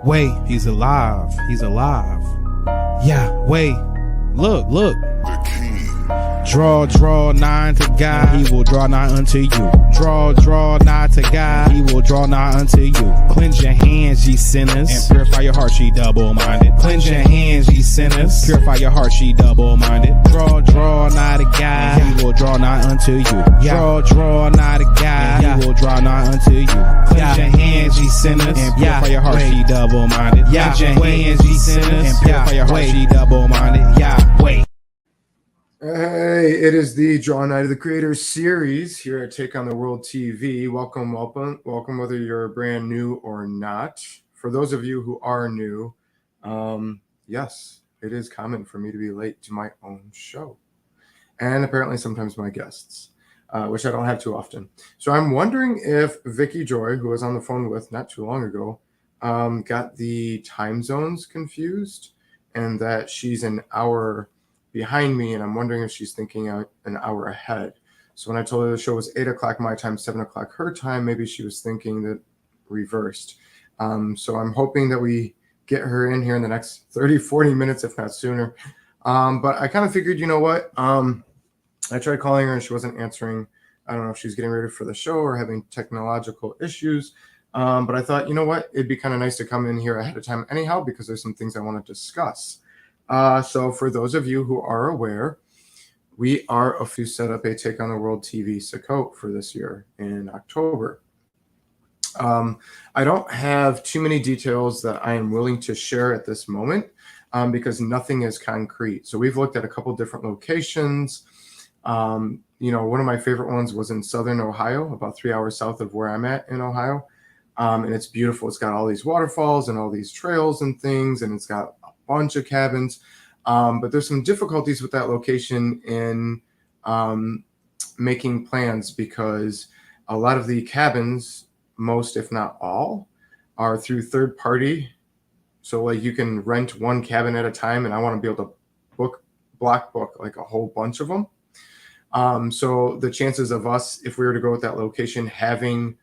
Wait, he's alive. He's alive. Yeah, wait. Look. The king. Draw nigh to God, he will draw nigh unto you. Draw nigh to God, he will draw nigh unto you. Cleanse your hands, ye sinners, and purify your hearts, ye double-minded. Cleanse your hands, ye sinners, purify your hearts, ye double-minded. Draw nigh to God, he will draw nigh unto you. Draw nigh to God, he will draw nigh unto you. Cleanse your hands, ye sinners, and purify your hearts, ye double-minded. Cleanse your hands, ye sinners, and purify your hearts, ye double-minded. Yahweh. Hey, it is the Draw Night of the Creators series here at Take on the World TV. Welcome, whether you're brand new or not. For those of you who are new, yes, it is common for me to be late to my own show. And apparently sometimes my guests, which I don't have too often. So I'm wondering if Vicki Joy, who I was on the phone with not too long ago, got the time zones confused and that she's an hour behind me, and I'm wondering if she's thinking an hour ahead. So when I told her the show was 8 o'clock my time, 7 o'clock her time, maybe she was thinking that reversed. So I'm hoping that we get her in here in the next 30-40 minutes, if not sooner. But I kind of figured, you know what? I tried calling her and she wasn't answering. I don't know if she's getting ready for the show or having technological issues. But I thought, you know what? It'd be kind of nice to come in here ahead of time anyhow, because there's some things I want to discuss. So for those of you who are aware, we are to set up a Take on the World TV Sukkot for this year in October. I don't have too many details that I am willing to share at this moment because nothing is concrete. So we've looked at a couple different locations. One of my favorite ones was in southern Ohio, about 3 hours south of where I'm at in Ohio. And it's beautiful. It's got all these waterfalls and all these trails and things, and it's got bunch of cabins, but there's some difficulties with that location in making plans because a lot of the cabins, most if not all, are through third party. So like you can rent one cabin at a time, and I want to be able to block book like a whole bunch of them. So the chances of us, if we were to go with that location, having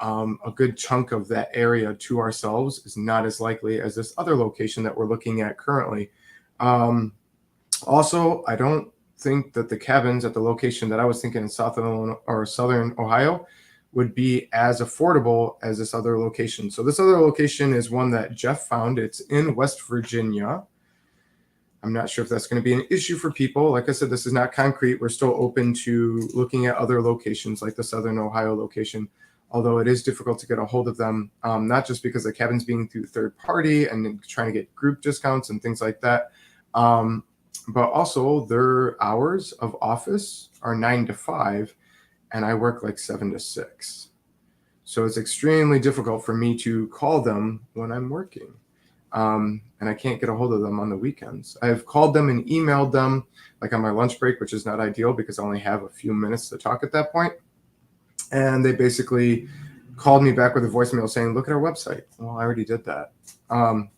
a good chunk of that area to ourselves is not as likely as this other location that we're looking at currently. Also, I don't think that the cabins at the location that I was thinking in southern Ohio would be as affordable as this other location. So this other location is one that Jeff found. It's in West Virginia. I'm not sure if that's going to be an issue for people. Like I said, this is not concrete. We're still open to looking at other locations like the southern Ohio location, although it is difficult to get a hold of them, not just because the cabin's being through third party and trying to get group discounts and things like that, but also their hours of office are 9 to 5, and I work like 7 to 6. So it's extremely difficult for me to call them when I'm working, and I can't get a hold of them on the weekends. I've called them and emailed them like on my lunch break, which is not ideal because I only have a few minutes to talk at that point. And they basically called me back with a voicemail saying, look at our website. Well, I already did that.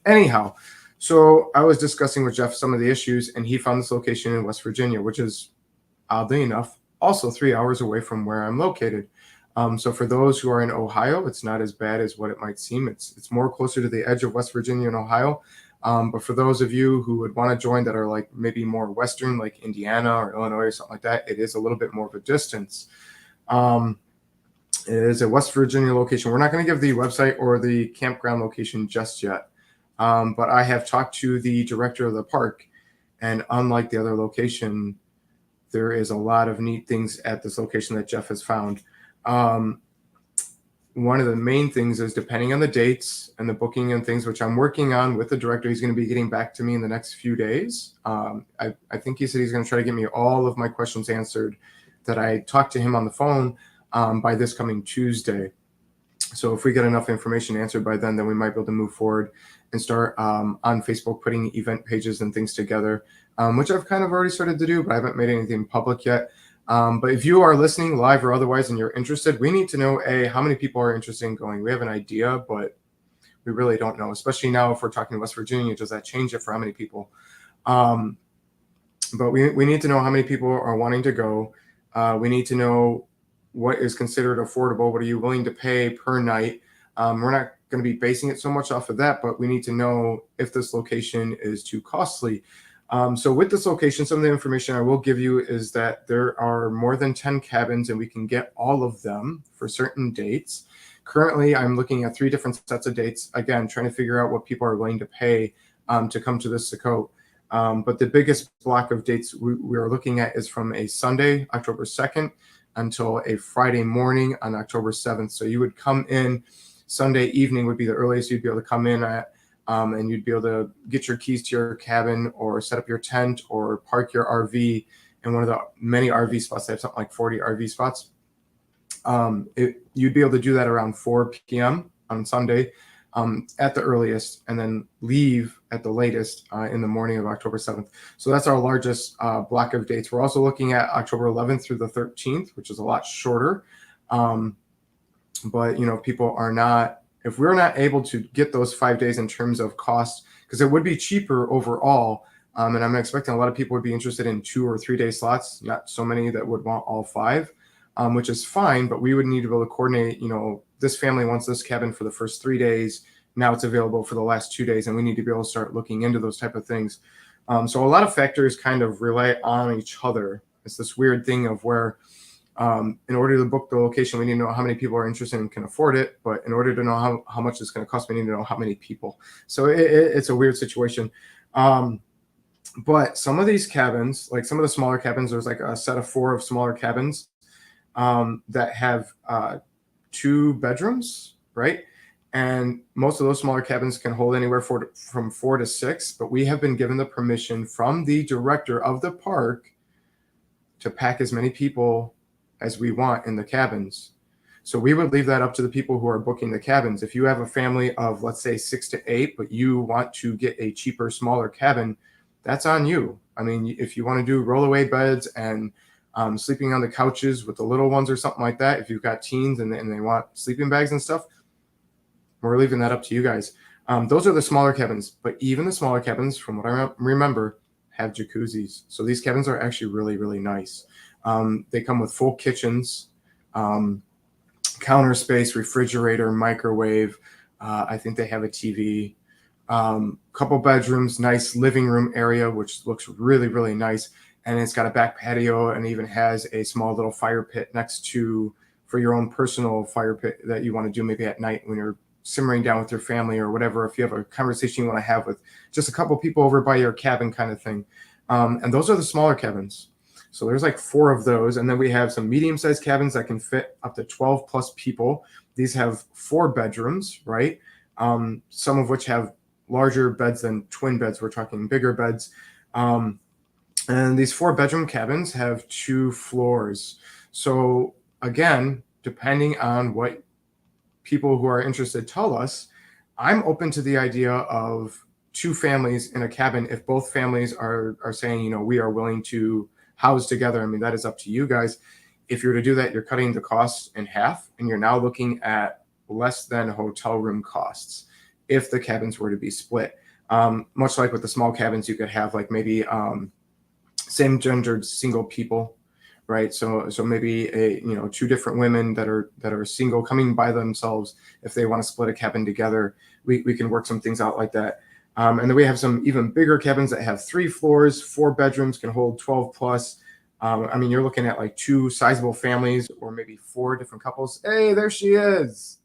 Anyhow, so I was discussing with Jeff some of the issues, and he found this location in West Virginia, which is, oddly enough, also 3 hours away from where I'm located. So for those who are in Ohio, it's not as bad as what it might seem. It's more closer to the edge of West Virginia and Ohio. But for those of you who would want to join that are like maybe more Western, like Indiana or Illinois or something like that, it is a little bit more of a distance. It is a West Virginia location. We're not going to give the website or the campground location just yet. But I have talked to the director of the park, and unlike the other location, there is a lot of neat things at this location that Jeff has found. One of the main things is, depending on the dates and the booking and things, which I'm working on with the director, he's going to be getting back to me in the next few days. I think he said he's going to try to get me all of my questions answered that I talked to him on the phone by this coming Tuesday. So if we get enough information answered by then we might be able to move forward and start on Facebook putting event pages and things together, which I've kind of already started to do, but I haven't made anything public yet. But if you are listening live or otherwise and you're interested, we need to know, how many people are interested in going. We have an idea, but we really don't know, especially now if we're talking West Virginia. Does that change it for how many people? But we need to know how many people are wanting to go. We need to know what is considered affordable. What are you willing to pay per night? We're not going to be basing it so much off of that, but we need to know if this location is too costly. So with this location, some of the information I will give you is that there are more than 10 cabins and we can get all of them for certain dates. Currently, I'm looking at 3 different sets of dates, again, trying to figure out what people are willing to pay to come to this Sukkot. But the biggest block of dates we are looking at is from a Sunday, October 2nd, until a Friday morning on October 7th. So you would come in, Sunday evening would be the earliest you'd be able to come in at, and you'd be able to get your keys to your cabin or set up your tent or park your RV in one of the many RV spots. They have something like 40 RV spots. You'd be able to do that around 4 p.m. on Sunday at the earliest, and then leave at the latest in the morning of October 7th. So that's our largest block of dates. We're also looking at October 11th through the 13th, which is a lot shorter. But, you know, people are not, if we're not able to get those 5 days in terms of cost, because it would be cheaper overall, and I'm expecting a lot of people would be interested in 2 or 3 day slots, not so many that would want all 5, which is fine, but we would need to be able to coordinate, you know, this family wants this cabin for the first 3 days. Now it's available for the last 2 days, and we need to be able to start looking into those type of things. So a lot of factors kind of rely on each other. It's this weird thing of where in order to book the location, we need to know how many people are interested and can afford it. But in order to know how much it's going to cost, we need to know how many people. So it's a weird situation. But some of these cabins, like some of the smaller cabins, there's like a set of 4 of smaller cabins that have 2 bedrooms, right? And most of those smaller cabins can hold anywhere from 4 to 6. But we have been given the permission from the director of the park to pack as many people as we want in the cabins. So we would leave that up to the people who are booking the cabins. If you have a family of, let's say, 6 to 8, but you want to get a cheaper, smaller cabin, that's on you. I mean, if you want to do rollaway beds and sleeping on the couches with the little ones or something like that, if you've got teens and they want sleeping bags and stuff, we're leaving that up to you guys. Those are the smaller cabins, but even the smaller cabins, from what I remember, have jacuzzis. So these cabins are actually really, really nice. They come with full kitchens, counter space, refrigerator, microwave. I think they have a TV, couple bedrooms, nice living room area, which looks really, really nice. And it's got a back patio and even has a small little fire pit next to, for your own personal fire pit that you want to do maybe at night when you're simmering down with your family or whatever, if you have a conversation you want to have with just a couple people over by your cabin kind of thing. And those are the smaller cabins. So there's like 4 of those. And then we have some medium-sized cabins that can fit up to 12 plus people. These have 4 bedrooms, right? Some of which have larger beds than twin beds. We're talking bigger beds. And these 4 bedroom cabins have 2 floors. So again, depending on what people who are interested tell us, I'm open to the idea of 2 families in a cabin if both families are saying, you know, we are willing to house together. I mean, that is up to you guys. If you're to do that, you're cutting the costs in half, and you're now looking at less than hotel room costs if the cabins were to be split. Much like with the small cabins, you could have like maybe same gendered single people, right? So maybe 2 different women that are single coming by themselves. If they want to split a cabin together, we can work some things out like that. And then we have some even bigger cabins that have 3 floors, 4 bedrooms, can hold 12 plus. I mean, you're looking at like 2 sizable families or maybe 4 different couples. Hey, there she is.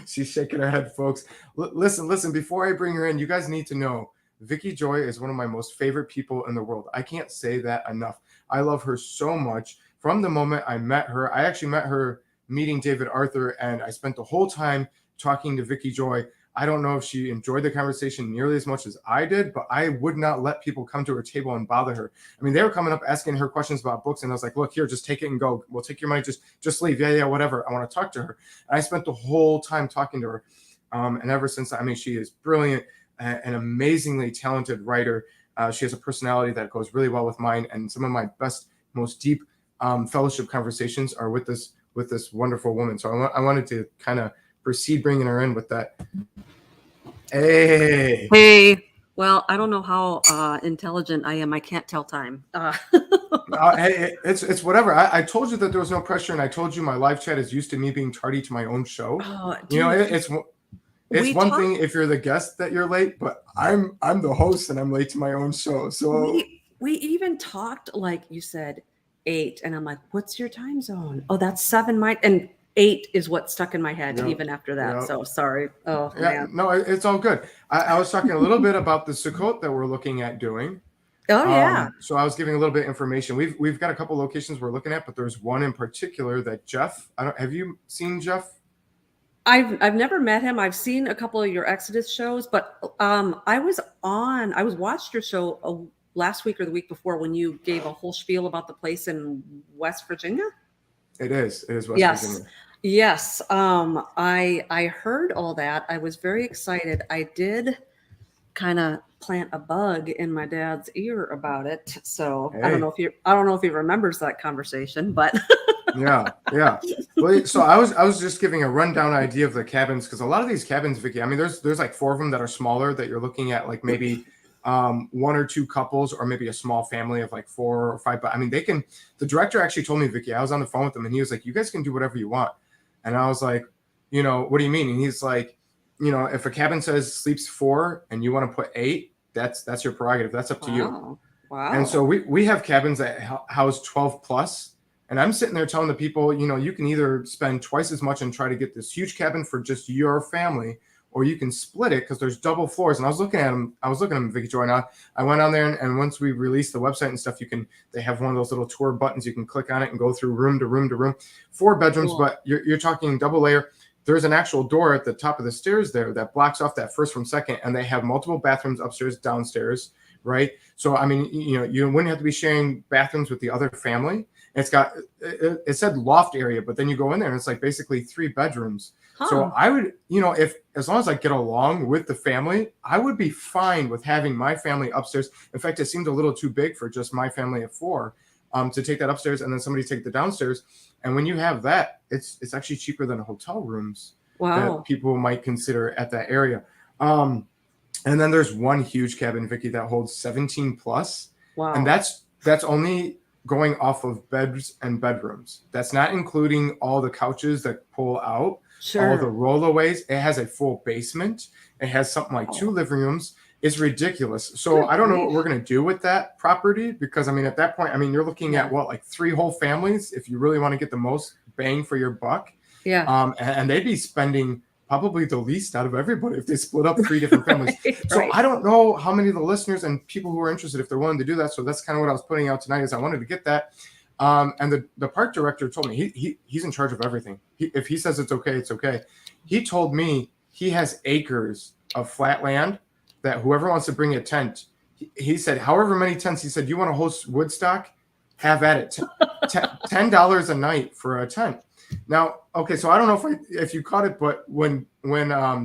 She's shaking her head, folks. Listen, before I bring her in, you guys need to know Vicki Joy is one of my most favorite people in the world. I can't say that enough. I love her so much. From the moment I met her, I actually met her meeting David Arthur, and I spent the whole time talking to Vicki Joy. I don't know if she enjoyed the conversation nearly as much as I did, but I would not let people come to her table and bother her. I mean, they were coming up asking her questions about books, and I was like, look, here, just take it and go. We'll take your money. Just leave. Yeah, whatever. I want to talk to her. And I spent the whole time talking to her. And ever since, I mean, she is brilliant, an amazingly talented writer. She has a personality that goes really well with mine. And some of my best, most deep fellowship conversations are with this wonderful woman. So I wanted to kind of proceed bringing her in with that. Hey. Well, I don't know how intelligent I am. I can't tell time. Hey, it's whatever. I told you that there was no pressure, and I told you my live chat is used to me being tardy to my own show. Oh, You know, dude, it's we one talked- thing if you're the guest that you're late, but I'm the host and I'm late to my own show. So we even talked, like you said, 8, and I'm like, what's your time zone? Oh, that's 7 and 8 is what stuck in my head Yep, even after that. yep. So sorry. Oh yeah, man. no, it's all good. I was talking a little bit about the Sukkot that we're looking at doing. Oh yeah. So I was giving a little bit of information. We've got a couple locations we're looking at, but there's one in particular that Jeff. Have you seen Jeff? I've never met him. I've seen a couple of your Exodus shows, but I watched your show last week or the week before when you gave a whole spiel about the place in West Virginia. It is West Virginia. Yes. I heard all that. I was very excited. I did kind of plant a bug in my dad's ear about it. So Hey. I don't know if he remembers that conversation, but yeah. Well, so I was just giving a rundown idea of the cabins, because a lot of these cabins, Vicki, I mean, there's like 4 of them that are smaller that you're looking at, like maybe 1 or 2 couples, or maybe a small family of like 4 or 5. But I mean, the director actually told me, Vicki, I was on the phone with him and he was like, you guys can do whatever you want. And I was like, what do you mean? And he's like, if a cabin says sleeps 4 and you want to put 8, that's your prerogative. That's up to you. Wow. And so we have cabins that house 12 plus. And I'm sitting there telling the people, you can either spend twice as much and try to get this huge cabin for just your family, or you can split it because there's double floors. And I was looking at them, Vicki Joy. And I went on there, and once we released the website and stuff, they have one of those little tour buttons. You can click on it and go through room to room to room. 4 bedrooms, cool. But you're talking double layer. There's an actual door at the top of the stairs there that blocks off that first from second, and they have multiple bathrooms upstairs, downstairs, right? So, I mean, you wouldn't have to be sharing bathrooms with the other family. It said loft area, but then you go in there and it's like basically 3 bedrooms. Huh. So I would, as long as I get along with the family, I would be fine with having my family upstairs. In fact, it seemed a little too big for just my family of 4 to take that upstairs and then somebody take the downstairs. And when you have that, it's actually cheaper than hotel rooms. Wow. That people might consider at that area. And then there's one huge cabin, Vicki, that holds 17 plus. Wow. And that's only going off of beds and bedrooms. That's not including all the couches that pull out, all the rollaways. It has a full basement. It has something like 2 living rooms. It's ridiculous. So I don't know what we're going to do with that property, because I mean, at that point, I mean, you're looking at like 3 whole families if you really want to get the most bang for your buck. Yeah. And they'd be spending probably the least out of everybody if they split up 3 different families. So I don't know how many of the listeners and people who are interested, if they're willing to do that. So that's kind of what I was putting out tonight, is I wanted to get that. And the park director told me he's in charge of everything. If he says it's okay, it's okay. He told me he has acres of flat land that whoever wants to bring a tent, he said, however many tents, he said, you want to host Woodstock, have at it. $10 a night for a tent. Now, okay, so I don't know if you caught it, but when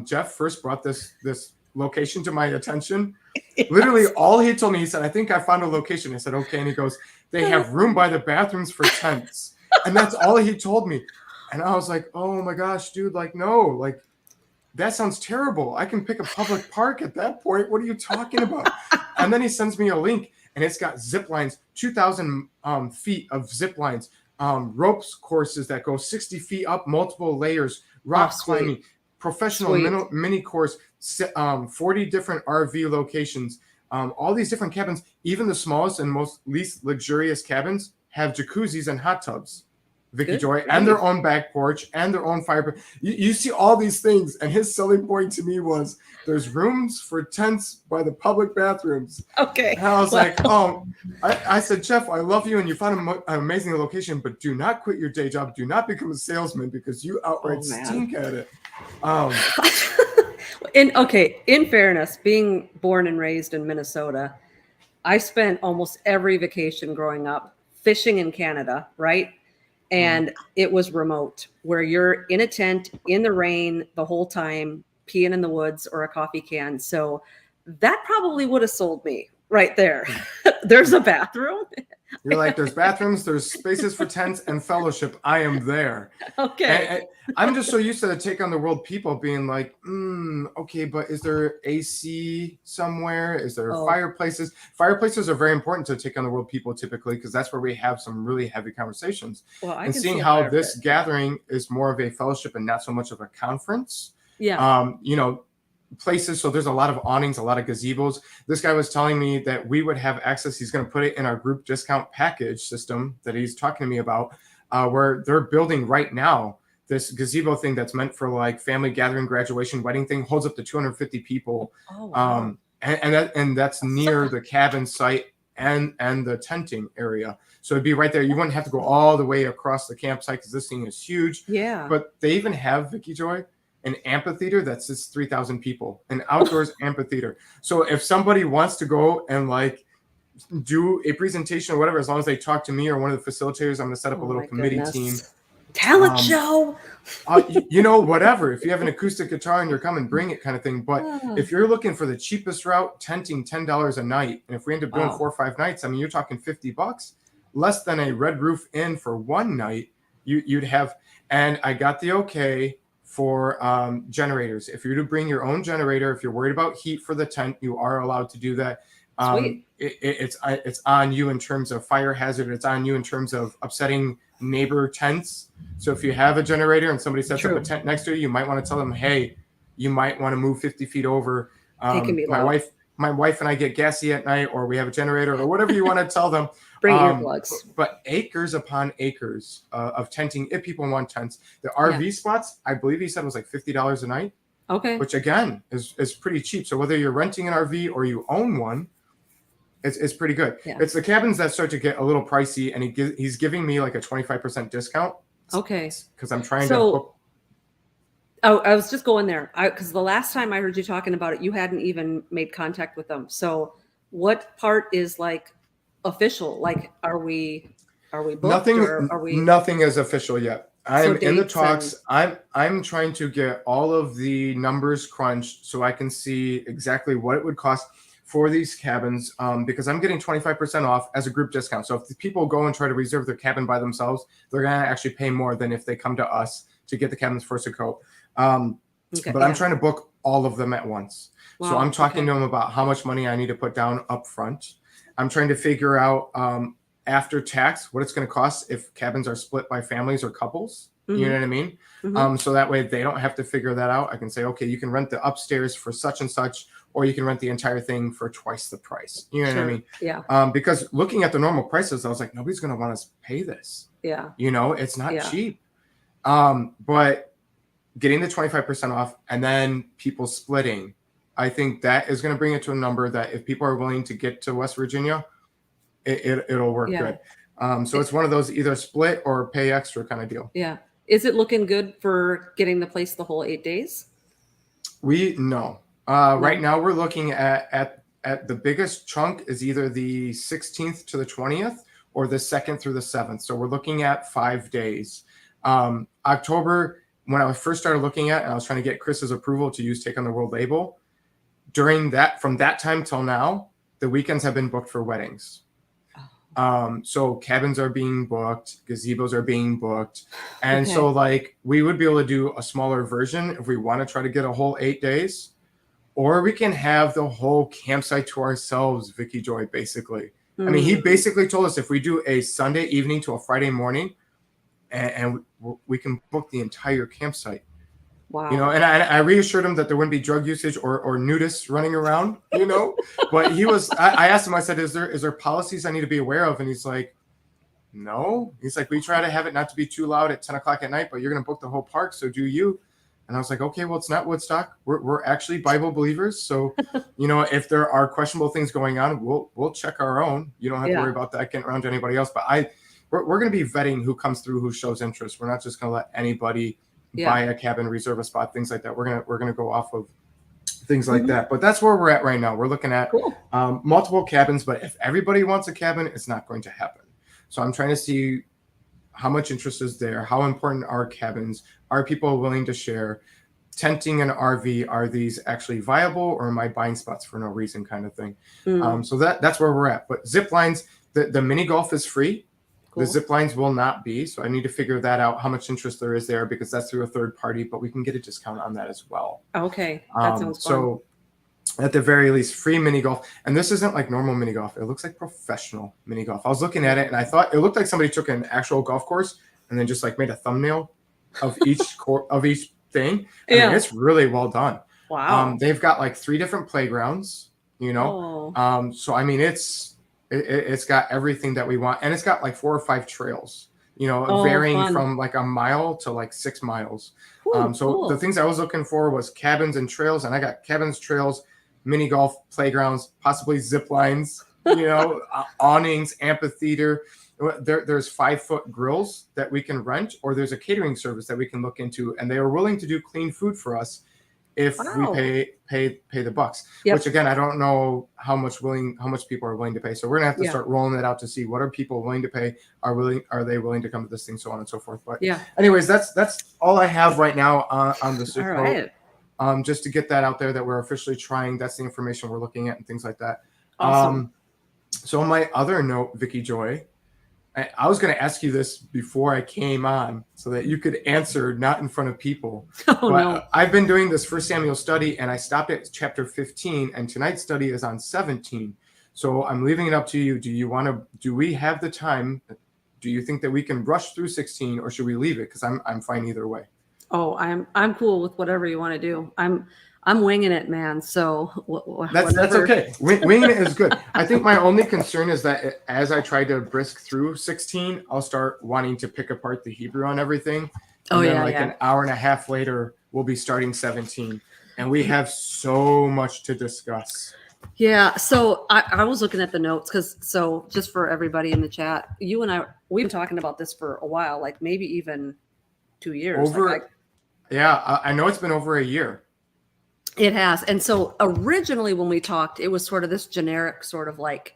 Jeff first brought this location to my attention, literally all he told me, he said, I think I found a location. I said, okay. And he goes, they have room by the bathrooms for tents. And that's all he told me. And I was like, oh my gosh, dude, like, no, like, that sounds terrible. I can pick a public park at that point. What are you talking about? And then he sends me a link, and it's got zip lines, 2,000 feet of zip lines, ropes courses that go 60 feet up, multiple layers, rock climbing, professional mini course, 40 different RV locations, all these different cabins. Even the smallest and least luxurious cabins have jacuzzis and hot tubs. Vicki Joy, and their own back porch and their own fire. You see all these things, and his selling point to me was there's rooms for tents by the public bathrooms. Okay. And I was like, I said, Jeff, I love you, and you found an amazing location, but do not quit your day job. Do not become a salesman, because you outright stink at it. In fairness, being born and raised in Minnesota, I spent almost every vacation growing up fishing in Canada, right? And it was remote, where you're in a tent in the rain the whole time, peeing in the woods or a coffee can. So that probably would have sold me right there. There's a bathroom. You're like, there's bathrooms, there's spaces for tents and fellowship. I am there. Okay. And I'm just so used to the Take on the World people being like, okay, but is there AC somewhere? Is there fireplaces? Fireplaces are very important to Take on the World people typically, because that's where we have some really heavy conversations. Well, I and can seeing see a how fire this pit. gathering is more of a fellowship and not so much of a conference. Yeah. You know, places. So there's a lot of awnings, a lot of gazebos. This guy was telling me that we would have access. He's going to put it in our group discount package system that he's talking to me about, where they're building right now. This gazebo thing that's meant for like family gathering, graduation, wedding thing holds up to 250 people. Oh, wow. And that's near the cabin site and the tenting area. So it'd be right there. You wouldn't have to go all the way across the campsite because this thing is huge. Yeah. But they even have, Vicki Joy, an amphitheater that sits 3,000 people, an outdoors amphitheater. So if somebody wants to go and like do a presentation or whatever, as long as they talk to me or one of the facilitators, I'm going to set up a little committee team. Talent show. You know, whatever. If you have an acoustic guitar and you're coming, bring it kind of thing. But if you're looking for the cheapest route, tenting $10 a night. And if we end up doing 4 or 5 nights, I mean, you're talking $50, less than a Red Roof Inn for one night. You'd have, and I got the okay for generators. If you're to bring your own generator, if you're worried about heat for the tent, you are allowed to do that. It's on you in terms of fire hazard. It's on you in terms of upsetting neighbor tents. So if you have a generator and somebody sets up a tent next to you, you might want to tell them, hey, you might want to move 50 feet over. My wife and I get gassy at night, or we have a generator, or whatever you want to tell them. Bring earplugs. But acres upon acres of tenting, if people want tents. The RV spots, I believe he said was like $50 a night. Okay. Which again is pretty cheap. So whether you're renting an RV or you own one, it's pretty good. Yeah. It's the cabins that start to get a little pricey, and he's giving me like a 25% discount. Okay. Because I'm trying to book. Oh, I was just going there. Because the last time I heard you talking about it, you hadn't even made contact with them. So what part is like official? Like, are we booked? Nothing is official yet. I'm in the talks. I'm trying to get all of the numbers crunched so I can see exactly what it would cost for these cabins, because I'm getting 25% off as a group discount. So if the people go and try to reserve their cabin by themselves, they're going to actually pay more than if they come to us to get the cabins for Sukkot. But I'm trying to book all of them at once. Wow, so I'm talking to them about how much money I need to put down up front. I'm trying to figure out after tax what it's going to cost if cabins are split by families or couples. Mm-hmm. You know what I mean? Mm-hmm. So that way they don't have to figure that out. I can say, okay, you can rent the upstairs for such and such, or you can rent the entire thing for twice the price. You know what I mean? Yeah. Because looking at the normal prices, I was like, nobody's going to want us to pay this. Yeah. You know, it's not cheap. But getting the 25% off and then people splitting, I think that is going to bring it to a number that if people are willing to get to West Virginia, it'll work good. So it's one of those either split or pay extra kind of deal. Yeah. Is it looking good for getting the place the whole 8 days? No. Right now we're looking at the biggest chunk is either the 16th to the 20th or the 2nd through the 7th. So we're looking at 5 days. October, when I first started looking at, and I was trying to get Chris's approval to use Take on the World label, from that time till now, the weekends have been booked for weddings. So cabins are being booked, gazebos are being booked. And so like we would be able to do a smaller version if we want to try to get a whole 8 days, or we can have the whole campsite to ourselves, Vicki Joy, basically. I mean, he basically told us if we do a Sunday evening to a Friday morning and we can book the entire campsite. Wow. You know, and I reassured him that there wouldn't be drug usage or nudists running around, you know, but I asked him, I said, is there policies I need to be aware of? And he's like, no. He's like, we try to have it not to be too loud at 10 o'clock at night, but you're going to book the whole park. So do you? And I was like, okay, well, it's not Woodstock. We're actually Bible believers. So, you know, if there are questionable things going on, we'll check our own. You don't have to worry about that getting around to anybody else. But we're going to be vetting who comes through, who shows interest. We're not just going to let anybody buy a cabin, reserve a spot, things like that. We're gonna go off of things like that. But that's where we're at right now. We're looking at multiple cabins, but if everybody wants a cabin, it's not going to happen. So I'm trying to see how much interest is there, how important are cabins, are people willing to share, tenting and RV, are these actually viable, or am I buying spots for no reason kind of thing? So that's where we're at. But zip lines, The mini golf is free. Cool. The zip lines will not be. So I need to figure that out, how much interest there is there, because that's through a third party, but we can get a discount on that as well. Okay. That sounds fun. So at the very least, free mini golf. And this isn't like normal mini golf. It looks like professional mini golf. I was looking at it and I thought it looked like somebody took an actual golf course and then just like made a thumbnail of each of each thing. I mean, it's really well done. Wow. They've got like 3 different playgrounds, you know. So I mean, it's got everything that we want, and it's got like 4 or 5 trails, you know, varying from like a mile to like 6 miles. So the things I was looking for was cabins and trails, and I got cabins, trails, mini golf playgrounds, possibly zip lines, you know, awnings, amphitheater. There's 5-foot grills that we can rent, or there's a catering service that we can look into, and they are willing to do clean food for us if we pay the bucks. Which again, I don't know how much people are willing to pay. So we're gonna have to start rolling that out to see what are people willing to pay. Are they willing to come to this thing, so on and so forth. But anyways, that's all I have right now on the Sukkot. Just to get that out there that we're officially trying. That's the information we're looking at and things like that. Awesome. So on my other note, Vicki Joy, I was going to ask you this before I came on so that you could answer not in front of people. No. I've been doing this First Samuel study, and I stopped at chapter 15, and tonight's study is on 17. So I'm leaving it up to you. Do we have the time? Do you think that we can rush through 16, or should we leave it? Because I'm fine either way. Oh, I'm cool with whatever you want to do. I'm winging it, man. So that's okay. Winging it is good. I think my only concern is that as I try to brisk through 16, I'll start wanting to pick apart the Hebrew on everything. And an hour and a half later, we'll be starting 17, and we have so much to discuss. Yeah. So I was looking at the notes so just for everybody in the chat, you and we've been talking about this for a while, like maybe even 2 years. I know it's been over a year. It has. And so originally when we talked, it was sort of this generic sort of like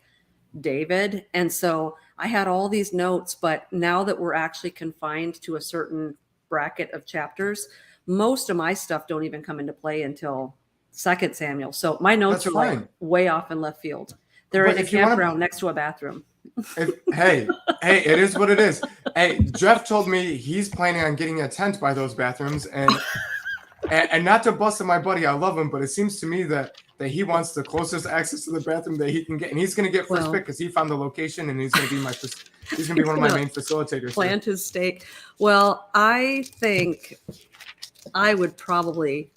David. And so I had all these notes, but now that we're actually confined to a certain bracket of chapters, most of my stuff don't even come into play until 2 Samuel. So my notes are like way off in left field. They're in a campground next to a bathroom. Hey, it is what it is. Hey, Jeff told me he's planning on getting a tent by those bathrooms, and not to bust on my buddy, I love him, but it seems to me that he wants the closest access to the bathroom that he can get, and he's going to get first pick because he found the location, and he's going to be one of my main facilitators. Plant his stake. Well, I think I would probably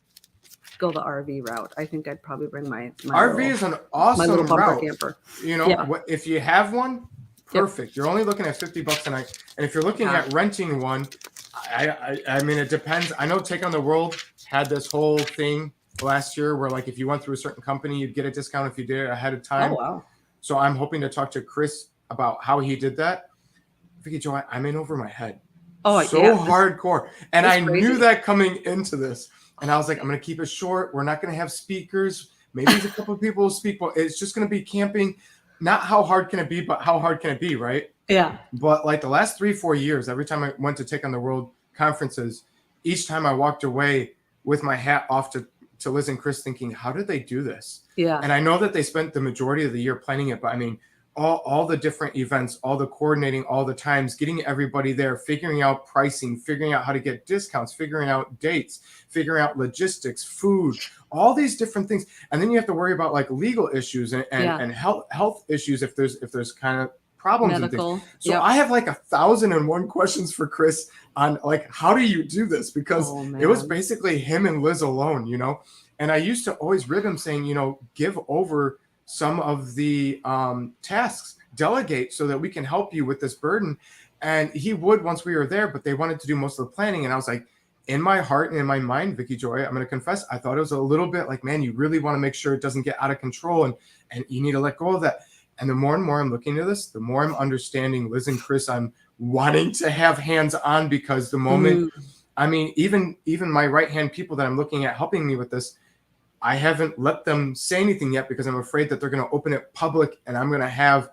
go the RV route. I think I'd probably bring my RV is an awesome route. Camper. You know, if you have one, perfect. You're only looking at $50 a night, and if you're looking at renting one, I mean, it depends. I know Take on the World had this whole thing last year where, like, if you went through a certain company, you'd get a discount if you did it ahead of time. Oh, wow. So I'm hoping to talk to Chris about how he did that. Vicki Joy, I'm in over my head. Oh, hardcore. And I knew that coming into this. And I was like, I'm going to keep it short. We're not going to have speakers. Maybe a couple of people will speak, but it's just going to be camping. Not how hard can it be, but how hard can it be, right? Yeah. But like the last 3-4 years, every time I went to Take on the World conferences, each time I walked away with my hat off to Liz and Chris thinking, how did they do this? Yeah. And I know that they spent the majority of the year planning it, but I mean, all the different events, all the coordinating, all the times, getting everybody there, figuring out pricing, figuring out how to get discounts, figuring out dates, figuring out logistics, food, all these different things. And then you have to worry about like legal issues and health issues if there's kind of problems medical and things. So I have like 1,001 questions for Chris on like, how do you do this? Because it was basically him and Liz alone, you know? And I used to always rib him saying, you know, give over some of the tasks, delegate so that we can help you with this burden. And he would once we were there, but they wanted to do most of the planning. And I was like, in my heart and in my mind, Vicki Joy, I'm going to confess, I thought it was a little bit like, man, you really want to make sure it doesn't get out of control and you need to let go of that. And the more and more I'm looking at this, the more I'm understanding Liz and Chris, I'm wanting to have hands on because the moment, I mean, even my right-hand people that I'm looking at helping me with this, I haven't let them say anything yet because I'm afraid that they're going to open it public and I'm going to have,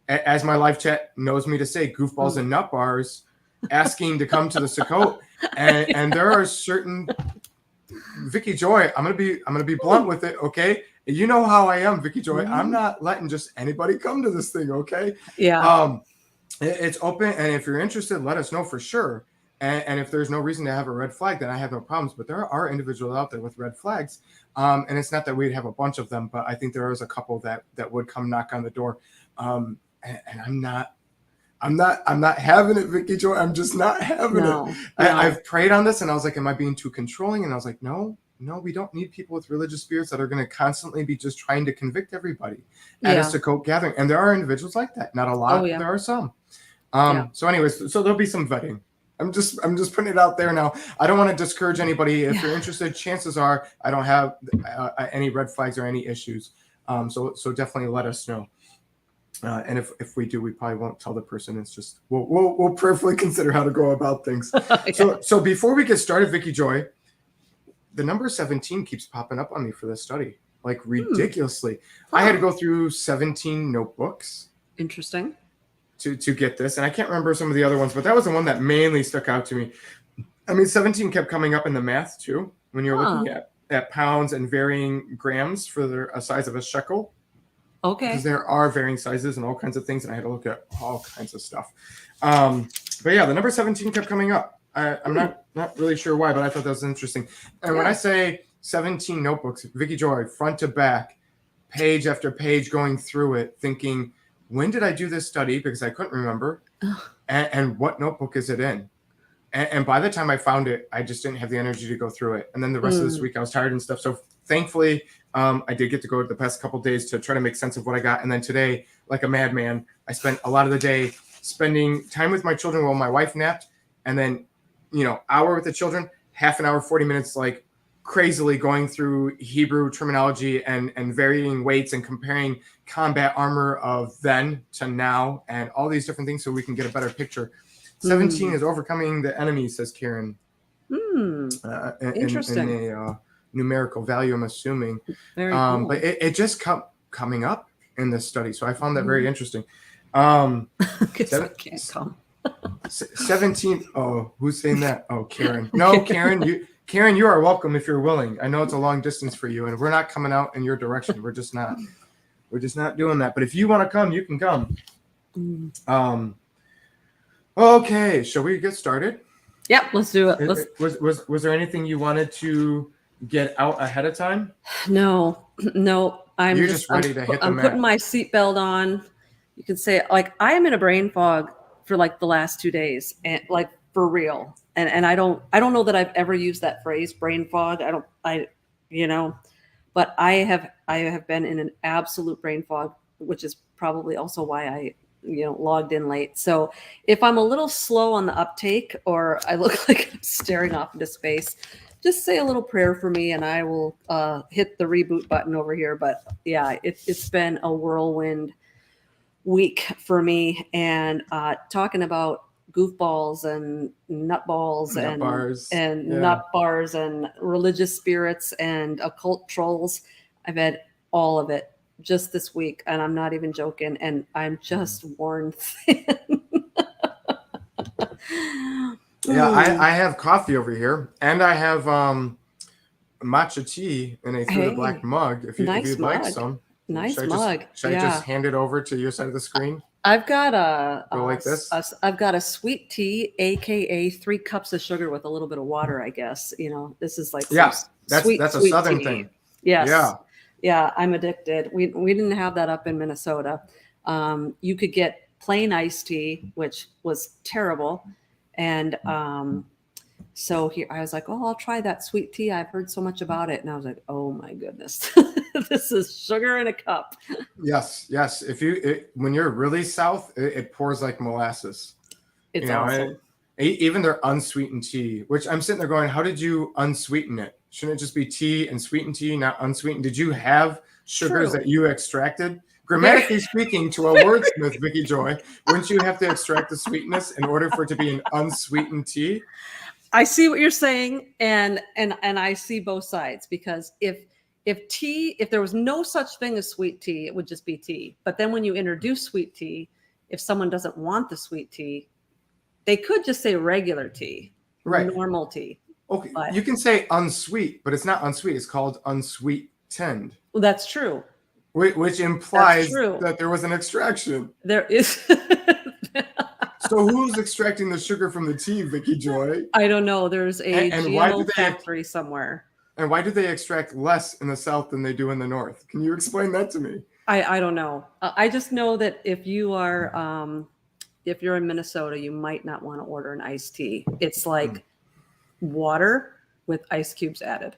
as my live chat knows me to say, goofballs and nut bars asking to come to the Sukkot. And there are certain, Vicki Joy, I'm going to be blunt with it. Okay. You know how I am, Vicki Joy. I'm Mhm. not letting just anybody come to this thing, okay? Yeah. It's open, and if you're interested, let us know for sure. And if there's no reason to have a red flag, then I have no problems. But there are individuals out there with red flags, and it's not that we'd have a bunch of them, but I think there is a couple that would come knock on the door. And I'm not having it, Vicki Joy. I'm just not having it. No. I've prayed on this, and I was like, am I being too controlling? And I was like, no, we don't need people with religious spirits that are going to constantly be just trying to convict everybody at a Sukkot gathering. And there are individuals like that. Not a lot, but there are some. So anyways, so there'll be some vetting. I'm just putting it out there now. I don't want to discourage anybody. If you're interested, chances are I don't have any red flags or any issues. So definitely let us know. And if we do, we probably won't tell the person. It's just we'll prayerfully consider how to go about things. So before we get started, Vicki Joy, the number 17 keeps popping up on me for this study, like ridiculously. I had to go through 17 notebooks. Interesting. To get this, and I can't remember some of the other ones, but that was the one that mainly stuck out to me. I mean, 17 kept coming up in the math too when you're looking at pounds and varying grams for a size of a shekel. Okay. Because there are varying sizes and all kinds of things, and I had to look at all kinds of stuff. But yeah, the number 17 kept coming up. I'm not really sure why, but I thought that was interesting. And when I say 17 notebooks, Vicki Joy, front to back, page after page, going through it, thinking, when did I do this study? Because I couldn't remember. And what notebook is it in? And by the time I found it, I just didn't have the energy to go through it. And then the rest of this week, I was tired and stuff. So thankfully, I did get to go the past couple of days to try to make sense of what I got. And then today, like a madman, I spent a lot of the day spending time with my children while my wife napped. And then, hour with the children, half an hour, 40 minutes, like crazily going through Hebrew terminology and varying weights and comparing combat armor of then to now and all these different things so we can get a better picture. 17 is overcoming the enemy, says Karen. Interesting. In a numerical value, I'm assuming. Very cool. But it just kept coming up in this study. So I found that very interesting. 17. Oh, who's saying that? Oh, Karen. No, Karen, you are welcome if you're willing. I know it's a long distance for you, and we're not coming out in your direction. We're just not doing that. But if you want to come, you can come. Okay, shall we get started? Yep, let's do it. Was there anything you wanted to get out ahead of time? No. I'm just ready to hit the mat. I'm putting my seatbelt on. You can say, like, I am in a brain fog for like the last 2 days, and like for real. And I don't know that I've ever used that phrase, brain fog. But I have been in an absolute brain fog, which is probably also why I logged in late. So if I'm a little slow on the uptake or I look like I'm staring off into space, just say a little prayer for me and I will hit the reboot button over here. But yeah, it's been a whirlwind week for me, and talking about goofballs and nut bars and religious spirits and occult trolls. I've had all of it just this week, and I'm not even joking, and I'm just worn thin. Yeah, I have coffee over here, and I have matcha tea in a through the black mug. If you'd like some. Nice mug. Should I just hand it over to your side of the screen? I've got I've got a sweet tea, aka 3 cups of sugar with a little bit of water. I guess this is like that's a southern thing. Yes, yeah. I'm addicted. We didn't have that up in Minnesota. You could get plain iced tea, which was terrible, and so here I was like, oh, I'll try that sweet tea. I've heard so much about it, and I was like, oh my goodness. This is sugar in a cup. Yes. When you're really south, it pours like molasses. It's awesome. Even their unsweetened tea, which I'm sitting there going, how did you unsweeten it? Shouldn't it just be tea and sweetened tea, not unsweetened? Did you have sugars that you extracted? Grammatically speaking, to a wordsmith, Vicki Joy, wouldn't you have to extract the sweetness in order for it to be an unsweetened tea? I see what you're saying, and I see both sides, because if there was no such thing as sweet tea, it would just be tea. But then when you introduce sweet tea, if someone doesn't want the sweet tea, they could just say regular tea, normal tea. Okay, you can say unsweet, but it's not unsweet. It's called unsweetened. Well, that's true. which implies true. that there was an extraction. There is. So who's extracting the sugar from the tea, Vicki Joy? I don't know. There's a And why do GMO they factory somewhere. And why do they extract less in the South than they do in the North? Can you explain that to me? I don't know. I just know that if you're in Minnesota, you might not want to order an iced tea. It's like water with ice cubes added.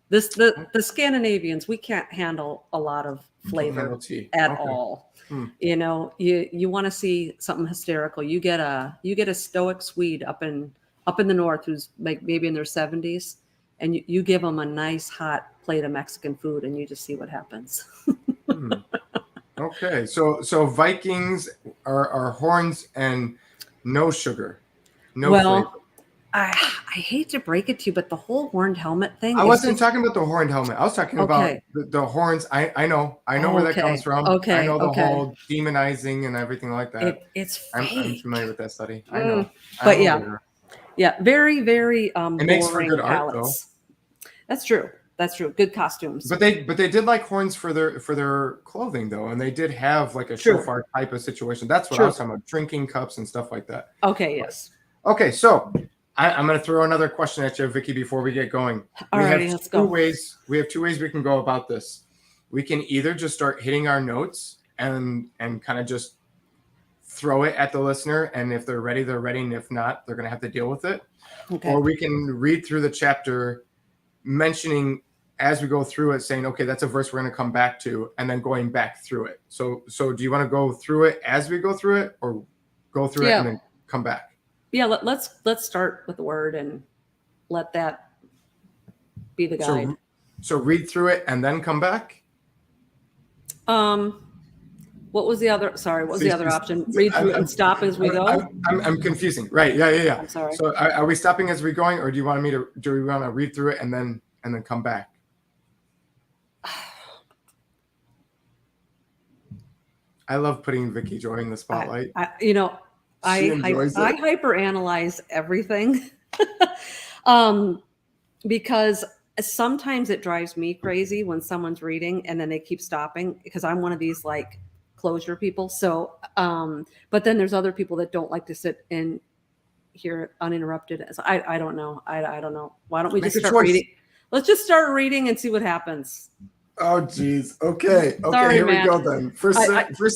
The Scandinavians, we can't handle a lot of flavor at all. You know, you want to see something hysterical. You get a stoic Swede up in the North who's like maybe in their 70s, and you give them a nice hot plate of Mexican food, and you just see what happens. Okay, so Vikings are horns and no sugar, no flavor. I hate to break it to you, but the whole horned helmet thing. I wasn't talking about the horned helmet. I was talking about the horns. I know where that comes from. I know the whole demonizing and everything like that. It's fake. I'm familiar with that study. I know. But yeah, very, very it makes for good art, though. That's true. That's true. Good costumes. But they did like horns for their clothing, though, and they did have like a shofar type of situation. That's what I was talking about, drinking cups and stuff like that. Okay. Yes. Okay, so I'm going to throw another question at you, Vicki, before we get going. Let's go. We have two ways we can go about this. We can either just start hitting our notes and kind of just throw it at the listener, and if they're ready, they're ready, and if not, they're going to have to deal with it. Okay. Or we can read through the chapter, mentioning as we go through it, saying, okay, that's a verse we're going to come back to, and then going back through it. So do you want to go through it as we go through it, or go through it and then come back? Yeah, let's start with the word and let that be the guide. So read through it and then come back? What was the other? Sorry, what was the other option? Read through and stop as we go. I'm confusing. Right? Yeah. I'm sorry. So are we stopping as we're going, or do we want to read through it and then come back? I love putting Vicki Joy in the spotlight. I hyperanalyze everything because sometimes it drives me crazy when someone's reading and then they keep stopping, because I'm one of these like closure people. So, but then there's other people that don't like to sit and hear uninterrupted. So I don't know. I don't know. Why don't we just start reading? Let's just start reading and see what happens. Oh, geez. Okay. Sorry, here man. We go then. First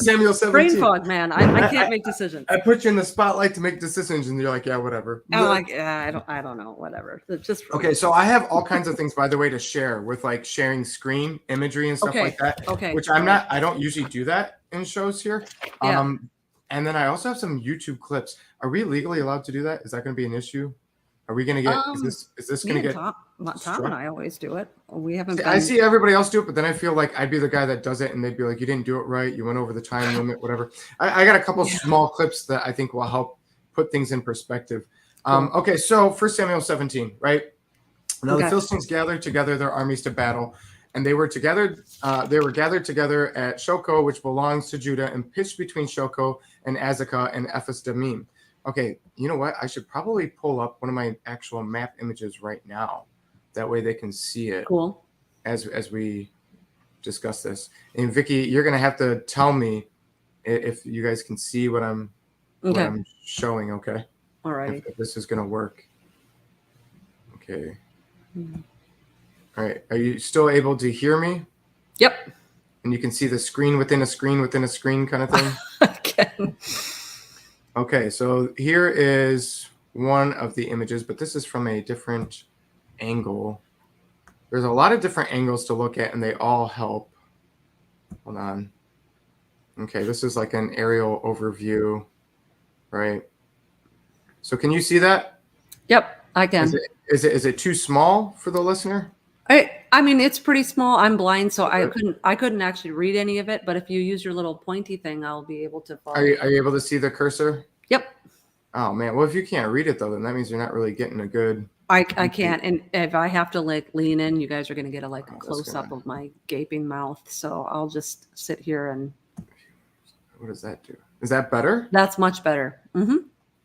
Samuel 17. Brain fog, man. I can't make decisions. I put you in the spotlight to make decisions, and you're like, yeah, whatever. I'm like, I don't know, whatever. It's just okay. So I have all kinds of things, by the way, to share with like sharing screen imagery and stuff like that. Okay. Which I don't usually do that in shows here. Yeah. And then I also have some YouTube clips. Are we legally allowed to do that? Is that going to be an issue? Are we going to get? Is this going to get? Tom and I always do it. We haven't. I see everybody else do it, but then I feel like I'd be the guy that does it, and they'd be like, "You didn't do it right. You went over the time limit, whatever." I got a couple small clips that I think will help put things in perspective. Okay, so 1 Samuel 17, right? Now the Philistines gathered together their armies to battle, and they were gathered together at Shoco, which belongs to Judah, and pitched between Shoco and Azekah and Ephes Dammim. Okay, you know what? I should probably pull up one of my actual map images right now. That way they can see it. Cool. As we discuss this. And Vicki, you're going to have to tell me if you guys can see what I'm showing, okay? All right. If this is going to work. Okay. All right. Are you still able to hear me? Yep. And you can see the screen within a screen within a screen kind of thing? Okay. Okay, so here is one of the images, but this is from a different angle. There's a lot of different angles to look at, and they all help. Hold on. Okay, this is like an aerial overview, right? So can you see that? Yep, I can. Is it too small for the listener? I mean, it's pretty small. I'm blind, so I couldn't actually read any of it. But if you use your little pointy thing, I'll be able to follow. Are you able to see the cursor? Yep. Oh man, well if you can't read it though, then that means you're not really getting a good. I can't, and if I have to like lean in, you guys are gonna get a close up of my gaping mouth. So I'll just sit here and. What does that do? Is that better? That's much better. Mm-hmm.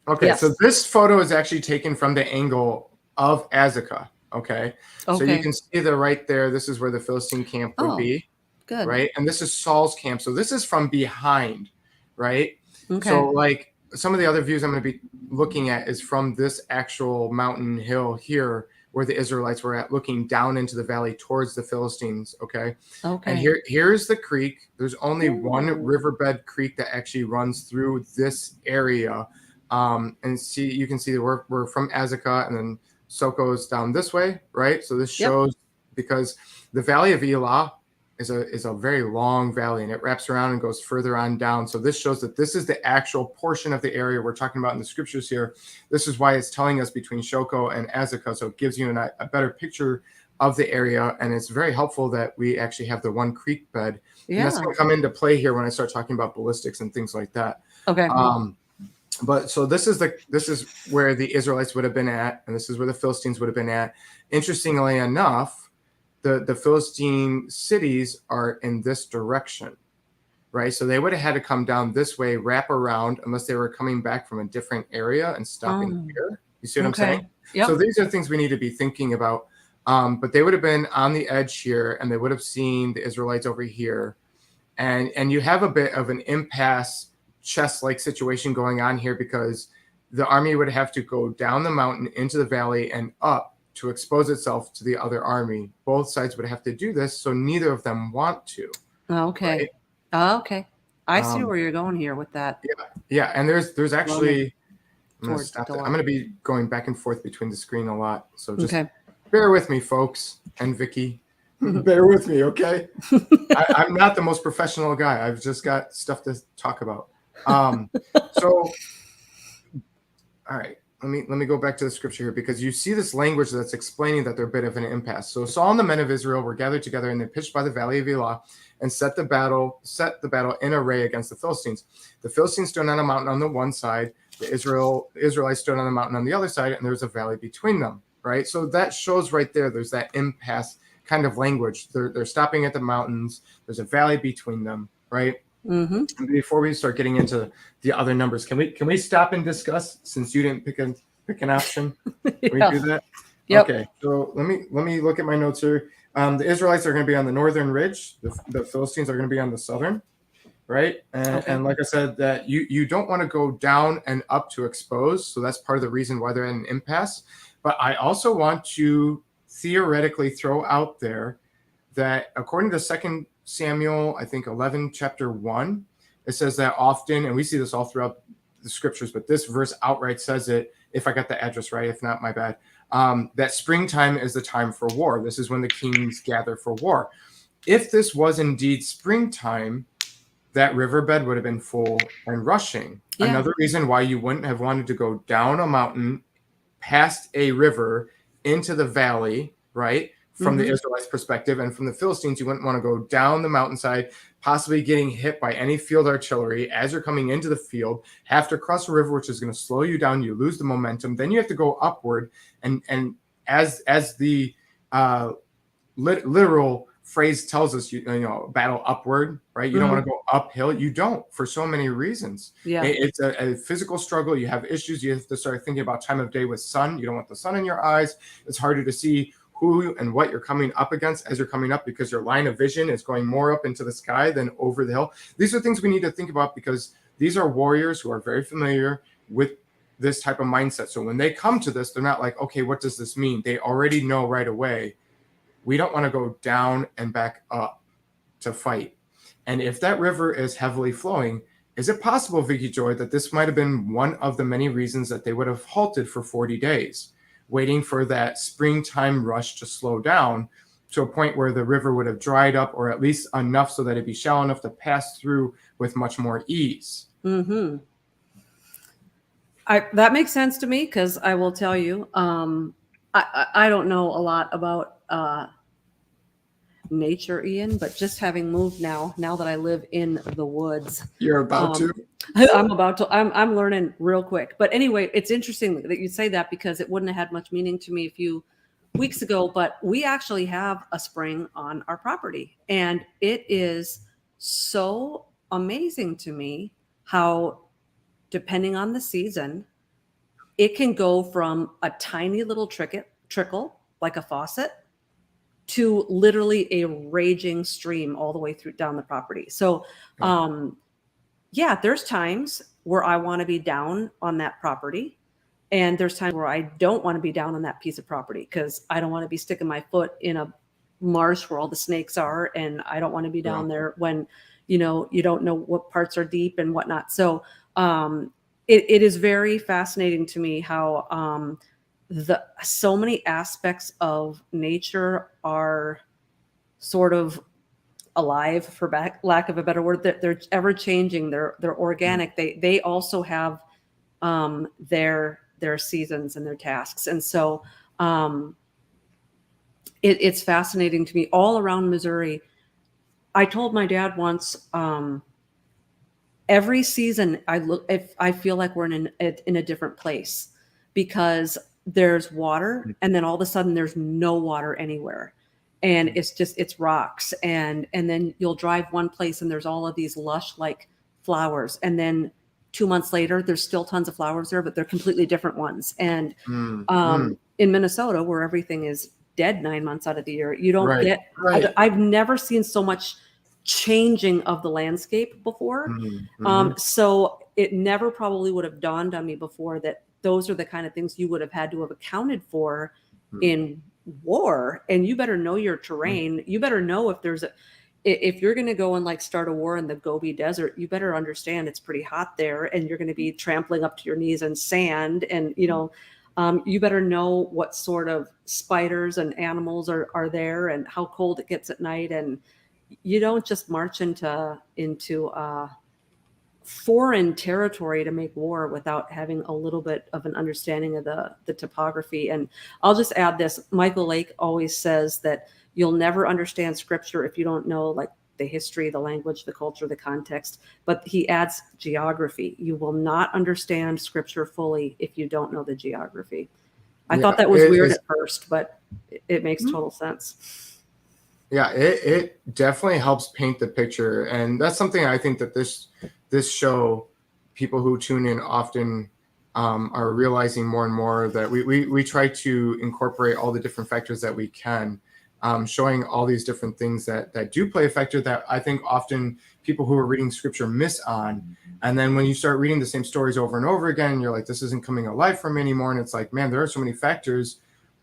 Okay, yes. So this photo is actually taken from the angle of Azekah. Okay. So you can see the right there. This is where the Philistine camp would be. Good. Right. And this is Saul's camp. So this is from behind. Right. Okay. So like some of the other views I'm going to be looking at is from this actual mountain hill here where the Israelites were at, looking down into the valley towards the Philistines. Okay. Okay. And here's the creek. There's only one riverbed creek that actually runs through this area. And see, you can see that we're from Azekah, and then Sukkot is down this way, right? So this shows because the Valley of Elah is a very long valley, and it wraps around and goes further on down. So this shows that this is the actual portion of the area we're talking about in the scriptures here. This is why it's telling us between Sukkot and Azekah, so it gives you a better picture of the area, and it's very helpful that we actually have the one creek bed. And that's going to come into play here when I start talking about ballistics and things like that. Okay. But so this is where the Israelites would have been at, and this is where the Philistines would have been at. Interestingly enough, the Philistine cities are in this direction, right? So they would have had to come down this way, wrap around, unless they were coming back from a different area and stopping here. You see what I'm saying? Yep. So these are things we need to be thinking about. But they would have been on the edge here, and they would have seen the Israelites over here, and you have a bit of an impasse chess-like situation going on here because the army would have to go down the mountain into the valley and up to expose itself to the other army. Both sides would have to do this, so neither of them want to. Okay. Right? Okay. I see where you're going here with that. Yeah. And there's actually I'm going to stop that. I'm going to be going back and forth between the screen a lot, so just bear with me, folks, and Vicki. Bear with me, okay? I'm not the most professional guy. I've just got stuff to talk about. So, all right, let me go back to the scripture here, because you see this language that's explaining that they're a bit of an impasse. So Saul and the men of Israel were gathered together, and they pitched by the valley of Elah and set the battle in array against the Philistines. The Philistines stood on a mountain on the one side, the Israelites stood on a mountain on the other side, and there was a valley between them, right? So that shows right there, there's that impasse kind of language. They're stopping at the mountains. There's a valley between them, right? Mm-hmm. And before we start getting into the other numbers, can we stop and discuss, since you didn't pick an option? Can we do that? Yep. Okay. So let me look at my notes here. The Israelites are going to be on the northern ridge. The Philistines are going to be on the southern, right? And like I said, that you don't want to go down and up to expose. So that's part of the reason why they're in an impasse. But I also want to theoretically throw out there that according to 2 Samuel, I think 11, chapter 1, it says that often, and we see this all throughout the scriptures, but this verse outright says it, if I got the address right, if not, my bad, that springtime is the time for war. This is when the kings gather for war. If this was indeed springtime, that riverbed would have been full and rushing. Yeah. Another reason why you wouldn't have wanted to go down a mountain, past a river, into the valley, right? From the Israelites' perspective, and from the Philistines, you wouldn't want to go down the mountainside, possibly getting hit by any field artillery as you're coming into the field, have to cross a river, which is going to slow you down. You lose the momentum. Then you have to go upward. And as the literal phrase tells us, you know, battle upward, right? You don't want to go uphill. You don't, for so many reasons. Yeah. It's a physical struggle. You have issues. You have to start thinking about time of day with sun. You don't want the sun in your eyes. It's harder to see who and what you're coming up against as you're coming up, because your line of vision is going more up into the sky than over the hill. These are things we need to think about, because these are warriors who are very familiar with this type of mindset. So when they come to this, they're not like, okay, what does this mean? They already know right away. We don't want to go down and back up to fight. And if that river is heavily flowing, is it possible, Vicki Joy, that this might have been one of the many reasons that they would have halted for 40 days? Waiting for that springtime rush to slow down to a point where the river would have dried up, or at least enough so that it'd be shallow enough to pass through with much more ease. Mm-hmm. That makes sense to me, because I will tell you, I don't know a lot about nature, Ian, but just having moved now that I live in the woods. You're about to? I'm learning real quick. But anyway, it's interesting that you say that, because it wouldn't have had much meaning to me a few weeks ago, but we actually have a spring on our property. And it is so amazing to me how, depending on the season, it can go from a tiny little trickle like a faucet to literally a raging stream all the way through down the property. So, yeah, there's times where I want to be down on that property. And there's times where I don't want to be down on that piece of property because I don't want to be sticking my foot in a marsh where all the snakes are. And I don't want to be down there when, you don't know what parts are deep and whatnot. So it is very fascinating to me how so many aspects of nature are sort of alive, for lack of a better word. They're ever changing. They're organic. They also have their seasons and their tasks. And so it's fascinating to me all around Missouri. I told my dad once, every season I feel like we're in a different place because there's water and then all of a sudden there's no water anywhere. And it's rocks. And then you'll drive one place and there's all of these lush like flowers. And then 2 months later, there's still tons of flowers there, but they're completely different ones. And in Minnesota, where everything is dead 9 months out of the year, you don't get, I've never seen so much changing of the landscape before. So it never probably would have dawned on me before that those are the kind of things you would have had to have accounted for in war. And you better know your terrain. You better know if you're going to go and like start a war in the Gobi Desert, you better understand it's pretty hot there and you're going to be trampling up to your knees in sand. And, you better know what sort of spiders and animals are there and how cold it gets at night. And you don't just march into foreign territory to make war without having a little bit of an understanding of the topography. And I'll just add this. Michael Lake always says that you'll never understand scripture if you don't know like the history, the language, the culture, the context. But he adds geography. You will not understand scripture fully if you don't know the geography. I thought that was weird at first, but it makes total sense. Yeah, it definitely helps paint the picture. And that's something I think that this show, people who tune in often are realizing more and more that we try to incorporate all the different factors that we can, showing all these different things that do play a factor that I think often people who are reading scripture miss on. And then when you start reading the same stories over and over again, you're like, this isn't coming alive for me anymore. And it's like, man, there are so many factors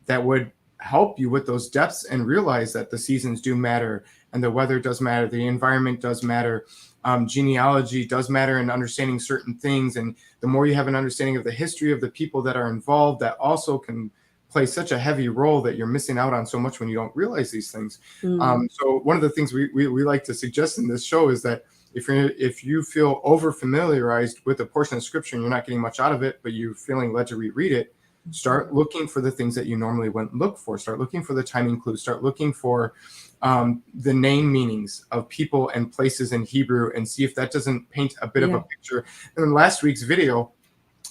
that would help you with those depths and realize that the seasons do matter and the weather does matter. The environment does matter. Genealogy does matter in understanding certain things. And the more you have an understanding of the history of the people that are involved, that also can play such a heavy role that you're missing out on so much when you don't realize these things. So one of the things we like to suggest in this show is that if you feel over familiarized with a portion of scripture and you're not getting much out of it, but you're feeling led to reread it, start looking for the things that you normally wouldn't look for. Start looking for the timing clues. Start looking for the name meanings of people and places in Hebrew and see if that doesn't paint a bit of a picture. And in last week's video,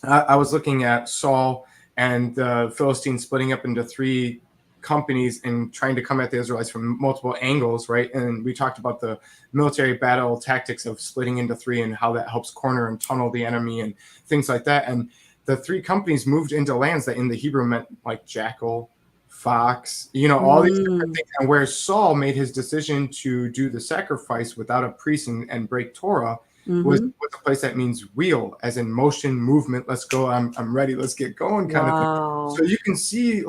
I was looking at Saul and the Philistines splitting up into 3 companies and trying to come at the Israelites from multiple angles, right? And we talked about the military battle tactics of splitting into 3 and how that helps corner and tunnel the enemy and things like that. And the 3 companies moved into lands that in the Hebrew meant like jackal, fox, all these different things. And where Saul made his decision to do the sacrifice without a priest and break Torah was a place that means wheel, as in motion, movement. Let's go. I'm ready. Let's get going kind of thing. So you can see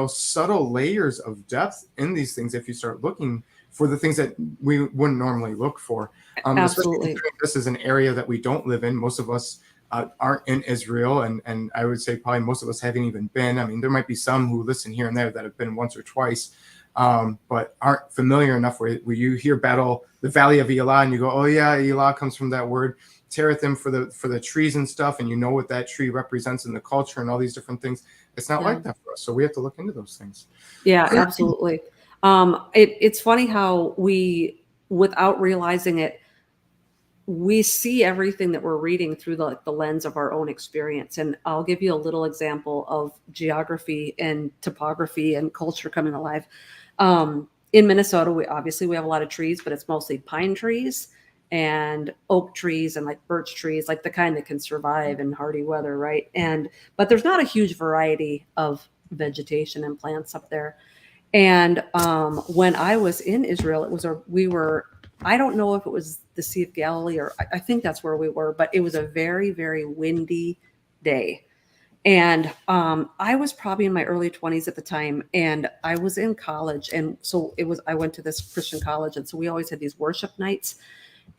subtle layers of depth in these things if you start looking for the things that we wouldn't normally look for. Absolutely. This is an area that we don't live in. Most of us aren't in Israel, and I would say probably most of us haven't even been. I mean, there might be some who listen here and there that have been once or twice, but aren't familiar enough where you hear the Valley of Elah, and you go, oh yeah, Elah comes from that word Terathim for the trees and stuff, and you know what that tree represents in the culture and all these different things. It's not like that for us, so we have to look into those things. Yeah, absolutely. It's funny how we, without realizing it, we see everything that we're reading through the lens of our own experience. And I'll give you a little example of geography and topography and culture coming alive. In Minnesota, we have a lot of trees, but it's mostly pine trees and oak trees and like birch trees, like the kind that can survive in hardy weather, right? But there's not a huge variety of vegetation and plants up there. And when I was in Israel, I don't know if it was the Sea of Galilee, or I think that's where we were, but it was a very, very windy day. And I was probably in my early 20s at the time, and I was in college. And so I went to this Christian college. And so we always had these worship nights.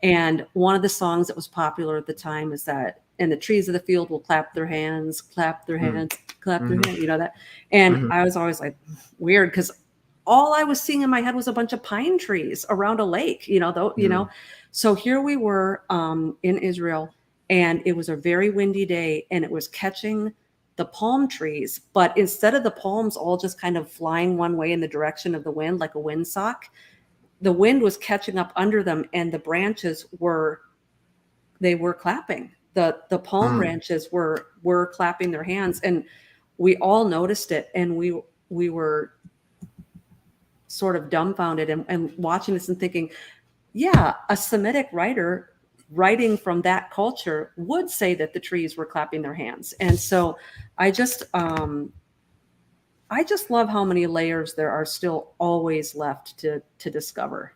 And one of the songs that was popular at the time is that, and the trees of the field will clap their hands, clap their hands, clap their hands, you know that. And I was always like, weird, because all I was seeing in my head was a bunch of pine trees around a lake, you know. So here we were in Israel, and it was a very windy day, and it was catching the palm trees, but instead of the palms all just kind of flying one way in the direction of the wind, like a windsock, the wind was catching up under them, and the branches were clapping. The palm branches were clapping their hands, and we all noticed it, and we were sort of dumbfounded and watching this and thinking, yeah, a Semitic writer writing from that culture would say that the trees were clapping their hands. And so I just love how many layers there are still always left to discover.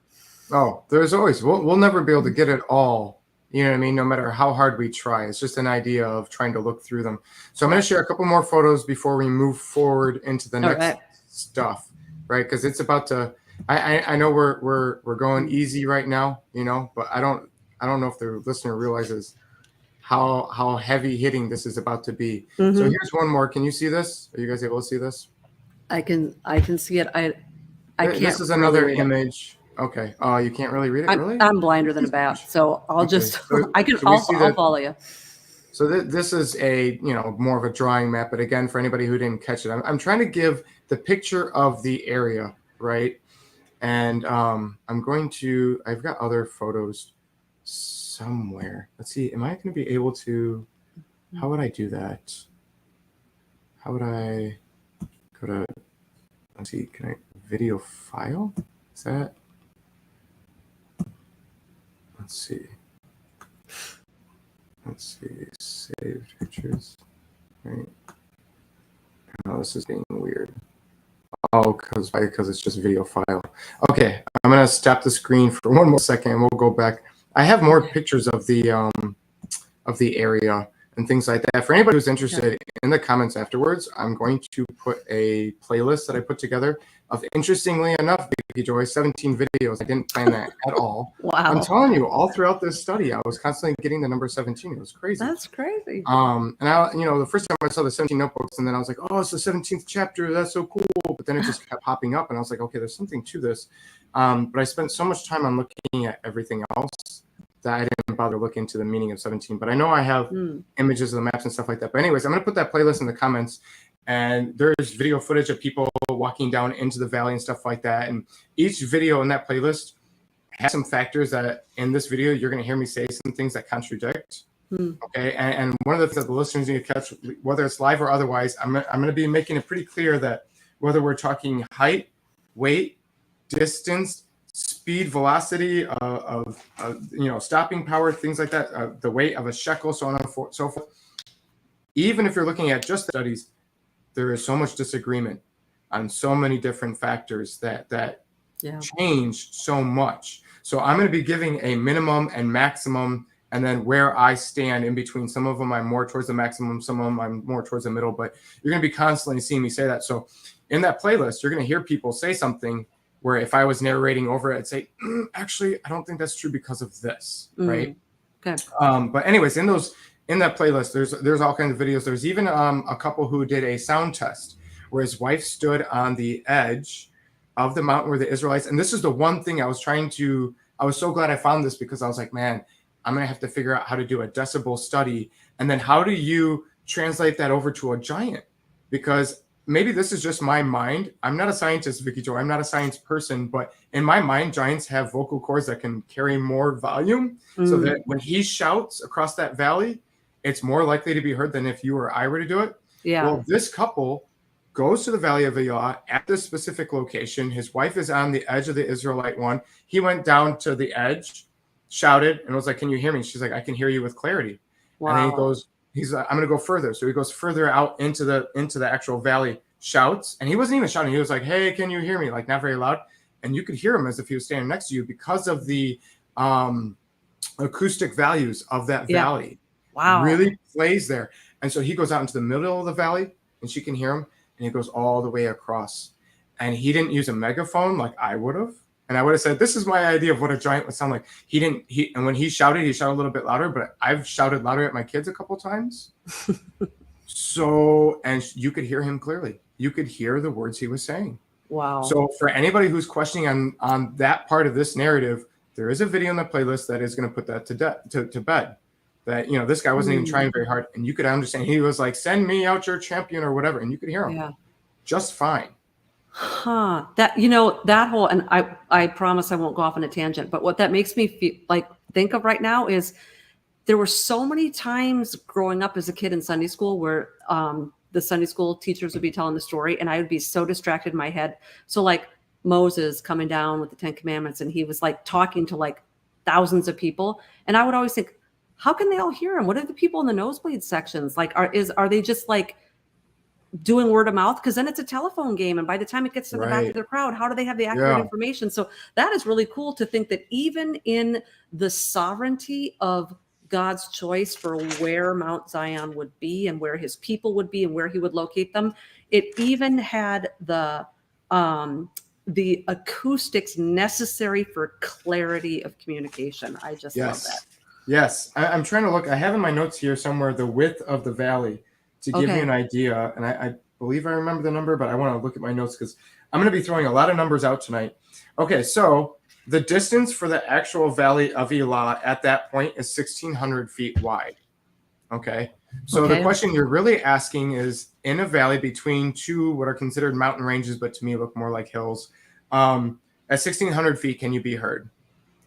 Oh, there's always, we'll never be able to get it all. You know what I mean? No matter how hard we try, it's just an idea of trying to look through them. So I'm going to share a couple more photos before we move forward into the next stuff, right? Because it's about to, I know we're going easy right now, you know, but I don't know if the listener realizes how heavy hitting this is about to be. So here's one more. Can you see this? Are you guys able to see this? I can see it. I can't. This is another image. Okay. Oh, you can't really read it. Really? I'm blinder than a bat, so I'll just I'll follow you. So this is a more of a drawing map, but again, for anybody who didn't catch it, I'm trying to give the picture of the area, right? And I've got other photos somewhere. Let's see. Am I going to be able to? How would I do that? How would I go to? Let's see. Can I video file? Is that? Let's see. Saved pictures. Right. Oh, this is being weird. Oh, because it's just video file. Okay, I'm gonna stop the screen for one more second, and we'll go back. I have more pictures of the area and things like that. For anybody who's interested, in the comments afterwards, I'm going to put a playlist that I put together of, interestingly enough, Vicki Joy, 17 videos. I didn't plan that at all. Wow. I'm telling you, all throughout this study, I was constantly getting the number 17. It was crazy. That's crazy. And the first time I saw the 17 notebooks, and then I was like, oh, it's the 17th chapter. That's so cool. But then it just kept popping up, and I was like, okay, there's something to this. But I spent so much time on looking at everything else that I didn't bother looking into the meaning of 17. But I know I have images of the maps and stuff like that. But anyways, I'm going to put that playlist in the comments. And there's video footage of people walking down into the valley and stuff like that. And each video in that playlist has some factors that in this video, you're going to hear me say some things that contradict. Okay. And one of the things that the listeners need to catch, whether it's live or otherwise, I'm going to be making it pretty clear that whether we're talking height, weight, distance, speed, velocity of stopping power, things like that, the weight of a shekel, so on and so forth. Even if you're looking at just the studies, there is so much disagreement on so many different factors that change so much. So I'm going to be giving a minimum and maximum, and then where I stand in between. Some of them I'm more towards the maximum, some of them I'm more towards the middle, but you're going to be constantly seeing me say that. So in that playlist, you're going to hear people say something where if I was narrating over it, I'd say, actually, I don't think that's true because of this, right? Okay. But anyways, in that playlist, there's all kinds of videos. There's even a couple who did a sound test where his wife stood on the edge of the mountain where the Israelites, and this is the one thing I was so glad I found this, because I was like, man, I'm going to have to figure out how to do a decibel study. And then how do you translate that over to a giant? Because maybe this is just my mind. I'm not a scientist, Vicki Joy. I'm not a science person, but in my mind, giants have vocal cords that can carry more volume, so that when he shouts across that valley, it's more likely to be heard than if you or I were to do it. Yeah. Well, this couple goes to the Valley of Elah at this specific location. His wife is on the edge of the Israelite one. He went down to the edge, shouted, and was like, "Can you hear me?" She's like, "I can hear you with clarity." Wow. And then he's like, "I'm going to go further." So he goes further out into the actual valley, shouts, and he wasn't even shouting. He was like, "Hey, can you hear me?" Like not very loud, and you could hear him as if he was standing next to you because of the acoustic values of that Yeah. valley. Wow. Really plays there. And so he goes out into the middle of the valley, and she can hear him, and he goes all the way across. And he didn't use a megaphone like I would have. And I would have said, this is my idea of what a giant would sound like. And when he shouted a little bit louder, but I've shouted louder at my kids a couple times. And you could hear him clearly. You could hear the words he was saying. Wow. So for anybody who's questioning on that part of this narrative, there is a video in the playlist that is going to put that to bed. That, this guy wasn't even trying very hard. And you could understand. He was like, send me out your champion or whatever. And you could hear him just fine. Huh. That, that whole, and I promise I won't go off on a tangent, but what that makes me think of right now is there were so many times growing up as a kid in Sunday school where the Sunday school teachers would be telling the story and I would be so distracted in my head. So like Moses coming down with the 10 Commandments and he was like talking to like thousands of people. And I would always think, how can they all hear him? What are the people in the nosebleed sections? Like, are they just like doing word of mouth? Because then it's a telephone game. And by the time it gets to the back of the crowd, how do they have the accurate information? So that is really cool to think that even in the sovereignty of God's choice for where Mount Zion would be and where his people would be and where he would locate them, it even had the acoustics necessary for clarity of communication. I just love that. Yes. I'm trying to look. I have in my notes here somewhere the width of the valley to give you an idea. And I believe I remember the number, but I want to look at my notes because I'm going to be throwing a lot of numbers out tonight. Okay, so the distance for the actual Valley of Elah at that point is 1,600 feet wide. Okay, so the question you're really asking is, in a valley between two what are considered mountain ranges, but to me look more like hills, at 1,600 feet, can you be heard?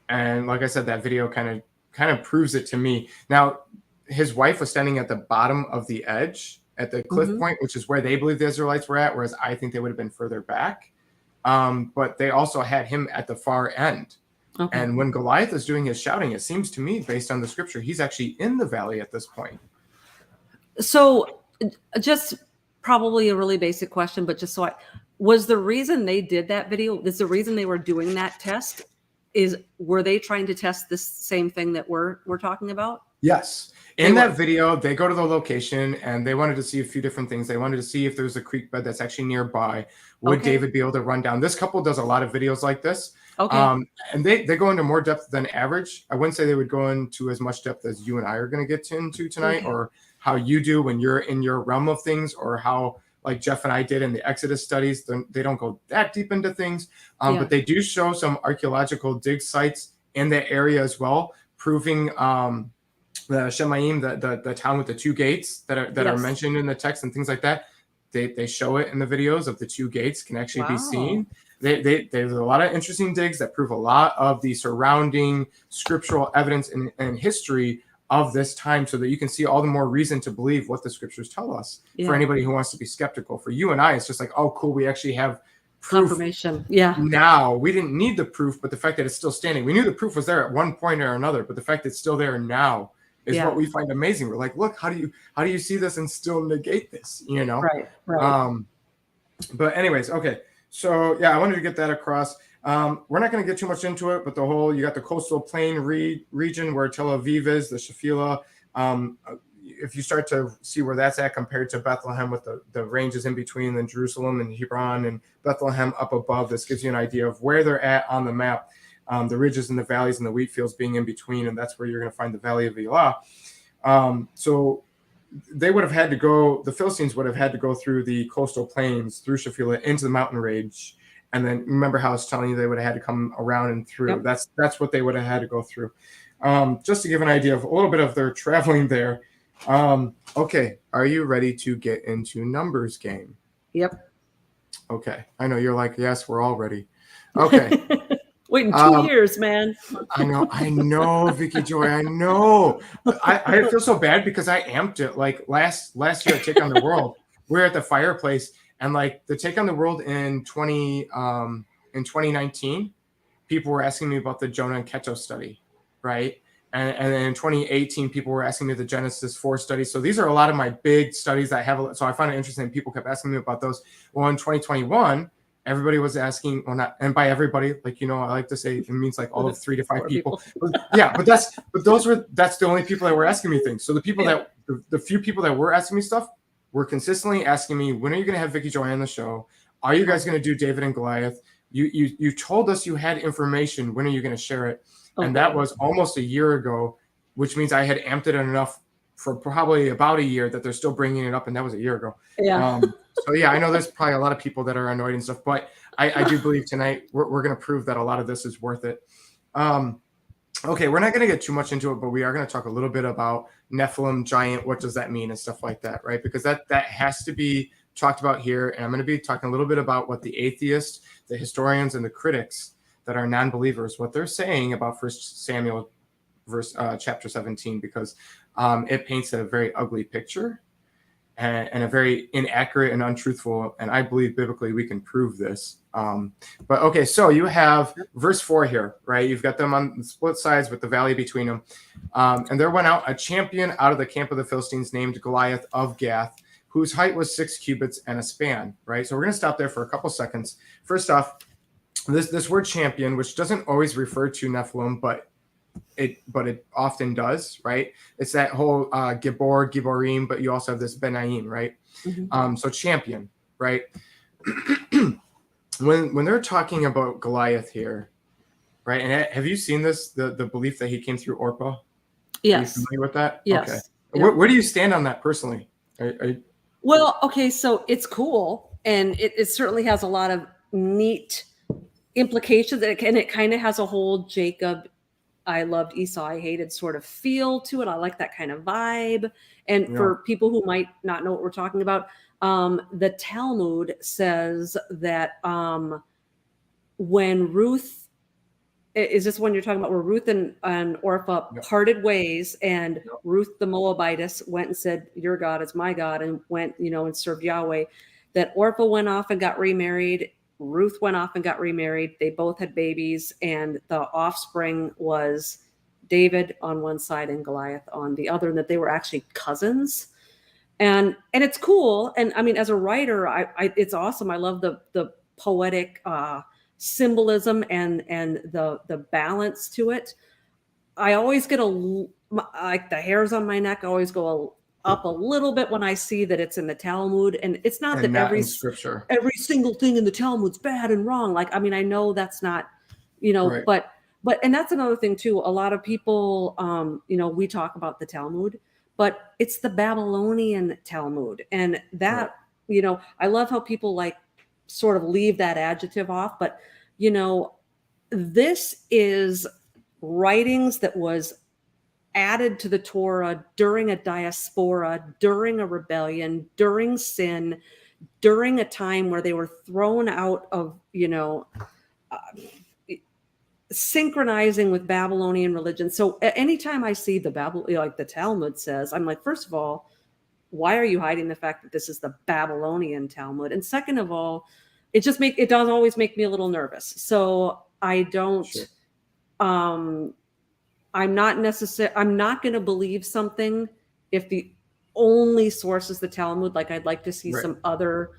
And like I said, that video kind of proves it to me. Now, his wife was standing at the bottom of the edge at the cliff point, which is where they believe the Israelites were at, whereas I think they would have been further back. But they also had him at the far end. Okay. And when Goliath is doing his shouting, it seems to me, based on the scripture, he's actually in the valley at this point. So just probably a really basic question, but just was the reason they did that video, is the reason they were doing that test, were they trying to test this same thing that we're talking about? Yes. In that video, they go to the location and they wanted to see a few different things. They wanted to see if there's a creek bed that's actually nearby. Would David be able to run down? This couple does a lot of videos like this. Okay. And they go into more depth than average. I wouldn't say they would go into as much depth as you and I are going to get into tonight, or how you do when you're in your realm of things, or how like Jeff and I did in the Exodus studies. They don't go that deep into things, but they do show some archaeological dig sites in the area as well, proving the Shemaim, the town with the two gates that are mentioned in the text and things like that. They show it in the videos of the two gates can actually be seen. There's a lot of interesting digs that prove a lot of the surrounding scriptural evidence and history of this time, so that you can see all the more reason to believe what the scriptures tell us. For anybody who wants to be skeptical. For you and I, it's just like, oh, cool, we actually have proof. Confirmation. Now we didn't need the proof, but the fact that it's still standing, we knew the proof was there at one point or another, but the fact that it's still there now is what we find amazing. We're like, look, how do you see this and still negate this? Right. But anyways, okay. So I wanted to get that across. We're not going to get too much into it, but you got the coastal plain region where Tel Aviv is, the Shephelah. If you start to see where that's at compared to Bethlehem, with the ranges in between, then Jerusalem and Hebron and Bethlehem up above, this gives you an idea of where they're at on the map. The ridges and the valleys and the wheat fields being in between, and that's where you're going to find the Valley of Elah. So they would have had to go, the Philistines would have had to go through the coastal plains, through Shephelah, into the mountain range. And then remember how I was telling you they would have had to come around and through. Yep. That's what they would have had to go through. Just to give an idea of a little bit of their traveling there. Okay, are you ready to get into numbers game? Yep. Okay, I know you're like, yes, we're all ready. Okay. Waiting 2 years, man. I know, Vicki Joy. I know. I feel so bad because I amped it. Like last year at Take on the World, we were at the fireplace, and like the Take on the World in 2019, people were asking me about the Jonah and Ketcho study, right? And then in 2018, people were asking me the Genesis 4 studies. So these are a lot of my big studies that I have. So I find it interesting. People kept asking me about those. Well, in 2021, everybody was asking, well, not, and by everybody, like, I like to say it means like all of 3 to 5 people. Yeah, but that's the only people that were asking me things. So the people that, the few people that were asking me stuff were consistently asking me, when are you going to have Vicki Joy on the show? Are you guys going to do David and Goliath? You told us you had information. When are you going to share it? And that was almost a year ago, which means I had amped it enough for probably about a year that they're still bringing it up. And that was a year ago. Yeah. So yeah, I know there's probably a lot of people that are annoyed and stuff, but I do believe tonight we're going to prove that a lot of this is worth it. Okay, we're not going to get too much into it, but we are going to talk a little bit about Nephilim, giant, what does that mean and stuff like that, right? Because that has to be talked about here. And I'm going to be talking a little bit about what the atheists, the historians, and the critics that are non-believers, what they're saying about First Samuel chapter 17, because it paints a very ugly picture and a very inaccurate and untruthful, and I believe biblically we can prove this. But okay, so you have verse 4 here, right? You've got them on the split sides with the valley between them. And there went out a champion out of the camp of the Philistines named Goliath of Gath, whose height was 6 cubits and a span, right? So we're going to stop there for a couple seconds. First off, this word champion, which doesn't always refer to Nephilim, but it often does, right? It's that whole Gibor, Giborim, but you also have this Benaim, right? Mm-hmm. So champion, right? when they're talking about Goliath here, right? And have you seen this, the belief that he came through Orpah? Yes. Are you familiar with that? Yes. Okay. Yep. Where do you stand on that personally? Well, okay, so it's cool, and it certainly has a lot of neat implications, and it kind of has a whole Jacob, I loved Esau, I hated sort of feel to it. I like that kind of vibe. And for people who might not know what we're talking about, the Talmud says that when Ruth, is this one you're talking about, where Ruth and Orpah parted ways, and Ruth the Moabitess went and said, your God is my God, and went, and served Yahweh, that Orpah went off and got remarried. Ruth went off and got remarried. They both had babies, and the offspring was David on one side and Goliath on the other, and that they were actually cousins. And it's cool. And I mean, as a writer, it's awesome. I love the poetic symbolism and the balance to it. I always get like the hairs on my neck always go up a little bit when I see that it's in the Talmud, and it's not that every single thing in the Talmud's bad and wrong. Like, I mean, I know that's not, right. but and that's another thing too. A lot of people, we talk about the Talmud, but it's the Babylonian Talmud, and that, I love how people like sort of leave that adjective off, but this is writings that was added to the Torah during a diaspora, during a rebellion, during sin, during a time where they were thrown out of, synchronizing with Babylonian religion. So anytime I see like the Talmud says, I'm like, first of all, why are you hiding the fact that this is the Babylonian Talmud? And second of all, it does always make me a little nervous. So I don't, I'm not going to believe something if the only source is the Talmud. Like, I'd like to see some other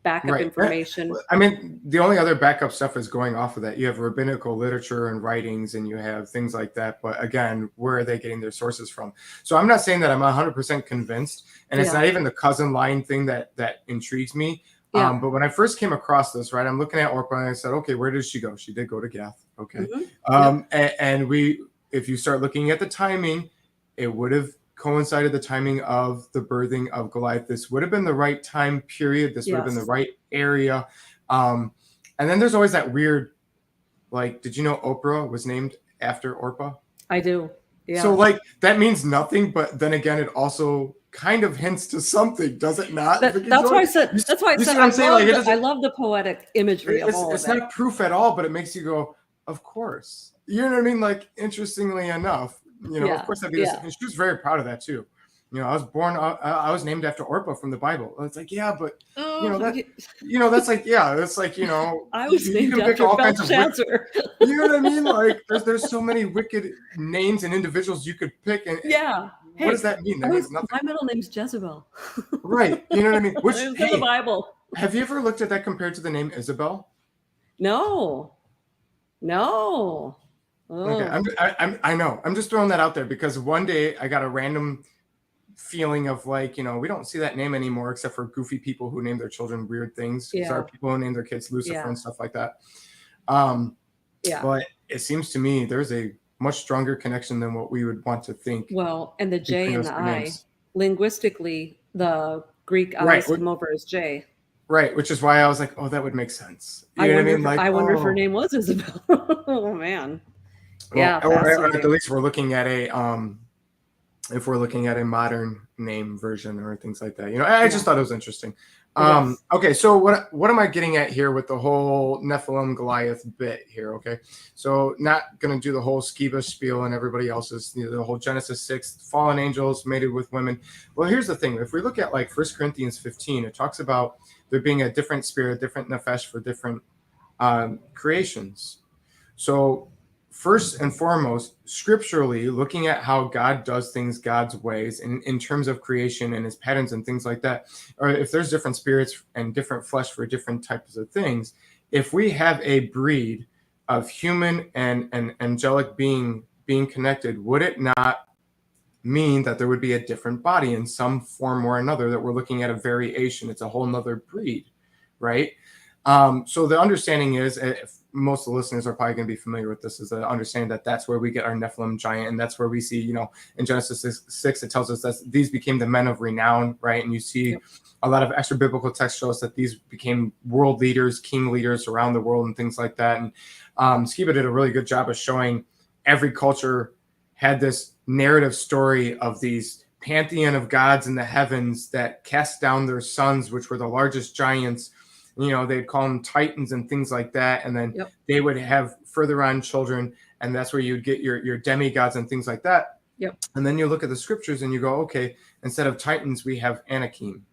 backup information. I mean, the only other backup stuff is going off of that. You have rabbinical literature and writings, and you have things like that. But again, where are they getting their sources from? So I'm not saying that I'm 100% convinced, and it's not even the cousin line thing that intrigues me. Yeah. But when I first came across this, right, I'm looking at Orpah and I said, okay, where did she go? She did go to Gath. Okay. Mm-hmm. If you start looking at the timing, it would have coincided the timing of the birthing of Goliath. This would have been the right time period. This would have been the right area. And then there's always that weird, like, did you know Oprah was named after Orpah? I do. Yeah. So like that means nothing, but then again, it also kind of hints to something, does it not? That's why I said. That's why I said. I love the poetic imagery of all of it. It's not proof at all, but it makes you go, of course. You know what I mean? Like, interestingly enough, of course, that'd be this. And she was very proud of that too. I was born. I was named after Orpah from the Bible. It's like, yeah, but Oh, that's like, yeah, it's like, I was you named can pick after all kinds of Belshazzar. you know what I mean? Like, there's so many wicked names and individuals you could pick, and Yeah. what does that mean? That means nothing, my middle name's Jezebel. right? You know what I mean? Which, It's in the Bible. have you ever looked at that compared to the name Isabel? No. Okay, I know. I'm just throwing that out there because one day I got a random feeling of like, we don't see that name anymore except for goofy people who name their children weird things. Yeah. Sorry, people who name their kids Lucifer Yeah. and stuff like that. Yeah. But it seems to me there's a much stronger connection than what we would want to think. Well, and the J between and those the two I, names. linguistically, the Greek Right. I's come over as J. Right, which is why I was like, oh, that would make sense. You I know what I wonder, mean? Like, I wonder if her name was Isabel. Oh man. well, Yeah, or at fascinating. least we're looking at if we're looking at a modern name version or things like that. I just thought it was interesting. Yes. Okay, so what am I getting at here with the whole Nephilim Goliath bit here? Okay, so not gonna do the whole Skiba spiel and everybody else's, the whole Genesis 6, fallen angels mated with women. Well, here's the thing: if we look at like 1 Corinthians 15, it talks about there being a different spirit, different nefesh for different creations. So first and foremost, scripturally, looking at how God does things God's ways in terms of creation and his patterns and things like that, or if there's different spirits and different flesh for different types of things, if we have a breed of human and angelic being connected, would it not mean that there would be a different body in some form or another, that we're looking at a variation? It's a whole nother breed, right? So the understanding is, if most of the listeners are probably going to be familiar with this, is the understanding that that's where we get our Nephilim giant, and that's where we see, in Genesis 6, it tells us that these became the men of renown, right? And you see a lot of extra biblical text shows that these became world leaders, king leaders around the world, and things like that. And Skiba did a really good job of showing every culture had this narrative story of these pantheon of gods in the heavens that cast down their sons, which were the largest giants. They'd call them titans and things like that. And then they would have further on children. And that's where you'd get your demigods and things like that. Yep. And then you look at the scriptures and you go, okay, instead of titans, we have Anakim.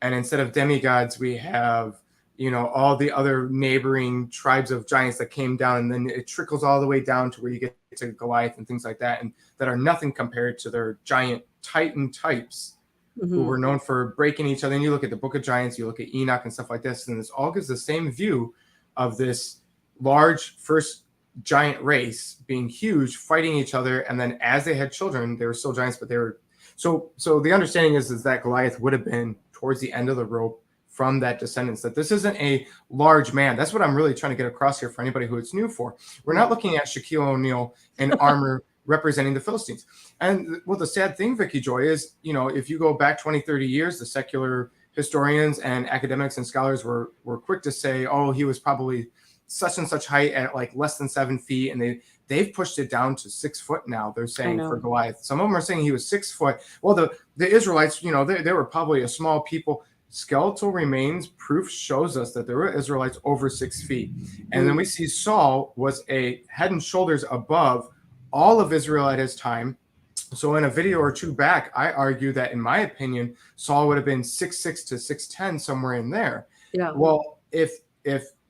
And instead of demigods, we have, all the other neighboring tribes of giants that came down. And then it trickles all the way down to where you get to Goliath and things like that. And that are nothing compared to their giant titan types. Who were known for breaking each other. And you look at the Book of Giants, you look at Enoch and stuff like this, and this all gives the same view of this large first giant race being huge, fighting each other. And then as they had children, they were still giants, but they were so the understanding is that Goliath would have been towards the end of the rope from that descendants, that this isn't a large man. That's what I'm really trying to get across here for anybody who it's new for. We're not looking at Shaquille O'Neal in armor representing the Philistines. And well, the sad thing, Vicki Joy, is, if you go back 20, 30 years, the secular historians and academics and scholars were quick to say, oh, he was probably such and such height at like less than 7 feet. And they've pushed it down to 6 foot now, they're saying, for Goliath. Some of them are saying he was 6 foot. Well, the Israelites, they were probably a small people. Skeletal remains proof shows us that there were Israelites over 6 feet. And then we see Saul was a head and shoulders above all of Israel at his time. So in a video or two back, I argue that, in my opinion, Saul would have been 6'6" to 6'10", somewhere in there. Yeah. Well, if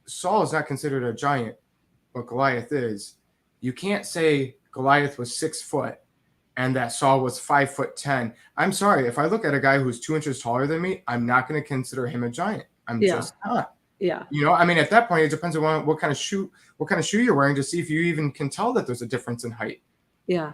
Saul is not considered a giant, but Goliath is, you can't say Goliath was 6 foot and that Saul was 5'10". I'm sorry, if I look at a guy who's 2 inches taller than me, I'm not going to consider him a giant. I'm just not. Yeah. At that point, it depends on what kind of shoe you're wearing to see if you even can tell that there's a difference in height. Yeah.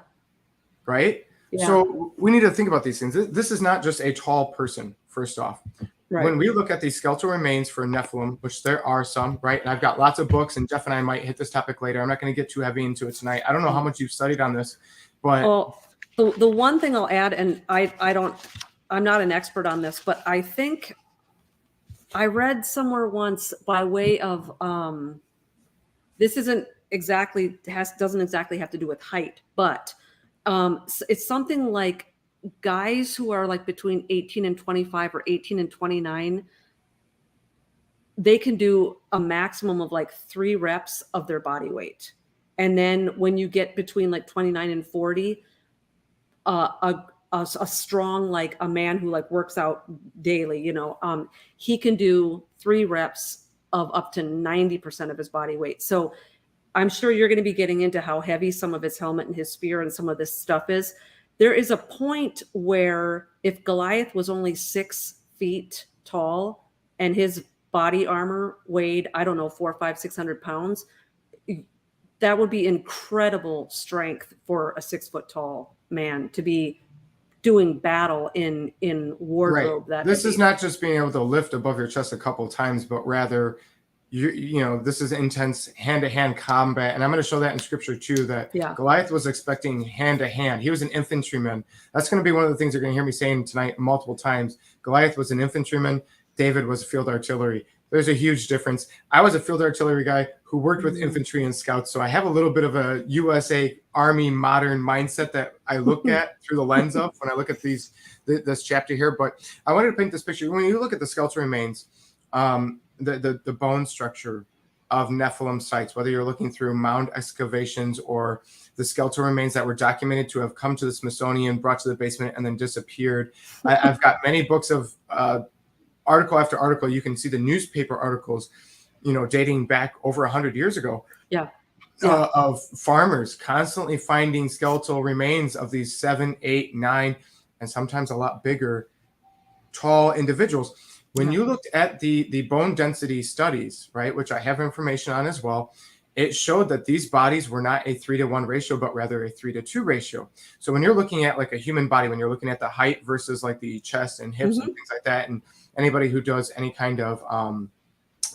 Right. Yeah. So we need to think about these things. This is not just a tall person, first off. Right. When we look at these skeletal remains for Nephilim, which there are some, right? And I've got lots of books, and Jeff and I might hit this topic later. I'm not going to get too heavy into it tonight. I don't know how much you've studied on this, but the one thing I'll add, and I'm not an expert on this, but I think I read somewhere once, by way of this doesn't exactly have to do with height, but it's something like guys who are like between 18 and 25 or 18 and 29, they can do a maximum of like 3 reps of their body weight. And then when you get between like 29 and 40, a strong, like a man who like works out daily, he can do 3 reps of up to 90% of his body weight. So I'm sure you're going to be getting into how heavy some of his helmet and his spear and some of this stuff is. There is a point where if Goliath was only 6 feet tall and his body armor weighed, I don't know, 400, 500, 600 pounds, that would be incredible strength for a 6 foot tall man to be doing battle in wardrobe. Right. This is not just being able to lift above your chest a couple of times, but rather this is intense hand-to-hand combat. And I'm going to show that in scripture too, that Goliath was expecting hand-to-hand. He was an infantryman. That's going to be one of the things you're going to hear me saying tonight multiple times. Goliath was an infantryman. David was field artillery. There's a huge difference. I was a field artillery guy who worked with infantry and scouts. So I have a little bit of a USA Army modern mindset that I look at through the lens of when I look at this chapter here. But I wanted to paint this picture. When you look at the skeletal remains, the bone structure of Nephilim sites, whether you're looking through mound excavations or the skeletal remains that were documented to have come to the Smithsonian, brought to the basement, and then disappeared. I've got many books of article after article. You can see the newspaper articles, dating back over 100 years ago. Of farmers constantly finding skeletal remains of these 7, 8, 9, and sometimes a lot bigger, tall individuals. When you looked at the bone density studies, right, which I have information on as well, it showed that these bodies were not a 3-to-1 ratio, but rather a 3-to-2 ratio. So when you're looking at like a human body, when you're looking at the height versus like the chest and hips and things like that, and anybody who does any kind of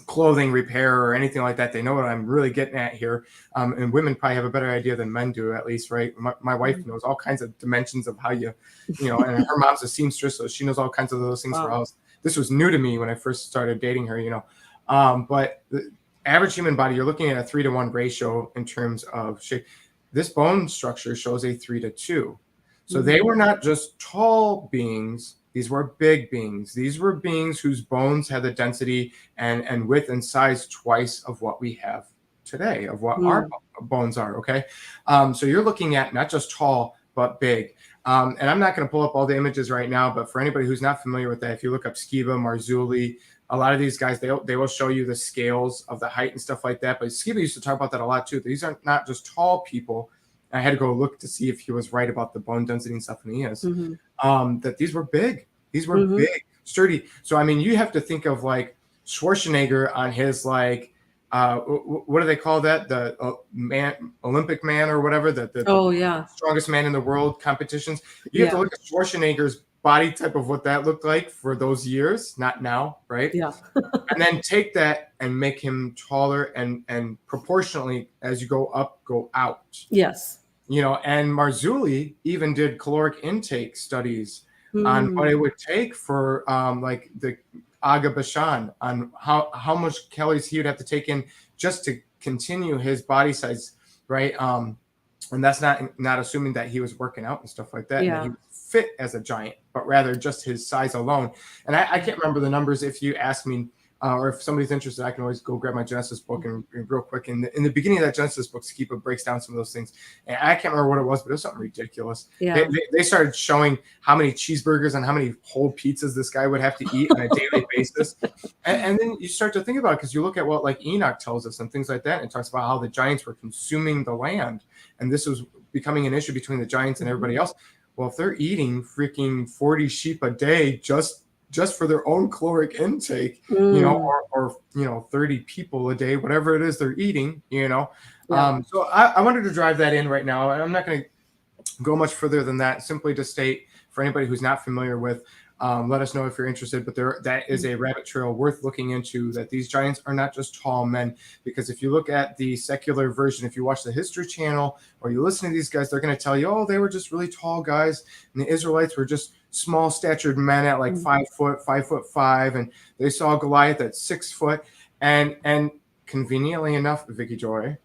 clothing repair or anything like that, they know what I'm really getting at here. And women probably have a better idea than men do, at least, right? My wife knows all kinds of dimensions of how and her mom's a seamstress, so she knows all kinds of those things for us. This was new to me when I first started dating her, but the average human body, you're looking at a 3-to-1 ratio in terms of shape. This bone structure shows a 3-to-2. So they were not just tall beings. These were big beings. These were beings whose bones had the density and width and size twice of what we have today, of what our bones are, okay? So you're looking at not just tall, but big. And I'm not going to pull up all the images right now, but for anybody who's not familiar with that, if you look up Skiba, Marzulli, a lot of these guys, they will show you the scales of the height and stuff like that. But Skiba used to talk about that a lot too. These are not just tall people. I had to go look to see if he was right about the bone density and stuff, and he is. That these were big. These were big, sturdy. So, I mean, you have to think of like Schwarzenegger on his like, what do they call that? The Olympic man or whatever, the strongest man in the world competitions. You have to look at Schwarzenegger's body type of what that looked like for those years, not now, right? Yeah. And then take that and make him taller and proportionally as you go up, go out. Yes. And Marzulli even did caloric intake studies on what it would take for like the Aga Bashan, on how much calories he would have to take in just to continue his body size, right? And that's not assuming that he was working out and stuff like that. And that he was fit as a giant, but rather just his size alone. And I can't remember the numbers. If you ask me, or if somebody's interested, I can always go grab my Genesis book and real quick. In the beginning of that Genesis book, Skipa breaks down some of those things. And I can't remember what it was, but it was something ridiculous. Yeah. They started showing how many cheeseburgers and how many whole pizzas this guy would have to eat on a daily basis. And then you start to think about it, because you look at what like Enoch tells us and things like that. And it talks about how the giants were consuming the land. And this was becoming an issue between the giants and everybody else. Well, if they're eating freaking 40 sheep a day just for their own caloric intake, or 30 people a day, whatever it is they're eating, So I wanted to drive that in right now. I'm not going to go much further than that. Simply to state, for anybody who's not familiar with, let us know if you're interested. But that is a rabbit trail worth looking into, that these giants are not just tall men. Because if you look at the secular version, if you watch the History Channel or you listen to these guys, they're going to tell you, oh, they were just really tall guys. And the Israelites were just small statured men at like 5 foot, 5'5", and they saw Goliath at 6 foot. And conveniently enough, Vicki Joy,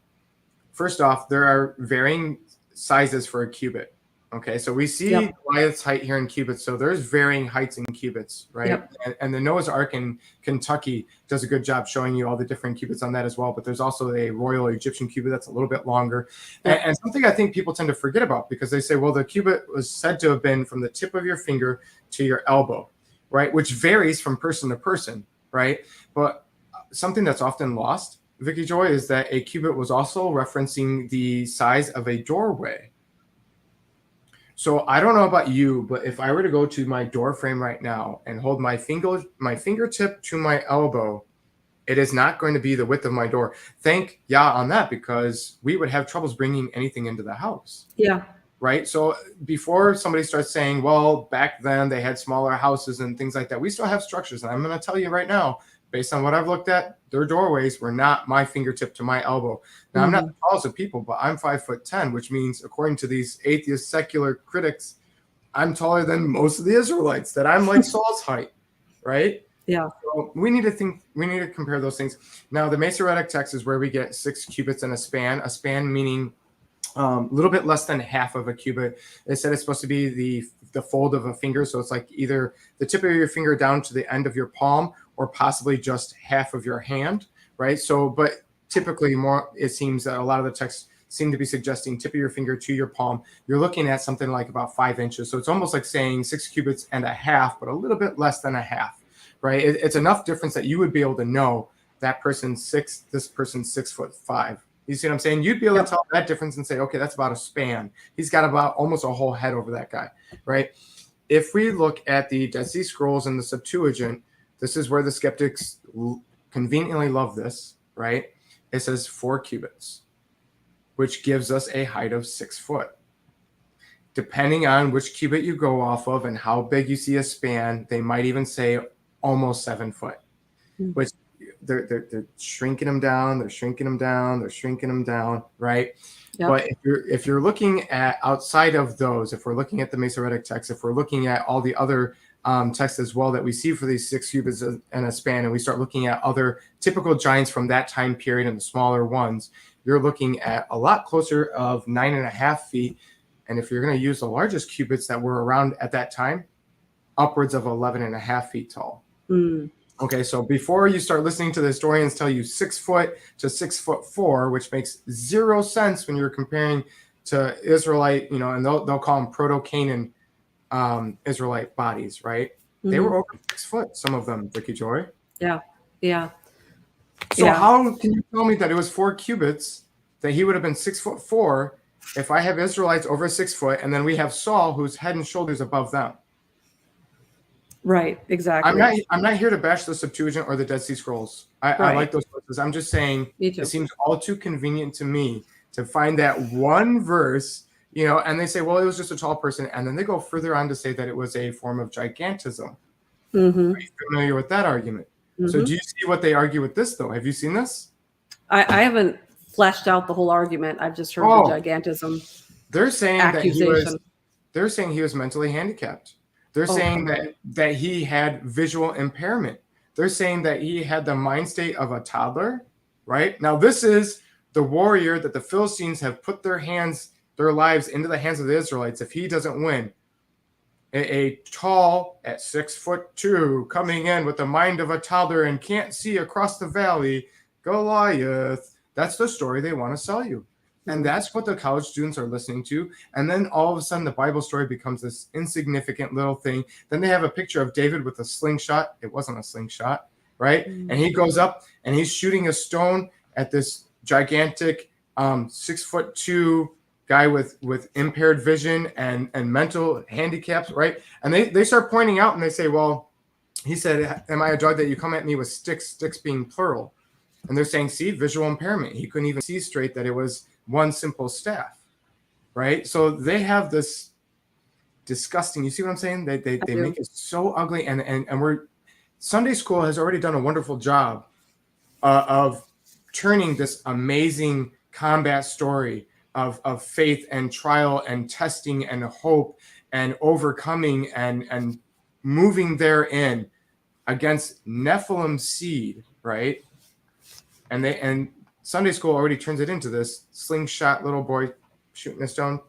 first off, there are varying sizes for a cubit. Okay, so we see Yep. Goliath's height here in cubits. So there's varying heights in cubits, right? Yep. And the Noah's Ark in Kentucky does a good job showing you all the different cubits on that as well. But there's also a Royal Egyptian cubit that's a little bit longer. Yep. And something I think people tend to forget about, because they say, well, the cubit was said to have been from the tip of your finger to your elbow, right? Which varies from person to person, right? But something that's often lost, Vicki Joy, is that a cubit was also referencing the size of a doorway. So I don't know about you, but if I were to go to my door frame right now and hold my fingertip to my elbow, it is not going to be the width of my door. Thank Yah on that, because we would have troubles bringing anything into the house. Yeah. Right. So before somebody starts saying, well, back then they had smaller houses and things like that, we still have structures. And I'm going to tell you right now, based on what I've looked at, their doorways were not my fingertip to my elbow. Now, I'm not the tallest of people, but I'm 5'10", which means, according to these atheist secular critics, I'm taller than most of the Israelites, that I'm like Saul's height, right? Yeah. So we need to compare those things. Now, the Masoretic text is where we get 6 cubits and a span meaning a little bit less than half of a cubit. They said it's supposed to be the fold of a finger. So it's like either the tip of your finger down to the end of your palm, or possibly just half of your hand, right? So, but typically more, it seems that a lot of the texts seem to be suggesting tip of your finger to your palm. You're looking at something like about 5 inches. So it's almost like saying 6 cubits and a half, but a little bit less than a half, right? It's enough difference that you would be able to know that person's 6, this person's 6'5". You see what I'm saying? You'd be able to tell that difference and say, okay, that's about a span. He's got about almost a whole head over that guy, right? If we look at the Dead Sea Scrolls and the Septuagint, this is where the skeptics conveniently love this, right? It says 4 cubits, which gives us a height of 6 foot. Depending on which cubit you go off of and how big you see a span, they might even say almost 7 foot, which they're shrinking them down, they're shrinking them down, they're shrinking them down, right? Yep. But if you're looking at outside of those, if we're looking at the Masoretic text, if we're looking at all the other texts as well that we see for these 6 cubits and a span, and we start looking at other typical giants from that time period and the smaller ones, you're looking at a lot closer of 9.5 feet. And if you're going to use the largest cubits that were around at that time, upwards of 11.5 feet tall. Okay, so before you start listening to the historians tell you 6 foot to 6'4", which makes zero sense when you're comparing to Israelite, and they'll call them Proto-Canaan Israelite bodies, right? They were over 6 foot, some of them, Vicki Joy. Yeah, yeah. So how can you tell me that it was 4 cubits, that he would have been 6'4", if I have Israelites over 6 foot, and then we have Saul, who's head and shoulders above them? Right, exactly. I'm not here to bash the Septuagint or the Dead Sea Scrolls. I like those sources. I'm just saying it seems all too convenient to me to find that one verse, and they say, well, it was just a tall person. And then they go further on to say that it was a form of gigantism. Are you familiar with that argument? So do you see what they argue with this, though? Have you seen this? I haven't fleshed out the whole argument. I've just heard the gigantism. They're saying accusation. They're saying he was mentally handicapped. They're saying that he had visual impairment. They're saying that he had the mind state of a toddler, right? Now, this is the warrior that the Philistines have put their lives into the hands of the Israelites. If he doesn't win, a tall at 6'2", coming in with the mind of a toddler and can't see across the valley, Goliath. That's the story they want to sell you. And that's what the college students are listening to. And then all of a sudden the Bible story becomes this insignificant little thing. Then they have a picture of David with a slingshot. It wasn't a slingshot, right? And he goes up and he's shooting a stone at this gigantic 6'2" guy with impaired vision and mental handicaps, right? And they start pointing out and they say, well, he said, am I a dog that you come at me with sticks being plural? And they're saying, see, visual impairment. He couldn't even see straight that it was one simple staff, right? So they have this disgusting, you see what I'm saying? They make it so ugly. And Sunday school has already done a wonderful job of turning this amazing combat story of faith and trial and testing and hope and overcoming and moving therein against Nephilim seed, right? And Sunday school already turns it into this slingshot little boy shooting a stone.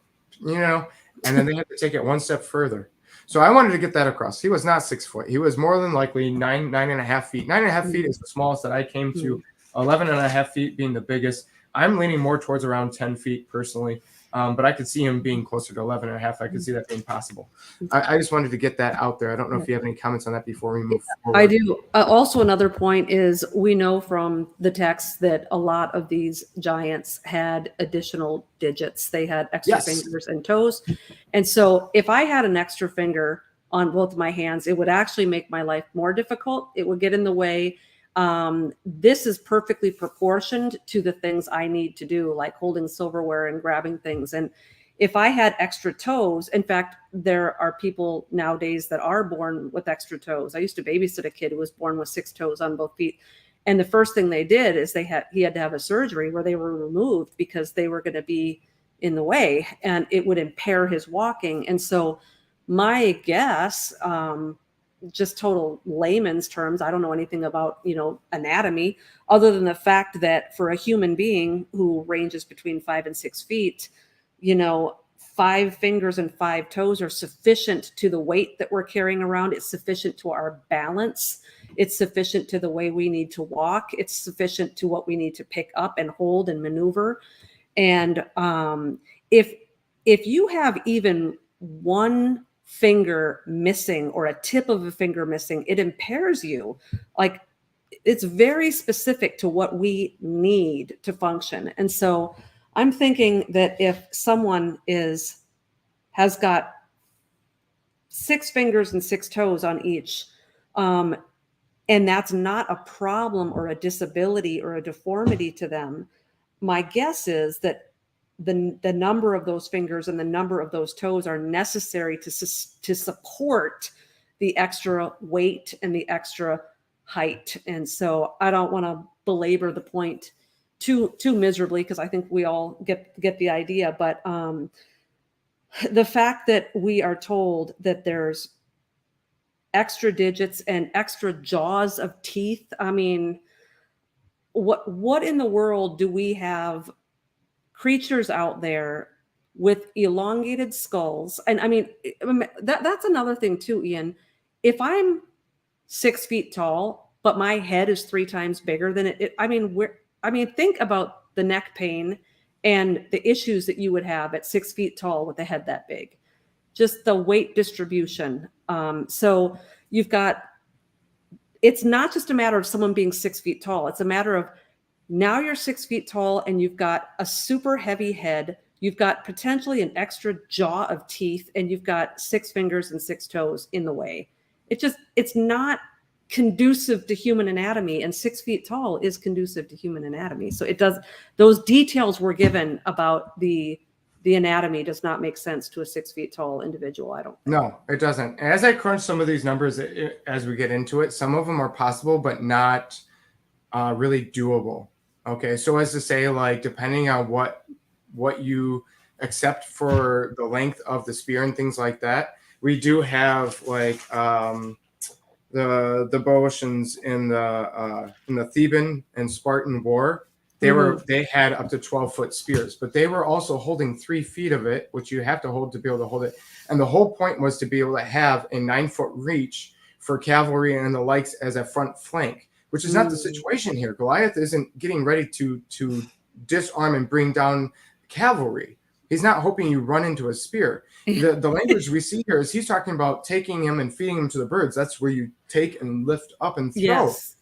and then they had to take it one step further. So I wanted to get that across. He was not 6 foot. He was more than likely 9.5 feet. 9.5 feet is the smallest that I came to. 11.5 feet being the biggest. I'm leaning more towards around 10 feet personally. But I could see him being closer to 11.5. I could see that being possible. I just wanted to get that out there. I don't know if you have any comments on that before we move forward. I do. Also, another point is we know from the text that a lot of these giants had additional digits. They had extra fingers and toes. And so if I had an extra finger on both of my hands, it would actually make my life more difficult. It would get in the way. This is perfectly proportioned to the things I need to do, like holding silverware and grabbing things. And if I had extra toes, in fact, there are people nowadays that are born with extra toes. I used to babysit a kid who was born with 6 toes on both feet. And the first thing they did is he had to have a surgery where they were removed because they were going to be in the way and it would impair his walking. And so my guess, just total layman's terms, I don't know anything about, anatomy, other than the fact that for a human being who ranges between 5 and 6 feet, 5 fingers and 5 toes are sufficient to the weight that we're carrying around. It's sufficient to our balance. It's sufficient to the way we need to walk. It's sufficient to what we need to pick up and hold and maneuver. And if you have even one finger missing or a tip of a finger missing, it impairs you. Like, it's very specific to what we need to function. And so I'm thinking that if someone has got 6 fingers and 6 toes on each, and that's not a problem or a disability or a deformity to them, my guess is that the number of those fingers and the number of those toes are necessary to support the extra weight and the extra height. And so I don't want to belabor the point too miserably, because I think we all get the idea. But the fact that we are told that there's extra digits and extra jaws of teeth, I mean, what in the world do we have creatures out there with elongated skulls? And I mean, that's another thing too, Ian. If I'm 6 feet tall, but my head is 3 times bigger than it, think about the neck pain and the issues that you would have at 6 feet tall with a head that big, just the weight distribution. So you've got, it's not just a matter of someone being 6 feet tall. It's a matter of, now you're 6 feet tall and you've got a super heavy head. You've got potentially an extra jaw of teeth, and you've got 6 fingers and 6 toes in the way. It's not conducive to human anatomy, and 6 feet tall is conducive to human anatomy. So those details were given about the anatomy does not make sense to a 6 feet tall individual. I don't think. No, it doesn't. As I crunch some of these numbers as we get into it, some of them are possible, but not really doable. Okay, so as to say, like, depending on what you accept for the length of the spear and things like that, we do have like the Boeotians in the Theban and Spartan war. They had up to 12-foot spears, but they were also holding 3 feet of it, which you have to hold to be able to hold it. And the whole point was to be able to have a 9-foot reach for cavalry and the likes as a front flank, which is not the situation here. Goliath isn't getting ready to disarm and bring down cavalry. He's not hoping you run into a spear. The language we see here is he's talking about taking him and feeding him to the birds. That's where you take and lift up and throw. Yes.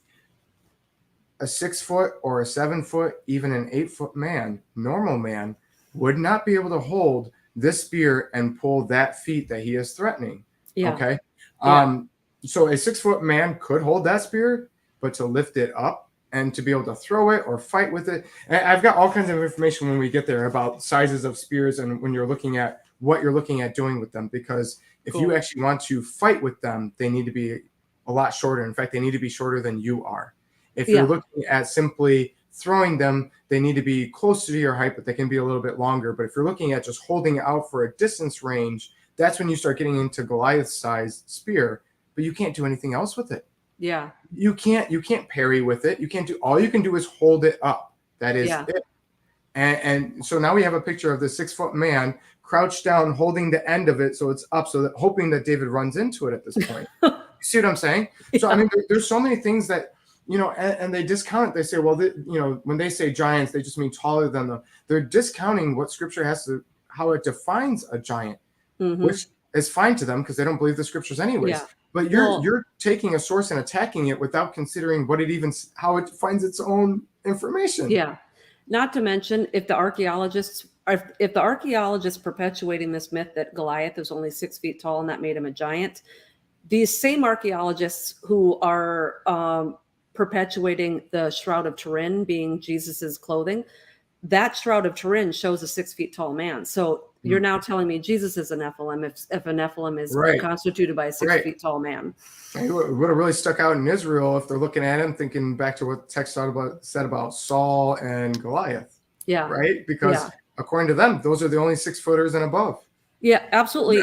A 6 foot or a 7 foot, even an 8 foot man, normal man, would not be able to hold this spear and pull that feat that he is threatening. Yeah. Okay. Yeah. So a 6 foot man could hold that spear, but to lift it up and to be able to throw it or fight with it. And I've got all kinds of information when we get there about sizes of spears and when you're looking at what you're looking at doing with them, because if you actually want to fight with them, they need to be a lot shorter. In fact, they need to be shorter than you are. If you're looking at simply throwing them, they need to be close to your height, but they can be a little bit longer. But if you're looking at just holding out for a distance range, that's when you start getting into Goliath's size spear, but you can't do anything else with it. Yeah. You can't parry with it. All you can do is hold it up. That is it. And so now we have a picture of the 6-foot man crouched down, holding the end of it so it's up, so that hoping that David runs into it at this point. You see what I'm saying? Yeah. So I mean, there's so many things that, you know, and they discount. They say, well, you know, when they say giants, they just mean taller than them. They're discounting what Scripture has to, how it defines a giant, which is fine to them because they don't believe the Scriptures anyways. Yeah. But you're taking a source and attacking it without considering what it even, how it finds its own information. Yeah. Not to mention, if the archaeologists perpetuating this myth that Goliath is only 6 feet tall and that made him a giant, these same archaeologists who are perpetuating the Shroud of Turin being Jesus's clothing, that Shroud of Turin shows a 6 feet tall man. So you're now telling me Jesus is a Nephilim if a Nephilim is constituted by a 6 feet tall man. It would have really stuck out in Israel if they're looking at him, thinking back to what the text said about Saul and Goliath. Yeah. Right? Because according to them, those are the only 6-footers and above. Yeah, absolutely.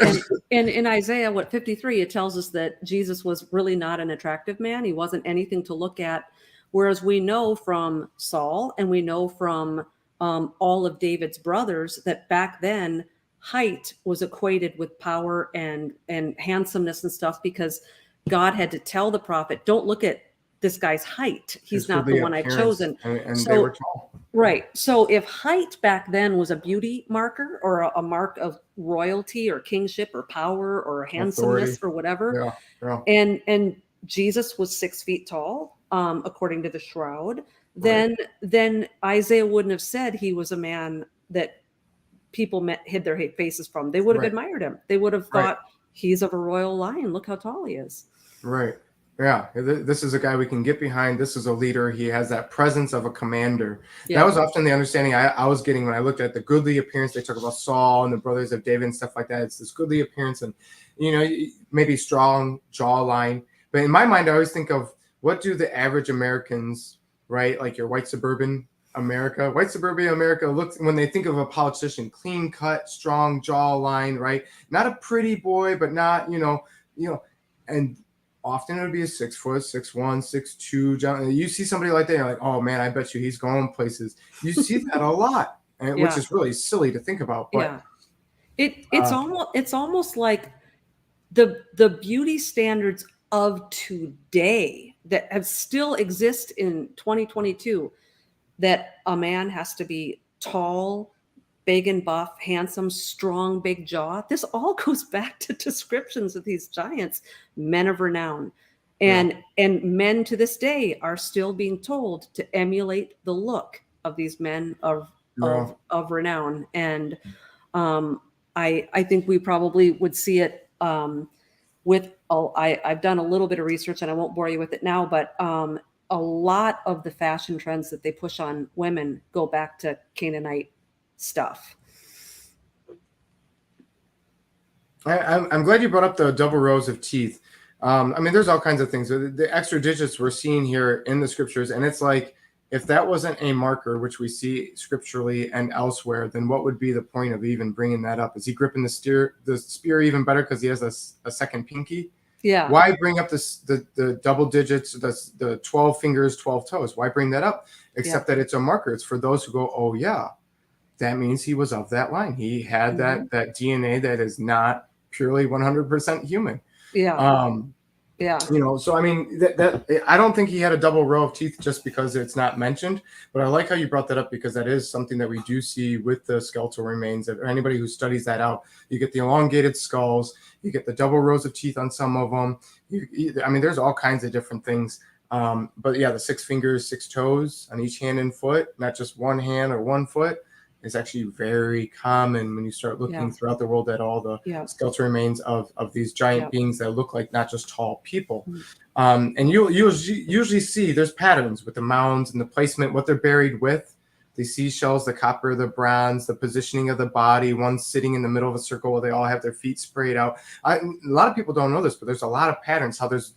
And in Isaiah, 53, it tells us that Jesus was really not an attractive man. He wasn't anything to look at. Whereas we know from Saul and we know from all of David's brothers that back then height was equated with power and handsomeness and stuff, because God had to tell the prophet, don't look at this guy's height. He's not the one I've chosen. And so, they were tall. Right. So if height back then was a beauty marker or a mark of royalty or kingship or power or handsomeness or whatever, and Jesus was 6 feet tall, according to the Shroud, then Isaiah wouldn't have said he was a man that people hid their faces from. They would have admired him. They would have thought he's of a royal line. Look how tall he is. Right. Yeah. This is a guy we can get behind. This is a leader. He has that presence of a commander. Yeah. That was often the understanding I was getting when I looked at the goodly appearance. They talk about Saul and the brothers of David and stuff like that. It's this goodly appearance and, you know, maybe strong jawline. But in my mind, I always think of, what do the average Americans, right, like your white suburban America looks when they think of a politician: clean cut, strong jawline, right? Not a pretty boy, but not, you know, and often it would be a 6 foot, 6'1", 6'2". You see somebody like that, you're like, oh man, I bet you he's going places. You see that a lot, which is really silly to think about. But it's almost like the beauty standards of today that have still exist in 2022, that a man has to be tall, big and buff, handsome, strong, big jaw. This all goes back to descriptions of these giants, men of renown. And men to this day are still being told to emulate the look of these men of renown. And I think we probably would see it I've done a little bit of research and I won't bore you with it now, but a lot of the fashion trends that they push on women go back to Canaanite stuff. I'm glad you brought up the double rows of teeth. I mean, there's all kinds of things. The extra digits we're seeing here in the scriptures, and it's like, if that wasn't a marker, which we see scripturally and elsewhere, then what would be the point of even bringing that up? Is he gripping the spear even better because he has a second pinky? Yeah. Why bring up the double digits, the 12 fingers, 12 toes? Why bring that up? Except that it's a marker. It's for those who go, oh yeah, that means he was of that line. He had that DNA that is not purely 100% human. Yeah. You know, so I mean, that I don't think he had a double row of teeth just because it's not mentioned, but I like how you brought that up, because that is something that we do see with the skeletal remains. Or anybody who studies that out, you get the elongated skulls, you get the double rows of teeth on some of them. I mean, there's all kinds of different things. But yeah, the 6 fingers, 6 toes on each hand and foot, not just one hand or one foot, is actually very common when you start looking throughout the world at all the skeletal remains of these giant beings that look like not just tall people. And you'll usually see there's patterns with the mounds and the placement, what they're buried with, the seashells, the copper, the bronze, the positioning of the body, one sitting in the middle of a circle where they all have their feet sprayed out. A lot of people don't know this, but there's a lot of patterns, how there's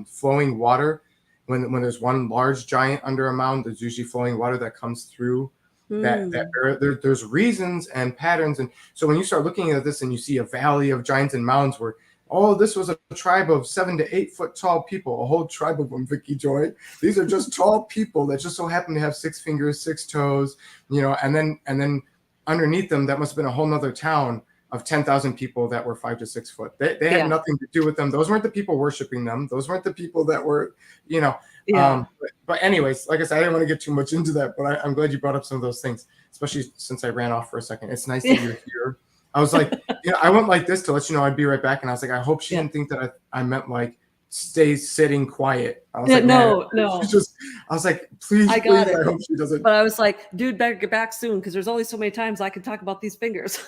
flowing water. When there's one large giant under a mound, there's usually flowing water that comes through there's reasons and patterns. And so when you start looking at this and you see a valley of giants and mounds where Oh, this was a tribe of 7 to 8 foot tall people, a whole tribe of them, Vicki Joy. These are just tall people that just so happen to have 6 fingers, 6 toes, and then underneath them, that must have been a whole nother town of 10,000 people that were 5 to 6 foot. They had nothing to do with them. Those weren't the people worshiping them. Those weren't the people that were, but anyways, like I said, I didn't want to get too much into that, but I'm glad you brought up some of those things, especially since I ran off for a second. It's nice that you're here. I was like, I went like this to let you know I'd be right back. And I was like, I hope she didn't think that I meant like stay sitting quiet. I was like, no. I was like, please, I got it. I hope she doesn't. But I was like, dude, better get back soon because there's only so many times I can talk about these fingers.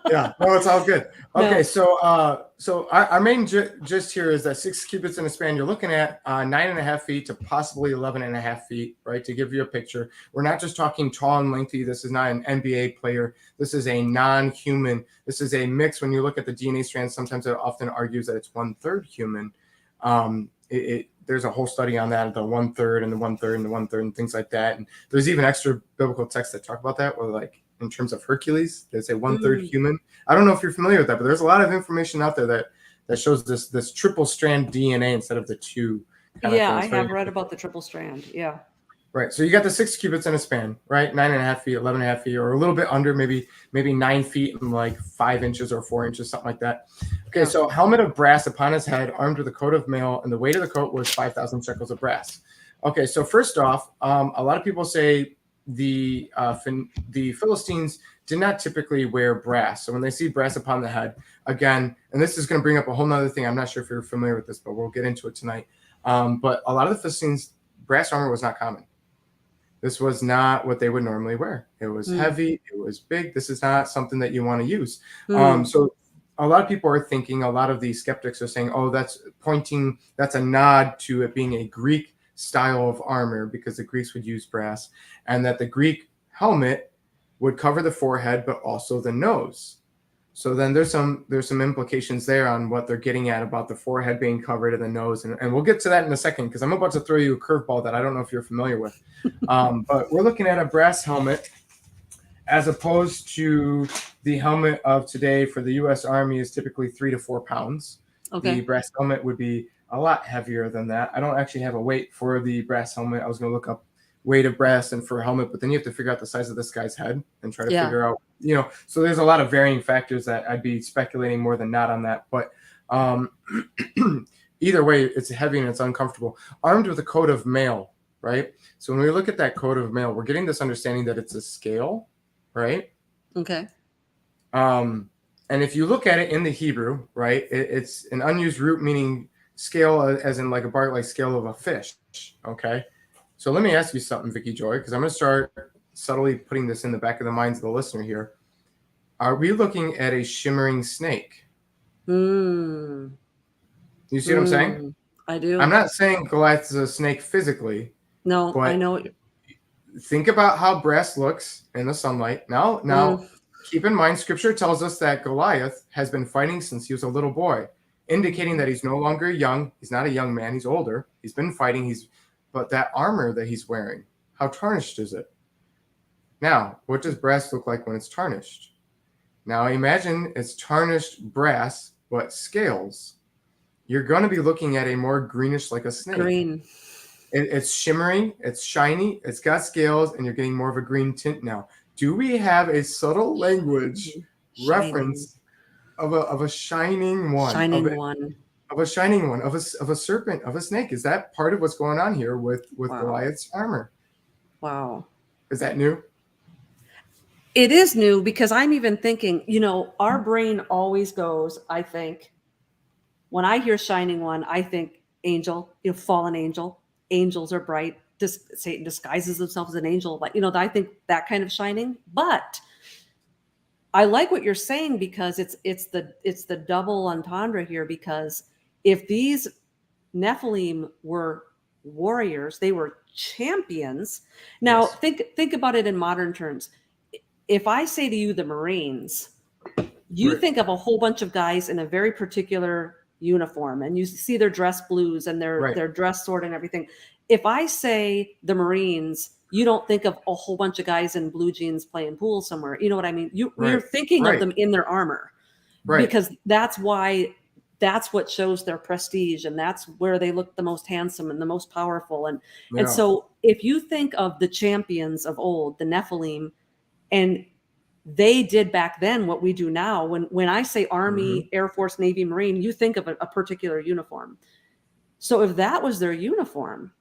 Yeah, no, it's all good. Okay, so our main gist here is that 6 cubits in a span. You're looking at 9.5 feet to possibly 11.5 feet, right? To give you a picture, we're not just talking tall and lengthy. This is not an NBA player. This is a non-human. This is a mix. When you look at the DNA strands, sometimes it often argues that it's 1/3 human. There's a whole study on that, the 1/3 and the 1/3 and the 1/3 and things like that. And there's even extra biblical texts that talk about that, where like in terms of Hercules, they say 1/3 human. I don't know if you're familiar with that, but there's a lot of information out there that shows this triple strand DNA instead of the 2. Yeah, I have read about the triple strand. Yeah. Right. So you got the 6 cubits in a span, right? 9.5 feet, 11.5 feet, or a little bit under, maybe 9 feet and like 5 inches or 4 inches, something like that. Okay. So helmet of brass upon his head, armed with a coat of mail, and the weight of the coat was 5,000 shekels of brass. Okay. So first off, a lot of people say the Philistines did not typically wear brass. So when they see brass upon the head, again, and this is going to bring up a whole nother thing. I'm not sure if you're familiar with this, but we'll get into it tonight. But a lot of the Philistines, brass armor was not common. This was not what they would normally wear. It was heavy. It was big. This is not something that you want to use. So a lot of people are thinking, a lot of these skeptics are saying, oh, that's a nod to it being a Greek style of armor because the Greeks would use brass, and that the Greek helmet would cover the forehead, but also the nose. So then there's some implications there on what they're getting at about the forehead being covered and the nose. And we'll get to that in a second, because I'm about to throw you a curveball that I don't know if you're familiar with. But we're looking at a brass helmet as opposed to the helmet of today for the U.S. Army is typically 3 to 4 pounds. Okay. The brass helmet would be a lot heavier than that. I don't actually have a weight for the brass helmet. I was going to look up weight of brass and for a helmet, but then you have to figure out the size of this guy's head and try to figure out, so there's a lot of varying factors that I'd be speculating more than not on that. But either way, it's heavy and it's uncomfortable. Armed with a coat of mail, right? So when we look at that coat of mail, we're getting this understanding that it's a scale, right? Okay. And if you look at it in the Hebrew, right, it's an unused root meaning scale, as in like a bark, like scale of a fish. Okay. So let me ask you something, Vicki Joy, because I'm going to start subtly putting this in the back of the minds of the listener here. Are we looking at a shimmering snake? You see what I'm saying? I do. I'm not saying Goliath is a snake physically. No, but I know. Think about how brass looks in the sunlight. Now, keep in mind, Scripture tells us that Goliath has been fighting since he was a little boy, indicating that he's no longer young. He's not a young man. He's older. He's been fighting. But that armor that he's wearing, how tarnished is it? Now, what does brass look like when it's tarnished? Now, imagine it's tarnished brass, but scales. You're going to be looking at a more greenish, like a snake. Green. It's shimmering. It's shiny. It's got scales, and you're getting more of a green tint now. Do we have a subtle language reference of a shining one? Of a shining one, of a serpent, of a snake. Is that part of what's going on here with Goliath's armor? Wow. Is that new? It is new, because I'm even thinking, our brain always goes, I think, when I hear shining one, I think angel, fallen angel. Angels are bright. Satan disguises himself as an angel. But, I think that kind of shining. But I like what you're saying, because it's the double entendre here, because if these Nephilim were warriors, they were champions. Now, think about it in modern terms. If I say to you the Marines, you think of a whole bunch of guys in a very particular uniform, and you see their dress blues and their dress sword and everything. If I say the Marines, you don't think of a whole bunch of guys in blue jeans playing pool somewhere. You know what I mean? You're thinking of them in their armor, because that's why that's what shows their prestige, and that's where they look the most handsome and the most powerful. And Yeah. so if you think of the champions of old, the Nephilim, and they did back then what we do now. When I say Army, Air Force, Navy, Marine, you think of a particular uniform. So if that was their uniform,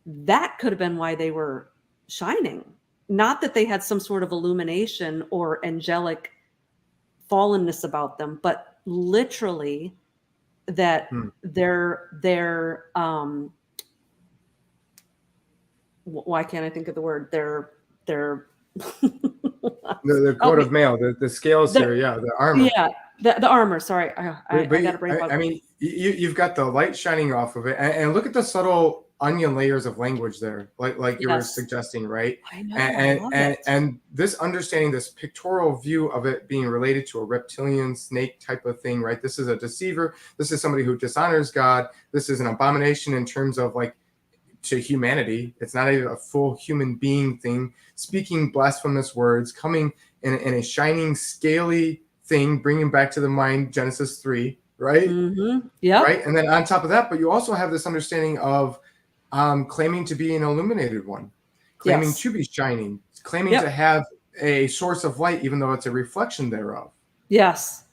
that could have been why they were shining. Not that they had some sort of illumination or angelic fallenness about them, but literally that their why can't I think of the word? Their the coat of mail, the scales here, the armor. Yeah, the armor. Sorry, I got a brain fog. I mean, you've got the light shining off of it, and look at the subtle onion layers of language there, like you were suggesting, right? I know, and this understanding, this pictorial view of it being related to a reptilian snake type of thing, right? This is a deceiver. This is somebody who dishonors God. This is an abomination in terms of like to humanity. It's not a full human being thing, speaking blasphemous words, coming in a shining, scaly thing, bringing back to the mind Genesis 3, right? Yeah. Right. And then on top of that, but you also have this understanding of claiming to be an illuminated one, claiming to be shining, claiming to have a source of light, even though it's a reflection thereof. Yes.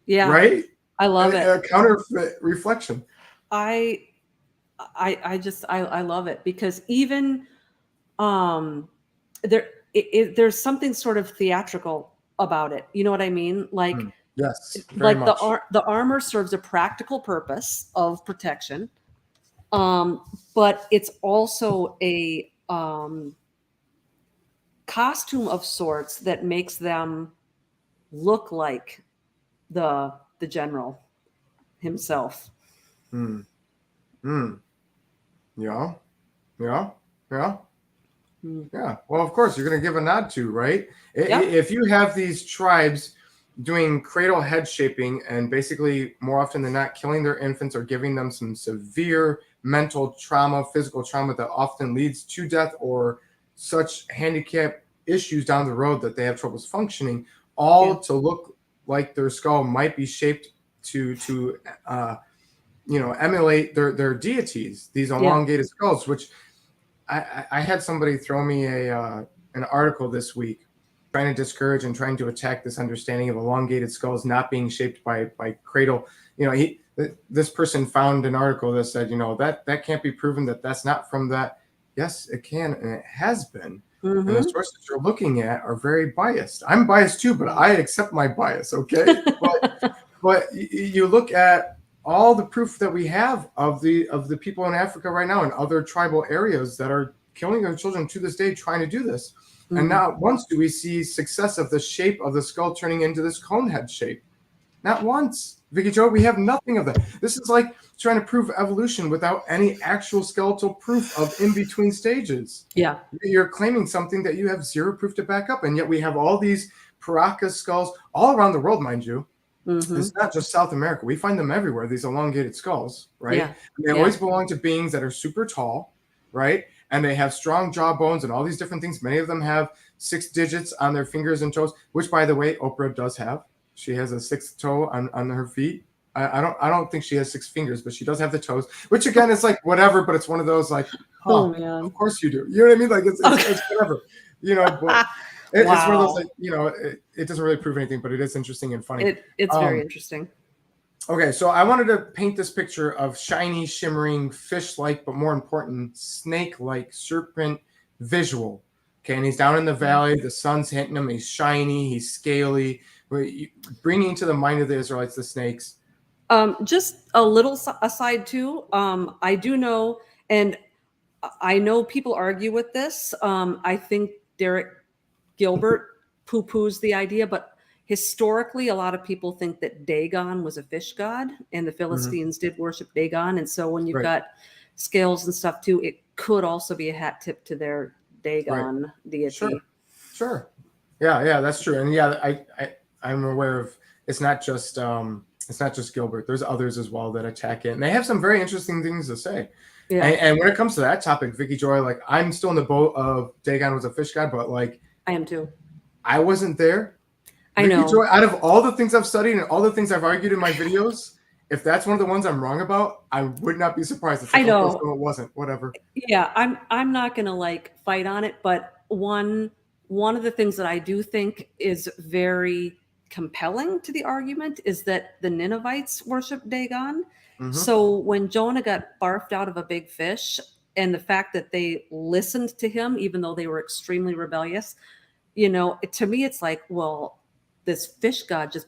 Yeah. Right. I love it. A counterfeit reflection. I love it because even there's something sort of theatrical about it. You know what I mean? Like yes, like much. the armor serves a practical purpose of protection, but it's also a costume of sorts that makes them look like the general himself. Yeah. Well, of course, you're going to give a nod to, right? If you have these tribes doing cradle head shaping and basically more often than not killing their infants or giving them some severe mental trauma, physical trauma that often leads to death or such handicap issues down the road that they have troubles functioning, all to look like their skull might be shaped to emulate their deities, these elongated skulls, which I had somebody throw me an article this week trying to discourage and trying to attack this understanding of elongated skulls not being shaped by cradle. This person found an article that said, that can't be proven, that's not from that. Yes, it can, and it has been. And the sources you're looking at are very biased. I'm biased too, but I accept my bias, okay? but you look at all the proof that we have of the people in Africa right now and other tribal areas that are killing their children to this day trying to do this. And not once do we see success of the shape of the skull turning into this cone head shape. Not once. Vicki Joy, we have nothing of that. This is like trying to prove evolution without any actual skeletal proof of in-between stages. Yeah. You're claiming something that you have zero proof to back up. And yet we have all these Paracas skulls all around the world, mind you. It's not just South America. We find them everywhere, these elongated skulls, right? Yeah. They always belong to beings that are super tall, right? And they have strong jawbones and all these different things. Many of them have 6 digits on their fingers and toes, which, by the way, Oprah does have. She has a 6th toe on her feet. I don't think she has 6 fingers, but she does have the toes, which again is like whatever, but it's one of those like, oh man, of course you do. You know what I mean? Like it's whatever, but it's one of those like, it doesn't really prove anything, but it is interesting and funny. It's very interesting. Okay, so I wanted to paint this picture of shiny, shimmering, fish-like, but more important, snake-like serpent visual. Okay, and he's down in the valley. The sun's hitting him. He's shiny. He's scaly. Bringing to the mind of the Israelites the snakes. Just a little aside too. I do know, and I know people argue with this. I think Derek Gilbert poo-poos the idea, but historically, a lot of people think that Dagon was a fish god, and the Philistines did worship Dagon. And so when you've got scales and stuff too, it could also be a hat tip to their Dagon deity. Sure. Yeah, that's true. And I'm aware of it's not just Gilbert. There's others as well that attack it, and they have some very interesting things to say. Yeah. And when it comes to that topic, Vicki Joy, like I'm still in the boat of Dagon was a fish god, but like I am too. I wasn't there. I know. Joy, out of all the things I've studied and all the things I've argued in my videos, if that's one of the ones I'm wrong about, I would not be surprised. It's like, I know. Of course, no, it wasn't. Whatever. Yeah, I'm not gonna like fight on it, but one of the things that I do think is very compelling to the argument is that the Ninevites worshiped Dagon. Mhm. So when Jonah got barfed out of a big fish, and the fact that they listened to him, even though they were extremely rebellious, to me it's like, well, this fish god just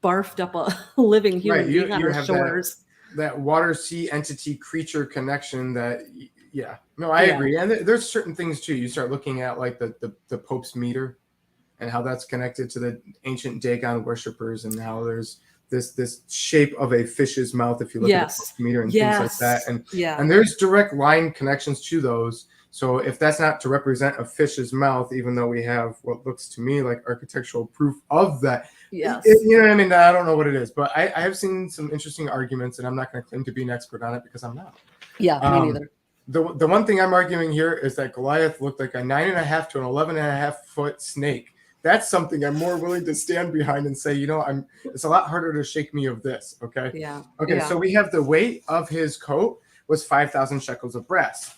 barfed up a living human Right. being on You our have shores. that water sea entity creature connection that, yeah. No, I Yeah. agree. And there's certain things too. You start looking at like the Pope's meter and how that's connected to the ancient Dagon worshippers, and how there's this shape of a fish's mouth if you look at the Pope's meter and things like that. And there's direct line connections to those. So if that's not to represent a fish's mouth, even though we have what looks to me like architectural proof of that, Yes. you know what I mean? I don't know what it is, but I have seen some interesting arguments, and I'm not going to claim to be an expert on it because I'm not. Yeah, me neither. The one thing I'm arguing here is that Goliath looked like a 9.5 to an 11.5 foot snake. That's something I'm more willing to stand behind and say, it's a lot harder to shake me of this. Okay. Yeah. Okay. Yeah. So we have the weight of his coat was 5,000 shekels of brass.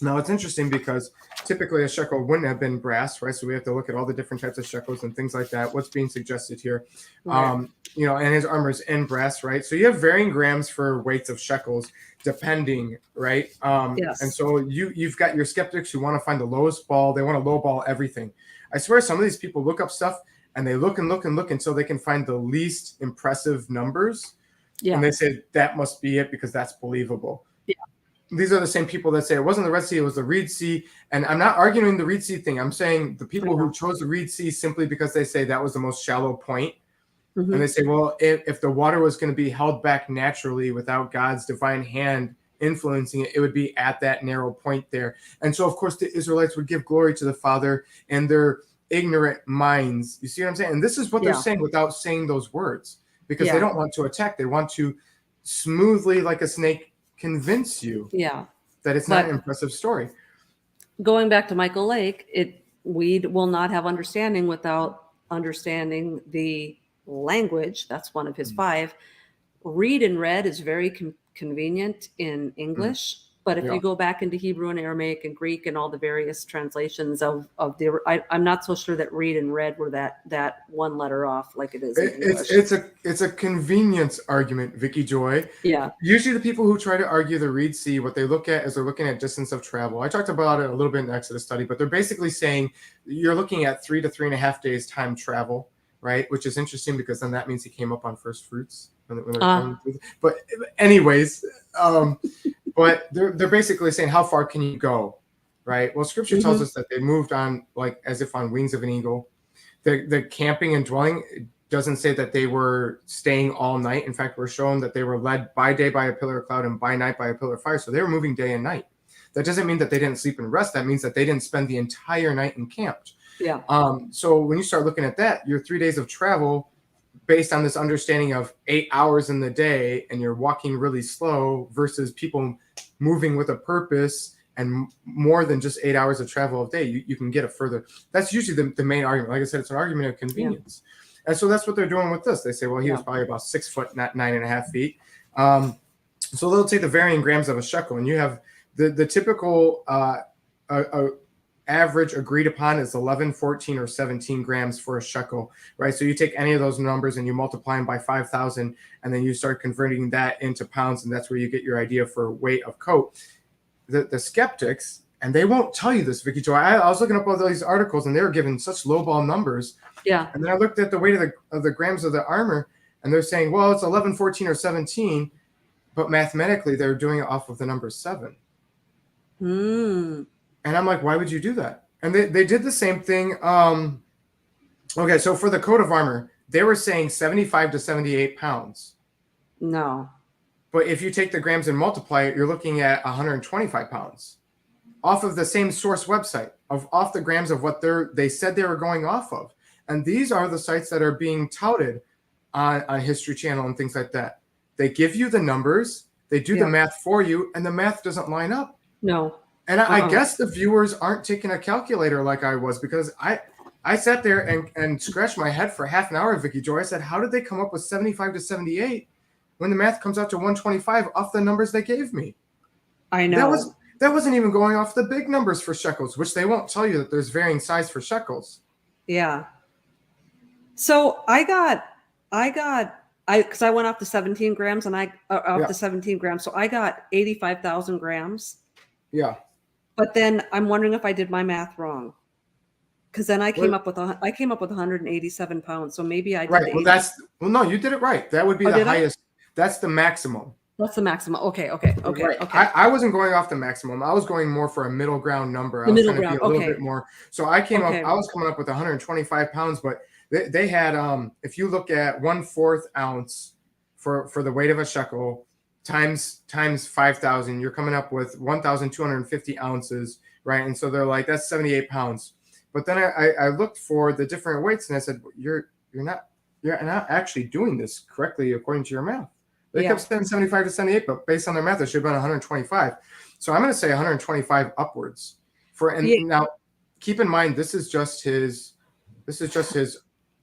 Now it's interesting because typically a shekel wouldn't have been brass, right? So we have to look at all the different types of shekels and things like that. What's being suggested here, Right. And his armor is in brass, right? So you have varying grams for weights of shekels, depending, right? Yes. And so you've got your skeptics who want to find the lowest ball. They want to lowball everything. I swear some of these people look up stuff and they look and look and look until they can find the least impressive numbers. Yeah. And they say that must be it because that's believable. Yeah. These are the same people that say it wasn't the Red Sea, it was the Reed Sea. And I'm not arguing the Reed Sea thing. I'm saying the people who chose the Reed Sea simply because they say that was the most shallow point. Mm-hmm. And they say, well, if the water was going to be held back naturally without God's divine hand influencing it, it would be at that narrow point there. And so, of course, the Israelites would give glory to the Father and their ignorant minds. You see what I'm saying? And this is what they're saying without saying those words, because they don't want to attack. They want to smoothly, like a snake, convince you that it's not an impressive story. Going back to Michael Lake, we will not have understanding without understanding the language. That's one of his 5. Read and read is very convenient in English, but if you go back into Hebrew and Aramaic and Greek and all the various translations of I'm not so sure that read and read were that one letter off like it is in English. It's a convenience argument, Vicki Joy. Yeah. Usually the people who try to argue the Reed Sea, what they look at is they're looking at distance of travel. I talked about it a little bit in the Exodus study, but they're basically saying you're looking at 3 to 3.5 days time travel, right? Which is interesting because then that means he came up on first fruits. But anyways, but they're basically saying how far can you go, right? Well, Scripture tells us that they moved on like as if on wings of an eagle. The camping and dwelling doesn't say that they were staying all night. In fact, we're shown that they were led by day by a pillar of cloud and by night by a pillar of fire. So they were moving day and night. That doesn't mean that they didn't sleep and rest. That means that they didn't spend the entire night encamped. Yeah. So when you start looking at that, your 3 days of travel based on this understanding of 8 hours in the day and you're walking really slow versus people moving with a purpose and more than just 8 hours of travel a day, you can get it further. That's usually the main argument. Like I said, it's an argument of convenience. And so that's what they're doing with this. They say, well, he was probably about 6 foot, not 9.5 feet. So they'll take the varying grams of a shekel, and you have the typical average agreed upon is 11, 14, or 17 grams for a shekel, right? So you take any of those numbers and you multiply them by 5,000, and then you start converting that into pounds, and that's where you get your idea for weight of coat. The skeptics, and they won't tell you this, Vicki Joy. I was looking up all these articles, and they were giving such lowball numbers. Yeah. And then I looked at the weight of the grams of the armor, and they're saying, well, it's 11, 14, or 17, but mathematically they're doing it off of the number 7. And I'm like, why would you do that? And they did the same thing. Okay, so for the coat of armor, they were saying 75 to 78 pounds. No. But if you take the grams and multiply it, you're looking at 125 pounds off of the same source website, off the grams of what they said they were going off of. And these are the sites that are being touted on History Channel and things like that. They give you the numbers, they do the math for you, and the math doesn't line up. No. And I guess the viewers aren't taking a calculator like I was, because I sat there and scratched my head for half an hour, Vicki Joy. I said, how did they come up with 75 to 78 when the math comes out to 125 off the numbers they gave me? I know. That wasn't even going off the big numbers for shekels, which they won't tell you that there's varying size for shekels. Yeah. So because I went off the 17 grams and the 17 grams. So I got 85,000 grams. Yeah. But then I'm wondering if I did my math wrong. Because then I came up with 187 pounds. So maybe I did. Right. Well, no, you did it right. That would be the highest. That's the maximum. That's the maximum. Okay. Right. Okay. I wasn't going off the maximum. I was going more for a middle ground number. I was trying to be a little bit more. So I was coming up with 125 pounds, but they had, if you look at 1/4 ounce for the weight of a shekel times 5,000, you're coming up with 1,250 ounces. Right. And so they're like, that's 78 pounds. But then I looked for the different weights and I said, you're not actually doing this correctly according to your math. They kept saying 75 to 78, but based on their math, it should have been 125. So I'm going to say 125 upwards. Now, keep in mind, this is just his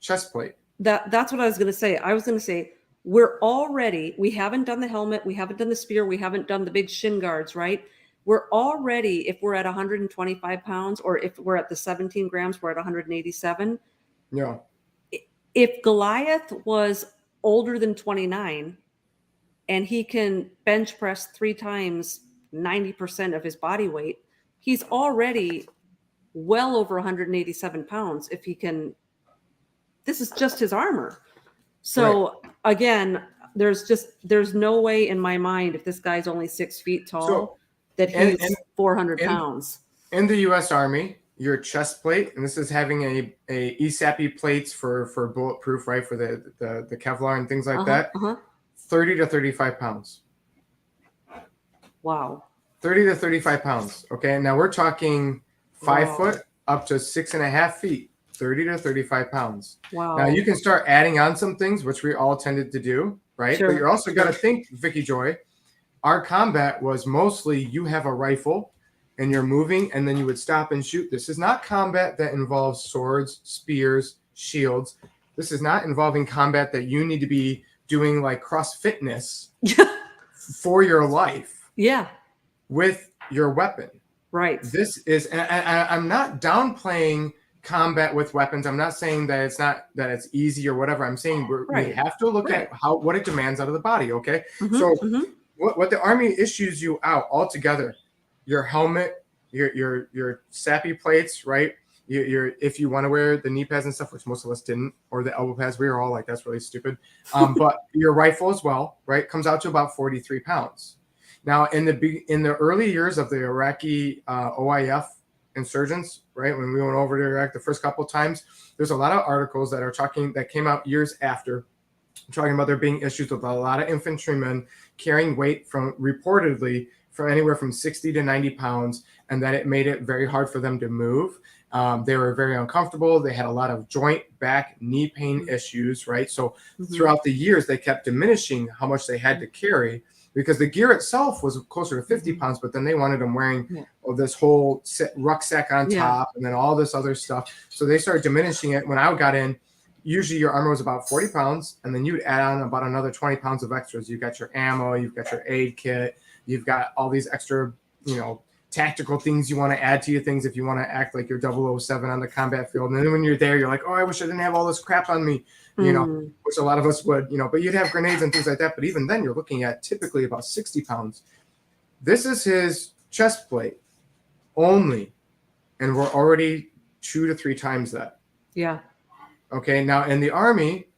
chest plate. That's what I was going to say. I was going to say we haven't done the helmet, we haven't done the spear, we haven't done the big shin guards, right? We're already, if we're at 125 pounds, or if we're at the 17 grams, we're at 187. Yeah. If Goliath was older than 29 and he can bench press 3 times 90% of his body weight, he's already well over 187 pounds. If he can, this is just his armor. So again, there's no way in my mind, if this guy's only 6 feet tall, that he's 400 pounds. In the U.S. Army, your chest plate, and this is having a ESAPI plates for bulletproof, right, for the Kevlar and things like that, 30 to 35 pounds. Wow. 30 to 35 pounds. Okay, now we're talking 5 foot up to 6.5 feet. 30 to 35 pounds. Wow. Now you can start adding on some things, which we all tended to do, right? Sure. But you're also got to think, Vicki Joy, our combat was mostly you have a rifle and you're moving and then you would stop and shoot. This is not combat that involves swords, spears, shields. This is not involving combat that you need to be doing like CrossFitness for your life. Yeah. With your weapon. Right. This is, and I'm not downplaying combat with weapons. I'm not saying that it's easy or whatever. I'm saying we have to look at what it demands out of the body. Okay. What the Army issues you out altogether, your helmet, your SAPI plates, right? If you want to wear the knee pads and stuff, which most of us didn't, or the elbow pads, we were all like, that's really stupid. But your rifle as well, right? Comes out to about 43 pounds. Now in the early years of the Iraqi OIF insurgents, right? When we went over to Iraq the first couple of times, there's a lot of articles that came out years after, talking about there being issues with a lot of infantrymen carrying weight reportedly from anywhere from 60 to 90 pounds, and that it made it very hard for them to move. They were very uncomfortable. They had a lot of joint, back, knee pain issues, right? So throughout the years, they kept diminishing how much they had to carry, because the gear itself was closer to 50 pounds, but then they wanted them wearing this whole rucksack on top and then all this other stuff. So they started diminishing it. When I got in, usually your armor was about 40 pounds, and then you'd add on about another 20 pounds of extras. You've got your ammo, you've got your aid kit, you've got all these extra, tactical things you want to add to your things if you want to act like you're 007 on the combat field. And then when you're there, you're like, oh, I wish I didn't have all this crap on me, which a lot of us would, but you'd have grenades and things like that. But even then, you're looking at typically about 60 pounds. This is his chest plate only, and we're already 2 to 3 times that. Yeah. Okay. Now in the Army,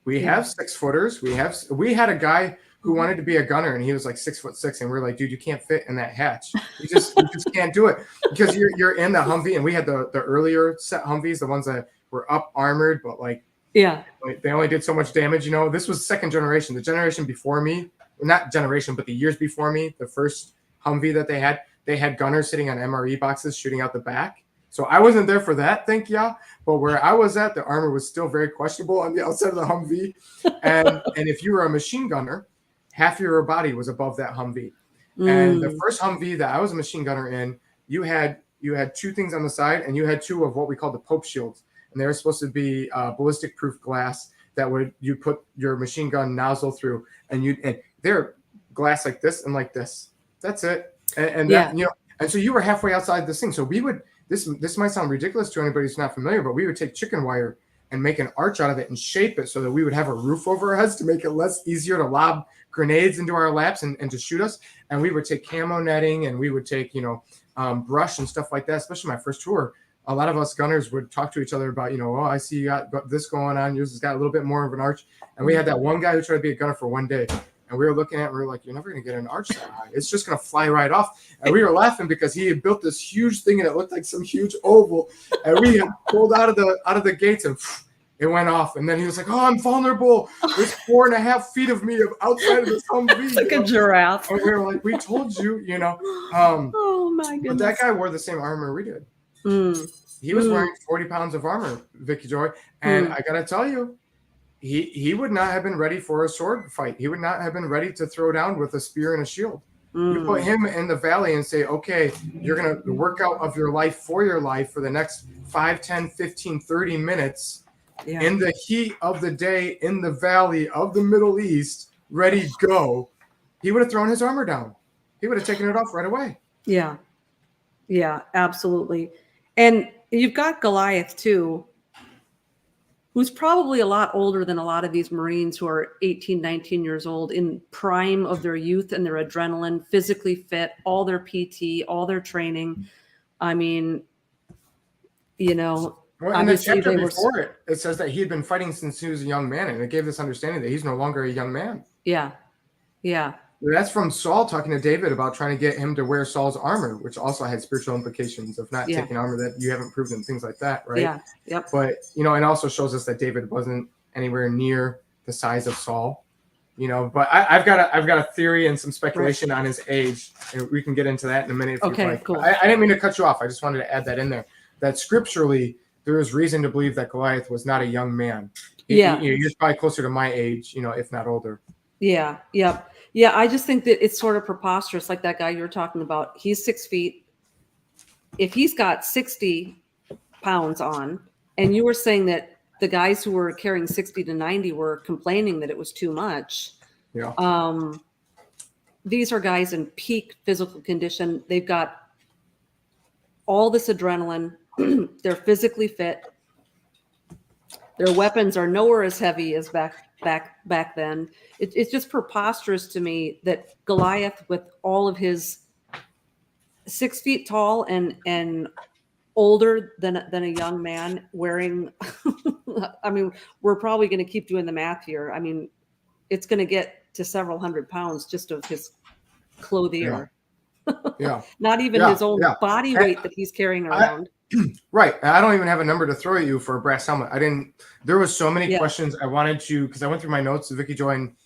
we have 6-footers. We had a guy who wanted to be a gunner, and he was like 6'6", and we're like, dude, you can't fit in that hatch. You just can't do it, because you're in the Humvee, and we had the earlier set Humvees, the ones that were up armored, but like they only did so much damage. This was second generation. The generation before me, not generation, but the years before me, the first Humvee that they had gunners sitting on MRE boxes shooting out the back. So I wasn't there for that, thank ya. But where I was at, the armor was still very questionable on the outside of the Humvee, and if you were a machine gunner, half your body was above that Humvee. And the first Humvee that I was a machine gunner in, you had 2 things on the side, and you had 2 of what we call the Pope shields. and they were supposed to be ballistic proof glass that you put your machine gun nozzle through, and they're glass like this and like this. That's it. And that, and so you were halfway outside this thing. So we would, this might sound ridiculous to anybody who's not familiar, but we would take chicken wire and make an arch out of it and shape it so that we would have a roof over our heads to make it less easier to lob grenades into our laps and to shoot us. And we would take camo netting, and we would take, brush and stuff like that, especially my first tour. A lot of us gunners would talk to each other about, oh, I see you got this going on. Yours has got a little bit more of an arch. And we had that one guy who tried to be a gunner for one day. And we were looking at it, and we were like, you're never going to get an arch that high. It's just going to fly right off. And we were laughing because he had built this huge thing, and it looked like some huge oval. And we had pulled out of the gates, and it went off. And then he was like, oh, I'm vulnerable. There's 4.5 feet of me outside of this Humvee. Like a giraffe. And we were like, we told you, Oh, my goodness. But that guy wore the same armor we did. He was wearing 40 pounds of armor, Vicki Joy. And I got to tall you, he would not have been ready for a sword fight. He would not have been ready to throw down with a spear and a shield. You put him in the valley and say, okay, you're going to work out of your life for the next 5, 10, 15, 30 minutes in the heat of the day in the valley of the Middle East, ready, go. He would have thrown his armor down. He would have taken it off right away. Yeah. Yeah, absolutely. And you've got Goliath too, who's probably a lot older than a lot of these Marines who are 18, 19 years old, in prime of their youth and their adrenaline, physically fit, all their PT, all their training. I mean, well, in the chapter before it says that he had been fighting since he was a young man, and it gave this understanding that he's no longer a young man. Yeah. Yeah. That's from Saul talking to David about trying to get him to wear Saul's armor, which also had spiritual implications of not taking armor that you haven't proven and things like that, right? Yeah. Yep. But, it also shows us that David wasn't anywhere near the size of Saul, but I've got a theory and some speculation on his age, and we can get into that in a minute if you'd like. Cool. I didn't mean to cut you off. I just wanted to add that in there, that scripturally there is reason to believe that Goliath was not a young man. He's probably closer to my age, if not older. Yeah. Yep. Yeah, I just think that it's sort of preposterous, like that guy you were talking about. He's 6 feet. If he's got 60 pounds on, and you were saying that the guys who were carrying 60 to 90 were complaining that it was too much. Yeah. These are guys in peak physical condition. They've got all this adrenaline. They're physically fit. Their weapons are nowhere as heavy as back then. It's just preposterous to me that Goliath, with all of his 6 feet tall and older than a young man, wearing I mean, we're probably going to keep doing the math here. I mean, it's going to get to several hundred pounds just of his clothier. Yeah. Not even his own body weight that he's carrying around. Right. I don't even have a number to throw at you for a brass helmet. There was so many questions I wanted to, because I went through my notes to Vicki Joy, and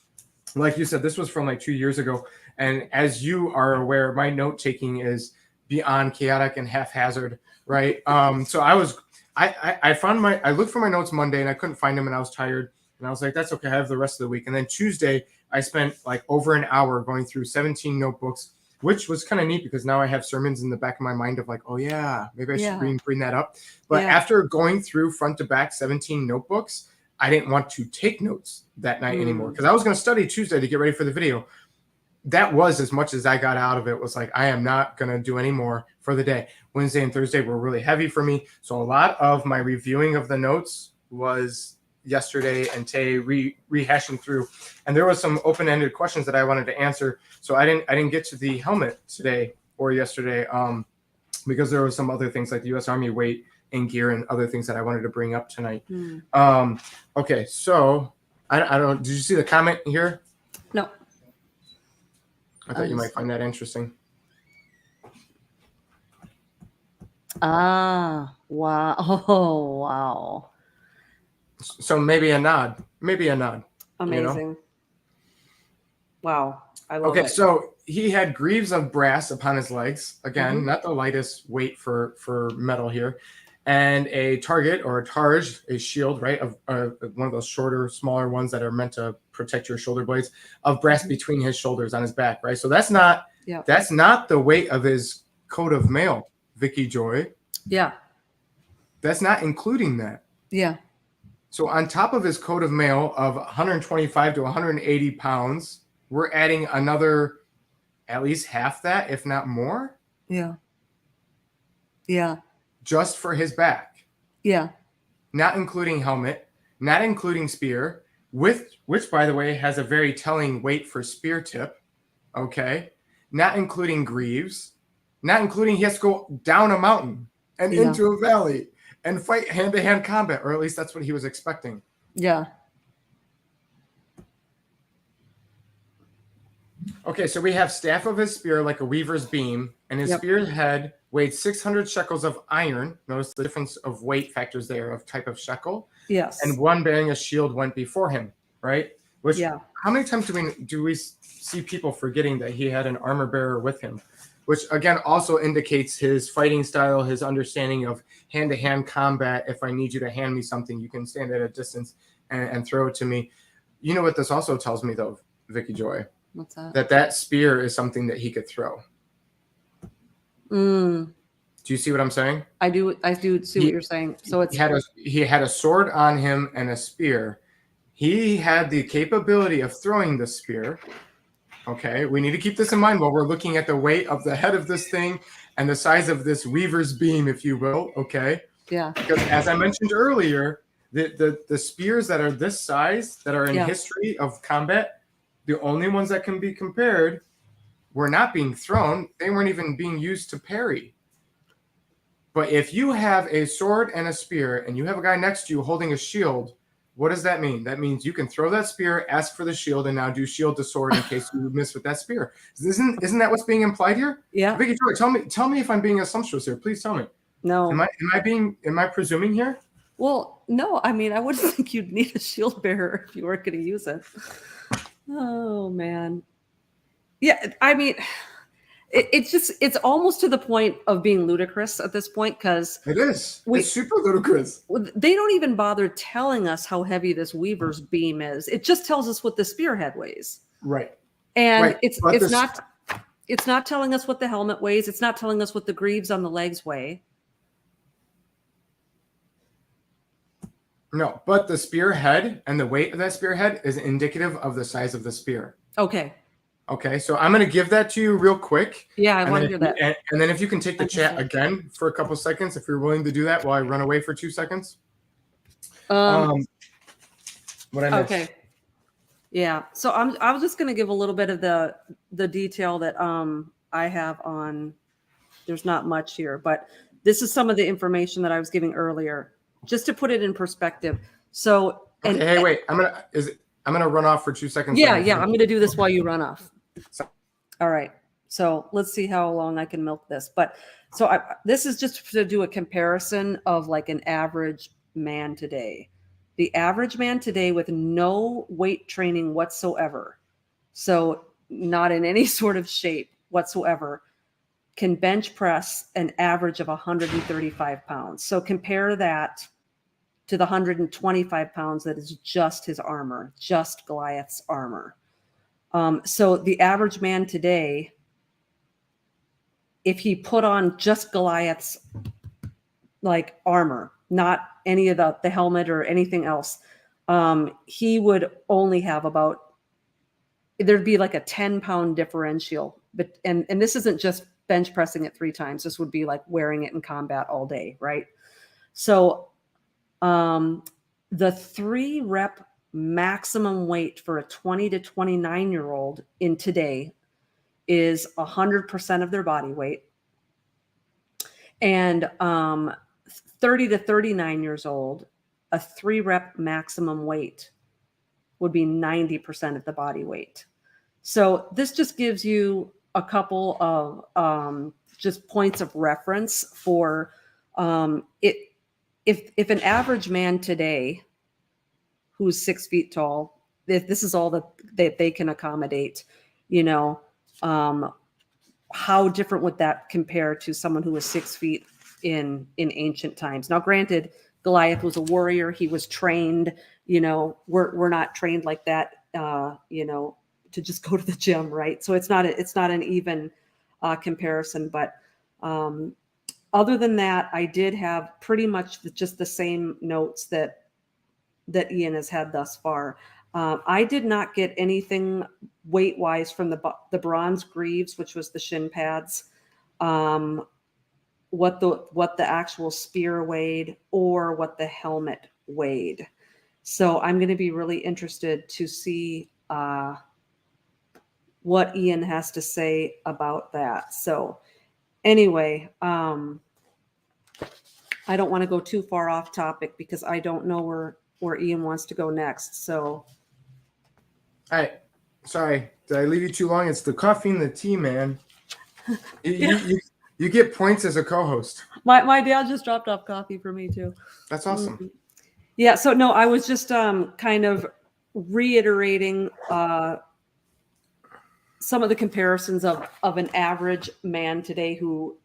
like you said, this was from like 2 years ago. And as you are aware, my note taking is beyond chaotic and haphazard. Right. So I looked for my notes Monday and I couldn't find them, and I was tired, and I was like, that's okay. I have the rest of the week. And then Tuesday I spent like over an hour going through 17 notebooks, which was kind of neat because now I have sermons in the back of my mind of like, oh yeah, maybe I should bring that up. But after going through front to back 17 notebooks, I didn't want to take notes that night anymore, because I was going to study Tuesday to get ready for the video. That was as much as I got out of it. Was like, I am not going to do any more for the day. Wednesday and Thursday were really heavy for me. So a lot of my reviewing of the notes was yesterday and today rehashing through, and there was some open-ended questions that I wanted to answer. So I didn't get to the helmet today or yesterday because there were some other things like the U.S. Army weight and gear and other things that I wanted to bring up tonight. Okay, so I don't. Did you see the comment here? No. I thought you might find that interesting. Wow. Oh, wow. So maybe a nod. Amazing. Wow. I love it. Okay, so he had greaves of brass upon his legs. Again, not the lightest weight for metal here. And a target or a targe, a shield, right? Of one of those shorter, smaller ones that are meant to protect your shoulder blades, of brass between his shoulders on his back, right? So that's not the weight of his coat of mail, Vicki Joy. Yeah. That's not including that. Yeah. So on top of his coat of mail of 125 to 180 pounds, we're adding another at least half that, if not more, Yeah. Yeah. just for his back. Yeah. Not including helmet, not including spear, which by the way has a very telling weight for spear tip. Okay. Not including greaves, not including he has to go down a mountain and Yeah. into a valley and fight hand-to-hand combat, or at least that's what he was expecting. Yeah. Okay, so we have staff of his spear like a weaver's beam, and his Yep. spear head weighed 600 shekels of iron. Notice the difference of weight factors there of type of shekel. Yes. And one bearing a shield went before him, right? Which, Yeah. how many times do we see people forgetting that he had an armor bearer with him? Which again also indicates his fighting style, his understanding of hand-to-hand combat. If I need you to hand me something, you can stand at a distance and throw it to me. You know what this also tells me though, Vicki Joy? What's that? That spear is something that he could throw. Mm. Do you see what I'm saying? I do see what you're saying. So it's he had a sword on him and a spear. He had the capability of throwing the spear. Okay, we need to keep this in mind while we're looking at the weight of the head of this thing and the size of this weaver's beam, if you will. Okay. Yeah. Because as I mentioned earlier, the spears that are this size that are in Yeah. history of combat, the only ones that can be compared were not being thrown. They weren't even being used to parry. But if you have a sword and a spear and you have a guy next to you holding a shield, what does that mean? That means you can throw that spear, ask for the shield, and now do shield to sword in case you miss with that spear. Isn't that what's being implied here? Yeah. Vicki Joy, tell me if I'm being assumptuous here. Please tell me. No. Am I presuming here? Well, no. I mean, I wouldn't think you'd need a shield bearer if you weren't going to use it. Oh man. Yeah. I mean, it's almost to the point of being ludicrous at this point because It is. It's super ludicrous. they don't even bother telling us how heavy this weaver's beam is. It just tells us what the spearhead weighs. Right. And Right. it's not telling us what the helmet weighs. It's not telling us what the greaves on the legs weigh. No, but the spearhead and the weight of that spearhead is indicative of the size of the spear. Okay. Okay, so I'm going to give that to you real quick. Yeah, I want to hear that. And then if you can take the chat again for a couple seconds, if you're willing to do that while I run away for 2 seconds. What I missed. Okay. Yeah. So I was just going to give a little bit of the detail that I have on. There's not much here, but this is some of the information that I was giving earlier, just to put it in perspective. So Okay, hey, wait. I'm gonna run off for 2 seconds. Yeah. I'm going to do this while you run off. All right. So let's see how long I can milk this. But so this is just to do a comparison of like an average man today. The average man today with no weight training whatsoever, so not in any sort of shape whatsoever, can bench press an average of 135 pounds. So compare that to the 125 pounds that is just his armor, just Goliath's armor. So the average man today, if he put on just Goliath's like armor, not any of the helmet or anything else, he would only have there'd be like a 10-pound differential. But and this isn't just bench pressing it 3 times. This would be like wearing it in combat all day, right? So the 3-rep maximum weight for a 20 to 29-year-old in today is 100% of their body weight. And 30 to 39 years old, a 3-rep maximum weight would be 90% of the body weight. So this just gives you a couple of just points of reference for it. If an average man today who's 6 feet tall, if this is all that they can accommodate, how different would that compare to someone who was 6 feet in ancient times? Now, granted, Goliath was a warrior. He was trained, we're not trained like that, to just go to the gym. Right. So it's not an even comparison, but other than that, I did have pretty much just the same notes that Ian has had thus far. I did not get anything weight wise from the bronze greaves, which was the shin pads, what the actual spear weighed, or what the helmet weighed. So I'm going to be really interested to see what Ian has to say about that. So anyway, I don't want to go too far off topic because I don't know where Ian wants to go next. So, Sorry, did I leave you too long? It's the coffee and the tea, man. You get points as a co-host. My dad just dropped off coffee for me too. That's awesome. Yeah. So no, I was just kind of reiterating some of the comparisons of an average man today who,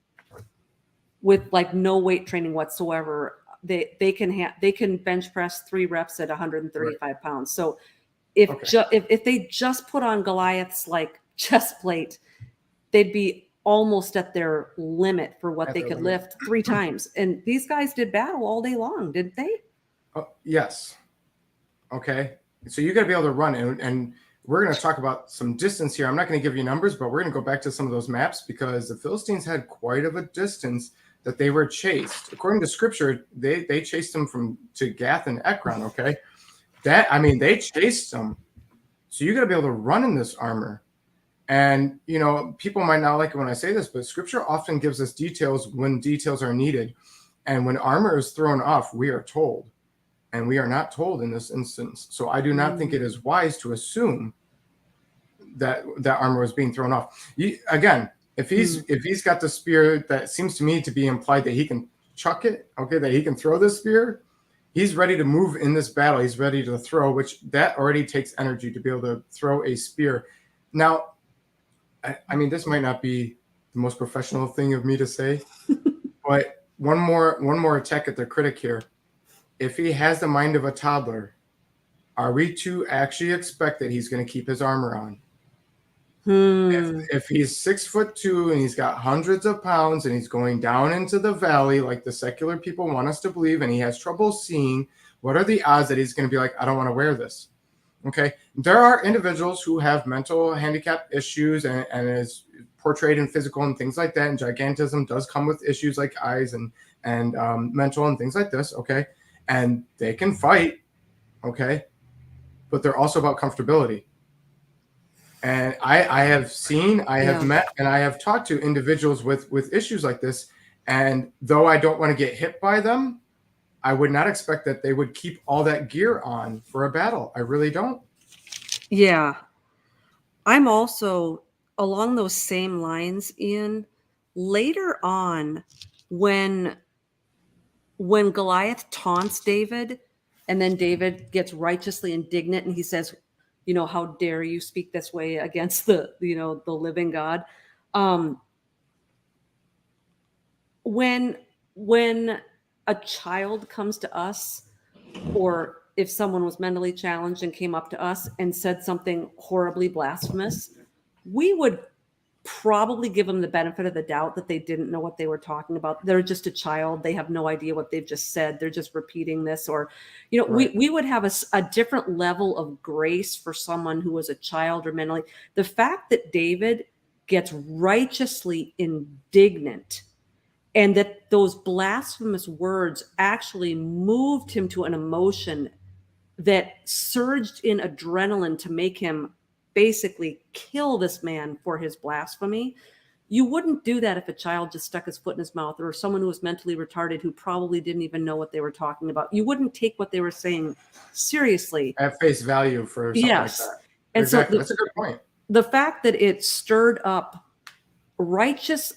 with like no weight training whatsoever, they can bench press 3 reps at 135 pounds. So if they just put on Goliath's like chest plate, they'd be almost at their limit for what they could lift 3 times. And these guys did battle all day long, didn't they? Yes. Okay. So you got to be able to run, and we're going to talk about some distance here. I'm not going to give you numbers, but we're going to go back to some of those maps because the Philistines had quite of a distance that they were chased. According to scripture, they chased them to Gath and Ekron. Okay. They chased them. So you got to be able to run in this armor. And, people might not like it when I say this, but scripture often gives us details when details are needed. And when armor is thrown off, we are told. And we are not told in this instance. So I do not think it is wise to assume that armor was being thrown off. If he's got the spear, that seems to me to be implied that he can chuck it, okay, that he can throw this spear. He's ready to move in this battle. He's ready to throw, which that already takes energy to be able to throw a spear. Now, this might not be the most professional thing of me to say, but one more attack at the critic here. If he has the mind of a toddler, are we to actually expect that he's going to keep his armor on? If he's 6'2" and he's got hundreds of pounds and he's going down into the valley like the secular people want us to believe, and he has trouble seeing, what are the odds that he's going to be like, I don't want to wear this? Okay. There are individuals who have mental handicap issues and is portrayed in physical and things like that. And gigantism does come with issues like eyes and mental and things like this. Okay. And they can fight. Okay. But they're also about comfortability. And I have met, and I have talked to individuals with issues like this. And though I don't want to get hit by them, I would not expect that they would keep all that gear on for a battle. I really don't. Yeah. I'm also along those same lines, Ian. Later on, when Goliath taunts David, and then David gets righteously indignant and he says, how dare you speak this way against the living God? When a child comes to us, or if someone was mentally challenged and came up to us and said something horribly blasphemous, we would probably give them the benefit of the doubt that they didn't know what they were talking about. They're just a child. They have no idea what they've just said. They're just repeating this, or, right. we would have a different level of grace for someone who was a child or mentally. The fact that David gets righteously indignant and that those blasphemous words actually moved him to an emotion that surged in adrenaline to make him basically kill this man for his blasphemy. You wouldn't do that if a child just stuck his foot in his mouth, or someone who was mentally retarded who probably didn't even know what they were talking about. You wouldn't take what they were saying seriously at face value for something like that. And exactly. So that's a good point. The fact that it stirred up righteous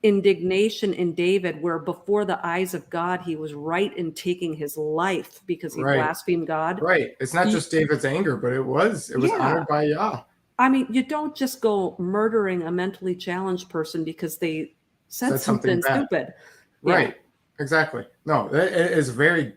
indignation in David, where before the eyes of God, he was right in taking his life because he blasphemed God. Right. It's not just David's anger, but it was honored by Yah. You don't just go murdering a mentally challenged person because they said something stupid. Right. Yeah. Exactly. No, that's a very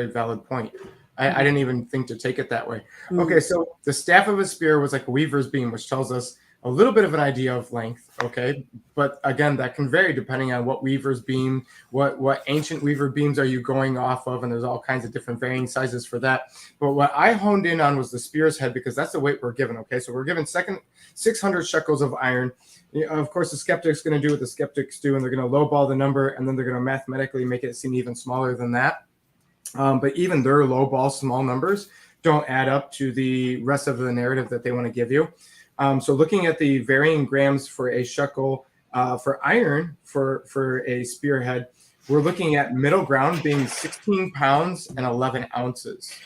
valid point. I didn't even think to take it that way. Mm-hmm. Okay. So the staff of his spear was like a weaver's beam, which tells us, a little bit of an idea of length, okay? But again, that can vary depending on what weaver's beam, what ancient weaver beams are you going off of, and there's all kinds of different varying sizes for that. But what I honed in on was the spear's head, because that's the weight we're given, okay? So we're given 600 shekels of iron. Of course, the skeptic's going to do what the skeptics do, and they're going to lowball the number, and then they're going to mathematically make it seem even smaller than that. But even their lowball small numbers don't add up to the rest of the narrative that they want to give you. So looking at the varying grams for a shekel for iron for a spearhead, we're looking at middle ground being 16 pounds and 11 ounces.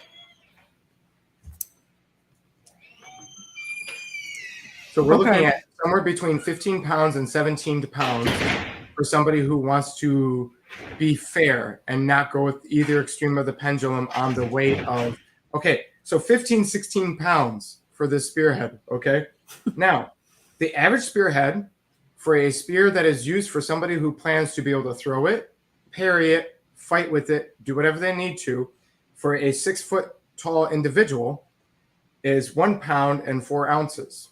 So we're looking at somewhere between 15 pounds and 17 pounds for somebody who wants to be fair and not go with either extreme of the pendulum on the weight of, okay, so 15, 16 pounds for this spearhead, okay? Now, the average spearhead for a spear that is used for somebody who plans to be able to throw it, parry it, fight with it, do whatever they need to, for a 6 foot tall individual is 1 pound and 4 ounces.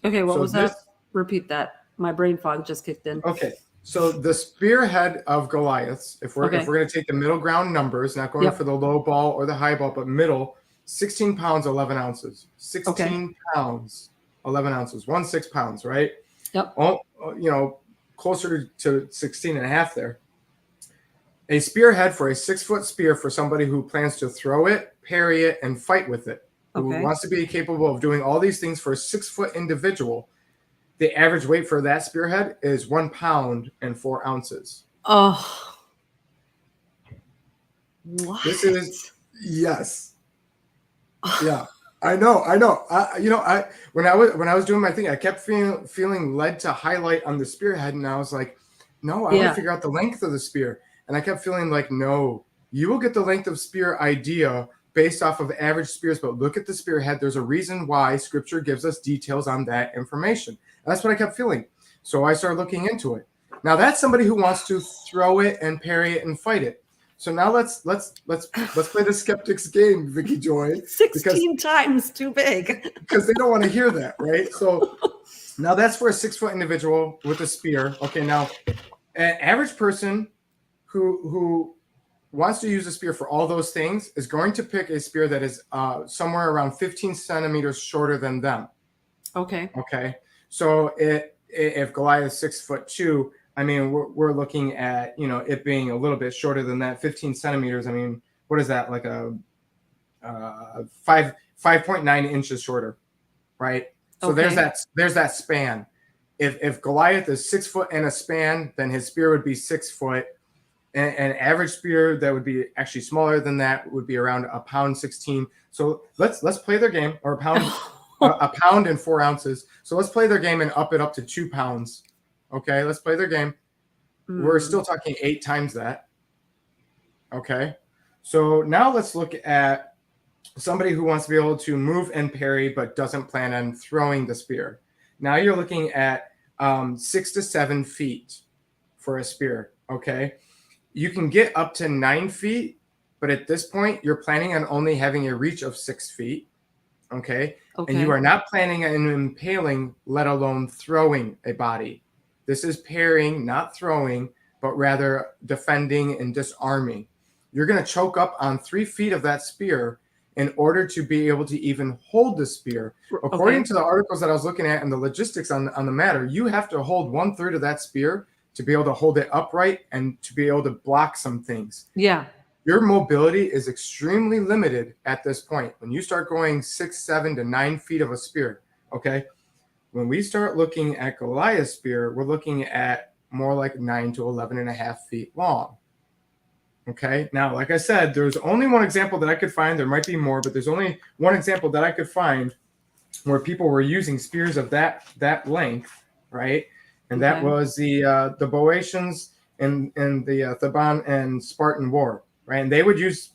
Okay, what So was that? Repeat that. My brain fog just kicked in. Okay, so the spearhead of Goliaths, if we're going to take the middle ground numbers, not going for the low ball or the high ball, but middle, 16 pounds, 11 ounces. 16 pounds, 11 ounces, 6 pounds, right? Yep. Closer to 16 and a half there. A spearhead for a 6 foot spear for somebody who plans to throw it, parry it, and fight with it, who wants to be capable of doing all these things for a 6 foot individual. The average weight for that spearhead is 1 pound and 4 ounces. Oh, what? This is, yes. Yeah, I know. When I was doing my thing, I kept feeling led to highlight on the spearhead, and I was like, no, I want to figure out the length of the spear. And I kept feeling like, no, you will get the length of spear idea based off of average spears, but look at the spearhead. There's a reason why Scripture gives us details on that information. That's what I kept feeling. So I started looking into it. Now that's somebody who wants to throw it and parry it and fight it. So now let's play the skeptics game, Vicki Joy. 16 times too big. Because they don't want to hear that, right? So now that's for a 6 foot individual with a spear. Okay, now an average person who wants to use a spear for all those things is going to pick a spear that is somewhere around 15 centimeters shorter than them. Okay. So if Goliath is 6'2", I mean, we're looking at, it being a little bit shorter than that, 15 centimeters. I mean, what is that? Like a 5.9 inches shorter, right? So there's that span. If Goliath is 6 foot and a span, then his spear would be 6 foot. An average spear that would be actually smaller than that would be around 1.16 pounds. So let's play their game, or a pound and 4 ounces. So let's play their game and up it up to 2 pounds. Okay, let's play their game. We're still talking 8 times that. Okay, so now let's look at somebody who wants to be able to move and parry but doesn't plan on throwing the spear. Now you're looking at 6 to 7 feet for a spear. Okay, you can get up to 9 feet, but at this point you're planning on only having a reach of 6 feet. Okay, and you are not planning on impaling, let alone throwing a body. This is parrying, not throwing, but rather defending and disarming. You're going to choke up on 3 feet of that spear in order to be able to even hold the spear. According to the articles that I was looking at and the logistics on the matter, you have to hold 1/3 of that spear to be able to hold it upright and to be able to block some things. Yeah. Your mobility is extremely limited at this point. When you start going 6, 7 to 9 feet of a spear, okay? When we start looking at Goliath's spear, we're looking at more like 9 to 11.5 feet long. Okay. Now, like I said, there's only one example that I could find. There might be more, but there's only one example that I could find where people were using spears of that length, right? And that was the Boeotians in the Theban and Spartan War, right? And they would use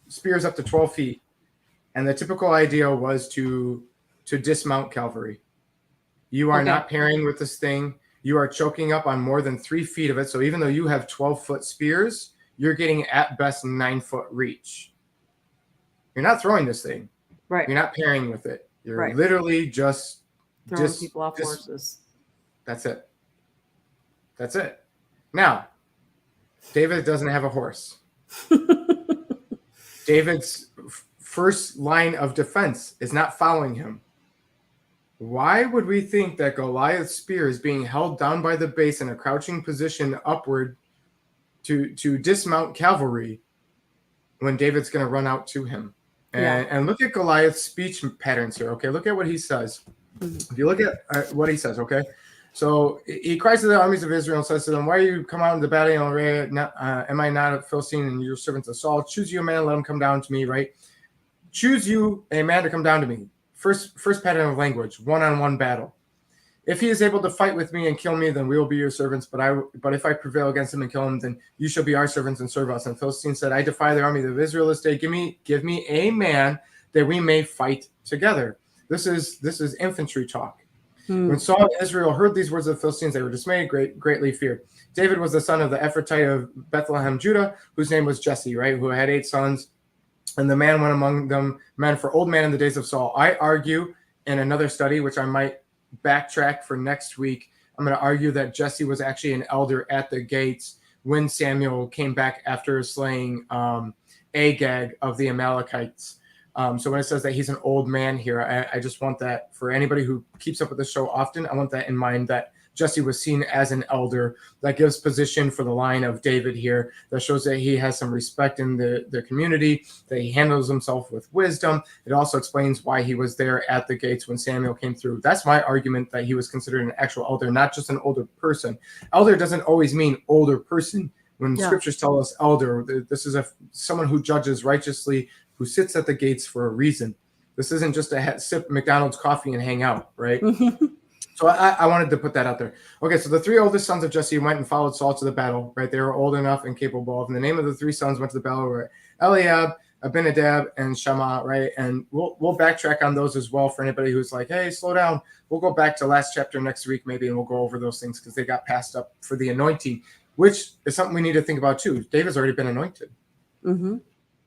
spears up to 12 feet. And the typical idea was to dismount cavalry. You are not parrying with this thing. You are choking up on more than 3 feet of it. So even though you have 12-foot spears, you're getting at best 9-foot reach. You're not throwing this thing. Right. You're not parrying with it. You're Right. literally just Throwing people off horses. That's it. That's it. Now, David doesn't have a horse. David's first line of defense is not following him. Why would we think that Goliath's spear is being held down by the base in a crouching position upward to dismount cavalry when David's going to run out to him? And look at Goliath's speech patterns here, okay? Look at what he says. If you look at what he says, okay? So he cries to the armies of Israel and says to them, why are you come out into battle array? Am I not a Philistine and your servants of Saul? Choose you a man, let him come down to me, right? Choose you a man to come down to me. First pattern of language, one-on-one battle. If he is able to fight with me and kill me, then we will be your servants. But if I prevail against him and kill him, then you shall be our servants and serve us. And Philistine said, I defy the army of Israel this day. Give me a man that we may fight together. This is infantry talk. When Saul and Israel heard these words of the Philistines, they were dismayed, greatly feared. David was the son of the Ephrathite of Bethlehem, Judah, whose name was Jesse, right? Who had 8 sons. And the man went among them, men for old man in the days of Saul. I argue in another study, which I might backtrack for next week, I'm going to argue that Jesse was actually an elder at the gates when Samuel came back after slaying Agag of the Amalekites. So when it says that he's an old man here, I just want that for anybody who keeps up with the show often. I want that in mind, that Jesse was seen as an elder. That gives position for the line of David here. That shows that he has some respect in the community, that he handles himself with wisdom. It also explains why he was there at the gates when Samuel came through. That's my argument, that he was considered an actual elder, not just an older person. Elder doesn't always mean older person. When scriptures tell us elder, this is someone who judges righteously, who sits at the gates for a reason. This isn't just to sip McDonald's coffee and hang out, right? So I wanted to put that out there. Okay, so the 3 oldest sons of Jesse went and followed Saul to the battle, right? They were old enough and capable of. And the name of the 3 sons went to the battle were Eliab, Abinadab, and Shammah, right? And we'll backtrack on those as well for anybody who's like, hey, slow down. We'll go back to last chapter next week maybe, and we'll go over those things because they got passed up for the anointing, which is something we need to think about too. David's already been anointed.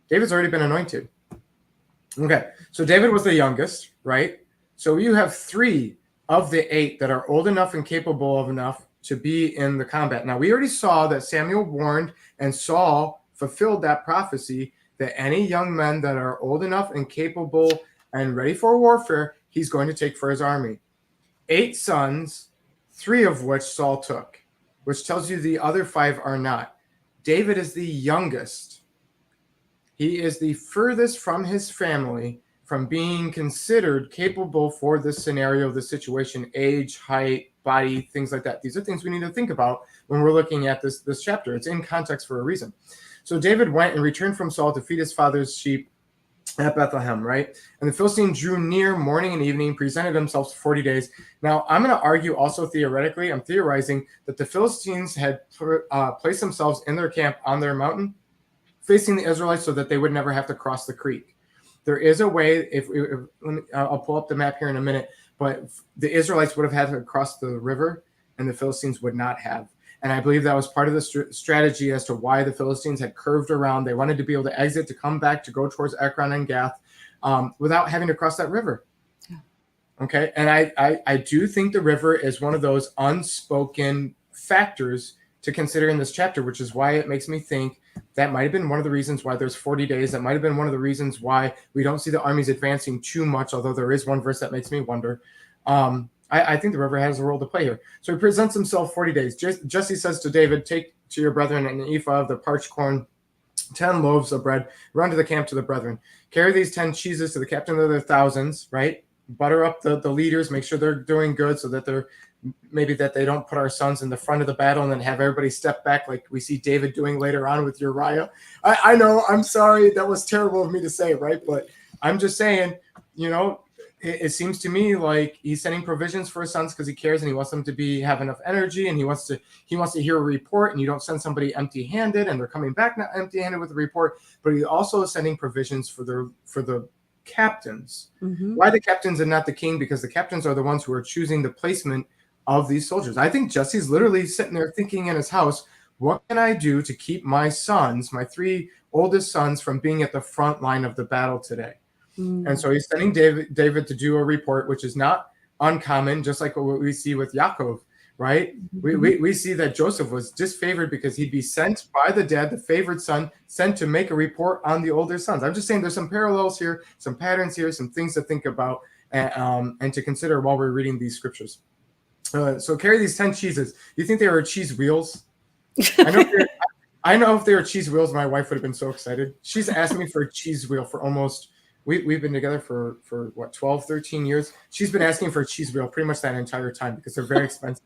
David's already been anointed. Okay, so David was the youngest, right? So you have 3 of the 8 that are old enough and capable of enough to be in the combat. Now, we already saw that Samuel warned and Saul fulfilled that prophecy that any young men that are old enough and capable and ready for warfare, he's going to take for his army. 8 sons, 3 of which Saul took, which tells you the other 5 are not. David is the youngest. He is the furthest from his family from being considered capable for this scenario, the situation, age, height, body, things like that. These are things we need to think about when we're looking at this chapter. It's in context for a reason. So David went and returned from Saul to feed his father's sheep at Bethlehem, right? And the Philistine drew near morning and evening, presented themselves for 40 days. Now, I'm going to argue also theoretically, I'm theorizing that the Philistines had placed themselves in their camp on their mountain, facing the Israelites so that they would never have to cross the creek. There is a way, I'll pull up the map here in a minute, but the Israelites would have had to cross the river and the Philistines would not have. And I believe that was part of the strategy as to why the Philistines had curved around. They wanted to be able to exit, to come back, to go towards Ekron and Gath without having to cross that river. Yeah. Okay, and I do think the river is one of those unspoken factors to consider in this chapter, which is why it makes me think that might have been one of the reasons why there's 40 days. That might have been one of the reasons why we don't see the armies advancing too much, although there is one verse that makes me wonder. I think the river has a role to play here. So he presents himself 40 days. Jesse says to David, take to your brethren an ephah of the parched corn, 10 loaves of bread, run to the camp to the brethren. Carry these 10 cheeses to the captain of their thousands, right? Butter up the leaders, make sure they're doing good so that that they don't put our sons in the front of the battle and then have everybody step back like we see David doing later on with Uriah. I know, I'm sorry, that was terrible of me to say, right? But I'm just saying, it seems to me like he's sending provisions for his sons because he cares and he wants them to have enough energy, and he wants to hear a report, and you don't send somebody empty-handed and they're coming back not empty-handed with a report, but he also is sending provisions for the captains. Mm-hmm. Why the captains and not the king? Because the captains are the ones who are choosing the placement of these soldiers. I think Jesse's literally sitting there thinking in his house, what can I do to keep my sons, my 3 oldest sons, from being at the front line of the battle today? And so he's sending David to do a report, which is not uncommon, just like what we see with Yaakov, right? We see that Joseph was disfavored because he'd be sent by the dad, the favored son, sent to make a report on the older sons. I'm just saying there's some parallels here, some patterns here, some things to think about and to consider while we're reading these scriptures. So carry these 10 cheeses. You think they were cheese wheels? I know if they were cheese wheels, my wife would have been so excited. She's asked me for a cheese wheel for almost, we've been together for what, 12, 13 years. She's been asking for a cheese wheel pretty much that entire time because they're very expensive.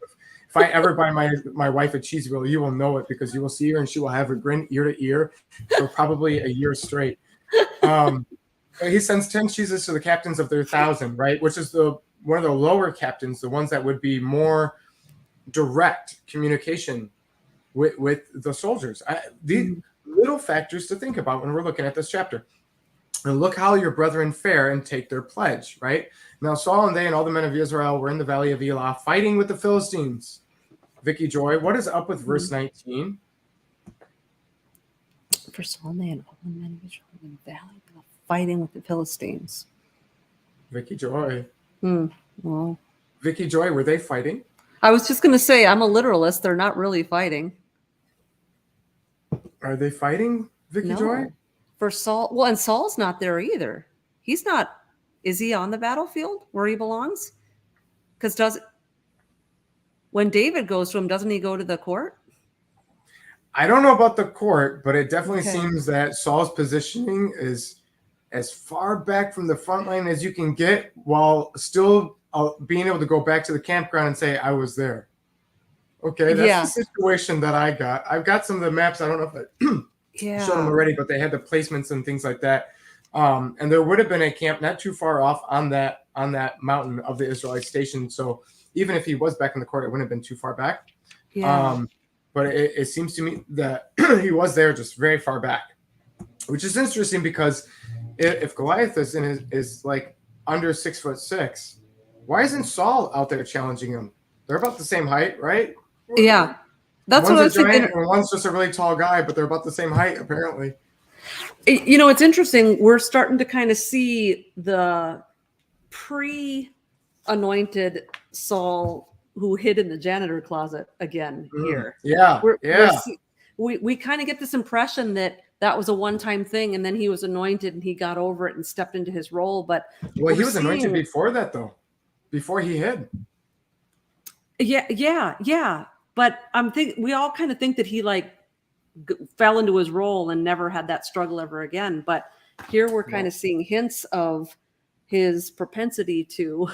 If I ever buy my wife a cheese wheel, you will know it because you will see her and she will have a grin ear to ear for probably a year straight. He sends 10 cheeses to the captains of their 1,000, right? Which is one of the lower captains, the ones that would be more direct communication with the soldiers. These little factors to think about when we're looking at this chapter. And look how your brethren fare and take their pledge, right? Now Saul and they and all the men of Israel were in the valley of Elah fighting with the Philistines. Vicki Joy, what is up with verse 19? For Saul and they and all the men of Israel in the valley of Elah fighting with the Philistines. Vicki Joy. Well, Vicki Joy, were they fighting? I was just going to say, I'm a literalist. They're not really fighting. Are they fighting, Vicki Joy? For Saul, well, and Saul's not there either. He's not. Is he on the battlefield where he belongs? Because when David goes to him, doesn't he go to the court? I don't know about the court, but it definitely seems that Saul's positioning is as far back from the front line as you can get while still being able to go back to the campground and say, I was there. Okay, that's the situation that I got. I've got some of the maps. I don't know if I showed them already, but they had the placements and things like that. And there would have been a camp not too far off on that mountain of the Israelite station. So even if he was back in the court, it wouldn't have been too far back. But it seems to me that he was there just very far back, which is interesting because if Goliath is like under 6'6", why isn't Saul out there challenging him? They're about the same height, right? Yeah, that's what I was thinking. And one's just a really tall guy, but they're about the same height, apparently. You know, it's interesting. We're starting to kind of see the pre-anointed Saul who hid in the janitor closet again here. We kind of get this impression that was a one-time thing, and then he was anointed and he got over it and stepped into his role. But he was anointed before that, though, before he hid. Yeah. But we all kind of think that he fell into his role and never had that struggle ever again. But here we're kind of seeing hints of his propensity to.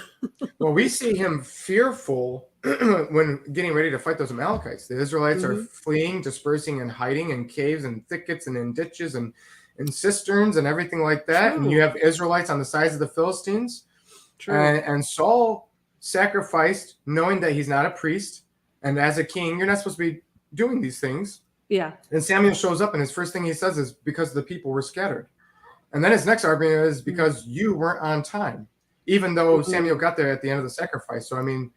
Well, we see him fearful when getting ready to fight those Amalekites. The Israelites are fleeing, dispersing, and hiding in caves and thickets and in ditches and in cisterns and everything like that. True. And you have Israelites on the sides of the Philistines. True. And Saul sacrificed knowing that he's not a priest. And as a king, you're not supposed to be doing these things. Yeah. And Samuel shows up and his first thing he says is because the people were scattered. And then his next argument is because you weren't on time, even though Samuel got there at the end of the sacrifice. So, I mean,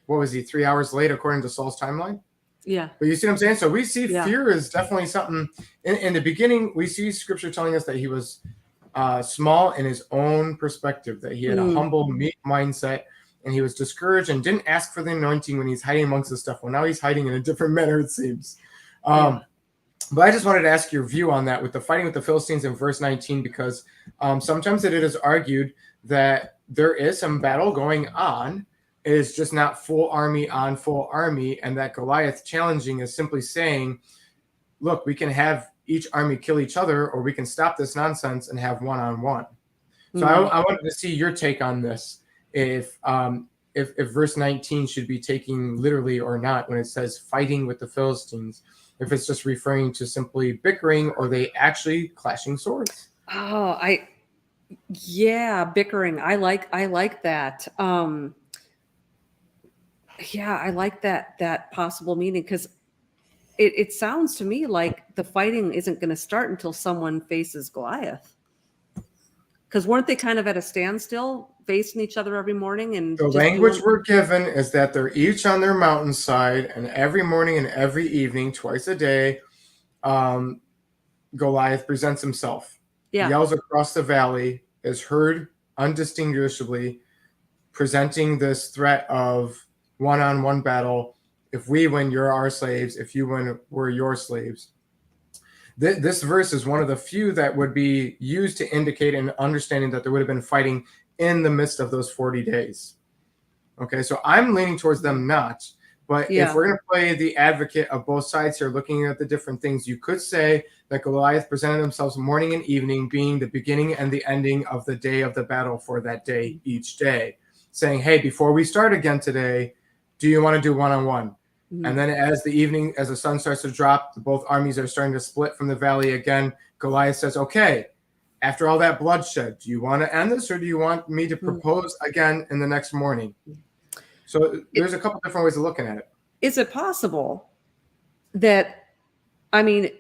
what was he, 3 hours late according to Saul's timeline? Yeah. But you see what I'm saying? So we see fear is definitely something. In the beginning, we see scripture telling us that he was small in his own perspective, that he had a humble, meek mindset, and he was discouraged and didn't ask for the anointing when he's hiding amongst the stuff. Well, now he's hiding in a different manner, it seems. But I just wanted to ask your view on that with the fighting with the Philistines in verse 19, because sometimes it is argued that there is some battle going on. It is just not full army on full army, and that Goliath challenging is simply saying, look, we can have each army kill each other, or we can stop this nonsense and have one-on-one. So I wanted to see your take on this. If verse 19 should be taken literally or not when it says fighting with the Philistines, if it's just referring to simply bickering or they actually clashing swords. Bickering. I like that. I like that possible meaning, because it sounds to me like the fighting isn't going to start until someone faces Goliath. Because weren't they kind of at a standstill, facing each other every morning? And the language we're given is that they're each on their mountainside, and every morning and every evening, twice a day, Goliath presents himself. Yeah. Yells across the valley, is heard undistinguishably, presenting this threat of one-on-one battle. If we win, you're our slaves. If you win, we're your slaves. This verse is one of the few that would be used to indicate an understanding that there would have been fighting in the midst of those 40 days. Okay, so I'm leaning towards them not. But if we're going to play the advocate of both sides here, looking at the different things, you could say that Goliath presented themselves morning and evening, being the beginning and the ending of the day of the battle for that day each day, saying, hey, before we start again today, do you want to do one-on-one? And then as the sun starts to drop, both armies are starting to split from the valley again. Goliath says, okay, after all that bloodshed, do you want to end this, or do you want me to propose again in the next morning? So there's a couple different ways of looking at it. Is it possible that, I mean,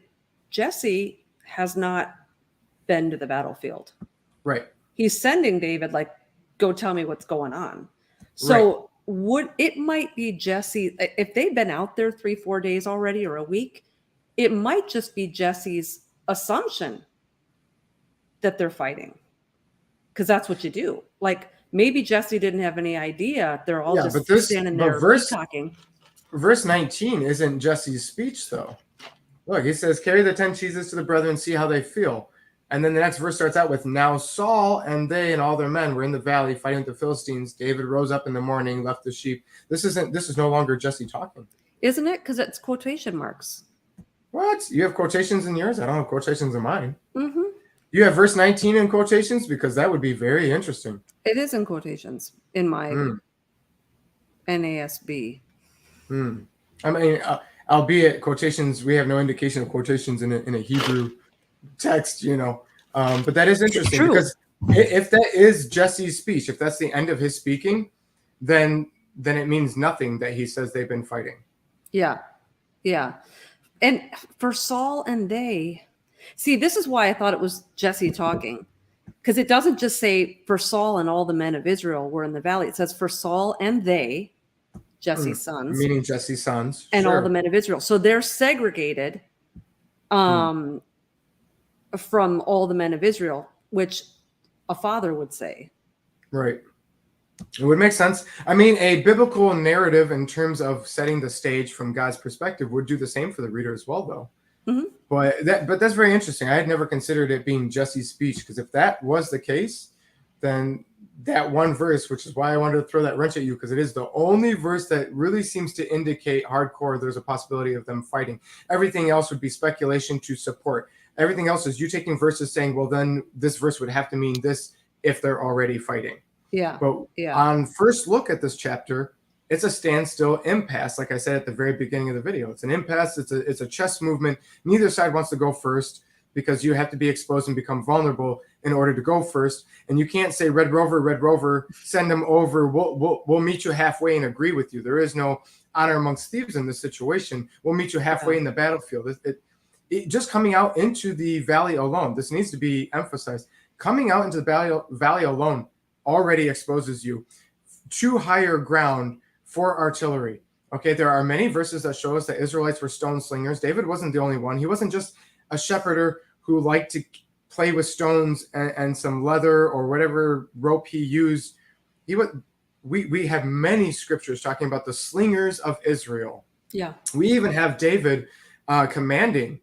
Jesse has not been to the battlefield. Right. He's sending David, like, go tell me what's going on. So it might be Jesse, if they've been out there 3-4 days already or a week, it might just be Jesse's assumption that they're fighting. Because that's what you do. Like, maybe Jesse didn't have any idea. They're all just standing there talking. Verse 19 isn't Jesse's speech, though. Look, he says, carry the 10 cheeses to the brethren, see how they feel. And then the next verse starts out with, now Saul and they and all their men were in the valley fighting with the Philistines. David rose up in the morning, left the sheep. This is no longer Jesse talking. Isn't it? Because it's quotation marks. What? You have quotations in yours? I don't have quotations in mine. Mm-hmm. You have verse 19 in quotations? Because that would be very interesting. It is in quotations in my NASB. I mean, albeit quotations, we have no indication of quotations in a Hebrew text, but that is interesting because if that is Jesse's speech, if that's the end of his speaking, then it means nothing that he says they've been fighting. Yeah. And for Saul and they, see, this is why I thought it was Jesse talking, because it doesn't just say for Saul and all the men of Israel were in the valley. It says for Saul and they, Jesse's sons, meaning Jesse's sons, and all the men of Israel. So they're segregated from all the men of Israel, which a father would say. Right. It would make sense. I mean, a biblical narrative in terms of setting the stage from God's perspective would do the same for the reader as well, though. Mm-hmm. But that's very interesting. I had never considered it being Jesse's speech, because if that was the case, then that one verse, which is why I wanted to throw that wrench at you, because it is the only verse that really seems to indicate hardcore there's a possibility of them fighting. Everything else would be speculation to support. Everything else is you taking verses saying, well, then this verse would have to mean this if they're already fighting. Yeah. But on first look at this chapter, it's a standstill impasse, like I said at the very beginning of the video. It's an impasse. It's a chess movement. Neither side wants to go first, because you have to be exposed and become vulnerable in order to go first. And you can't say, Red Rover, send them over. We'll meet you halfway and agree with you. There is no honor amongst thieves in this situation. We'll meet you halfway in the battlefield. It just coming out into the valley alone, this needs to be emphasized. Coming out into the valley alone already exposes you to higher ground for artillery. Okay, there are many verses that show us that Israelites were stone slingers. David wasn't the only one. He wasn't just a shepherder who liked to play with stones and some leather or whatever rope he used. We have many scriptures talking about the slingers of Israel. Yeah. We even have David commanding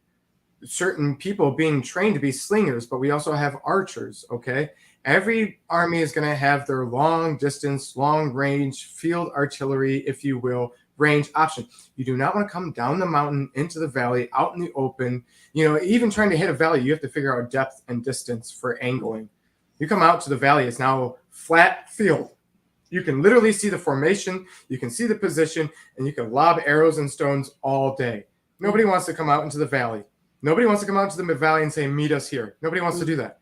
certain people being trained to be slingers, but we also have archers, okay? Every army is going to have their long distance, long range field artillery, if you will, range option. You do not want to come down the mountain into the valley, out in the open. Even trying to hit a valley, you have to figure out depth and distance for angling. You come out to the valley, it's now flat field. You can literally see the formation, you can see the position, and you can lob arrows and stones all day. Nobody wants to come out into the valley. Nobody wants to come out to the valley and say, meet us here. Nobody wants to do that.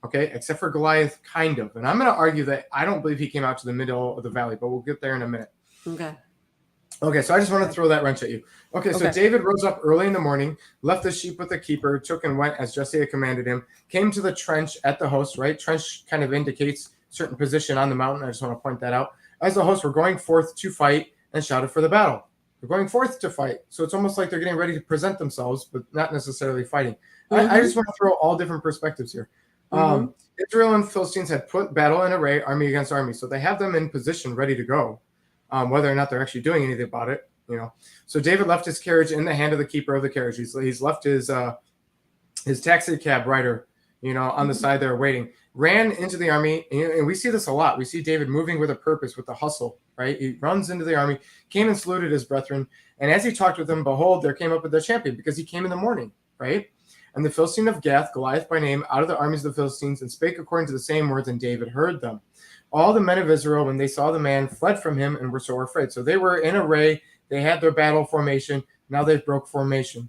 Okay, except for Goliath, kind of. And I'm going to argue that I don't believe he came out to the middle of the valley, but we'll get there in a minute. Okay, so I just want to throw that wrench at you. Okay, so David rose up early in the morning, left the sheep with the keeper, took and went as Jesse had commanded him, came to the trench at the host, right? Trench kind of indicates certain position on the mountain. I just want to point that out. As the hosts were going forth to fight and shouted for the battle. They're going forth to fight. So it's almost like they're getting ready to present themselves, but not necessarily fighting. I just want to throw all different perspectives here. Israel and Philistines had put battle in array, army against army. So they have them in position, ready to go, whether or not they're actually doing anything about it. So David left his carriage in the hand of the keeper of the carriage. He's left his taxi cab rider, on the side there waiting. Ran into the army, and we see this a lot. We see David moving with a purpose, with a hustle, right? He runs into the army, came and saluted his brethren, and as he talked with them, behold, there came up with the champion, because he came in the morning, right? And the Philistine of Gath, Goliath by name, out of the armies of the Philistines, and spake according to the same words, and David heard them. All the men of Israel, when they saw the man, fled from him and were sore afraid. So they were in array. They had their battle formation. Now they've broke formation.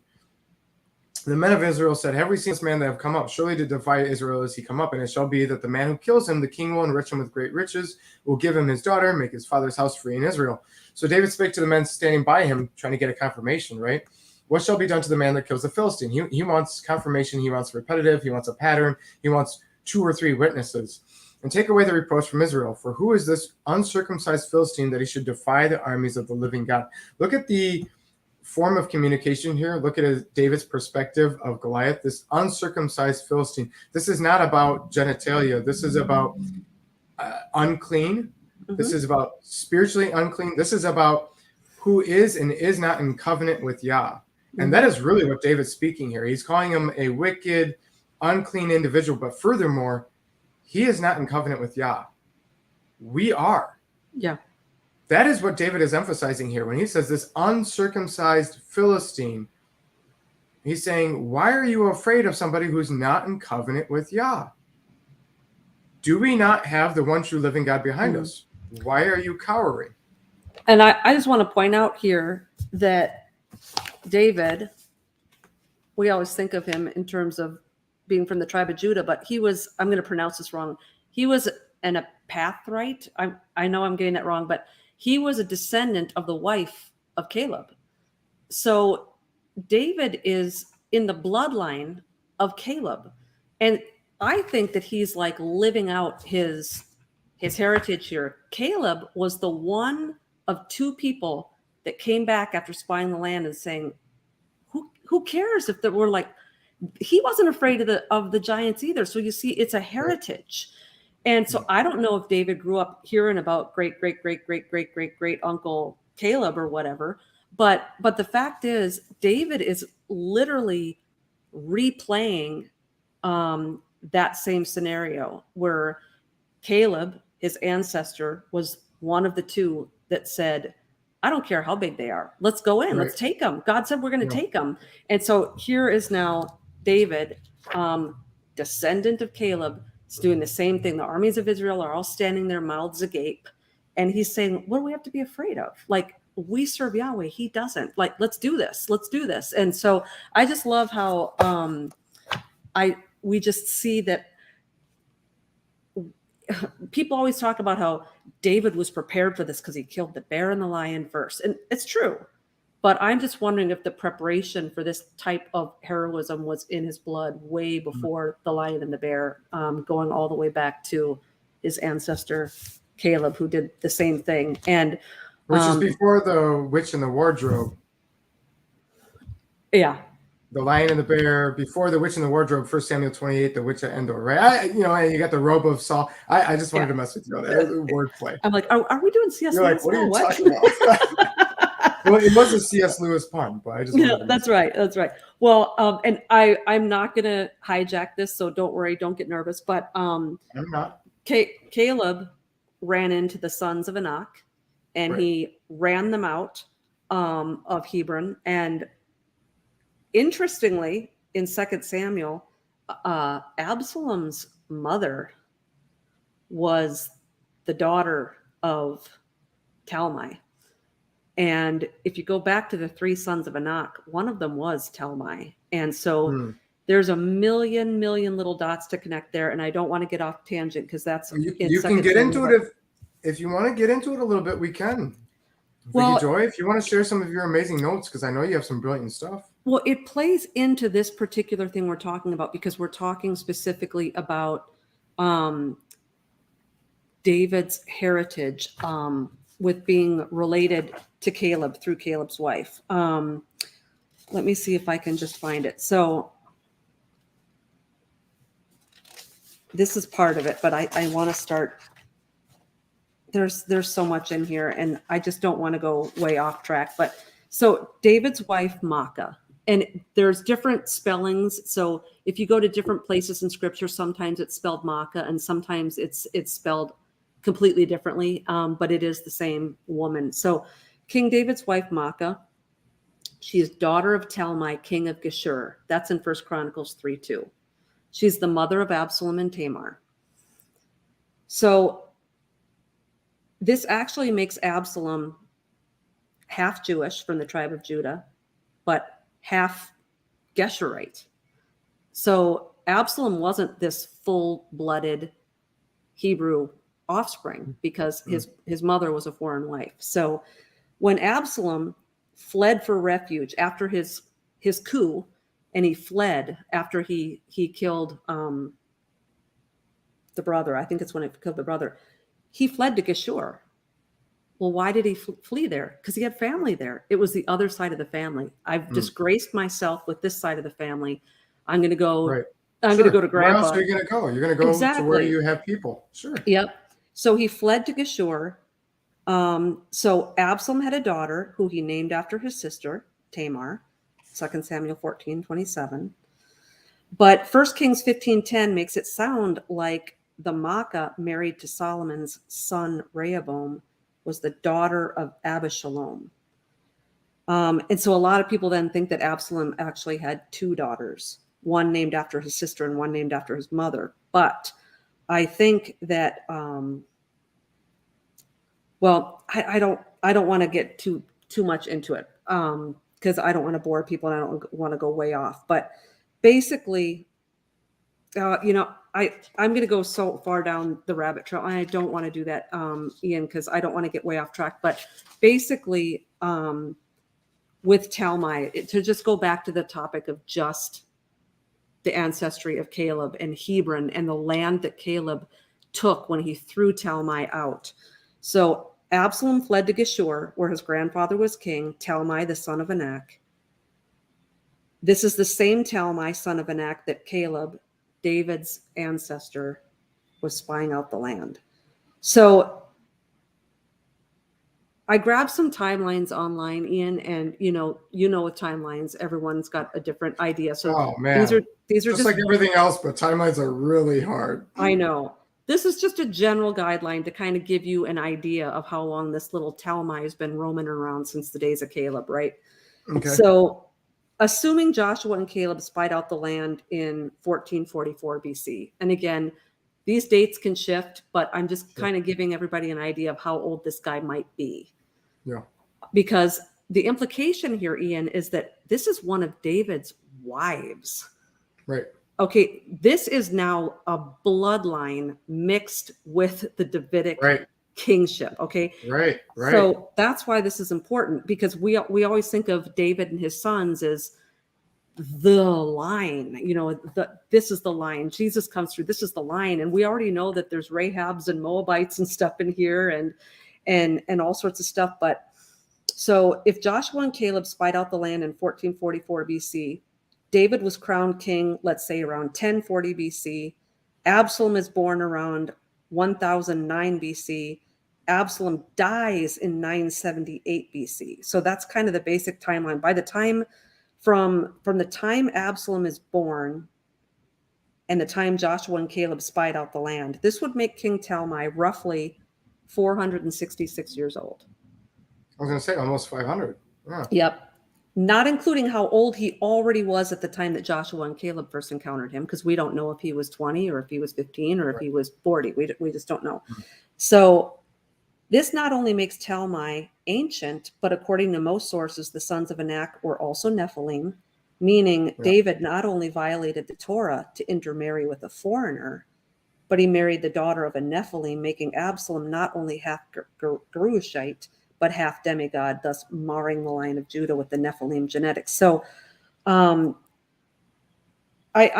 The men of Israel said, have we seen this man that have come up? Surely to defy Israel is he come up. And it shall be that the man who kills him, the king will enrich him with great riches, will give him his daughter, make his father's house free in Israel. So David spake to the men standing by him, trying to get a confirmation, right? What shall be done to the man that kills the Philistine? He wants confirmation. He wants repetitive. He wants a pattern. He wants 2 or 3 witnesses. And take away the reproach from Israel. For who is this uncircumcised Philistine that he should defy the armies of the living God? Look at the form of communication here. Look at David's perspective of Goliath, this uncircumcised Philistine. This is not about genitalia. This is about unclean. Mm-hmm. This is about spiritually unclean. This is about who is and is not in covenant with Yah. And that is really what David's speaking here. He's calling him a wicked, unclean individual. But furthermore, he is not in covenant with Yah. We are. Yeah. That is what David is emphasizing here. When he says this uncircumcised Philistine, he's saying, why are you afraid of somebody who's not in covenant with Yah? Do we not have the one true living God behind us? Why are you cowering? And I just want to point out here that David, we always think of him in terms of being from the tribe of Judah, but he was, I'm going to pronounce this wrong. He was an Epathite. I know I'm getting that wrong, but he was a descendant of the wife of Caleb. So David is in the bloodline of Caleb. And I think that he's like living out his heritage here. Caleb was the one of 2 people that came back after spying the land and saying, who cares if there were like, he wasn't afraid of the giants either. So you see, it's a heritage. And so I don't know if David grew up hearing about great uncle Caleb or whatever, but the fact is David is literally replaying that same scenario where Caleb, his ancestor, was one of the 2 that said, I don't care how big they are. Let's go in. Right. Let's take them. God said we're going to take them. And so here is now David, descendant of Caleb, is doing the same thing. The armies of Israel are all standing there, mouths agape. And he's saying, what do we have to be afraid of? Like, we serve Yahweh. He doesn't. Like, let's do this. Let's do this. And so I just love how we just see that people always talk about how David was prepared for this because he killed the bear and the lion first. And it's true. But I'm just wondering if the preparation for this type of heroism was in his blood way before the lion and the bear, going all the way back to his ancestor, Caleb, who did the same thing. And which is before the witch in the wardrobe. Yeah. The lion and the bear, before the witch in the wardrobe, 1 Samuel 28, the witch at Endor, right? You got the robe of Saul. I just wanted to mess with you on that wordplay. I'm like, are we doing C.S. You're Lewis? Like, what are you talking about? Well, it was a C.S. Lewis pun, but I just that's right. That's right. Well, and I'm not going to hijack this, so don't worry, don't get nervous. But I'm not. Caleb ran into the sons of Anak, and he ran them out of Hebron. And interestingly, in 2 Samuel, Absalom's mother was the daughter of Talmai. And if you go back to the 3 sons of Anak, one of them was Talmai. And so there's a million little dots to connect there. And I don't want to get off tangent because that's you can get into it if you want to get into it a little bit, we can. Vicki Joy, if you want to share some of your amazing notes, because I know you have some brilliant stuff. Well, it plays into this particular thing we're talking about because we're talking specifically about David's heritage with being related to Caleb through Caleb's wife. Let me see if I can just find it. So this is part of it, but I want to start. There's so much in here, and I just don't want to go way off track. But so David's wife Maacah, and there's different spellings. So if you go to different places in Scripture, sometimes it's spelled Maacah, and sometimes it's spelled completely differently. But it is the same woman. So King David's wife Maacah, she is daughter of Talmai, king of Geshur. That's in 1 Chronicles 3:2. She's the mother of Absalom and Tamar. So this actually makes Absalom half Jewish from the tribe of Judah, but half Geshurite. So Absalom wasn't this full-blooded Hebrew offspring because his mother was a foreign wife. So when Absalom fled for refuge after his coup, and he fled after he killed the brother, I think it's when he killed the brother, he fled to Geshur. Well, why did he flee there? Because he had family there. It was the other side of the family. I've disgraced myself with this side of the family. I'm going to go. Right. I'm going to go to Grandpa. Where else are you going to go? You're going to go to where you have people. Sure. Yep. So he fled to Geshur. So Absalom had a daughter who he named after his sister, Tamar, 2 Samuel 14:27. But 1 Kings 15:10 makes it sound like the Maacah married to Solomon's son Rehoboam was the daughter of Abishalom. And so a lot of people then think that Absalom actually had two daughters, one named after his sister and one named after his mother. But I think that, well, I don't want to get too much into it because I don't want to bore people and I don't want to go way off. But basically, I'm going to go so far down the rabbit trail, and I don't want to do that, Ian, because I don't want to get way off track. But basically, with Talmai, to just go back to the topic of just the ancestry of Caleb and Hebron and the land that Caleb took when he threw Talmai out. So Absalom fled to Geshur, where his grandfather was king, Talmai, the son of Anak. This is the same Talmai, son of Anak, that Caleb, David's ancestor, was spying out the land. So I grabbed some timelines online, Ian, and you know with timelines, everyone's got a different idea. So these are just like everything else, but timelines are really hard. I know. This is just a general guideline to kind of give you an idea of how long this little Talmai has been roaming around since the days of Caleb, right? Okay. So assuming Joshua and Caleb spied out the land in 1444 BC. And again, these dates can shift, but I'm just kind of giving everybody an idea of how old this guy might be. Yeah. Because the implication here, Ian, is that this is one of David's wives. Right. Okay, this is now a bloodline mixed with the Davidic kingship. Okay. Right. So that's why this is important, because we always think of David and his sons as the line. This is the line. Jesus comes through. This is the line, and we already know that there's Rahabs and Moabites and stuff in here, and all sorts of stuff. But so if Joshua and Caleb spied out the land in 1444 BC, David was crowned king, let's say around 1040 BC. Absalom is born around 1009 BC. Absalom dies in 978 BC. So that's kind of the basic timeline. By the time from the time Absalom is born and the time Joshua and Caleb spied out the land, this would make King Talmai roughly 466 years old. I was going to say almost 500. Yeah. Yep. Not including how old he already was at the time that Joshua and Caleb first encountered him, because we don't know if he was 20 or if he was 15 or if he was 40. We just don't know. So this not only makes Talmai ancient, but according to most sources, the sons of Anak were also Nephilim, meaning David not only violated the Torah to intermarry with a foreigner, but he married the daughter of a Nephilim, making Absalom not only half Gerushite, but half demigod, thus marring the line of Judah with the Nephilim genetics. So I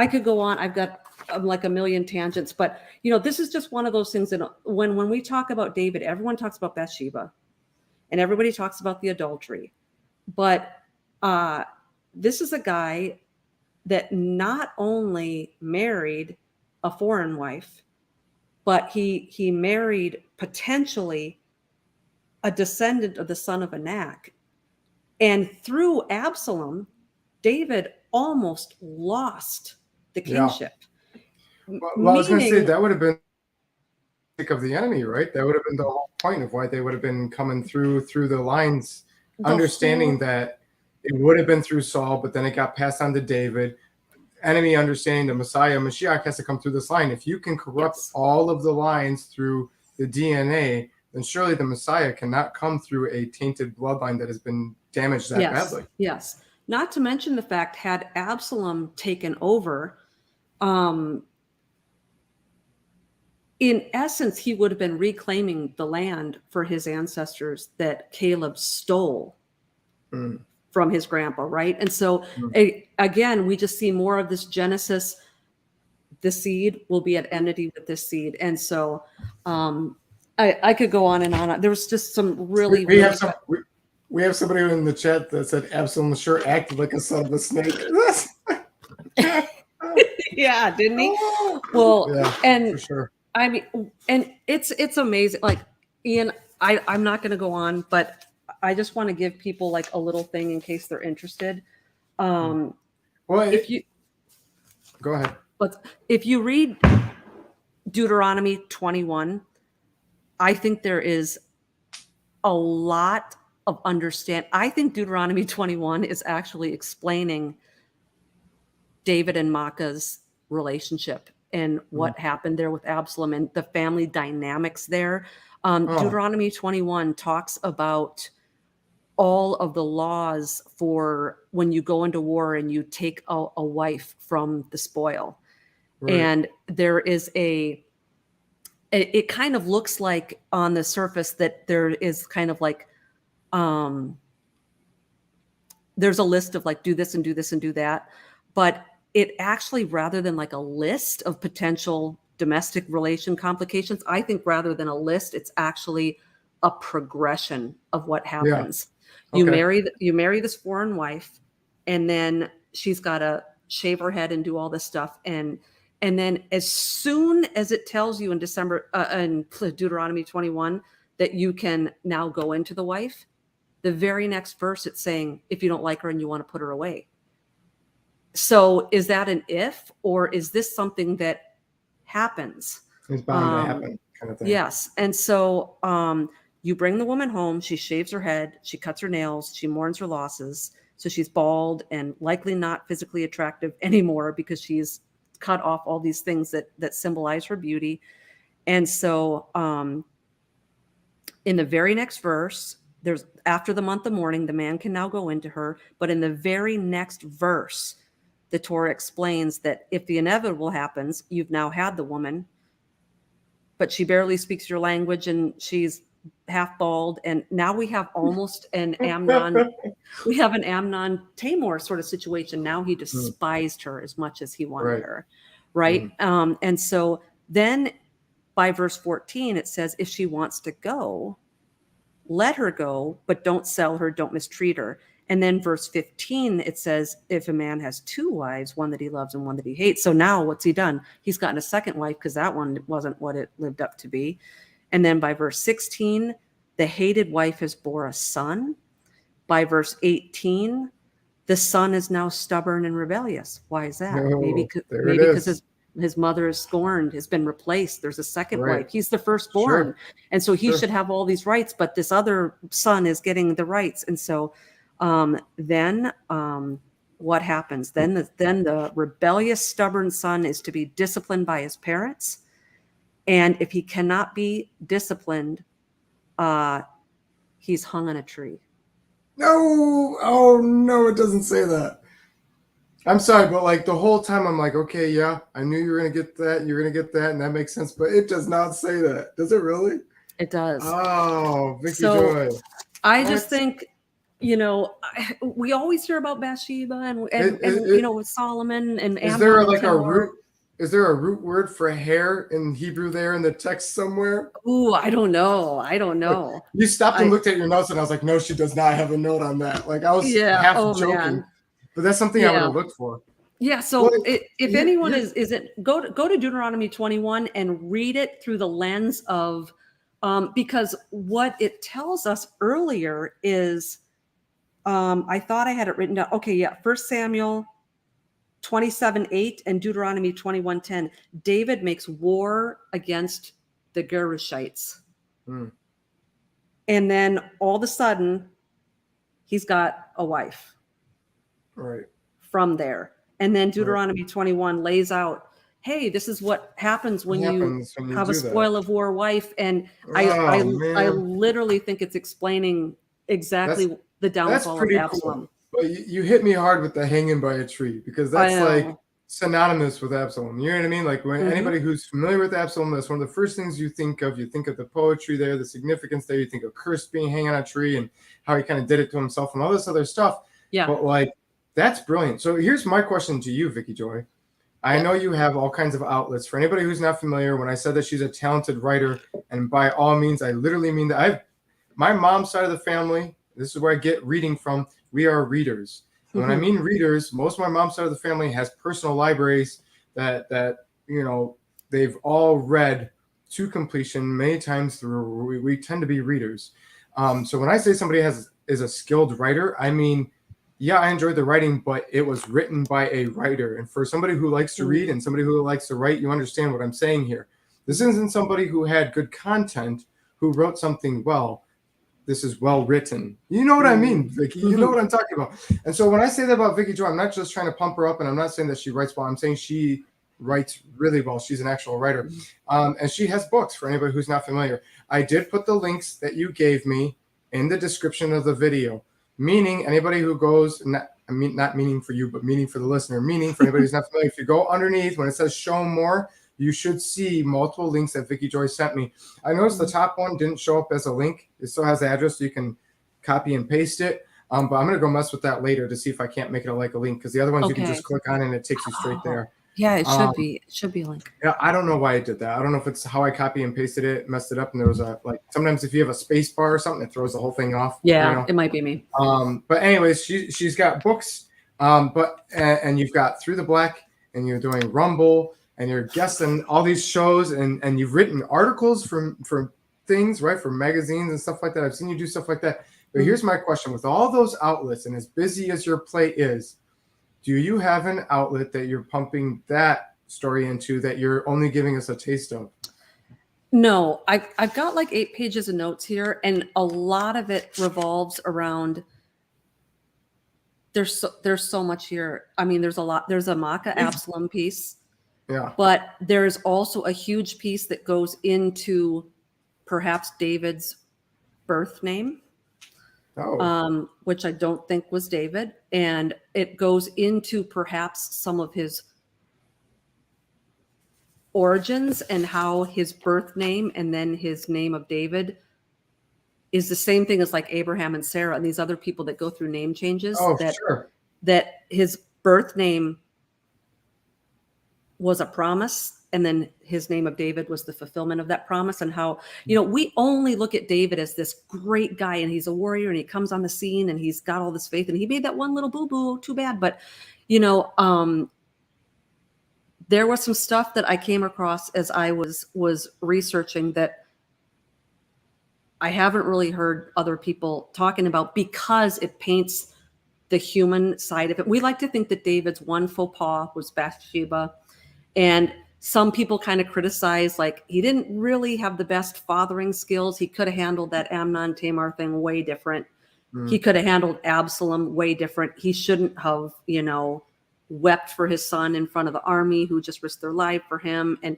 could go on. I've got like a million tangents, but this is just one of those things that when we talk about David, everyone talks about Bathsheba and everybody talks about the adultery. But this is a guy that not only married a foreign wife, but he married potentially a descendant of the son of Anak. And through Absalom, David almost lost the kingship. Well, I was going to say that would have been of the enemy, right? That would have been the whole point of why they would have been coming through the lines, understanding that it would have been through Saul, but then it got passed on to David. Enemy understanding the Messiah, Mashiach has to come through this line. If you can corrupt all of the lines through the DNA, then surely the Messiah cannot come through a tainted bloodline that has been damaged that badly. Yes. Not to mention the fact, had Absalom taken over, in essence, he would have been reclaiming the land for his ancestors that Caleb stole from his grandpa, right? And so, again, we just see more of this Genesis. The seed will be at enmity with this seed. And so I could go on and on. There was just some really... We have somebody in the chat that said Absalom sure acted like a son of a snake. Yeah, didn't he? Well, yeah, and for sure. I mean, and it's amazing. Like, Ian, I'm not going to go on, but I just want to give people like a little thing in case they're interested. Well, if you go ahead, but if you read Deuteronomy 21, I think there is a lot of understand. I think Deuteronomy 21 is actually explaining David and Maacah's relationship and what happened there with Absalom and the family dynamics there. Deuteronomy 21 talks about all of the laws for when you go into war and you take a wife from the spoil. Right. And there is it kind of looks like on the surface that there is kind of like, there's a list of like, do this and do this and do that. But it actually, rather than like a list of potential domestic relation complications, I think rather than a list, it's actually a progression of what happens. Yeah. Okay. You marry this foreign wife, and then she's got to shave her head and do all this stuff. And then as soon as it tells you in Deuteronomy 21 that you can now go into the wife, the very next verse it's saying, if you don't like her and you want to put her away. So is that an if, or is this something that happens? It's bound to happen, kind of thing. Yes. And so you bring the woman home, she shaves her head, she cuts her nails, she mourns her losses. So she's bald and likely not physically attractive anymore because she's cut off all these things that symbolize her beauty. And so in the very next verse, there's after the month of mourning, the man can now go into her. But in the very next verse, the Torah explains that if the inevitable happens, you've now had the woman, but she barely speaks your language and she's half bald. And now we have almost an Amnon, Tamar sort of situation. Now he despised her as much as he wanted her. Right. And so then by verse 14, it says, if she wants to go, let her go, but don't sell her, don't mistreat her. And then verse 15, it says, if a man has two wives, one that he loves and one that he hates. So now what's he done? He's gotten a second wife because that one wasn't what it lived up to be. And then by verse 16, the hated wife has bore a son. By verse 18, the son is now stubborn and rebellious. Why is that? Maybe because his mother is scorned, has been replaced. There's a second wife. He's the firstborn. Sure. And so he should have all these rights, but this other son is getting the rights. And so then what happens? Then the rebellious, stubborn son is to be disciplined by his parents. And if he cannot be disciplined, he's hung on a tree. No. Oh, no, it doesn't say that. I'm sorry, but like the whole time I'm like, okay, yeah, I knew you were going to get that. You're going to get that. And that makes sense. But it does not say that. Does it really? It does. Oh, Vicki Joy. I just think, we always hear about Bathsheba and with Solomon and is there like a root? Is there a root word for hair in Hebrew there in the text somewhere? Ooh, I don't know. You stopped and looked at your notes, and I was like, no, she does not have a note on that. Like I was half joking, but that's something I would have looked for. Yeah. So Well, if anyone isn't go to Deuteronomy 21 and read it through the lens of, because what it tells us earlier is, I thought I had it written down. Okay. Yeah. 1 Samuel 27:8 and Deuteronomy 21:10. David makes war against the Gerushites. Mm, And then all of a sudden, he's got a wife right. from there. And then Right. Deuteronomy 21 lays out, hey, this is what happens when What you happens when you have a do that? spoil of war wife. And Oh I man, literally think it's explaining exactly the that's downfall of pretty Absalom. cool. But you hit me hard with the hanging by a tree, because I that's like know. synonymous with Absalom. You know what I mean? Like, when Mhm. anybody who's familiar with Absalom, that's one of the first things you think of. You think of the poetry there, the significance there. You think of cursed being hanging on a tree and how he kind of did it to himself and all this other stuff. Yeah. But like, that's brilliant. So here's my question to you, Vicki Joy. I Yeah. know you have all kinds of outlets. For anybody who's not familiar, when I said that she's a talented writer, and by all means, I literally mean that. My mom's side of the family, this is where I get reading from. We are readers. And when I Mhm. mean readers, most of my mom's side of the family has personal libraries that you know they've all read to completion many times through. We tend to be readers. So when I say somebody is a skilled writer, I mean, yeah, I enjoyed the writing, but it was written by a writer. And for somebody who likes to read and somebody who likes to write, you understand what I'm saying here. This isn't somebody who had good content who wrote something well. This is well written. You know what I mean, Vicky? You know what I'm talking about. And so when I say that about Vicki Joy, I'm not just trying to pump her up, and I'm not saying that she writes well. I'm saying she writes really well. She's an actual writer. And she has books for anybody who's not familiar. I did put the links that you gave me in the description of the video, meaning anybody who goes, not meaning for you, but meaning for the listener, meaning for anybody who's not familiar. If you go underneath when it says show more, you should see multiple links that Vicki Joy sent me. I noticed the top one didn't show up as a link. It still has the address, so you can copy and paste it. But I'm going to go mess with that later to see if I can't make it like a link, because the other ones you can just click on and it takes you straight there. Yeah, it should be. It should be a link. Yeah, I don't know why I did that. I don't know if it's how I copy and pasted it, messed it up, and there was a sometimes if you have a space bar or something, it throws the whole thing off. Yeah, it might be me. But anyways, she's got books, and you've got Through the Black, and you're doing Rumble, and you're guesting all these shows, and you've written articles from things, right, for magazines and stuff like that. I've seen you do stuff like that. But here's my question: with all those outlets and as busy as your plate is, do you have an outlet that you're pumping that story into that you're only giving us a taste of? No, I've got like 8 pages of notes here, and a lot of it revolves around. There's so much here. I mean, there's a lot. There's a Makkah Absalom piece. Yeah. But there's also a huge piece that goes into perhaps David's birth name, which I don't think was David. And it goes into perhaps some of his origins and how his birth name and then his name of David is the same thing as like Abraham and Sarah and these other people that go through name changes. That his birth name was a promise, and then his name of David was the fulfillment of that promise. And how, we only look at David as this great guy, and he's a warrior, and he comes on the scene, and he's got all this faith, and he made that one little boo-boo, too bad. But, there was some stuff that I came across as I was researching that I haven't really heard other people talking about, because it paints the human side of it. We like to think that David's one faux pas was Bathsheba. And some people kind of criticize, like, he didn't really have the best fathering skills. He could have handled that Amnon Tamar thing way different. He could have handled Absalom way different. He shouldn't have, wept for his son in front of the army who just risked their life for him. And,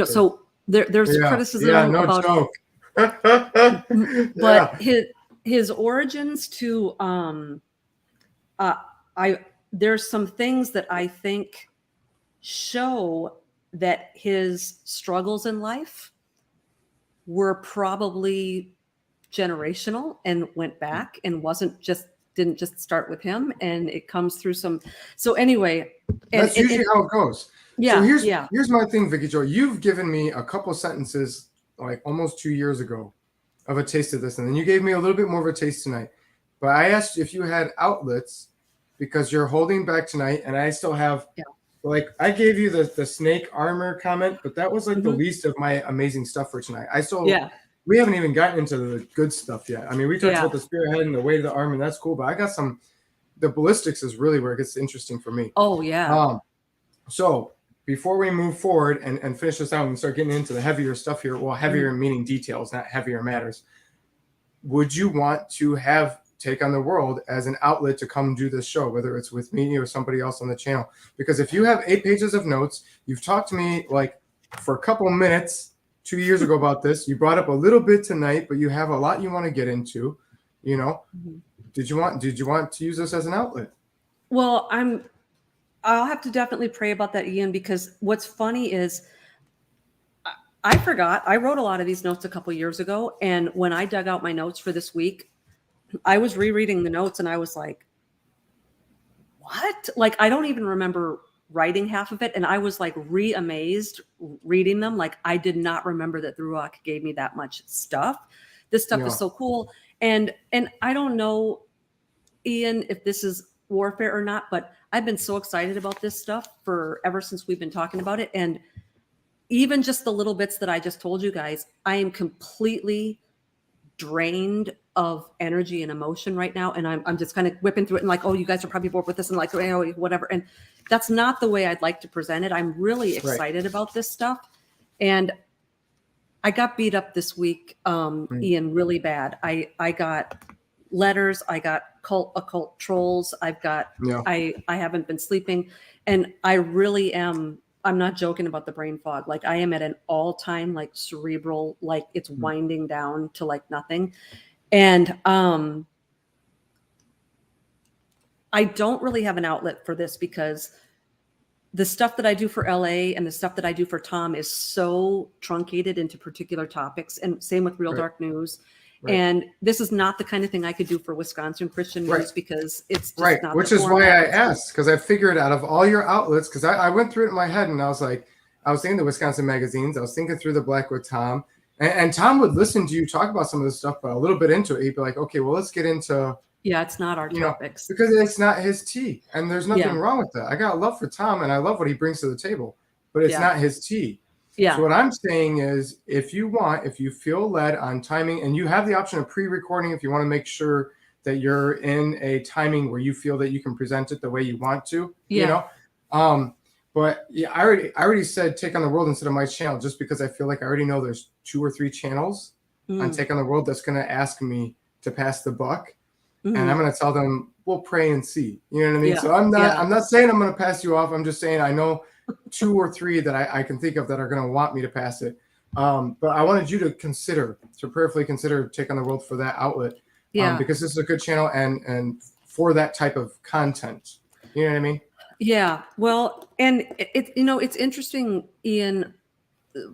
so there's criticism about joke. But his origins to there's some things that I think show that his struggles in life were probably generational and went back and didn't just start with him, and it comes through some. So anyway, that's usually how it goes. Yeah. So here's my thing, Vicki Joy. You've given me a couple sentences like almost 2 years ago of a taste of this, and then you gave me a little bit more of a taste tonight. But I asked if you had outlets because you're holding back tonight, and I still have. Yeah. Like I gave you the snake armor comment, but that was like the Mhm. least of my amazing stuff for tonight. Yeah. We haven't even gotten into the good stuff yet. I mean, we talked Yeah. about the spearhead and the weight of the arm, and that's cool. But I got some. The ballistics is really where it gets interesting for me. Oh yeah. So before we move forward and finish this out and start getting into the heavier stuff here, well, heavier meaning details, not heavier matters. Would you want to have Take on the World as an outlet to come do this show, whether it's with me or somebody else on the channel? Because if you have 8 pages of notes, you've talked to me like for a couple minutes 2 years ago about this. You brought up a little bit tonight, but you have a lot you want to get into. You know, did you want to use this as an outlet? Well, I'll have to definitely pray about that, Ian, because what's funny is I forgot. I wrote a lot of these notes a couple years ago, and when I dug out my notes for this week, I was rereading the notes and I was like, what? Like, I don't even remember writing half of it. And I was like re-amazed reading them. Like, I did not remember that the Ruach gave me that much stuff. This stuff is so cool. And I don't know, Ian, if this is warfare or not, but I've been so excited about this stuff ever since we've been talking about it. And even just the little bits that I just told you guys, I am completely drained of energy and emotion right now. And I'm just kind of whipping through it and like, oh, you guys are probably bored with this and like, oh, whatever. And that's not the way I'd like to present it. I'm really excited about this stuff. And I got beat up this week, Ian, really bad. I got letters. I got occult trolls. I've got, I haven't been sleeping, and I really am. I'm not joking about the brain fog. Like, I am at an all-time like cerebral, like it's winding down to like nothing. And I don't really have an outlet for this because the stuff that I do for LA and the stuff that I do for Tom is so truncated into particular topics, and same with Real Dark News. And this is not the kind of thing I could do for Wisconsin Christian news because it's just not which is why I asked, because I figured out of all your outlets, because I went through it in my head and I was like, I was thinking the Wisconsin magazines, I was thinking through the Blackwood Tom, and Tom would listen to you talk about some of this stuff, but a little bit into it, he'd be like, okay, well, let's get into. Yeah, it's not our topics. Because it's not his tea, and there's nothing wrong with that. I got love for Tom, and I love what he brings to the table, but it's not his tea. Yeah. So what I'm saying is, if you feel led on timing, and you have the option of pre-recording if you want to make sure that you're in a timing where you feel that you can present it the way you want to, you know. But yeah, I already said Take on the World instead of my channel, just because I feel like I already know there's 2 or 3 channels on Take on the World that's going to ask me to pass the buck. And I'm going to tell them, we'll pray and see. You know what I mean? So I'm not saying I'm going to pass you off. I'm just saying I know 2 or 3 that I can think of that are going to want me to pass it. But I wanted you to prayerfully consider Take on the World for that outlet. Because this is a good channel and for that type of content. You know what I mean? Yeah. Well, and it's interesting, Ian,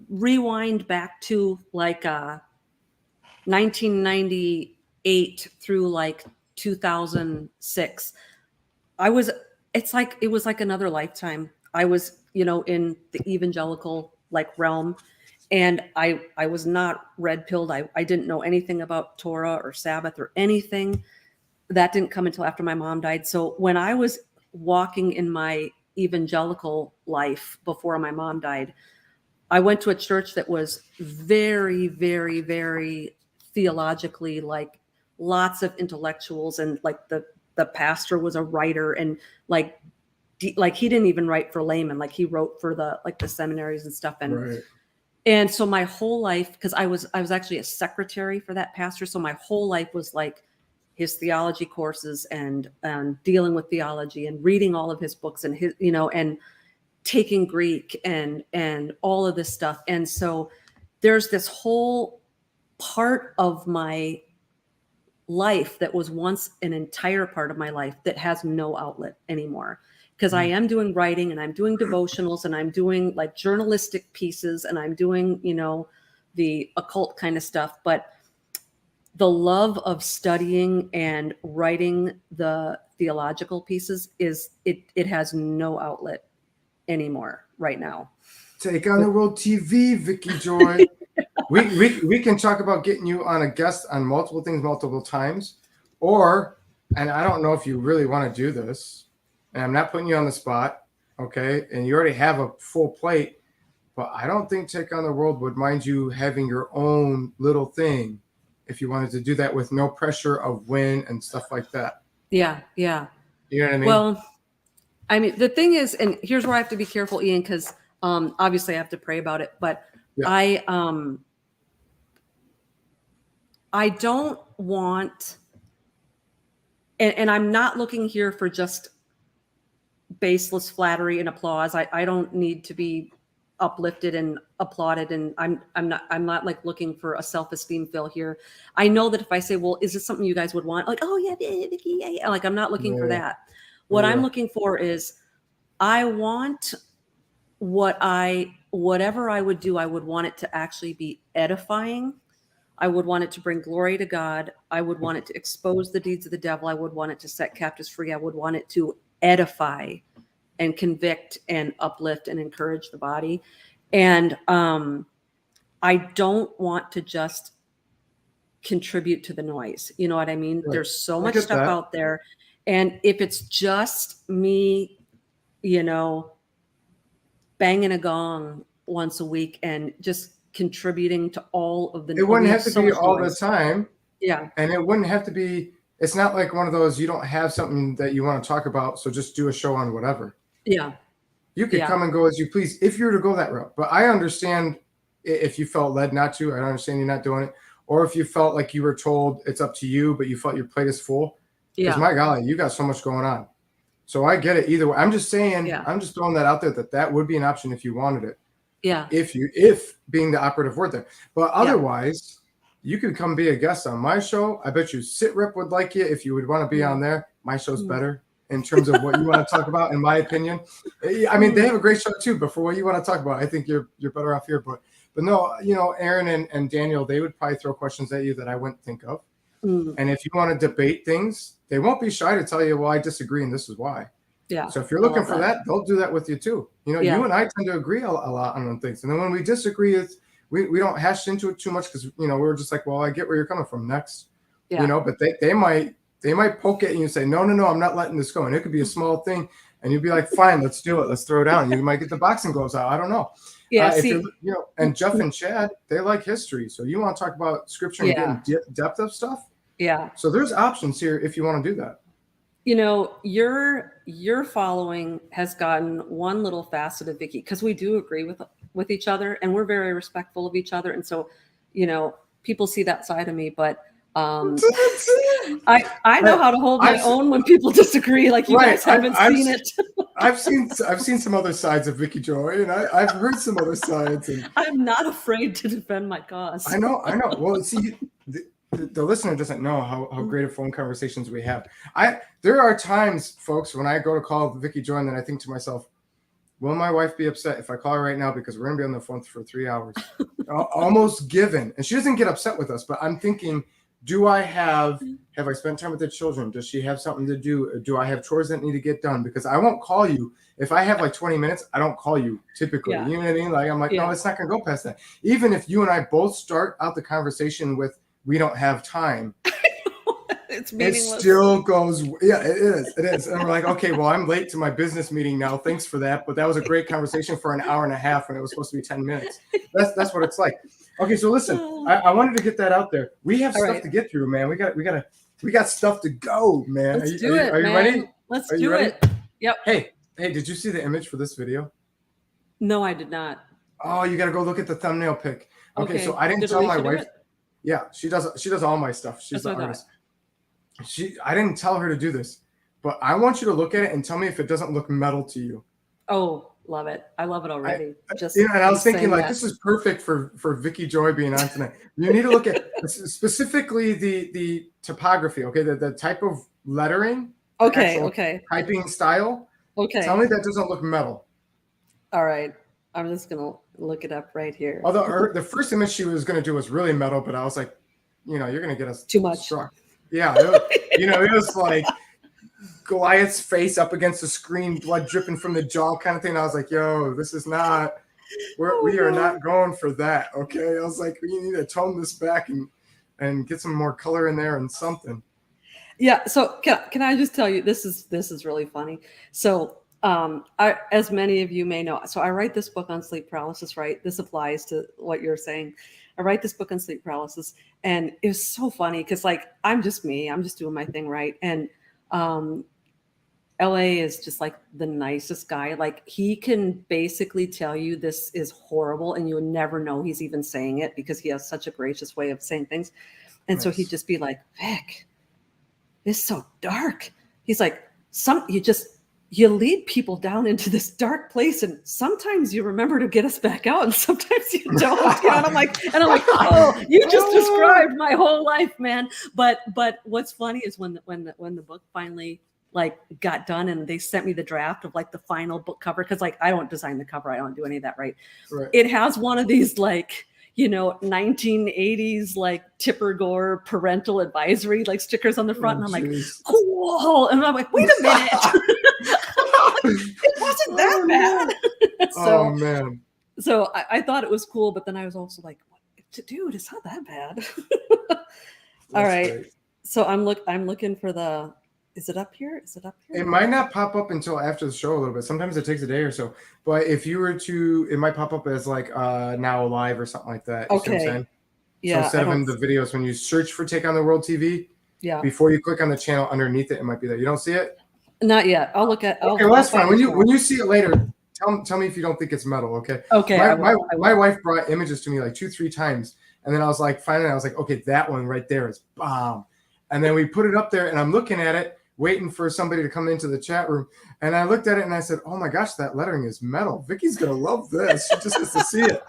rewind back to like 1998 through like 2006. It was like another lifetime. I was, in the evangelical like realm, and I was not red pilled. I didn't know anything about Torah or Sabbath or anything. That didn't come until after my mom died. So when I was walking in my evangelical life before my mom died, I went to a church that was very, very, very theologically, like lots of intellectuals, and like the pastor was a writer, and like he didn't even write for laymen, like he wrote for the seminaries and stuff. And so my whole life, because I was actually a secretary for that pastor, so my whole life was like his theology courses and dealing with theology and reading all of his books and his, and taking Greek and all of this stuff. And so there's this whole part of my life that was once an entire part of my life that has no outlet anymore, because I am doing writing and I'm doing devotionals and I'm doing like journalistic pieces and I'm doing, the occult kind of stuff. But the love of studying and writing the theological pieces it has no outlet anymore right now. Take on the World TV, Vicki Joy. we can talk about getting you on a guest on multiple things multiple times, or and I don't know if you really want to do this, and I'm not putting you on the spot, okay? And you already have a full plate, but I don't think Take on the World would mind you having your own little thing if you wanted to do that with no pressure of when and stuff like that. Yeah. You know what I mean? Well, I mean, the thing is, and here's where I have to be careful, Ian, because obviously I have to pray about it, but Yeah. I don't want, and I'm not looking here for just baseless flattery and applause. I don't need to be uplifted and applauded, and I'm not like looking for a self-esteem fill here. I know that if I say, well, is this something you guys would want? Like, oh yeah, Vicki, yeah. Like, I'm not looking for that. What I'm looking for is, I want whatever I would do, I would want it to actually be edifying. I would want it to bring glory to God. I would want it to expose the deeds of the devil. I would want it to set captives free. I would want it to edify and convict and uplift and encourage the body. And I don't want to just contribute to the noise. You know what I mean? Right. There's so much stuff out there. And if it's just me, banging a gong once a week and just contributing to all of the, it wouldn't have to be all the time. Yeah. And it wouldn't have to be, it's not like one of those, you don't have something that you want to talk about, so just do a show on whatever. Yeah. You could come and go as you please if you were to go that route. But I understand if you felt led not to. I don't understand you not doing it. Or if you felt like you were told it's up to you, but you felt your plate is full. Because my golly, you got so much going on. So I get it either way. I'm just saying, I'm just throwing that out there that would be an option if you wanted it. Yeah. If being the operative word there. But otherwise, you could come be a guest on my show. I bet you Sit Rep would like you if you would want to be on there. My show's better in terms of what you want to talk about, in my opinion. I mean, they have a great show too, but for what you want to talk about, I think you're better off here. But no, Aaron and Daniel, they would probably throw questions at you that I wouldn't think of. And if you want to debate things, they won't be shy to tell you, well, I disagree and this is why. Yeah. So if you're looking for that, they'll do that with you too. You and I tend to agree a lot on things. And then when we disagree, we don't hash into it too much because, we're just like, well, I get where you're coming from next. But they might poke at you and say, no, I'm not letting this go. And it could be a small thing. And you'd be like, fine, let's do it. Let's throw it down. You might get the boxing gloves out. I don't know. Yeah. And Jeff and Chad, they like history. So you want to talk about scripture and get in depth of stuff? Yeah. So there's options here if you want to do that. Your following has gotten one little facet of Vicki, because we do agree with each other and we're very respectful of each other. And so, people see that side of me, but I know how to hold my own when people disagree. Like you guys haven't seen it. I've seen some other sides of Vicki Joy, and I've heard some other sides. And I'm not afraid to defend my cause. I know. Well, see, the listener doesn't know how great of phone conversations we have. There are times, folks, when I go to call Vicki Joy, and then I think to myself, will my wife be upset if I call her right now because we're gonna be on the phone for 3 hours? Almost given, and she doesn't get upset with us, but I'm thinking, have I spent time with the children? Does she have something to do? Do I have chores that need to get done? Because I won't call you. If I have like 20 minutes, I don't call you typically. You know what I mean? Like, I'm like, no, it's not going to go past that. Even if you and I both start out the conversation with, we don't have time. It's meaningless. It still goes. Yeah, it is. And we're like, okay, well, I'm late to my business meeting now. Thanks for that. But that was a great conversation for an hour and a half when it was supposed to be 10 minutes. That's what it's like. Okay, so listen, I wanted to get that out there. We have stuff to get through, man. We got stuff to go, man. Let's do it. Are you ready? Let's do it. Yep. Hey, did you see the image for this video? No, I did not. Oh, you got to go look at the thumbnail pic. Okay, so I didn't tell my wife. Yeah, she does all my stuff. She's the artist. I didn't tell her to do this, but I want you to look at it and tell me if it doesn't look metal to you. Oh, love it. I love it already. And I was thinking, like, this is perfect for Vicki Joy being on tonight. You need to look at specifically the topography, okay? The type of lettering. Okay. Typing style. Okay. Tell me that doesn't look metal. All right. I'm just going to look it up right here. Although the first image she was going to do was really metal, but I was like, you're going to get us too much. Struck. Yeah. It was like Goliath's face up against the screen, blood dripping from the jaw kind of thing. I was like, yo, this is not, we are not going for that. Okay. I was like, we need to tone this back and get some more color in there and something. Yeah. So can I just tell you, this is really funny. So as many of you may know, so I write this book on sleep paralysis, right? This applies to what you're saying. I write this book on sleep paralysis, and it was so funny because like I'm just me, I'm just doing my thing, right? And LA is just like the nicest guy. Like he can basically tell you this is horrible, and you would never know he's even saying it because he has such a gracious way of saying things. And so he'd just be like, Vic, it's so dark. He's like, you lead people down into this dark place, and sometimes you remember to get us back out, and sometimes you don't. You know, and I'm like, oh, you just described my whole life, man. But what's funny is when the book finally like got done and they sent me the draft of like the final book cover, because like I don't design the cover, I don't do any of that, right? It has one of these like, you know, 1980s like Tipper Gore parental advisory like stickers on the front. And I'm like, cool. And I'm like, wait a minute. It wasn't that bad. Oh man. So I thought it was cool, but then I was also like, dude, it's not that bad. All right. Great. So I'm looking for the, is it up here? Is it up here? It might not pop up until after the show a little bit. Sometimes it takes a day or so. But if you were to, it might pop up as like now live or something like that. You see what I'm saying? Yeah. So instead of in the videos, when you search for Take on the World TV, before you click on the channel underneath it might be there. You don't see it? Not yet. I'll look at. Okay, well that's fine. When you see it later, tell me if you don't think it's metal. Okay. Okay. My wife brought images to me like 2-3 times, and then I was like, finally, I was like, okay, that one right there is bomb. And then we put it up there, and I'm looking at it, waiting for somebody to come into the chat room. And I looked at it and I said, oh my gosh, that lettering is metal. Vicky's going to love this. She just has to see it.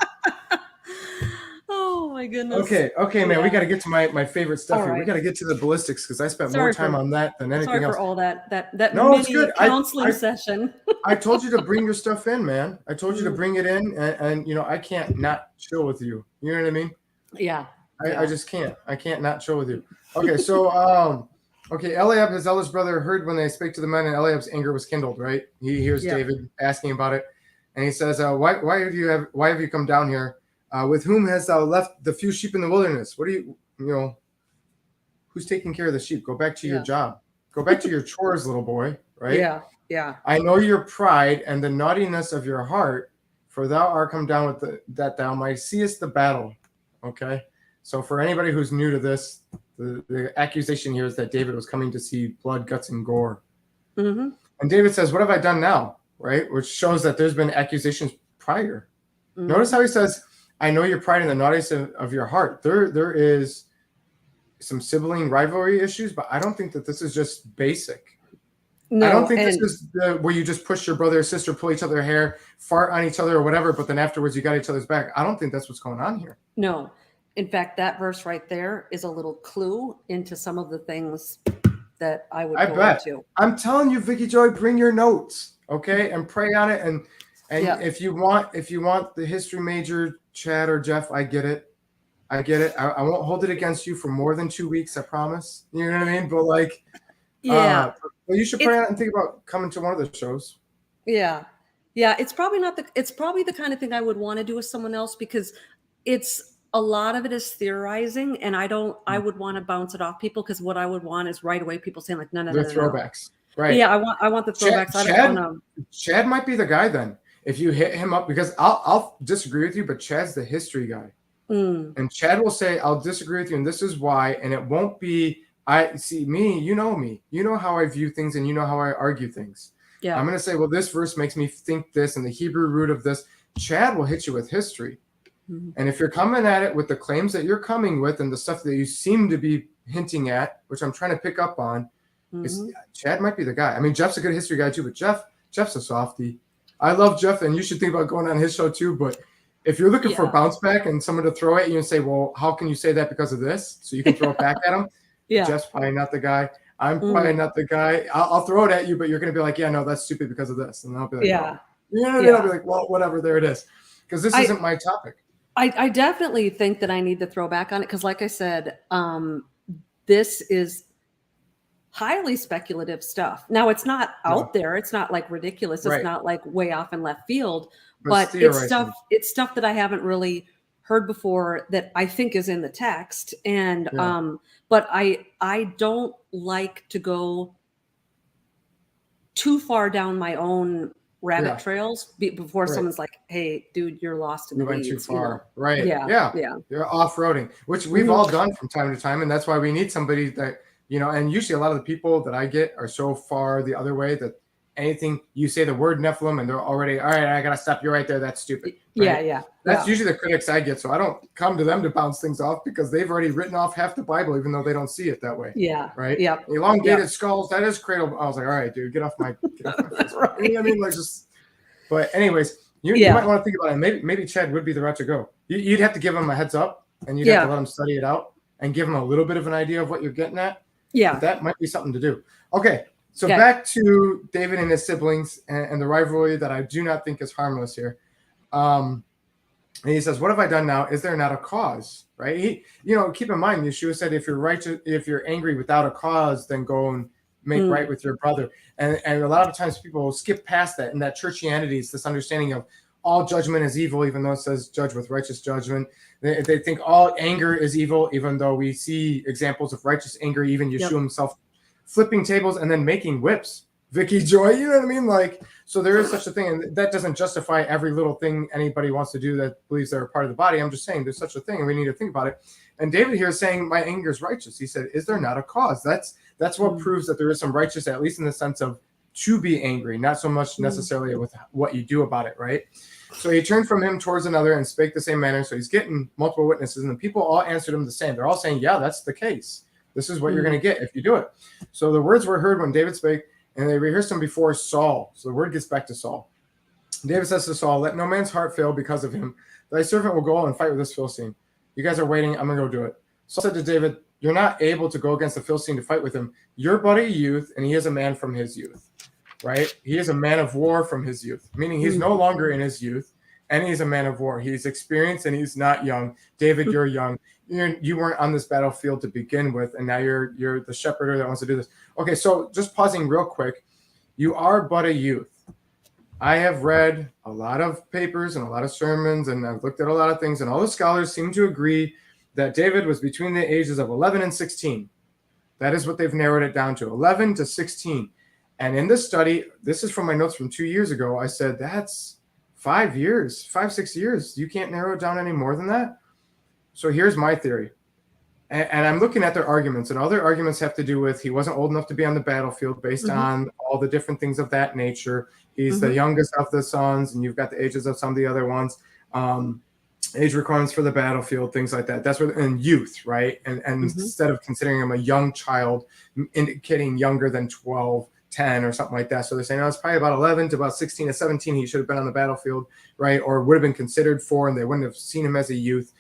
Oh my goodness. Okay, man, we got to get to my favorite stuff here. We got to get to the ballistics because I spent more time on that than anything else. Sorry for all that mini counseling session. I told you to bring your stuff in, man. I told you to bring it in, and you know, I can't not chill with you. You know what I mean? Yeah. I just can't. I can't not chill with you. Okay, so okay, Eliab, his eldest brother, heard when they spake to the men, and Eliab's anger was kindled. Right? He hears David asking about it, and he says, "Why have you come down here? With whom hast thou left the few sheep in the wilderness? What do you know? Who's taking care of the sheep? Go back to your job. Go back to your chores, little boy." Right? Yeah. I know your pride and the naughtiness of your heart, for thou art come down with that thou might seest the battle. Okay. So for anybody who's new to this, the accusation here is that David was coming to see blood, guts, and gore. Mm-hmm. And David says, what have I done now? Right? Which shows that there's been accusations prior. Mm-hmm. Notice how he says, I know your pride and the naughtiness of your heart. There is some sibling rivalry issues, but I don't think that this is just basic. No, I don't think this is where you just push your brother or sister, pull each other's hair, fart on each other or whatever, but then afterwards you got each other's back. I don't think that's what's going on here. No. In fact, that verse right there is a little clue into some of the things that I would go into. I'm telling you, Vicki Joy, bring your notes, okay, and pray on it. And if you want the history major, Chad or Jeff, I get it. I won't hold it against you for more than 2 weeks, I promise. You know what I mean? But like, well, you should pray on it and think about coming to one of the shows. Yeah. It's probably the kind of thing I would want to do with someone else, because it's a lot of it is theorizing, and I would want to bounce it off people, because what I would want is right away people saying like, no. Throwbacks. Right. Yeah, I want the throwbacks. I don't know. Chad might be the guy then. If you hit him up, because I'll disagree with you, but Chad's the history guy. And Chad will say, I'll disagree with you, and this is why, and it won't be, me, you know how I view things, and you know how I argue things. Yeah. I'm going to say, well, this verse makes me think this, and the Hebrew root of this. Chad will hit you with history. Mm-hmm. And if you're coming at it with the claims that you're coming with and the stuff that you seem to be hinting at, which I'm trying to pick up on, Chad might be the guy. I mean, Jeff's a good history guy too, but Jeff's a softie. I love Jeff, and you should think about going on his show too. But if you're looking for a bounce back and someone to throw at you and say, well, how can you say that because of this? So you can throw it back at him. Jeff's probably not the guy. I'm probably not the guy. I'll throw it at you, but you're going to be like, yeah, no, that's stupid because of this. And I'll be like, I'll be like, well, whatever, there it is. Because this isn't my topic. I definitely think that I need to throw back on it, because like I said, this is highly speculative stuff. Now, it's not out there. It's not like ridiculous. It's not like way off in left field, but it's stuff that I haven't really heard before that I think is in the text. And Yeah. but I don't like to go too far down my own rabbit Yeah. trails before Right. someone's like, hey, dude, you're lost in We the went too weeds, you know? far. Right. Yeah. Yeah. Yeah. You're off-roading, which we've all done from time to time. And that's why we need somebody that, and usually a lot of the people that I get are so far the other way that anything you say the word Nephilim and they're already, all right, I got to stop you right there. That's stupid. Yeah. Right? Yeah. That's usually the critics I get. So I don't come to them to bounce things off because they've already written off half the Bible, even though they don't see it that way. Yeah. Right. Yeah. Elongated skulls. That is cradle. I was like, all right, dude, get off my face. Right. You know what I mean? Like just, but anyways, you might want to think about it. Maybe Chad would be the route to go. You'd have to give him a heads up and you'd have to let him study it out and give him a little bit of an idea of what you're getting at. Yeah. But that might be something to do. Okay. So back to David and his siblings and the rivalry that I do not think is harmless here. And he says, what have I done now? Is there not a cause? Right. Keep in mind, Yeshua said, if you're righteous, if you're angry without a cause, then go and make right with your brother. And a lot of times people will skip past that. And that churchianity is this understanding of all judgment is evil, even though it says judge with righteous judgment. They think all anger is evil, even though we see examples of righteous anger, even Yeshua himself flipping tables and then making whips. Vicki Joy, you know what I mean? Like, so there is such a thing, and that doesn't justify every little thing anybody wants to do that believes they're a part of the body. I'm just saying there's such a thing, and we need to think about it. And David here is saying, my anger is righteous. He said, is there not a cause? That's what proves that there is some righteous, at least in the sense of to be angry, not so much necessarily with what you do about it, right? So he turned from him towards another and spake the same manner. So he's getting multiple witnesses, and the people all answered him the same. They're all saying, yeah, that's the case. This is what you're going to get if you do it. So the words were heard when David spake, and they rehearsed them before Saul. So the word gets back to Saul. David says to Saul, let no man's heart fail because of him. Thy servant will go and fight with this Philistine. You guys are waiting. I'm going to go do it. Saul said to David, you're not able to go against the Philistine to fight with him. You're but a youth, and he is a man from his youth, right? He is a man of war from his youth, meaning he's no longer in his youth, and he's a man of war. He's experienced, and he's not young. David, you're young. You weren't on this battlefield to begin with, and now you're the shepherder that wants to do this. Okay, so just pausing real quick. You are but a youth. I have read a lot of papers and a lot of sermons, and I've looked at a lot of things, and all the scholars seem to agree that David was between the ages of 11 and 16. That is what they've narrowed it down to, 11 to 16. And in this study, this is from my notes from 2 years ago, I said, that's 5 years, 6 years. You can't narrow it down any more than that. So here's my theory. And I'm looking at their arguments, and all their arguments have to do with he wasn't old enough to be on the battlefield based on all the different things of that nature. He's the youngest of the sons, and you've got the ages of some of the other ones. Age requirements for the battlefield, things like that. That's what, and youth, right? And instead of considering him a young child, indicating younger than 12, 10 or something like that. So they're saying, it's probably about 11 to about 16 to 17. He should have been on the battlefield, right? Or would have been considered for, and they wouldn't have seen him as a youth.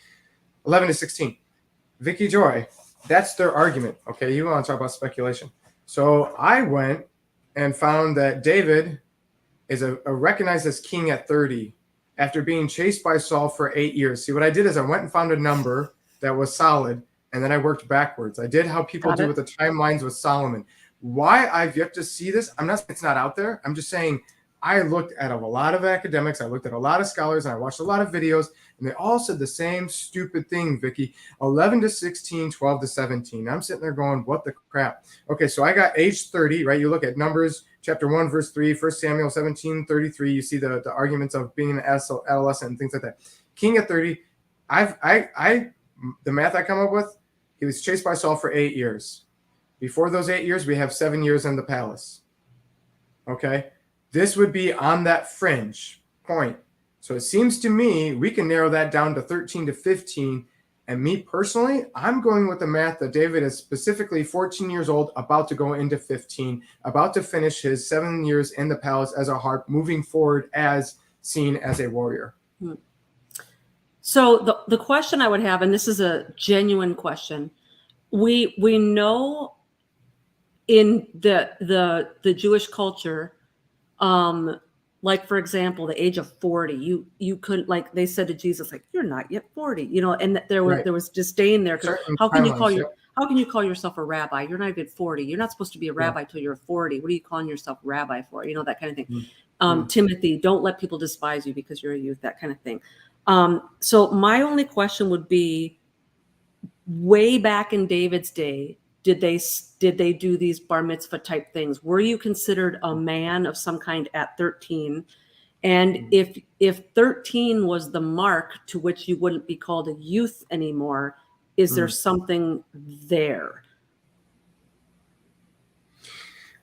11 to 16. Vicki Joy, that's their argument. Okay, you want to talk about speculation. So I went and found that David is a recognized as king at 30 after being chased by Saul for 8 years. See, what I did is I went and found a number that was solid, and then I worked backwards. I did how people do with the timelines with Solomon. Why I've yet to see this, I'm not saying it's not out there. I'm just saying I looked at a lot of academics, I looked at a lot of scholars, and I watched a lot of videos, and they all said the same stupid thing, Vicki. 11 to 16, 12 to 17. I'm sitting there going, what the crap? Okay, so I got age 30, right? You look at Numbers chapter 1, verse 3, 1 Samuel 17, 33. You see the arguments of being an adolescent and things like that. King at 30, the math I come up with, he was chased by Saul for 8 years. Before those 8 years, we have 7 years in the palace. Okay? This would be on that fringe point. So it seems to me we can narrow that down to 13 to 15. And me personally, I'm going with the math that David is specifically 14 years old, about to go into 15, about to finish his 7 years in the palace as a harp, moving forward as seen as a warrior. So the question I would have, and this is a genuine question, we know in the Jewish culture, like for example, the age of 40, you couldn't, like they said to Jesus, like, you're not yet 40, and there was disdain there. Because how can you call yourself a rabbi? You're not even 40. You're not supposed to be a rabbi till you're 40. What are you calling yourself rabbi for? That kind of thing. Timothy, don't let people despise you because you're a youth, that kind of thing. So my only question would be, way back in David's day, did they do these bar mitzvah type things? Were you considered a man of some kind at 13? And if 13 was the mark to which you wouldn't be called a youth anymore, is there something there?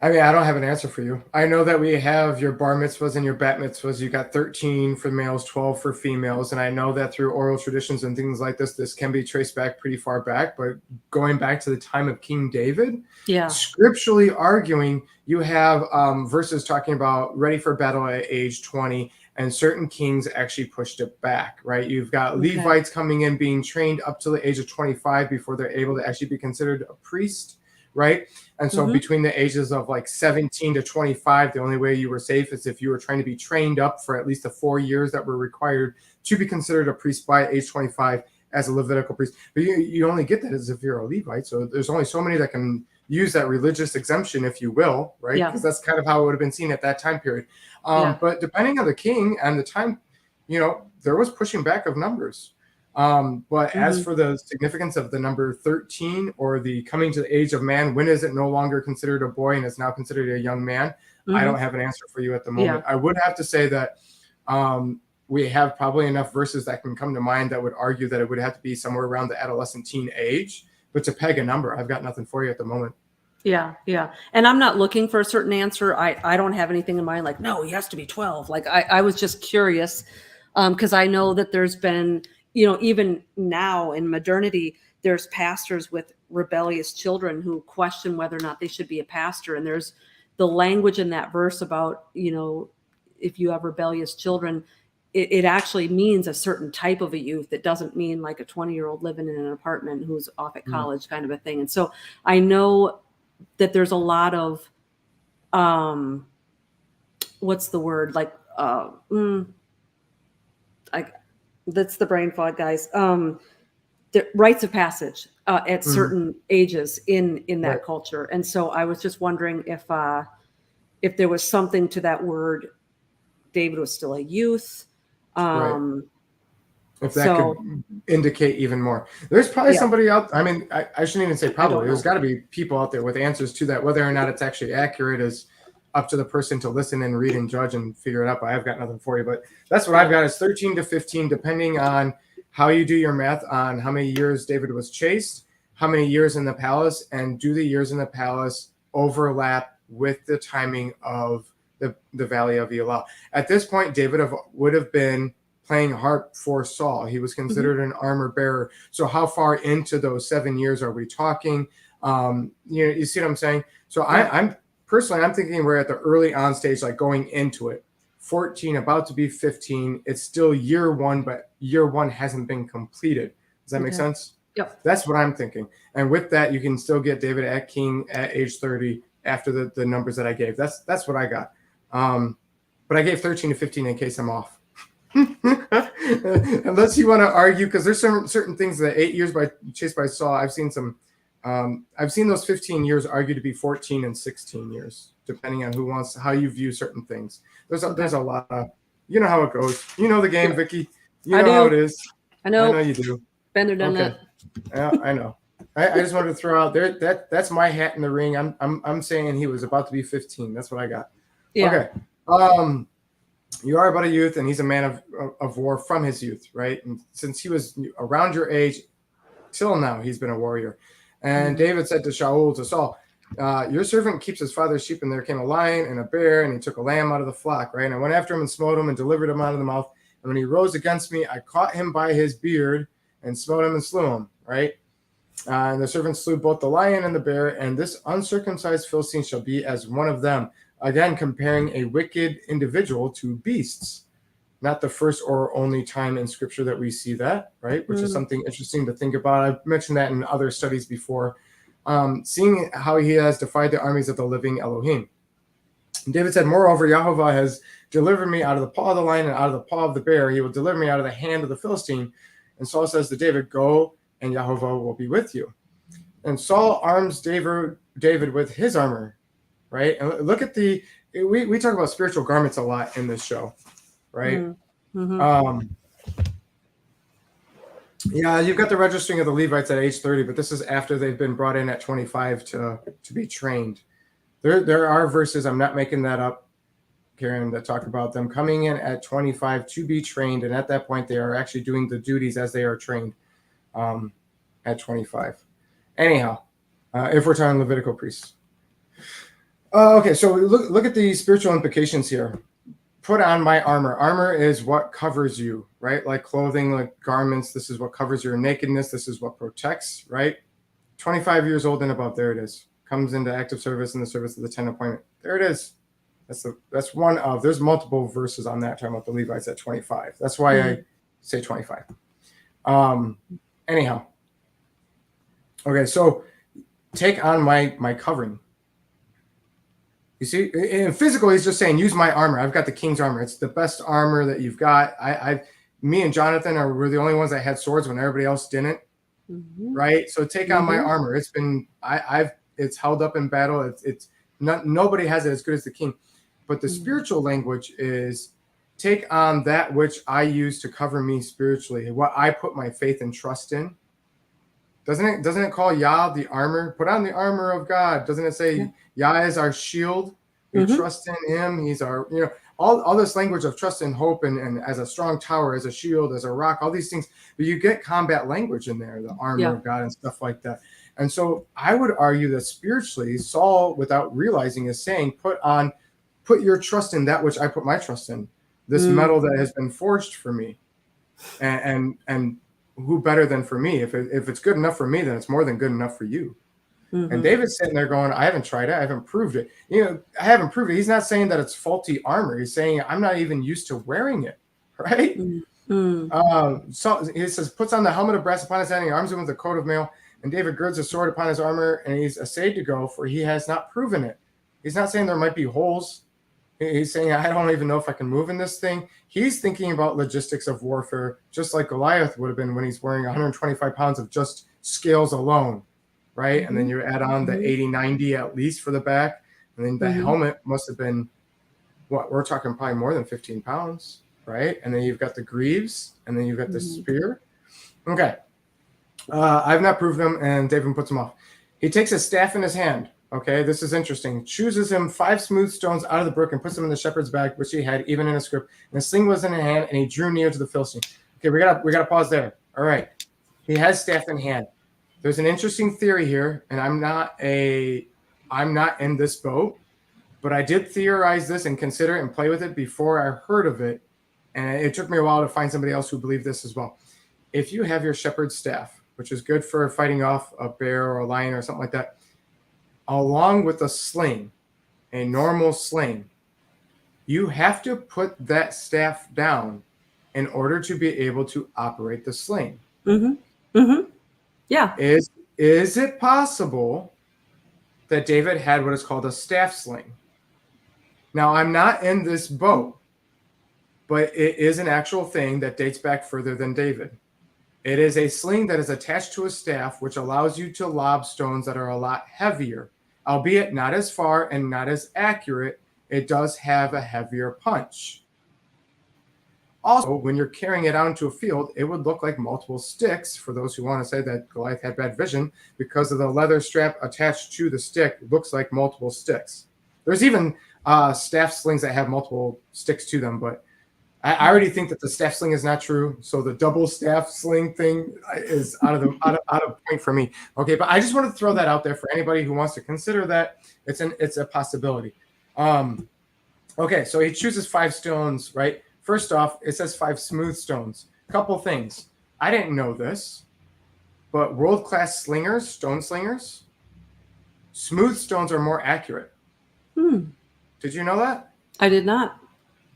I mean, I don't have an answer for you. I know that we have your bar mitzvahs and your bat mitzvahs. You got 13 for males, 12 for females. And I know that through oral traditions and things like this can be traced back pretty far back. But going back to the time of King David, scripturally arguing, you have verses talking about ready for battle at age 20. And certain kings actually pushed it back, right? You've got Levites coming in, being trained up to the age of 25 before they're able to actually be considered a priest. Right. And so between the ages of like 17 to 25, the only way you were safe is if you were trying to be trained up for at least the 4 years that were required to be considered a priest by age 25 as a Levitical priest. But you only get that as if you're a Levite. So there's only so many that can use that religious exemption, if you will. Right. Because that's kind of how it would have been seen at that time period. But depending on the king and the time, there was pushing back of numbers. But as for the significance of the number 13 or the coming to the age of man, when is it no longer considered a boy and is now considered a young man? I don't have an answer for you at the moment. I would have to say that we have probably enough verses that can come to mind that would argue that it would have to be somewhere around the adolescent teen age. But to peg a number, I've got nothing for you at the moment. Yeah. And I'm not looking for a certain answer. I don't have anything in mind like, no, he has to be 12. Like I was just curious because I know that there's been, even now in modernity, there's pastors with rebellious children who question whether or not they should be a pastor. And there's the language in that verse about, if you have rebellious children, it actually means a certain type of a youth. It doesn't mean like a 20-year-old living in an apartment who's off at college kind of a thing. And so I know that there's a lot of, what's the word? Like, that's the brain fog, guys. The rites of passage at certain ages in that culture. And so I was just wondering if there was something to that word. David was still a youth. If that could indicate even more. There's probably somebody out. I mean, I shouldn't even say probably. There's got to be people out there with answers to that. Whether or not it's actually accurate is up to the person to listen and read and judge and figure it out. But I've got nothing for you. But that's what I've got is 13 to 15, depending on how you do your math on how many years David was chased, how many years in the palace, and do the years in the palace overlap with the timing of the Valley of Elah. At this point, David would have been playing harp for Saul. He was considered an armor bearer. So how far into those 7 years are we talking? You see what I'm saying? So I'm personally, I'm thinking we're at the early on stage, like going into it. 14, about to be 15. It's still year one, but year one hasn't been completed. Does that make sense? Yep. That's what I'm thinking. And with that, you can still get David at king at age 30 after the numbers that I gave. That's what I got. But I gave 13 to 15 in case I'm off. Unless you want to argue, because there's certain things that 8 years chased by Saul, I've seen those 15 years argued to be 14 and 16 years, depending on how you view certain things. There's a lot of, you know how it goes. You know the game, Vicki. You know how it is. I know you do. Been there, done that. Yeah, I know. I just wanted to throw out there that's my hat in the ring. I'm saying he was about to be 15. That's what I got. Yeah. Okay. You are about a youth, and he's a man of war from his youth, right? And since he was around your age till now, he's been a warrior. And David said to Saul, your servant keeps his father's sheep, and there came a lion and a bear, and he took a lamb out of the flock, right? And I went after him and smote him and delivered him out of the mouth. And when he rose against me, I caught him by his beard and smote him and slew him, right? And the servant slew both the lion and the bear, and this uncircumcised Philistine shall be as one of them. Again, comparing a wicked individual to beasts. Not the first or only time in Scripture that we see that, right? Which is something interesting to think about. I've mentioned that in other studies before. Seeing how he has defied the armies of the living Elohim. And David said, moreover, Yahovah has delivered me out of the paw of the lion and out of the paw of the bear. He will deliver me out of the hand of the Philistine. And Saul says to David, go, and Yahovah will be with you. And Saul arms David with his armor. Right. And look at we talk about spiritual garments a lot in this show. Right. Yeah, you've got the registering of the Levites at age 30, but this is after they've been brought in at 25 to be trained. There are verses, I'm not making that up, Karen, that talk about them coming in at 25 to be trained, and at that point they are actually doing the duties as they are trained at 25. Anyhow, if we're talking Levitical priests. Okay, so look at the spiritual implications here. Put on my armor. Armor is what covers you, right? Like clothing, like garments. This is what covers your nakedness. This is what protects, right? 25 years old and above. There it is. Comes into active service in the service of the 10 appointment. There it is. That's one of. There's multiple verses on that talking about the Levites at 25. That's why I say 25. Anyhow. Okay, so take on my covering. You see, in physical, he's just saying, use my armor. I've got the king's armor. It's the best armor that you've got. Me and Jonathan were the only ones that had swords when everybody else didn't. Right. So take on my armor. It's been, it's held up in battle. It's not, nobody has it as good as the king. But the spiritual language is take on that which I use to cover me spiritually, what I put my faith and trust in. Doesn't it call Yah the armor? Put on the armor of God. Doesn't it say Yah is our shield? We trust in him. He's our, all this language of trust and hope and as a strong tower, as a shield, as a rock, all these things. But you get combat language in there, the armor of God and stuff like that. And so I would argue that spiritually, Saul, without realizing, is saying, put your trust in that which I put my trust in, this metal that has been forged for me. And who better than for me? If it's good enough for me, then it's more than good enough for you. And David's sitting there going, I haven't tried it. I haven't proved it. I haven't proved it. He's not saying that it's faulty armor. He's saying I'm not even used to wearing it. Right? So he says, puts on the helmet of brass upon his head, and he arms him with a coat of mail. And David girds a sword upon his armor, and he's essayed to go, for he has not proven it. He's not saying there might be holes. He's saying, I don't even know if I can move in this thing. He's thinking about logistics of warfare, just like Goliath would have been when he's wearing 125 pounds of just scales alone, right? And then you add on the 80, 90 at least for the back. And then the helmet must have been, we're talking probably more than 15 pounds, right? And then you've got the greaves, and then you've got the spear. Okay. I've not proved them, and David puts them off. He takes a staff in his hand. Okay, this is interesting. Chooses him 5 smooth stones out of the brook and puts them in the shepherd's bag, which he had even in a scrip. And the sling was in his hand, and he drew near to the Philistine. Okay, we gotta pause there. All right, he has staff in hand. There's an interesting theory here, and I'm not in this boat, but I did theorize this and consider it and play with it before I heard of it, and it took me a while to find somebody else who believed this as well. If you have your shepherd's staff, which is good for fighting off a bear or a lion or something like that, along with a sling, a normal sling, you have to put that staff down in order to be able to operate the sling. Yeah. Is it possible that David had what is called a staff sling? Now, I'm not in this boat, but it is an actual thing that dates back further than David. It is a sling that is attached to a staff, which allows you to lob stones that are a lot heavier, albeit not as far and not as accurate. It does have a heavier punch. Also, when you're carrying it out into a field, it would look like multiple sticks, for those who want to say that Goliath had bad vision, because of the leather strap attached to the stick. It looks like multiple sticks. There's even staff slings that have multiple sticks to them, but I already think that the staff sling is not true. So the double staff sling thing is out of point for me. Okay, but I just want to throw that out there for anybody who wants to consider that. It's a possibility. Okay, so he chooses 5 stones, right? First off, it says 5 smooth stones. Couple things. I didn't know this, but world-class slingers, stone slingers, smooth stones are more accurate. Did you know that? I did not.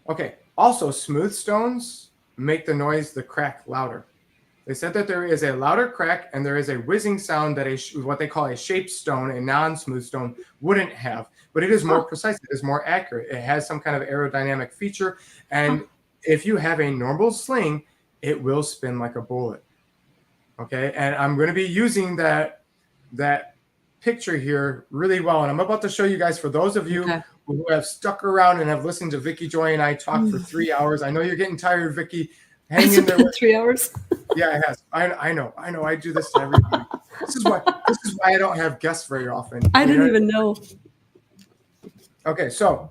Okay. Also, smooth stones make the crack louder. They said that there is a louder crack and there is a whizzing sound that what they call a shaped stone, a non-smooth stone, wouldn't have. But it is more precise. It is more accurate. It has some kind of aerodynamic feature. And if you have a normal sling, it will spin like a bullet. Okay? And I'm going to be using that picture here really well. And I'm about to show you guys, for those of you who have stuck around and have listened to Vicki Joy and I talk for 3 hours. I know you're getting tired, Vicki. Hang It's in there. been 3 hours. Yeah, it has. I know. I do this to everybody. This is why I don't have guests very often. I didn't even know. Okay, so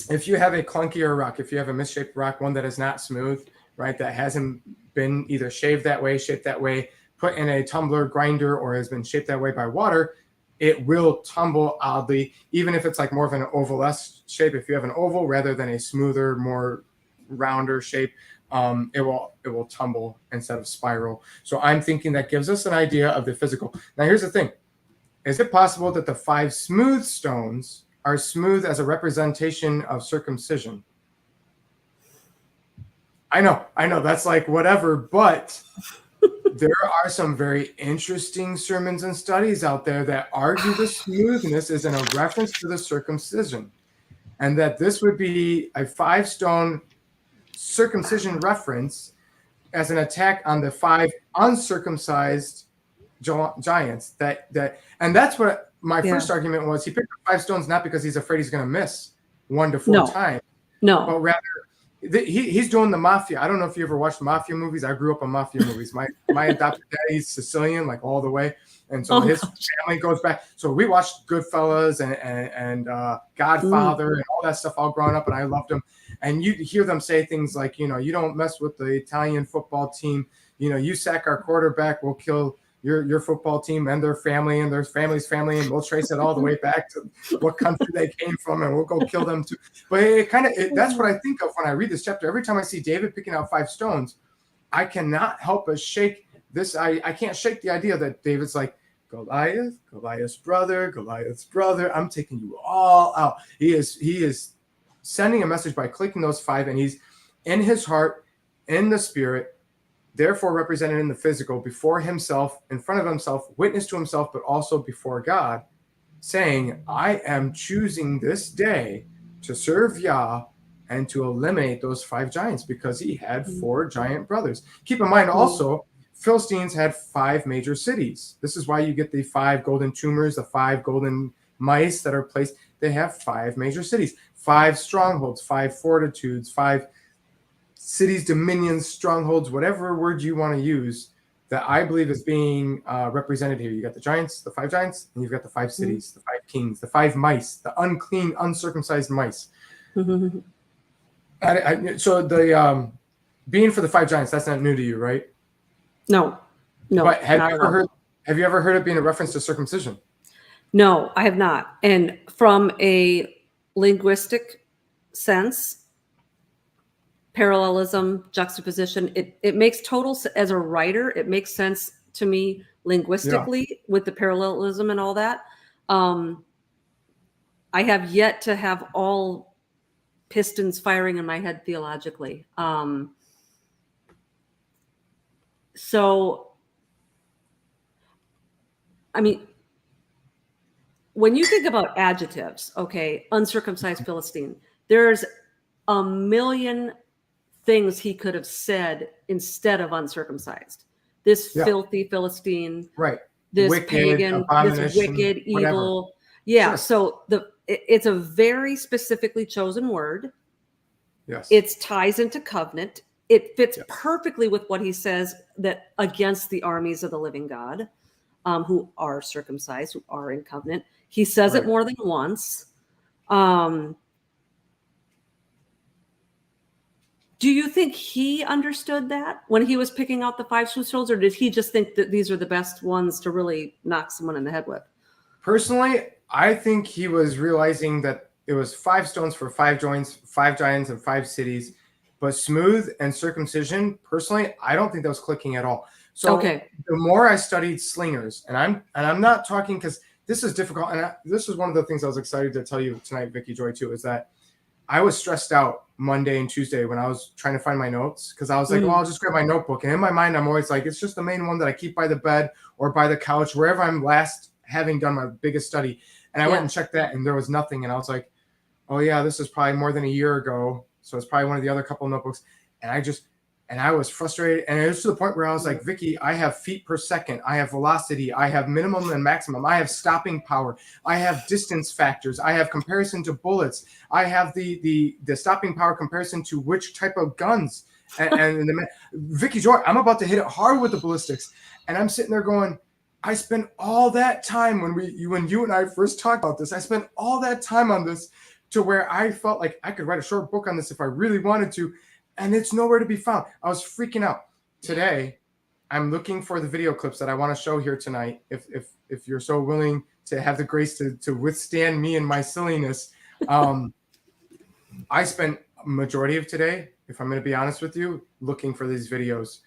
if you have a clunkier rock, if you have a misshaped rock, one that is not smooth, right, that hasn't been either shaved that way, shaped that way, put in a tumbler grinder, or has been shaped that way by water, it will tumble oddly, even if it's like more of an oval-esque shape. If you have an oval rather than a smoother, more rounder shape, it will tumble instead of spiral. So I'm thinking that gives us an idea of the physical. Now here's the thing. Is it possible that the 5 smooth stones are smooth as a representation of circumcision? I know, that's like whatever, but there are some very interesting sermons and studies out there that argue the smoothness is in a reference to the circumcision, and that this would be a 5-stone circumcision reference as an attack on the 5 uncircumcised giants. And that's what my first argument was. He picked up 5 stones not because he's afraid he's going to miss 1 to 4 times, but rather he's doing the mafia. I don't know if you ever watched mafia movies. I grew up on mafia movies. My adopted daddy's Sicilian, like all the way, and so his family goes back. So we watched Goodfellas and Godfather and all that stuff all growing up, and I loved them. And you hear them say things like, you don't mess with the Italian football team. You sack our quarterback, we'll kill your football team and their family and their family's family, and we'll trace it all the way back to what country they came from, and we'll go kill them too. But that's what I think of when I read this chapter. Every time I see David picking out 5 stones, I cannot help but shake this. I can't shake the idea that David's like, Goliath's brother, I'm taking you all out. He is sending a message by clicking those 5, and he's in his heart, in the spirit, therefore represented in the physical, before himself, in front of himself, witness to himself, but also before God, saying, I am choosing this day to serve Yah and to eliminate those 5 giants, because he had 4 giant brothers. Keep in mind also, Philistines had 5 major cities. This is why you get the 5 golden tumors, the 5 golden mice that are placed. They have 5 major cities, 5 strongholds, 5 fortitudes, 5 cities, dominions, strongholds, whatever word you want to use, that I believe is being represented here. You got the giants, the 5 giants, and you've got the 5 cities, the 5 kings, the 5 mice, the unclean, uncircumcised mice. So the being for the 5 giants, that's not new to you, right? No. But have you ever heard it being a reference to circumcision? No, I have not. And from a linguistic sense, parallelism, juxtaposition, it makes total, as a writer, it makes sense to me linguistically with the parallelism and all that. I have yet to have all pistons firing in my head theologically. So, I mean, when you think about adjectives, okay, uncircumcised Philistine, there's a million things he could have said instead of uncircumcised. This filthy Philistine, right? This wicked, pagan, this wicked, evil. Yeah. Sure. So it's a very specifically chosen word. Yes. It ties into covenant. It fits perfectly with what he says, that against the armies of the living God, who are circumcised, who are in covenant. He says it more than once. Do you think he understood that when he was picking out the 5 smooth stones, or did he just think that these are the best ones to really knock someone in the head with? Personally, I think he was realizing that it was 5 stones for 5 joints, 5 giants, and 5 cities. But smooth and circumcision, personally, I don't think that was clicking at all. So the more I studied slingers, and I'm not talking, because this is difficult, and this is one of the things I was excited to tell you tonight, Vicki Joy, too, is that I was stressed out Monday and Tuesday when I was trying to find my notes, because I was like, well, I'll just grab my notebook. And in my mind, I'm always like, it's just the main one that I keep by the bed or by the couch, wherever I'm last having done my biggest study. And I went and checked that, and there was nothing. And I was like, oh, yeah, this is probably more than a year ago. So it's probably one of the other couple of notebooks. And I was frustrated. And it was to the point where I was like, Vicki, I have feet per second. I have velocity. I have minimum and maximum. I have stopping power. I have distance factors. I have comparison to bullets. I have the stopping power comparison to which type of guns. And Vicki Joy, I'm about to hit it hard with the ballistics, and I'm sitting there going, I spent all that time when you and I first talked about this. I spent all that time on this to where I felt like I could write a short book on this if I really wanted to, and it's nowhere to be found. I was freaking out. Today, I'm looking for the video clips that I want to show here tonight. If you're so willing to have the grace to withstand me and my silliness, I spent a majority of today, if I'm going to be honest with you, looking for these videos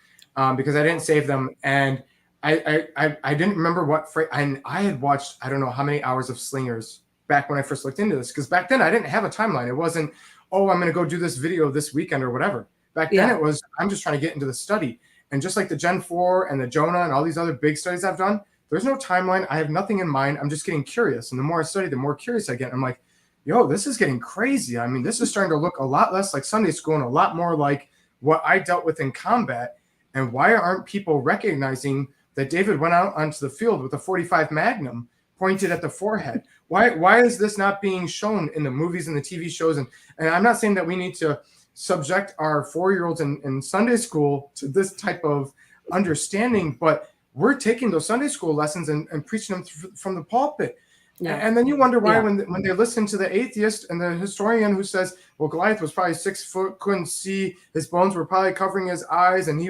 because I didn't save them, and I didn't remember what I had watched. I don't know how many hours of Slingers back when I first looked into this, because back then I didn't have a timeline. It wasn't, oh, I'm going to go do this video this weekend or whatever. Back then it was, I'm just trying to get into the study. And just like the Gen 4 and the Jonah and all these other big studies I've done, there's no timeline. I have nothing in mind. I'm just getting curious. And the more I study, the more curious I get. I'm like, yo, this is getting crazy. I mean, this is starting to look a lot less like Sunday school and a lot more like what I dealt with in combat. And why aren't people recognizing that David went out onto the field with a 45 Magnum pointed at the forehead? Why is this not being shown in the movies and the TV shows? And I'm not saying that we need to subject our 4-year-olds in Sunday school to this type of understanding, but we're taking those Sunday school lessons and preaching them from the pulpit. Yeah. And then you wonder why when they listen to the atheist and the historian who says, well, Goliath was probably 6 foot, couldn't see, his bones were probably covering his eyes, and he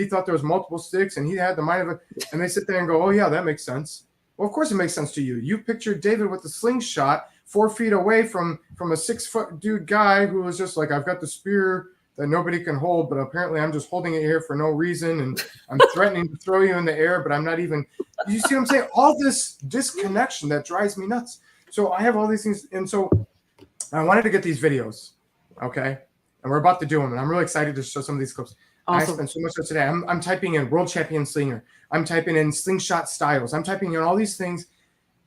thought there was multiple sticks, and he had the mind of it. And they sit there and go, oh yeah, that makes sense. Well, of course it makes sense to you. You pictured David with the slingshot 4 feet away from a 6 foot dude guy who was just like, I've got the spear that nobody can hold, but apparently I'm just holding it here for no reason, and I'm threatening to throw you in the air, but I'm not even. You see what I'm saying? All this disconnection that drives me nuts. So I have all these things, and so I wanted to get these videos, okay? And we're about to do them, and I'm really excited to show some of these clips. Awesome. I spent so much of today. I'm typing in world champion slinger. I'm typing in slingshot styles. I'm typing in all these things,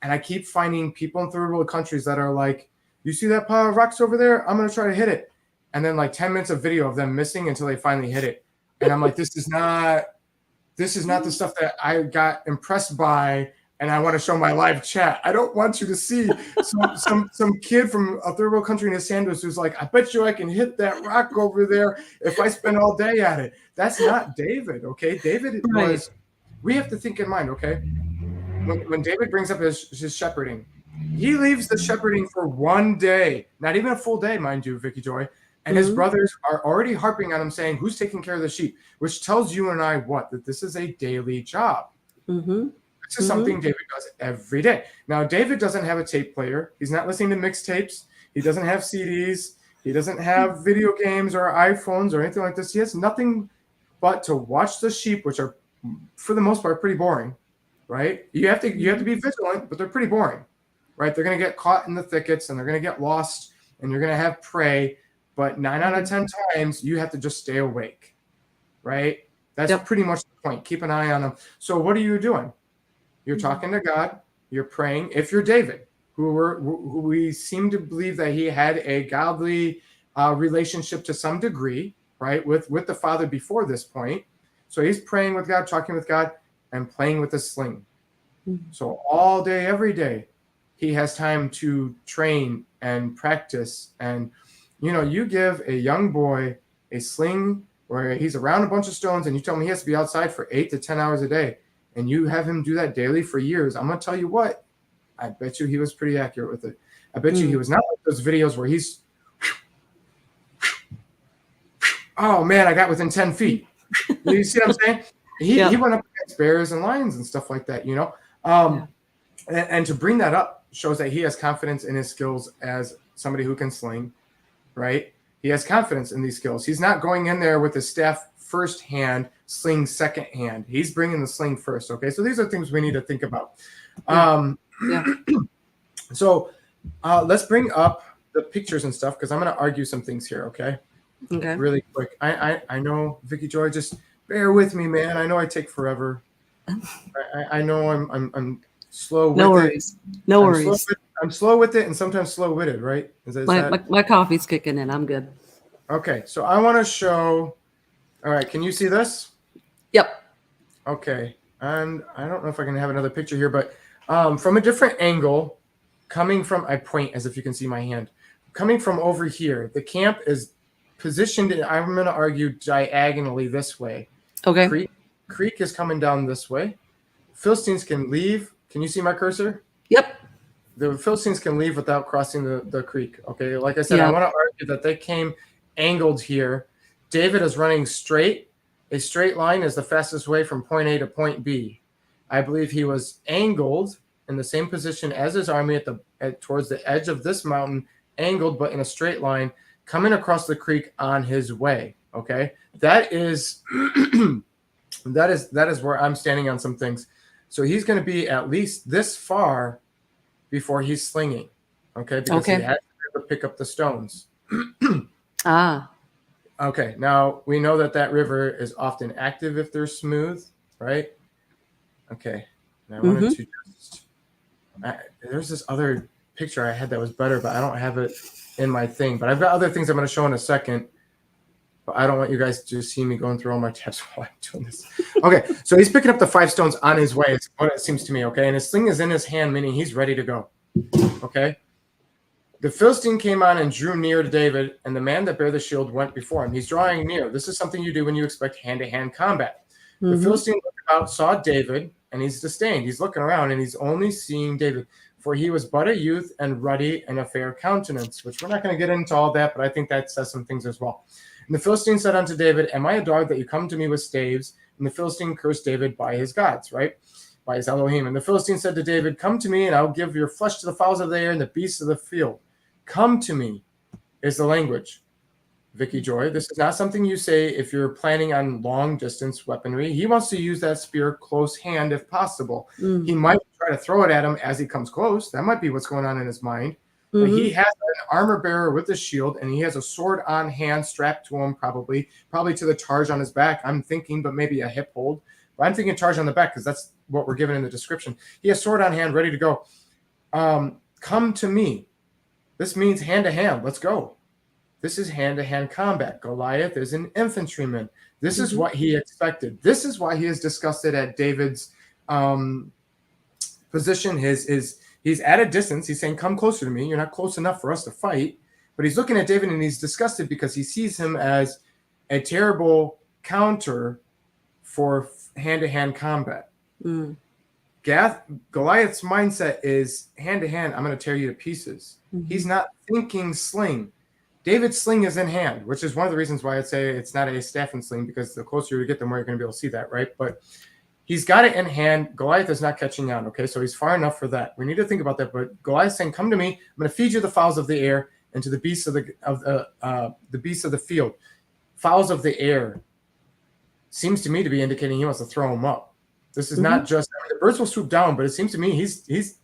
and I keep finding people in third world countries that are like, you see that pile of rocks over there? I'm going to try to hit it. And then like 10 minutes of video of them missing until they finally hit it. And I'm like, this is not the stuff that I got impressed by, and I want to show my live chat. I don't want you to see some kid from a third world country in his sandals who's like, I bet you I can hit that rock over there if I spend all day at it. That's not David, okay? David was, we have to think in mind, okay? When David brings up his shepherding, he leaves the shepherding for one day, not even a full day, mind you, Vicki Joy. And his brothers are already harping on him saying, who's taking care of the sheep? Which tells you and I what? That this is a daily job. This is something David does every day. Now, David doesn't have a tape player. He's not listening to mixtapes. He doesn't have CDs. He doesn't have video games or iPhones or anything like this. He has nothing but to watch the sheep, which are, for the most part, pretty boring, right? You have to be vigilant, but they're pretty boring, right? They're going to get caught in the thickets, and they're going to get lost, and you're going to have prey. But 9 out of 10 times, you have to just stay awake, right? That's pretty much the point. Keep an eye on them. So what are you doing? You're talking to God. You're praying. If you're David, who we seem to believe that he had a godly relationship to some degree, right, with the Father before this point. So he's praying with God, talking with God, and playing with the sling. So all day, every day, he has time to train and practice. And you give a young boy a sling where he's around a bunch of stones, and you tell him he has to be outside for 8 to 10 hours a day, and you have him do that daily for years. I'm going to tell you what, I bet you he was pretty accurate with it. I bet you he was not like those videos where he's, oh man, I got within 10 feet. You see what I'm saying? He went up against bears and lions and stuff like that, and to bring that up shows that he has confidence in his skills as somebody who can sling. Right? He has confidence in these skills. He's not going in there with his staff first hand, sling second hand. He's bringing the sling first. Okay, so these are things we need to think about. So let's bring up the pictures and stuff, because I'm going to argue some things here. Okay. Really quick. I know, Vicki Joy, just bear with me, man. I know I take forever. I know I'm slow. No worries. No worries. I'm slow with it, and sometimes slow-witted, right? My coffee's kicking in. I'm good. Okay, so I want to show. All right, can you see this? Yep. Okay, and I don't know if I can have another picture here, but from a different angle, coming from, I point as if you can see my hand, coming from over here. The camp is positioned, I'm going to argue diagonally this way. Okay. Creek is coming down this way. Philistines can leave. Can you see my cursor? Yep. The Philistines can leave without crossing the creek. Okay. Like I said, Yeah. I want to argue that they came angled here. David is running straight. A straight line is the fastest way from point A to point B. I believe he was angled in the same position as his army towards the edge of this mountain, angled but in a straight line, coming across the creek on his way. Okay. That is that is where I'm standing on some things. So he's going to be at least this far before he's slinging, okay? Because he has to pick up the stones. Okay, now we know that river is often active if they're smooth, right? Okay, and I wanted to just, there's this other picture I had that was better, but I don't have it in my thing. But I've got other things I'm going to show in a second. But I don't want you guys to see me going through all my tabs while I'm doing this. Okay, so he's picking up the 5 stones on his way. It's what it seems to me, okay? And his sling is in his hand, meaning he's ready to go, okay? The Philistine came on and drew near to David, and the man that bare the shield went before him. He's drawing near. This is something you do when you expect hand-to-hand combat. The Philistine looked about, saw David, and he's disdained. He's looking around, and he's only seeing David, for he was but a youth and ruddy and a fair countenance, which we're not going to get into all that, but I think that says some things as well. And the Philistine said unto David, am I a dog that you come to me with staves? And the Philistine cursed David by his gods, right? By his Elohim. And the Philistine said to David, come to me, and I'll give your flesh to the fowls of the air and the beasts of the field. Come to me is the language. Vicki Joy, this is not something you say if you're planning on long distance weaponry. He wants to use that spear close hand if possible. He might try to throw it at him as he comes close. That might be what's going on in his mind. But he has an armor bearer with a shield, and he has a sword on hand strapped to him, probably to the charge on his back. I'm thinking, but maybe a hip hold. But I'm thinking charge on the back because that's what we're given in the description. He has sword on hand, ready to go. Come to me. This means hand to hand. Let's go. This is hand to hand combat. Goliath is an infantryman. This is what he expected. This is why he is disgusted at David's position. He's at a distance. He's saying, come closer to me. You're not close enough for us to fight. But he's looking at David and he's disgusted because he sees him as a terrible counter for hand-to-hand combat. Goliath's mindset is hand-to-hand, I'm going to tear you to pieces. He's not thinking sling. David's sling is in hand, which is one of the reasons why I'd say it's not a staff and sling, because the closer you get, the more you're going to be able to see that, right? But he's got it in hand. Goliath is not catching on, okay? So he's far enough for that. We need to think about that. But Goliath's saying, come to me. I'm going to feed you the fowls of the air and to the beasts of the beasts of the field. Fowls of the air seems to me to be indicating he wants to throw them up. This is not just, I mean, the birds will swoop down, but it seems to me he's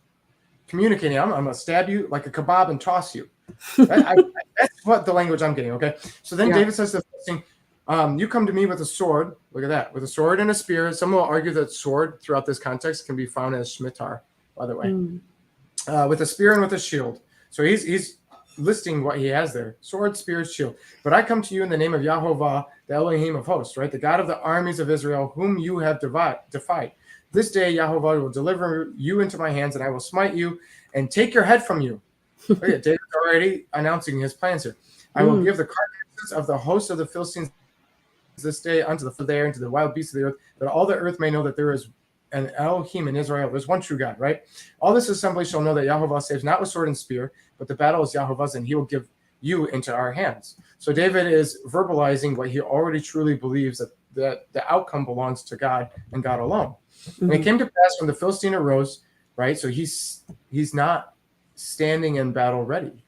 communicating. I'm going to stab you like a kebab and toss you. That's what the language I'm getting, okay? So then David says to the thing, you come to me with a sword. Look at that. With a sword and a spear. Some will argue that sword throughout this context can be found as shmitar, by the way. With a spear and with a shield. So he's listing what he has there. Sword, spear, shield. But I come to you in the name of Yahovah, the Elohim of hosts, right? The God of the armies of Israel, whom you have defied. This day Yahovah will deliver you into my hands, and I will smite you and take your head from you. Look at David's already announcing his plans here. I will give the carcasses of the host of the Philistines this day unto the air and to the wild beasts of the earth, that all the earth may know that there is an Elohim in Israel. There's one true God, right? All this assembly shall know that Yahovah saves not with sword and spear, but the battle is Yahovah's, and he will give you into our hands. So David is verbalizing what he already truly believes, that the outcome belongs to God and God alone. And it came to pass when the Philistine arose, right? So he's not standing in battle ready.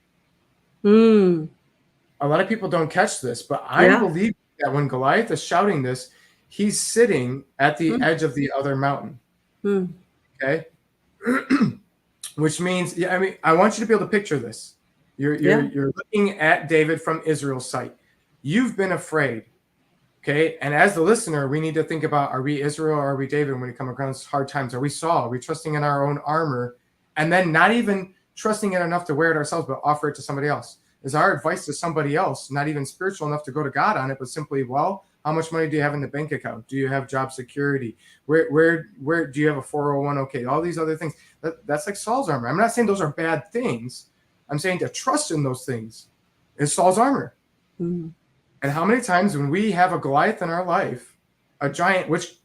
A lot of people don't catch this, but I believe that when Goliath is shouting this, he's sitting at the edge of the other mountain. Okay. Which means, I mean, I want you to be able to picture this. You're looking at David from Israel's sight. You've been afraid. Okay. And as the listener, we need to think about, are we Israel or are we David when we come across hard times? Are we Saul? Are we trusting in our own armor and then not even trusting it enough to wear it ourselves, but offer it to somebody else? Is our advice to somebody else not even spiritual enough to go to God on it, but simply, well, how much money do you have in the bank account? Do you have job security? Where do you have a 401k? All these other things. That's like Saul's armor. I'm not saying those are bad things. I'm saying to trust in those things is Saul's armor. And how many times when we have a Goliath in our life, a giant, which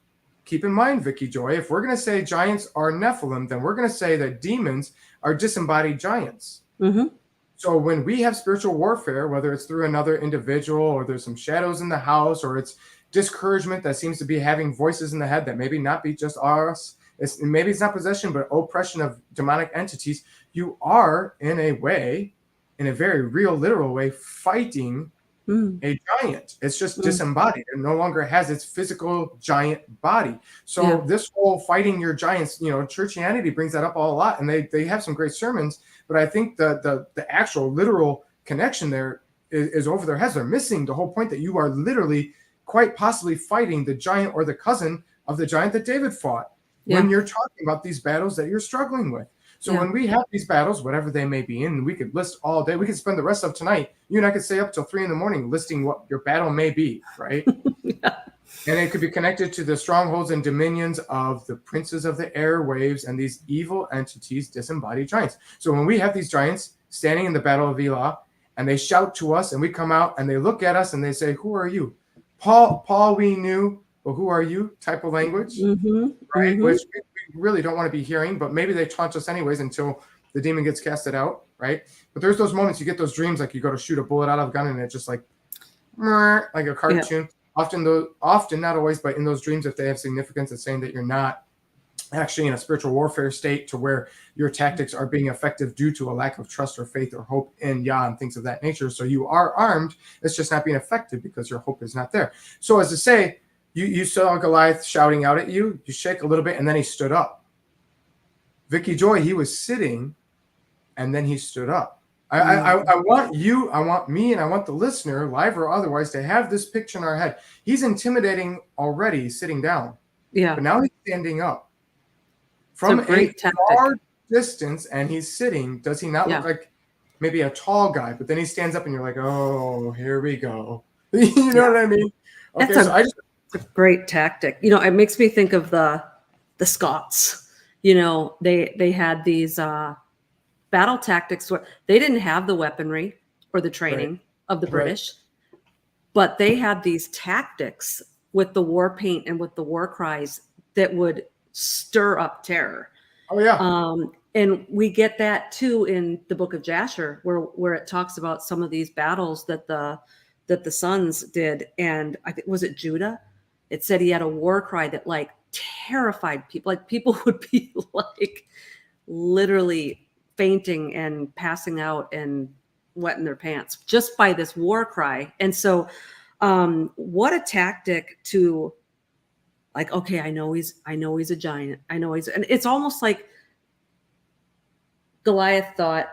keep in mind, Vicki Joy, if we're going to say giants are Nephilim, then we're going to say that demons are disembodied giants. Mm-hmm. So when we have spiritual warfare, whether it's through another individual or there's some shadows in the house or it's discouragement that seems to be having voices in the head that maybe not be just us, maybe it's not possession, but oppression of demonic entities, you are in a way, in a very real, literal way, fighting a giant. It's just disembodied. It no longer has its physical giant body. So this whole fighting your giants, churchianity brings that up a lot, and they have some great sermons, but I think the actual literal connection there is over their heads. They're missing the whole point that you are literally quite possibly fighting the giant or the cousin of the giant that David fought when you're talking about these battles that you're struggling with. So when we have these battles, whatever they may be in, we could list all day. We could spend the rest of tonight. You and I could stay up till 3 a.m. listing what your battle may be, right? And it could be connected to the strongholds and dominions of the princes of the airwaves and these evil entities, disembodied giants. So when we have these giants standing in the battle of Elah, and they shout to us, and we come out, and they look at us, and they say, "Who are you?" Paul, we knew, but who are you? Type of language, right? Which we really don't want to be hearing, but maybe they taunt us anyways until the demon gets casted out, right? But there's those moments you get those dreams, like you go to shoot a bullet out of a gun, and it's just like a cartoon. Often, not always, but in those dreams, if they have significance, it's saying that you're not actually in a spiritual warfare state to where your tactics are being effective due to a lack of trust or faith or hope in Yah and things of that nature. So you are armed. It's just not being effective because your hope is not there. So as to say, you saw Goliath shouting out at you, you shake a little bit, and then he stood up. Vicki Joy, he was sitting, and then he stood up. I want you, I want me, and I want the listener, live or otherwise, to have this picture in our head. He's intimidating already sitting down. Yeah. But now he's standing up. From a far distance, and he's sitting, does he not look like maybe a tall guy? But then he stands up, and you're like, oh, here we go. You know what I mean? Okay, it's a great tactic. It makes me think of the Scots. They had these battle tactics where they didn't have the weaponry or the training of the British, but they had these tactics with the war paint and with the war cries that would stir up terror. Oh yeah. And we get that too in the book of Jasher, where it talks about some of these battles that the sons did. And I think, was it Judah? It said he had a war cry that like terrified people. Like people would be like literally fainting and passing out and wetting their pants just by this war cry. And so what a tactic to like, okay, I know he's a giant. and it's almost like Goliath thought,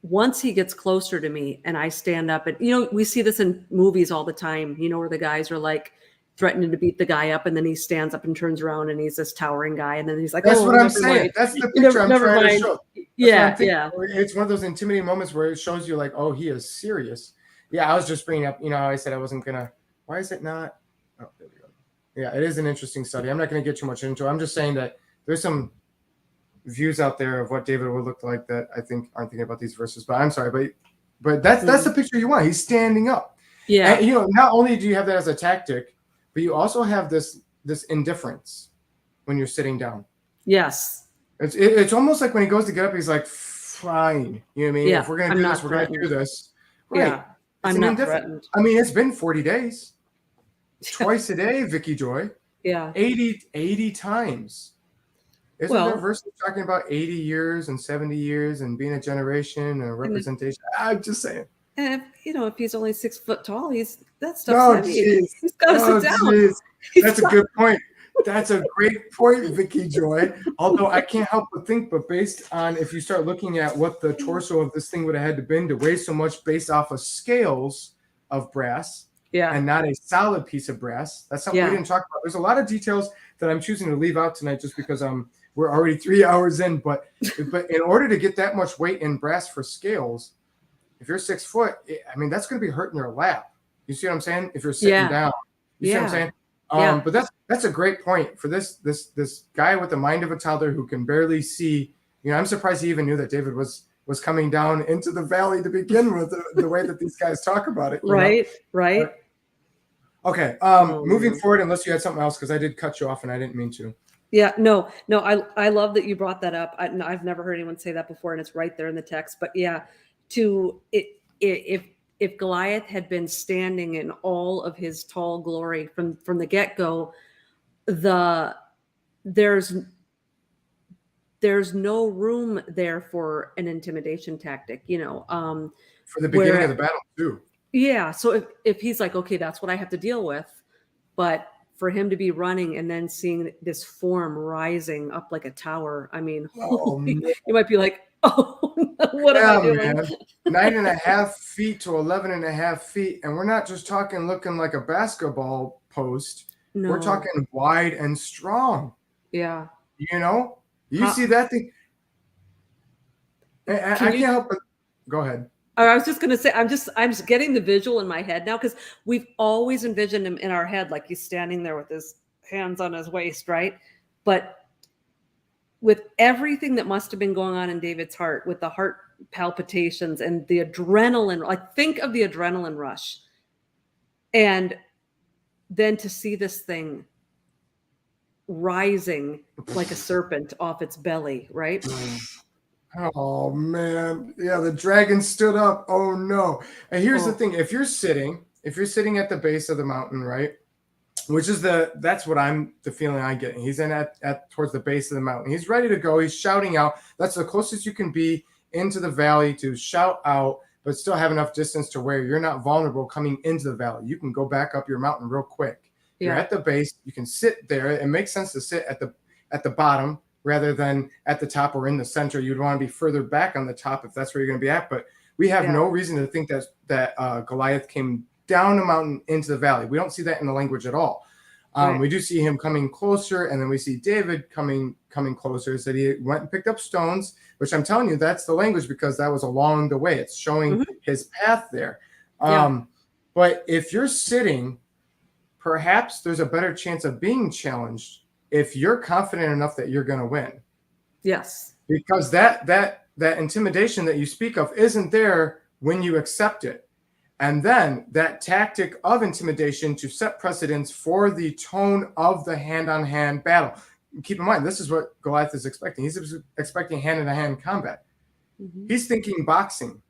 once he gets closer to me and I stand up, and we see this in movies all the time, where the guys are like threatening to beat the guy up, and then he stands up and turns around and he's this towering guy, and then he's like, that's oh, what I'm saying. mind. That's the picture I'm trying to show. Yeah. It's one of those intimidating moments where it shows you like, oh, he is serious. Yeah, I was just bringing up, I said I wasn't gonna. Why is it not? Oh, there we go. Yeah, it is an interesting study. I'm not going to get too much into it. I'm just saying that there's some views out there of what David would look like that I think aren't thinking about these verses. But I'm sorry, but that's the picture you want. He's standing up. Yeah. And, not only do you have that as a tactic, but you also have this indifference when you're sitting down. Yes. It's almost like when he goes to get up, he's like, fine. You know what I mean? Yeah, If we're going to do this, we're going to do this. Right. Yeah. I'm not threatened. I mean, it's been 40 days. Twice a day, Vicki Joy. Yeah. 80 times. Isn't there verses talking about 80 years and 70 years and being a generation and a representation? I'm just saying. And if he's only 6 foot tall, that stuff's heavy. He's got to sit down. Geez. That's a good point. That's a great point, Vicki Joy. Although I can't help but think, but based on if you start looking at what the torso of this thing would have had to been to weigh so much based off of scales of brass, and not a solid piece of brass. That's something we didn't talk about. There's a lot of details that I'm choosing to leave out tonight just because we're already 3 hours in. But in order to get that much weight in brass for scales, if you're 6 foot, that's going to be hurting your lap. You see what I'm saying? If you're sitting down, you see what I'm saying? But that's a great point for this guy with the mind of a toddler who can barely see. I'm surprised he even knew that David was was coming down into the valley to begin with, the way that these guys talk about it. Right. Okay. Moving forward, unless you had something else, because I did cut you off and I didn't mean to. Yeah, no, I love that you brought that up. I've never heard anyone say that before, and it's right there in the text. But yeah, if Goliath had been standing in all of his tall glory from the get-go, there's no room there for an intimidation tactic, For the beginning of the battle too. Yeah, so if he's like, okay, that's what I have to deal with, but for him to be running and then seeing this form rising up like a tower, I mean, you might be like, oh, what am I doing? Man. 9.5 feet to 11.5 feet. And we're not just talking looking like a basketball post. No. We're talking wide and strong. Yeah. You see that thing? I can't help but go ahead. I was just going to say, I'm just getting the visual in my head now, because we've always envisioned him in our head like he's standing there with his hands on his waist, right? But with everything that must have been going on in David's heart, with the heart palpitations and the adrenaline, like think of the adrenaline rush. And then to see this thing rising like a serpent off its belly, right? Oh man, yeah, the dragon stood up. Oh no! And here's the thing: if you're sitting at the base of the mountain, right, which is that's what the feeling I get. He's in at towards the base of the mountain. He's ready to go. He's shouting out. That's the closest you can be into the valley to shout out, but still have enough distance to where you're not vulnerable coming into the valley. You can go back up your mountain real quick. Yeah. You're at the base. You can sit there. It makes sense to sit at the bottom rather than at the top or in the center. You'd want to be further back on the top if that's where you're going to be at. But we have no reason to think that Goliath came down the mountain into the valley. We don't see that in the language at all. We do see him coming closer, and then we see David coming closer. It said he went and picked up stones, which I'm telling you, that's the language, because that was along the way. It's showing his path there. But if you're sitting, perhaps there's a better chance of being challenged if you're confident enough that you're going to win. Yes. Because that intimidation that you speak of isn't there when you accept it. And then that tactic of intimidation to set precedence for the tone of the hand-on-hand battle. Keep in mind, this is what Goliath is expecting. He's expecting hand-to-hand combat. Mm-hmm. He's thinking boxing.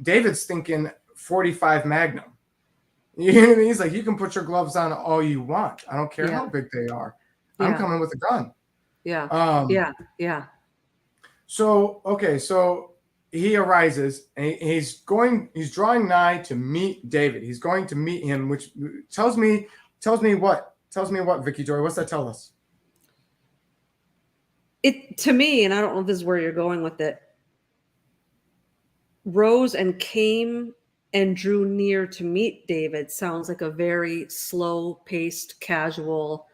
David's thinking 45 Magnum. You know what I mean? He's like, you can put your gloves on all you want. I don't care how big they are. I'm coming with a gun. Yeah. So he arises and he's drawing nigh to meet David. He's going to meet him, which tells me what, Vicki Joy? What's that tell us? It, to me, and I don't know if this is where you're going with it, rose and came and drew near to meet David sounds like a very slow-paced, casual,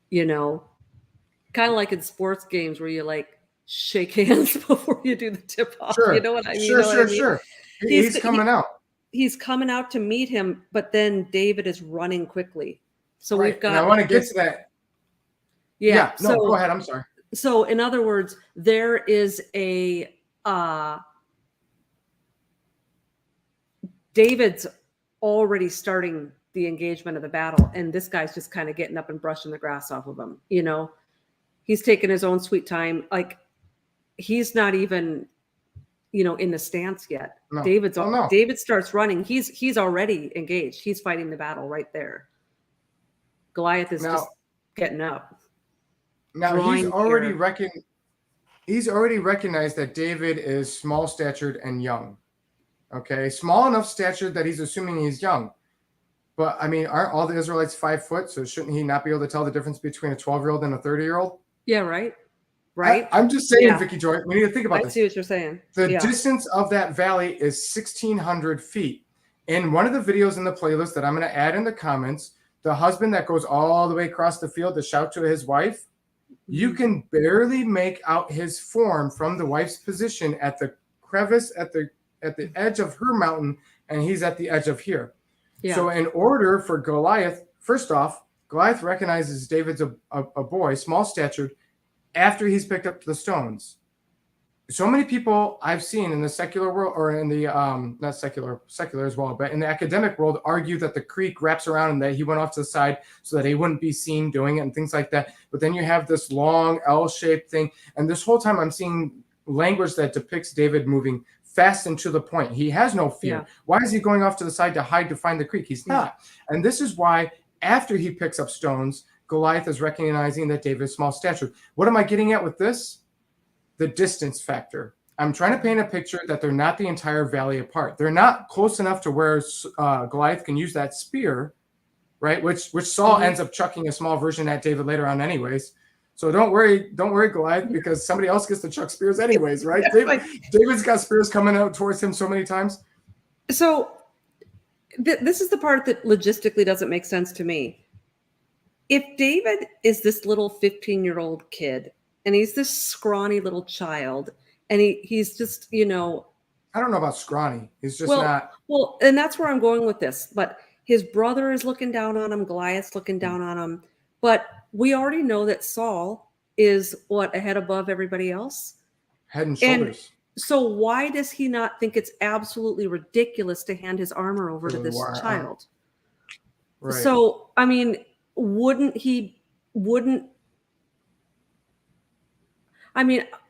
kind of like in sports games where you like shake hands before you do the tip-off. Sure. You know what I mean? Sure. He's coming out. He's coming out to meet him, but then David is running quickly. So we've got. And I want to get to that. Yeah. No, go ahead. I'm sorry. So in other words, there is a David's already starting the engagement of the battle, and this guy's just kind of getting up and brushing the grass off of him. He's taking his own sweet time. Like he's not even, in the stance yet. No. David starts running. He's already engaged. He's fighting the battle right there. Goliath is just getting up. Now he's already recognized that David is small-statured and young. Okay, small enough stature that he's assuming he's young. But I mean, aren't all the Israelites 5 foot? So shouldn't he not be able to tell the difference between a 12-year-old and a 30-year-old? Yeah, right. I'm just saying, Vicki Joy, we need to think about this. I see what you're saying. The distance of that valley is 1,600 feet. In one of the videos in the playlist that I'm going to add in the comments, the husband that goes all the way across the field to shout to his wife, you can barely make out his form from the wife's position at the crevice at the edge of her mountain, and he's at the edge of here. Yeah. So in order for Goliath, first off, Goliath recognizes David's a boy, small-statured, after he's picked up the stones. so many people I've seen in the secular world, or in the not secular as well, but in the academic world, argue that the creek wraps around and that he went off to the side so that he wouldn't be seen doing it and things like that. But then you have this long L-shaped thing, and this whole time I'm seeing language that depicts David moving fast and to the point. He has no fear. Yeah. Why is he going off to the side to hide to find the creek? He's not. And this is why after he picks up stones, Goliath is recognizing that David is small statured. What am I getting at with this? The distance factor. I'm trying to paint a picture that they're not the entire valley apart. They're not close enough to where Goliath can use that spear, right? Which Saul ends up chucking a small version at David later on anyways. So don't worry, Goliath, because somebody else gets to chuck spears anyways, right? David's got spears coming out towards him so many times. So this is the part that logistically doesn't make sense to me. If David is this little 15-year-old kid, and he's this scrawny little child, and he's just, I don't know about scrawny. He's just not. Well, and that's where I'm going with this. But his brother is looking down on him. Goliath's looking down on him. But we already know that Saul is a head above everybody else? Head and shoulders. So why does he not think it's absolutely ridiculous to hand his armor over to this child? Right. So, I mean,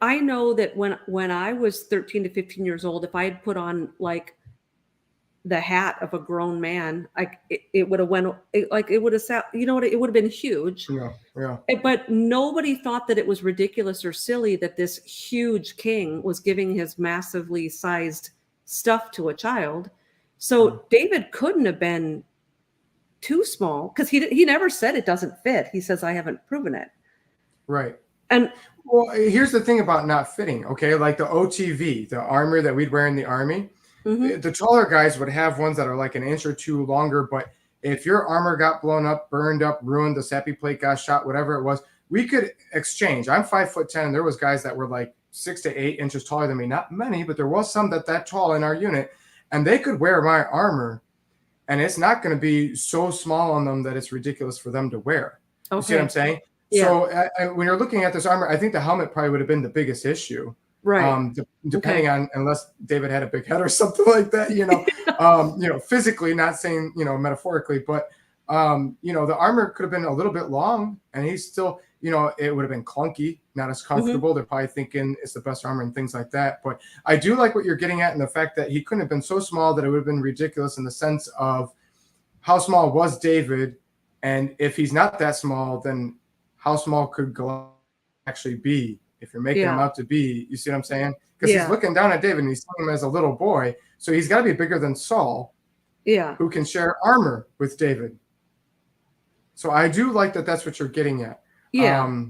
I know that when I was 13 to 15 years old, if I had put on like the hat of a grown man, it would have it would have been huge. Yeah. But nobody thought that it was ridiculous or silly that this huge king was giving his massively sized stuff to a child. So David couldn't have been too small, because he never said it doesn't fit. He says, I haven't proven it. Right. And well, here's the thing about not fitting, okay? Like the OTV, the armor that we'd wear in the army, the taller guys would have ones that are like an inch or two longer, but if your armor got blown up, burned up, ruined, the sappy plate got shot, whatever it was, we could exchange. I'm 5'10", and there was guys that were like 6 to 8 inches taller than me. Not many, but there was some that tall in our unit, and they could wear my armor, and it's not going to be so small on them that it's ridiculous for them to wear. Okay. You see what I'm saying? Yeah. So when you're looking at this armor, I think the helmet probably would have been the biggest issue, right? Depending on, unless David had a big head or something like that, physically, not saying metaphorically, but the armor could have been a little bit long, and he's still, it would have been clunky, not as comfortable. They're probably thinking it's the best armor and things like that. But I do like what you're getting at, in the fact that he couldn't have been so small that it would have been ridiculous, in the sense of how small was David, and if he's not that small, then how small could Goliath actually be if you're making him out to be? You see what I'm saying? Because he's looking down at David and he's seeing him as a little boy. So he's got to be bigger than Saul, who can share armor with David. So I do like that that's what you're getting at. Yeah.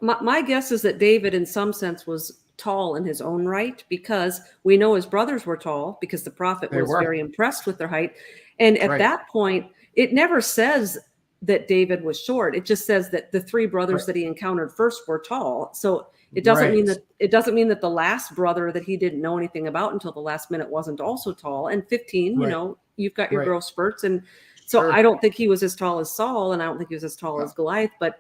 My guess is that David, in some sense, was tall in his own right, because we know his brothers were tall, because the prophet was very impressed with their height. And at that point, it never says that David was short. It just says that the three brothers that he encountered first were tall. So it doesn't mean that the last brother that he didn't know anything about until the last minute wasn't also tall. And 15, you've got your growth spurts. And so I don't think he was as tall as Saul, and I don't think he was as tall as Goliath, but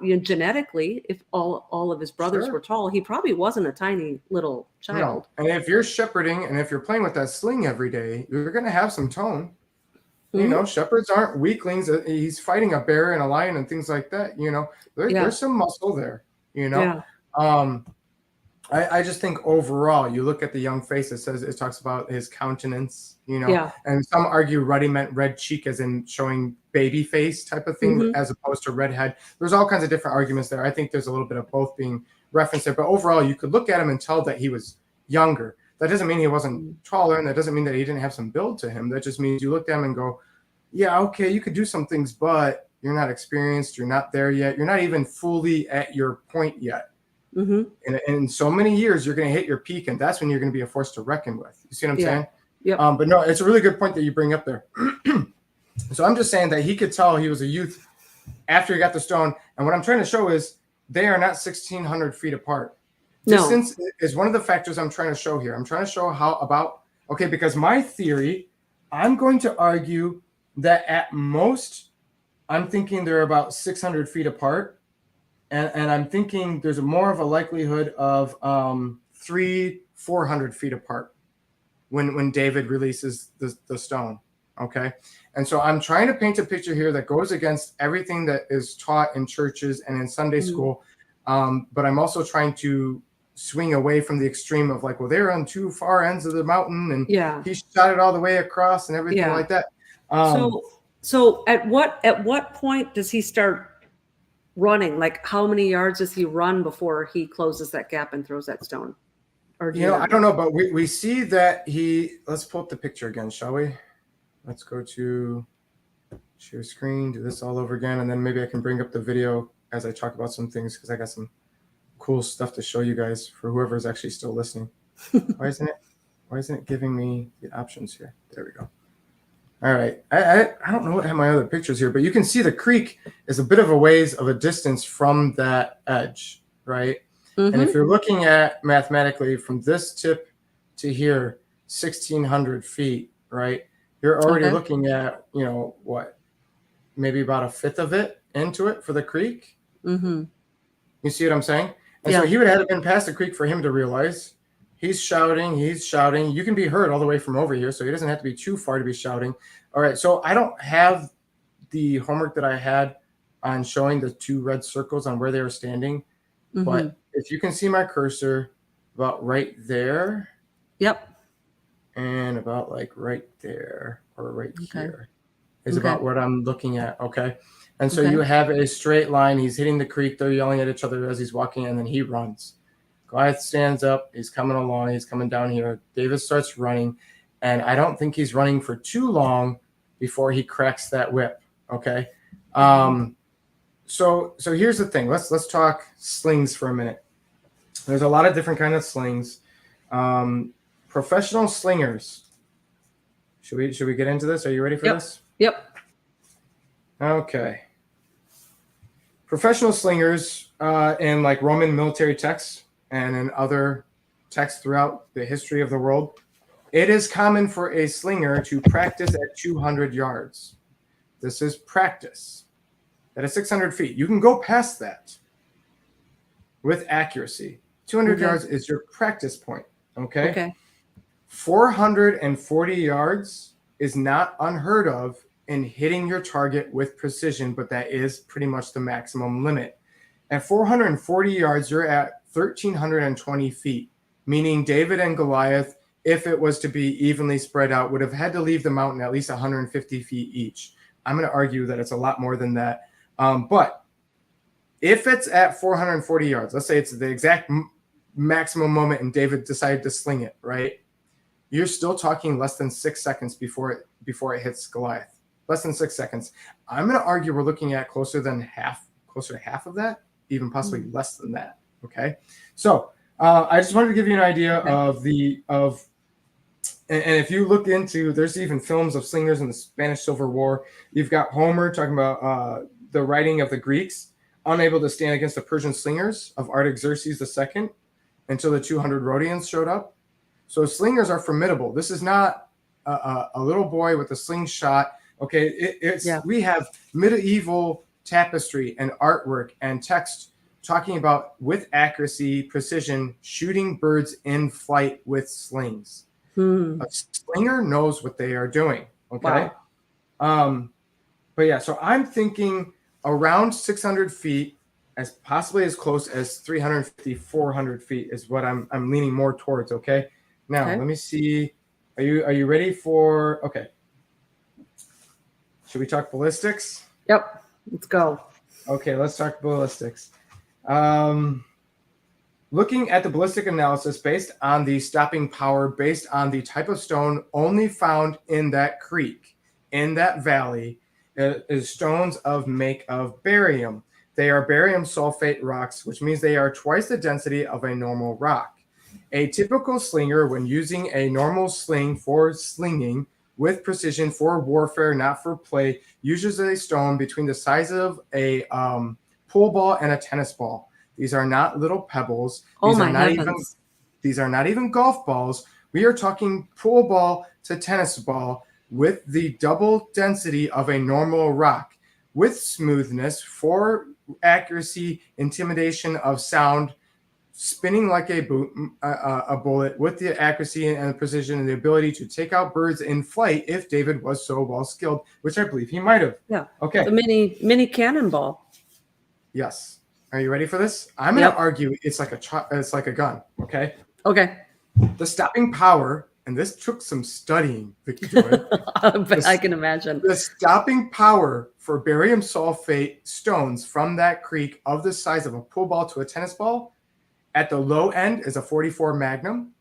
genetically, if all of his brothers were tall, he probably wasn't a tiny little child. No. And if you're shepherding, and if you're playing with that sling every day, you're going to have some tone. Shepherds aren't weaklings. He's fighting a bear and a lion and things like that. There's some muscle there. I just think overall, you look at the young face. It talks about his countenance. And some argue ruddy meant red cheek, as in showing baby face type of thing, as opposed to red head. There's all kinds of different arguments there. I think there's a little bit of both being referenced there. But overall, you could look at him and tell that he was younger. That doesn't mean he wasn't taller, and that doesn't mean that he didn't have some build to him. That just means you look at him and go, yeah, okay, you could do some things, but you're not experienced. You're not there yet. You're not even fully at your point yet. In so many years, you're going to hit your peak, and that's when you're going to be a force to reckon with. You see what I'm saying? Yeah. But no, it's a really good point that you bring up there. So I'm just saying that he could tell he was a youth after he got the stone. And what I'm trying to show is they are not 1,600 feet apart. Distance is one of the factors I'm trying to show here. I'm trying to show because my theory, I'm going to argue that at most, I'm thinking they're about 600 feet apart. and I'm thinking there's more of a likelihood of 400 feet apart when David releases the stone. Okay. And so I'm trying to paint a picture here that goes against everything that is taught in churches and in Sunday school. But I'm also trying to swing away from the extreme of like, well, they're on two far ends of the mountain and he shot it all the way across and everything like that. So at what point does he start running? Like how many yards does he run before he closes that gap and throws that stone? Or I don't know, but we see that let's pull up the picture again, shall we? Let's go to share screen, do this all over again, and then maybe I can bring up the video as I talk about some things because I got some cool stuff to show you guys for whoever's actually still listening. Why isn't it giving me the options here? There we go. All right. I don't know what have my other pictures here, but you can see the creek is a bit of a ways of a distance from that edge, right? And if you're looking at mathematically from this tip to here, 1,600 feet, right? You're already looking at, what, maybe about a fifth of it into it for the creek. You see what I'm saying? And so he would have been past the creek for him to realize he's shouting. You can be heard all the way from over here, so he doesn't have to be too far to be shouting. All right, so I don't have the homework that I had on showing the two red circles on where they were standing, but if you can see my cursor about right there. Yep. And about like right there or right here is about what I'm looking at. Okay. And so you have a straight line. He's hitting the creek. They're yelling at each other as he's walking, and then he runs. Goliath stands up. He's coming along. He's coming down here. David starts running, and I don't think he's running for too long before he cracks that whip. Okay. So here's the thing. Let's talk slings for a minute. There's a lot of different kinds of slings. Professional slingers. Should we get into this? Are you ready for this? Yep. Okay. Professional slingers in like Roman military texts and in other texts throughout the history of the world, it is common for a slinger to practice at 200 yards. This is practice. That is 600 feet. You can go past that with accuracy. 200 yards is your practice point. Okay. 440 yards is not unheard of in hitting your target with precision, but that is pretty much the maximum limit. At 440 yards, you're at 1,320 feet, meaning David and Goliath, if it was to be evenly spread out, would have had to leave the mountain at least 150 feet each. I'm going to argue that it's a lot more than that. But if it's at 440 yards, let's say it's the exact maximum moment and David decided to sling it, right? You're still talking less than 6 seconds before it hits Goliath. Less than 6 seconds. I'm going to argue we're looking at closer to half of that, even possibly less than that. Okay. So I just wanted to give you an idea of and if you look into, there's even films of slingers in the Spanish Civil War. You've got Homer talking about the writing of the Greeks, unable to stand against the Persian slingers of Artaxerxes II until the 200 Rhodians showed up. So slingers are formidable. This is not a little boy with a slingshot. Okay, we have medieval tapestry and artwork and text talking about with accuracy, precision, shooting birds in flight with slings. A slinger knows what they are doing. Okay. Wow. But yeah, so I'm thinking around 600 feet, as possibly as close as 350, 400 feet is what I'm leaning more towards. Okay. Now let me see. Are you ready for? Okay. Should we talk ballistics? Yep. Let's go. Okay, let's talk ballistics. Looking at the ballistic analysis based on the stopping power, based on the type of stone only found in that creek, in that valley, is stones of make of barium. They are barium sulfate rocks, which means they are twice the density of a normal rock. A typical slinger, when using a normal sling for slinging with precision for warfare, not for play, uses a stone between the size of a pool ball and a tennis ball. These are not little pebbles. These are not even golf balls. We are talking pool ball to tennis ball with the double density of a normal rock, with smoothness for accuracy, intimidation of sound, spinning like a bullet with the accuracy and the precision and the ability to take out birds in flight if David was so well skilled, which I believe he might have. Yeah. Okay. The mini cannonball. Yes. Are you ready for this? I'm going to argue it's like a gun. Okay. Okay. The stopping power, and this took some studying, Vicki Joy. I can imagine. The stopping power for barium sulfate stones from that creek of the size of a pool ball to a tennis ball at the low end is a 44 Magnum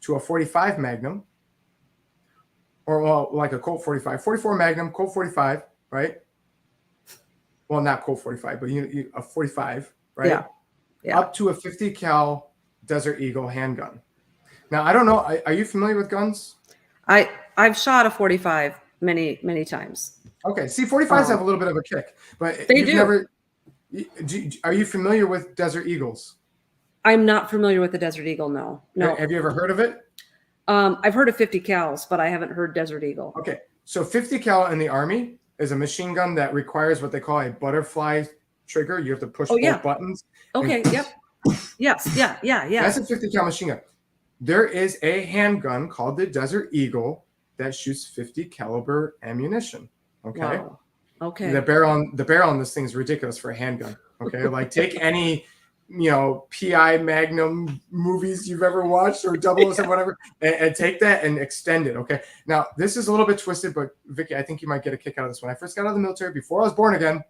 to a 45 Magnum, or well, like a Colt 45, 44 Magnum, Colt 45, right? Well, not Colt 45, but a 45, right? Yeah. Yeah. Up to a 50 cal Desert Eagle handgun. Now, I don't know. Are you familiar with guns? I've shot a 45 many times. Okay. See, 45s have a little bit of a kick, but they do. Are you familiar with Desert Eagles? I'm not familiar with the Desert Eagle. No. Have you ever heard of it? I've heard of 50 cals, but I haven't heard Desert Eagle. Okay. So 50 cal in the Army is a machine gun that requires what they call a butterfly trigger. You have to push both buttons. Okay. Yep. Yes. Yeah. That's a 50 cal machine gun. There is a handgun called the Desert Eagle that shoots 50 caliber ammunition. Okay. Wow. Okay. The barrel on this thing is ridiculous for a handgun. Okay. Like take any, PI Magnum movies you've ever watched or 007, whatever, and take that and extend it. Okay. Now this is a little bit twisted, but Vicki, I think you might get a kick out of this. When I first got out of the military, before I was born again,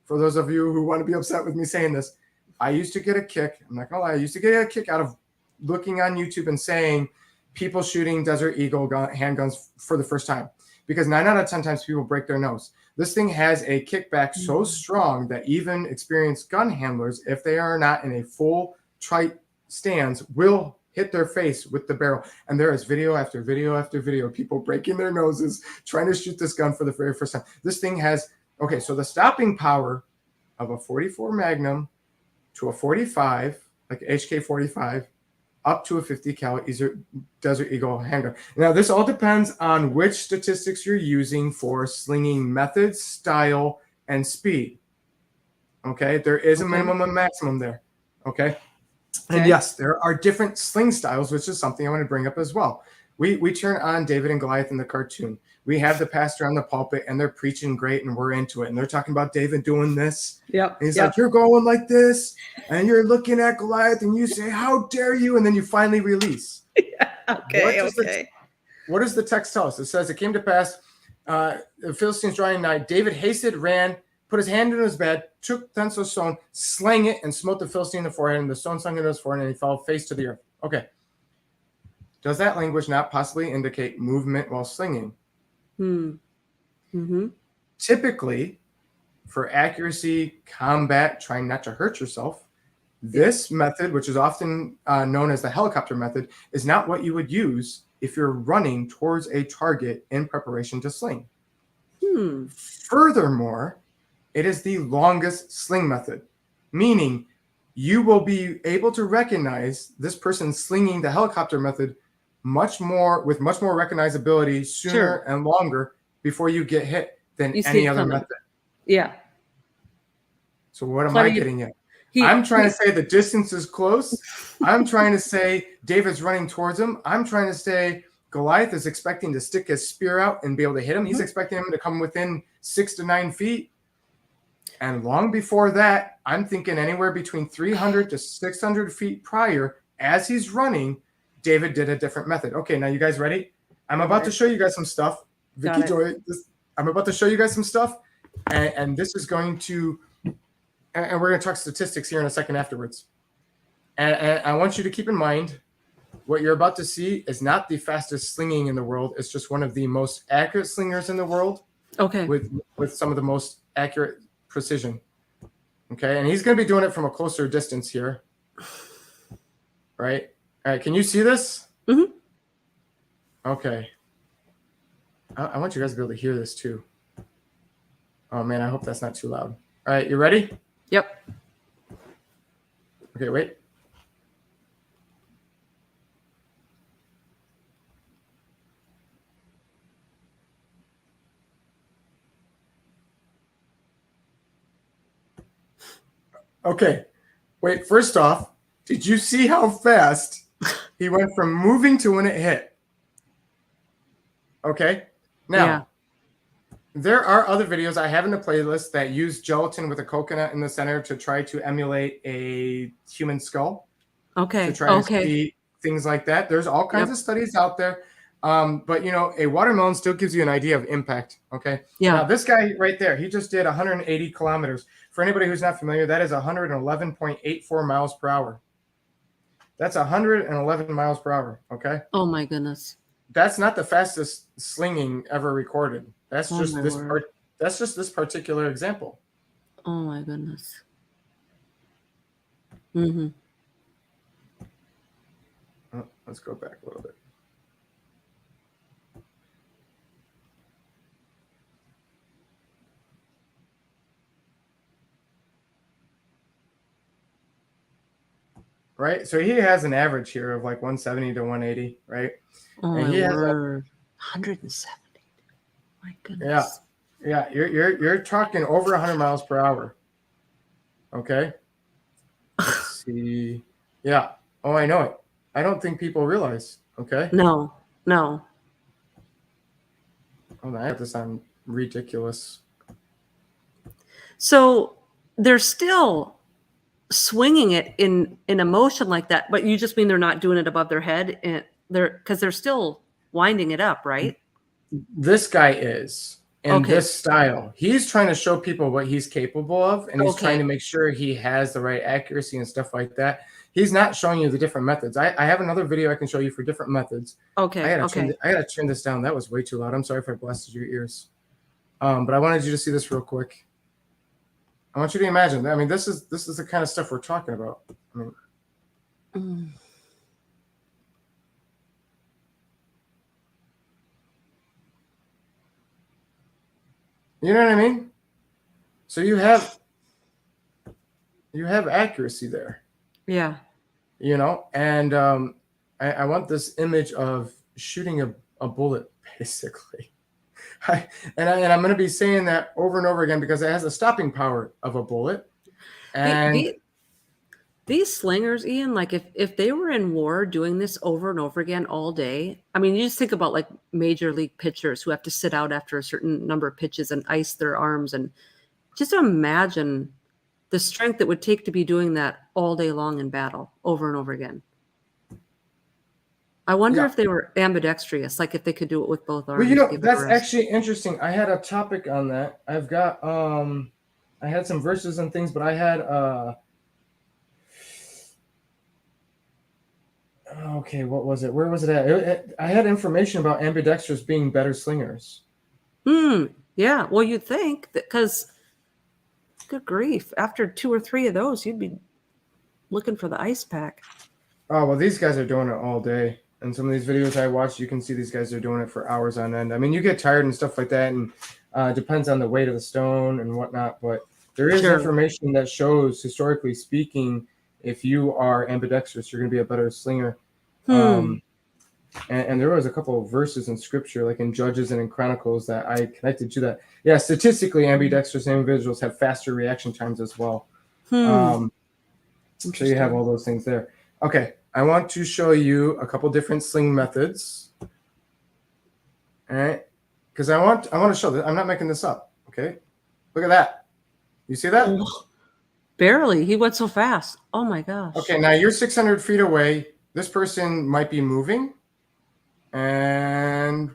for those of you who want to be upset with me saying this, I used to get a kick. I'm not gonna lie. I used to get a kick out of looking on YouTube and saying people shooting Desert Eagle handguns for the first time, because 9 out of 10 times people break their nose. This thing has a kickback so strong that even experienced gun handlers, if they are not in a full trite stance, will hit their face with the barrel. And there is video after video after video, people breaking their noses trying to shoot this gun for the very first time. This thing has, so the stopping power of a 44 Magnum to a 45, like HK 45, up to a 50 cal Desert Eagle handgun. Now, this all depends on which statistics you're using for slinging method, style, and speed. Okay, there is a minimum and maximum there. Okay, and yes, there are different sling styles, which is something I want to bring up as well. We turn on David and Goliath in the cartoon. We have the pastor on the pulpit, and they're preaching great, and we're into it. And they're talking about David doing this. Yep. And he's like, you're going like this, and you're looking at Goliath, and you say, how dare you? And then you finally release. Okay. What does the text tell us? It says, it came to pass, the Philistines drawing nigh. David hasted, ran, put his hand in his bed, took thence a stone, slang it, and smote the Philistine in the forehead, and the stone sunk into his forehead, and he fell face to the earth. Okay. Does that language not possibly indicate movement while slinging? Mm-hmm. Typically, for accuracy, combat, trying not to hurt yourself, this method, which is often known as the helicopter method, is not what you would use if you're running towards a target in preparation to sling. Furthermore, it is the longest sling method, meaning you will be able to recognize this person slinging the helicopter method much more recognizability sooner and longer before you get hit than any other method. Yeah. So what am I getting at? I'm trying to say the distance is close. I'm trying to say David's running towards him. I'm trying to say Goliath is expecting to stick his spear out and be able to hit him. He's expecting him to come within 6 to 9 feet. And long before that, I'm thinking anywhere between 300 to 600 feet prior, as he's running, David did a different method. Okay, now you guys ready? I'm about to show you guys some stuff. Vicki Joy, I'm about to show you guys some stuff. And this is going to, and we're going to talk statistics here in a second afterwards. And I want you to keep in mind, what you're about to see is not the fastest slinging in the world. It's just one of the most accurate slingers in the world. Okay. With some of the most accurate precision. Okay, and he's going to be doing it from a closer distance here. Right? All right, can you see this? Mm-hmm. Okay. I want you guys to be able to hear this too. Oh man, I hope that's not too loud. All right, you ready? Yep. Okay, wait. Okay. Wait, first off, did you see how fast he went from moving to when it hit? Okay. Now, there are other videos I have in the playlist that use gelatin with a coconut in the center to try to emulate a human skull. Okay. To try to see things like that. There's all kinds of studies out there. But you know, a watermelon still gives you an idea of impact. Okay. Yeah. Now this guy right there, he just did 180 kilometers. For anybody who's not familiar, that is 111.84 miles per hour. That's 111 miles per hour. Okay. Oh my goodness. That's not the fastest slinging ever recorded. That's Oh just my this word. part. That's just this particular example. Oh my goodness. Mm-hmm. Oh, let's go back a little bit. Right, so he has an average here of like 170 to 180, right? Oh And my he has word. 170. My goodness. Yeah, you're talking over 100 miles per hour. Okay. Let's see. Yeah. Oh, I know it. I don't think people realize. Okay. No. Oh, I have this on ridiculous. So they're still swinging it in a motion like that, but you just mean they're not doing it above their head, and they're still winding it up, right? This guy is in Okay. this style. He's trying to show people what he's capable of, and he's Okay. trying to make sure he has the right accuracy and stuff like that. He's not showing you the different methods. I have another video I can show you for different methods. Okay. I gotta turn this down. That was way too loud. I'm sorry if I blasted your ears. But I wanted you to see this real quick. I want you to imagine. I mean, this is the kind of stuff we're talking about. I mean, you know what I mean? So you have accuracy there. Yeah. You know, and I want this image of shooting a bullet, basically. I'm going to be saying that over and over again because it has the stopping power of a bullet. And these slingers, Ian, like if they were in war doing this over and over again all day, I mean, you just think about like major league pitchers who have to sit out after a certain number of pitches and ice their arms, and just imagine the strength it would take to be doing that all day long in battle over and over again. I wonder if they were ambidextrous, like if they could do it with both arms. Well, you know, that's actually interesting. I had a topic on that. I've got I had some verses and things, but I had okay, what was it? Where was it at? I had information about ambidextrous being better slingers. Yeah. Well, you'd think that, because good grief, after 2 or 3 of those, you'd be looking for the ice pack. Oh, well, these guys are doing it all day. And some of these videos I watched, you can see these guys are doing it for hours on end. I mean, you get tired and stuff like that, and depends on the weight of the stone and whatnot. But there is information that shows, historically speaking, if you are ambidextrous, you're going to be a better slinger. And there was a couple of verses in scripture, like in Judges and in Chronicles, that I connected to that. Yeah, statistically, ambidextrous individuals have faster reaction times as well. So you have all those things there. Okay, I want to show you a couple different sling methods. All right, because I want to show that I'm not making this up. Okay, look at that. You see that? Barely. He went so fast. Oh my gosh. Okay, now you're 600 feet away. This person might be moving, and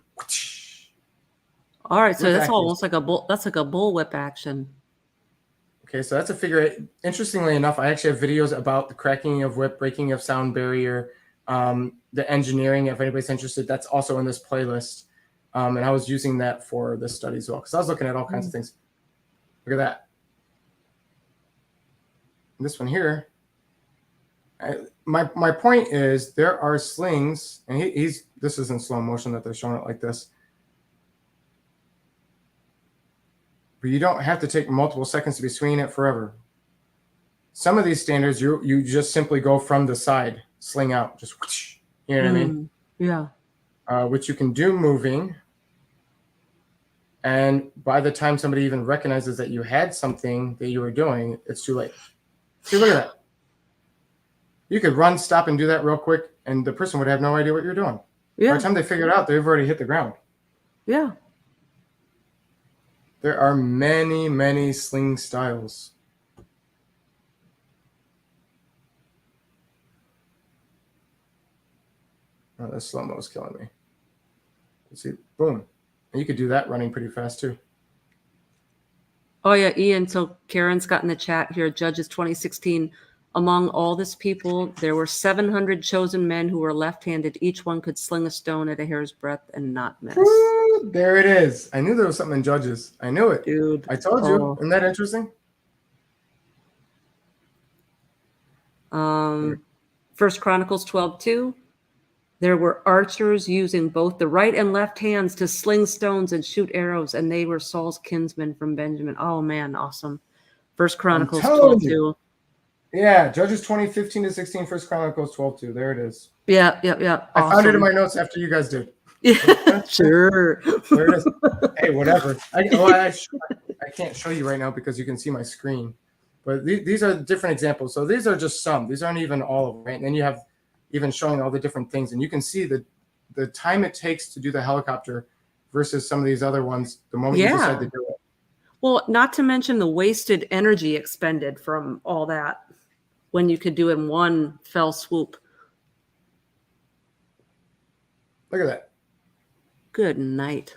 all right, so that's almost like a bull. That's like a bullwhip action. Okay, so that's a figure eight. Interestingly enough, I actually have videos about the cracking of whip, breaking of sound barrier, the engineering. If anybody's interested, that's also in this playlist. And I was using that for this study as well, because I was looking at all kinds of things. Look at that. And this one here. My point is, there are slings, and this is in slow motion that they're showing it like this. But you don't have to take multiple seconds to be swinging it forever. Some of these standards, you just simply go from the side, sling out, just whoosh, you know what I mean? Yeah. Which you can do moving. And by the time somebody even recognizes that you had something that you were doing, it's too late. See, look at that. You could run, stop, and do that real quick, and the person would have no idea what you're doing. Yeah. By the time they figure it out, they've already hit the ground. Yeah. There are many, many sling styles. Oh, that slow-mo is killing me. Let's see, boom. And you could do that running pretty fast too. Oh yeah, Ian. So Karen's got in the chat here. Judges 2016. Among all this people, there were 700 chosen men who were left-handed. Each one could sling a stone at a hair's breadth and not miss. Woo, there it is. I knew there was something in Judges. I knew it. Dude. I told you. Isn't that interesting? First Chronicles 12:2. There were archers using both the right and left hands to sling stones and shoot arrows, and they were Saul's kinsmen from Benjamin. Oh man, awesome. First Chronicles 12:2. Yeah, Judges 2015 to 16, First Chronicles 12:2. There it is. Yeah. I Awesome. found it in my notes after you guys did. Yeah, sure. There it is. Hey, whatever. I can't show you right now because you can see my screen. But these are different examples. So these are just some. These aren't even all of them, right? And then you have even showing all the different things. And you can see the time it takes to do the helicopter versus some of these other ones the moment you decide to do it. Well, not to mention the wasted energy expended from all that when you could do it in one fell swoop. Look at that. Good night.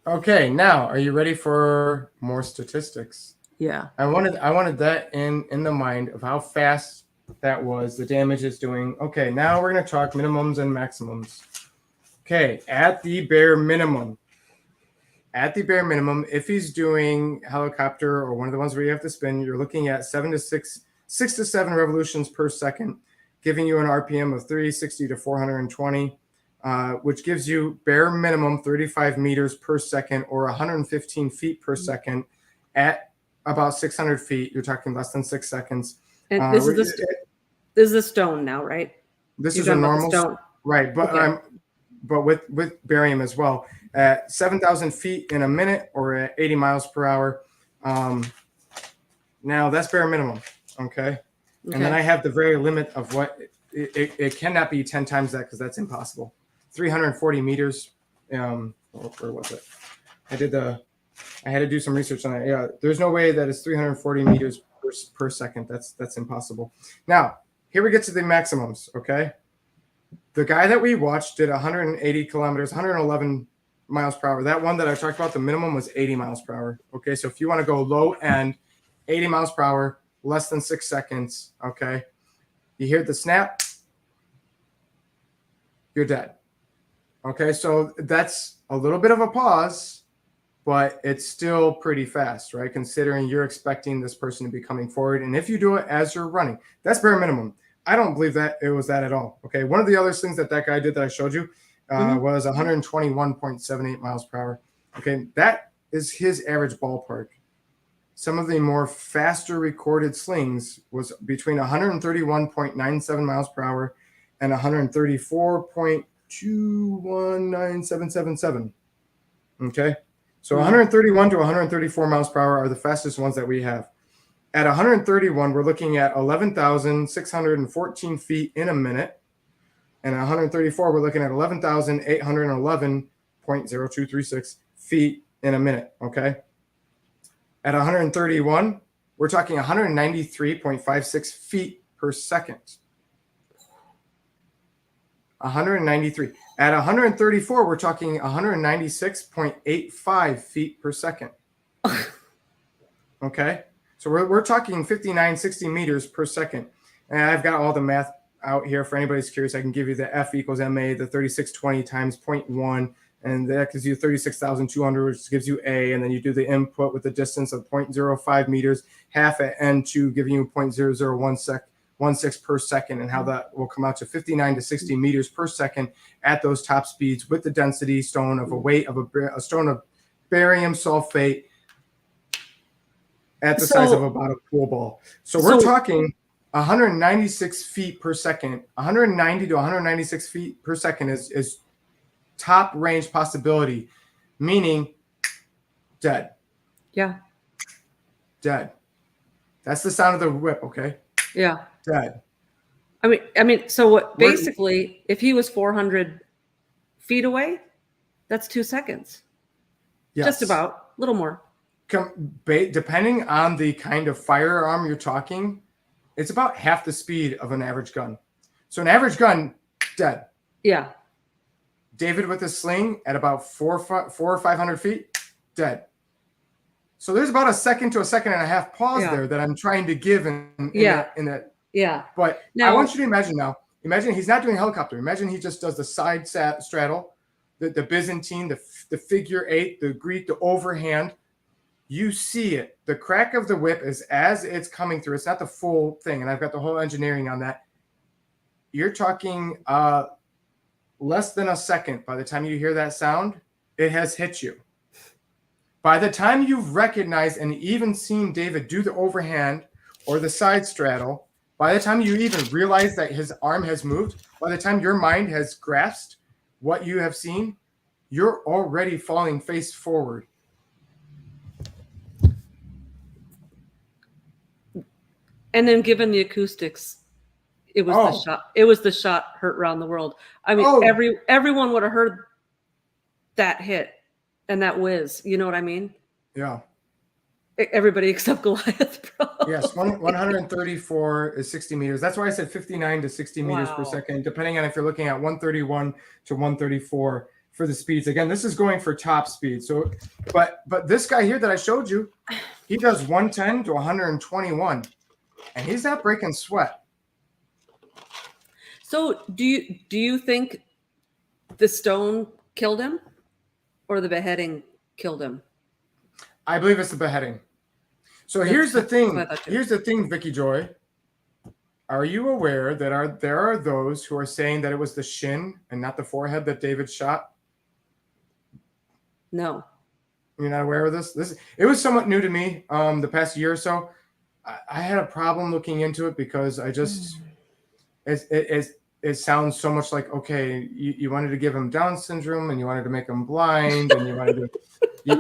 Okay, now are you ready for more statistics? Yeah. I wanted that in the mind of how fast that was, the damage it's doing. Okay, now we're going to talk minimums and maximums. Okay, at the bare minimum, if he's doing helicopter or one of the ones where you have to spin, you're looking at 6 to 7 revolutions per second, giving you an RPM of 360 to 420, which gives you bare minimum 35 meters per second or 115 feet per second at about 600 feet. You're talking less than 6 seconds. And this is the stone now, right? This is a normal stone, right? But okay. But with barium as well, at 7,000 feet in a minute or at 80 miles per hour. Now that's bare minimum, okay? And then I have the very limit of what it cannot be 10 times that because that's impossible. 340 meters. Where was it? I had to do some research on it. Yeah, there's no way that it's 340 meters per second. That's impossible. Now, here we get to the maximums, okay? The guy that we watched did 180 kilometers, 111 miles per hour. That one that I talked about, the minimum was 80 miles per hour. Okay, so if you want to go low end, 80 miles per hour, less than 6 seconds, okay? You hear the snap, you're dead. Okay, so that's a little bit of a pause, but it's still pretty fast, right? Considering you're expecting this person to be coming forward. And if you do it as you're running, that's bare minimum. I don't believe that it was that at all. Okay, one of the other things that guy did that I showed you was 121.78 miles per hour. Okay, that is his average ballpark. Some of the more faster recorded slings was between 131.97 miles per hour and 134.219777. Okay, so 131 to 134 miles per hour are the fastest ones that we have. At 131, we're looking at 11,614 feet in a minute. And at 134, we're looking at 11,811.0236 feet in a minute, okay? At 131, we're talking 193.56 feet per second. 193. At 134, we're talking 196.85 feet per second. Okay? So we're talking 59, 60 meters per second. And I've got all the math out here. For anybody who's curious, I can give you the F equals MA, the 3620 times 0.1, and that gives you 36,200, which gives you A. And then you do the input with the distance of 0.05 meters, half at N2, giving you 0.0016 per second, and how that will come out to 59 to 60 meters per second at those top speeds with the density stone of a weight of a stone of barium sulfate at the size of about a pool ball. So we're talking 196 feet per second. 190 to 196 feet per second is top range possibility, meaning dead. Yeah. Dead. That's the sound of the whip. Okay. Yeah. Dead. I mean, so what? Where- Basically, if he was 400 feet away, that's 2 seconds. Yes. Just about, a little more. Depending on the kind of firearm you're talking, it's about half the speed of an average gun. So an average gun, dead. Yeah. David with a sling at about 400 or 500 feet, dead. So there's about a second to a second and a half pause there that I'm trying to give in that. Yeah. But now, I want you to imagine now. Imagine he's not doing helicopter. Imagine he just does the side straddle, the Byzantine, the figure eight, the Greek, the overhand. You see it. The crack of the whip is as it's coming through. It's not the full thing, and I've got the whole engineering on that. You're talking less than a second by the time you hear that sound, it has hit you. By the time you've recognized and even seen David do the overhand or the side straddle, by the time you even realize that his arm has moved, by the time your mind has grasped what you have seen, you're already falling face forward. And then given the acoustics, it was the shot. It was the shot heard around the world. I mean, everyone would have heard that hit and that whiz. You know what I mean? Yeah. Everybody except Goliath, probably. Yes, 134 is 60 meters. That's why I said 59 to 60 meters per second, depending on if you're looking at 131 to 134 for the speeds. Again, this is going for top speed. So, but this guy here that I showed you, he does 110 to 121, and he's not breaking sweat. So, do you think the stone killed him, or the beheading killed him? I believe it's the beheading. So here's the thing. Here's the thing, Vicki Joy. Are you aware that there are those who are saying that it was the shin and not the forehead that David shot? No. You're not aware of this? It was somewhat new to me the past year or so. I had a problem looking into it because I just it sounds so much like, okay, you wanted to give him Down syndrome and you wanted to make him blind and you wanted to you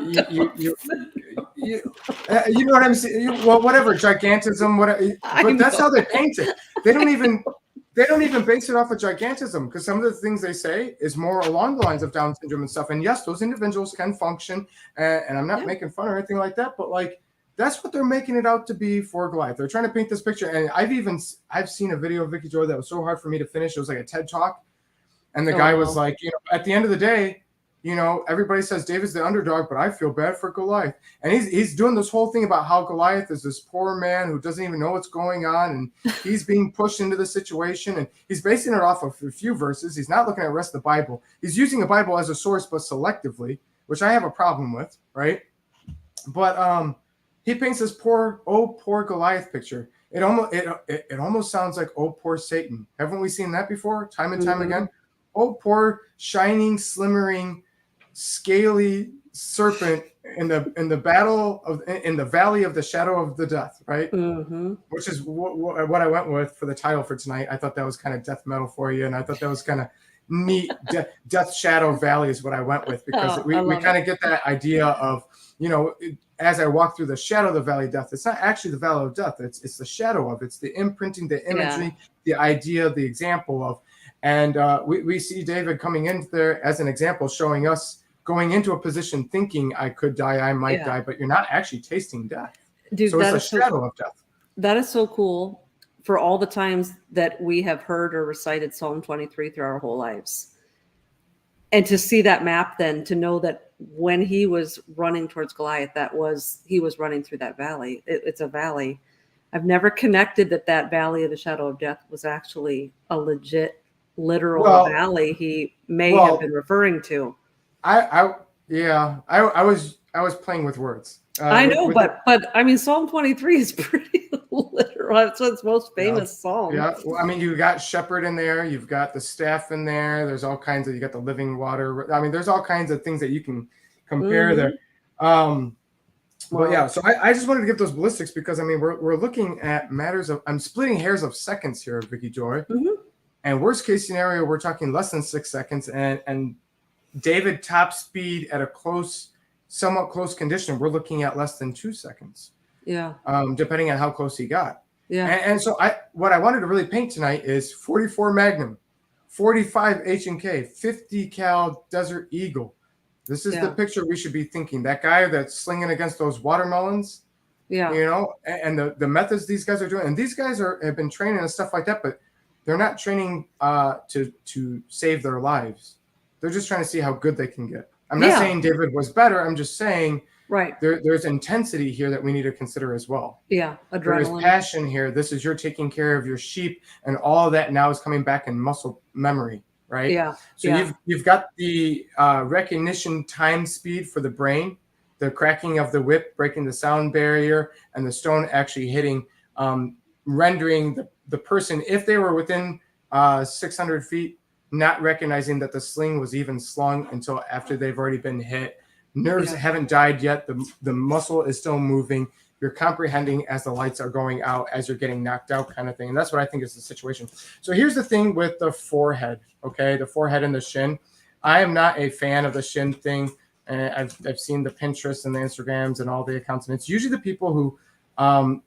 know what I'm saying? Well, whatever, gigantism, whatever. But that's how they paint it. They don't even base it off of gigantism, because some of the things they say is more along the lines of Down syndrome and stuff. And yes, those individuals can function, and I'm not making fun or anything like that, but like that's what they're making it out to be for Goliath. They're trying to paint this picture, and I've seen a video of Vicki Joy that was so hard for me to finish. It was like a TED talk, and the guy was like, at the end of the day, everybody says David's the underdog, but I feel bad for Goliath. And he's doing this whole thing about how Goliath is this poor man who doesn't even know what's going on, and he's being pushed into the situation, and he's basing it off of a few verses. He's not looking at the rest of the Bible. He's using the Bible as a source, but selectively, which I have a problem with, right? But he paints this poor Goliath picture. It almost sounds like, oh, poor Satan. Haven't we seen that before, time and time again? Oh, poor shining, slimmering, scaly serpent in the valley of the shadow of the death, right? Which is what I went with for the title for tonight. I thought that was kind of death metal for you, and I thought that was kind of neat. Death Shadow Valley is what I went with, because we kind of get that idea of, as I walk through the shadow of the valley of death, it's not actually the valley of death. It's the shadow of. It's the imprinting, the imagery, the idea, the example of. And we see David coming in there as an example, showing us going into a position thinking I could die, I might die, but you're not actually tasting death. Dude, so it's a shadow of death. That is so cool, for all the times that we have heard or recited Psalm 23 through our whole lives. And to see that map, then to know that when he was running towards Goliath, he was running through that valley. It's a valley. I've never connected that valley of the shadow of death was actually a legit, literal valley he may have been referring to. I was playing with words. I know, but I mean, Psalm 23 is pretty literal. That's its most famous psalm. Yeah, well, I mean, you got shepherd in there, you've got the staff in there. There's all kinds of, you got the living water. I mean, there's all kinds of things that you can compare there. But yeah, so I just wanted to give those ballistics because I mean, we're looking at matters of, I'm splitting hairs of seconds here, Vicki Joy. And worst case scenario, we're talking less than 6 seconds, and David top speed at a somewhat close condition, we're looking at less than 2 seconds. Yeah. depending on how close he got. Yeah. And so what I wanted to really paint tonight is 44 Magnum, 45 H&K, 50 cal Desert Eagle. This is the picture we should be thinking. That guy that's slinging against those watermelons, Yeah. you know, and the methods these guys are doing. And these guys have been training and stuff like that, but they're not training to save their lives. They're just trying to see how good they can get. I'm not saying David was better. I'm just saying there's intensity here that we need to consider as well. Yeah, adrenaline. There is passion here. This is you're taking care of your sheep, and all of that now is coming back in muscle memory, right? Yeah. So you've got the recognition time speed for the brain, the cracking of the whip, breaking the sound barrier, and the stone actually hitting, rendering the person, if they were within 600 feet, not recognizing that the sling was even slung until after they've already been hit. Nerves haven't died yet. The muscle is still moving. You're comprehending as the lights are going out, as you're getting knocked out, kind of thing. And that's what I think is the situation. So here's the thing with the forehead, okay? The forehead and the shin. I am not a fan of the shin thing. And I've seen the Pinterest and the Instagrams and all the accounts. And it's usually the people who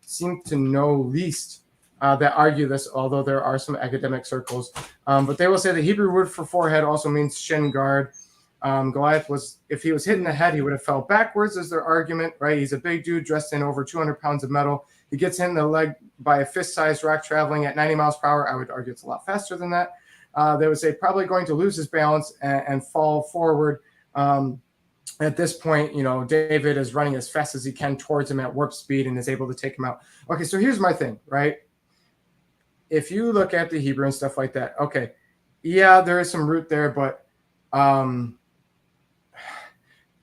seem to know least that argue this, although there are some academic circles. But they will say the Hebrew word for forehead also means shin guard. Goliath was, if he was hit in the head, he would have fell backwards, is their argument, right? He's a big dude dressed in over 200 pounds of metal. He gets hit in the leg by a fist-sized rock traveling at 90 miles per hour. I would argue it's a lot faster than that. They would say probably going to lose his balance and fall forward. At this point, you know, David is running as fast as he can towards him at warp speed and is able to take him out. Okay, so here's my thing, right? If you look at the Hebrew and stuff like that, okay, yeah, there is some root there, but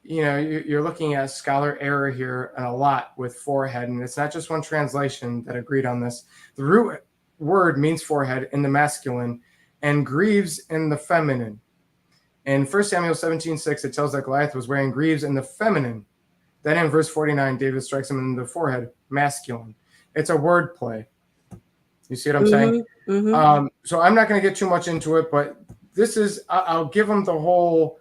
you know, you're looking at scholar error here and a lot with forehead, and it's not just one translation that agreed on this. The root word means forehead in the masculine and greaves in the feminine. In 1 Samuel 17:6, it tells that Goliath was wearing greaves in the feminine. Then in verse 49, David strikes him in the forehead, masculine. It's a word play. You see what I'm saying? Mm-hmm. So I'm not going to get too much into it, but this is, I'll give them the whole,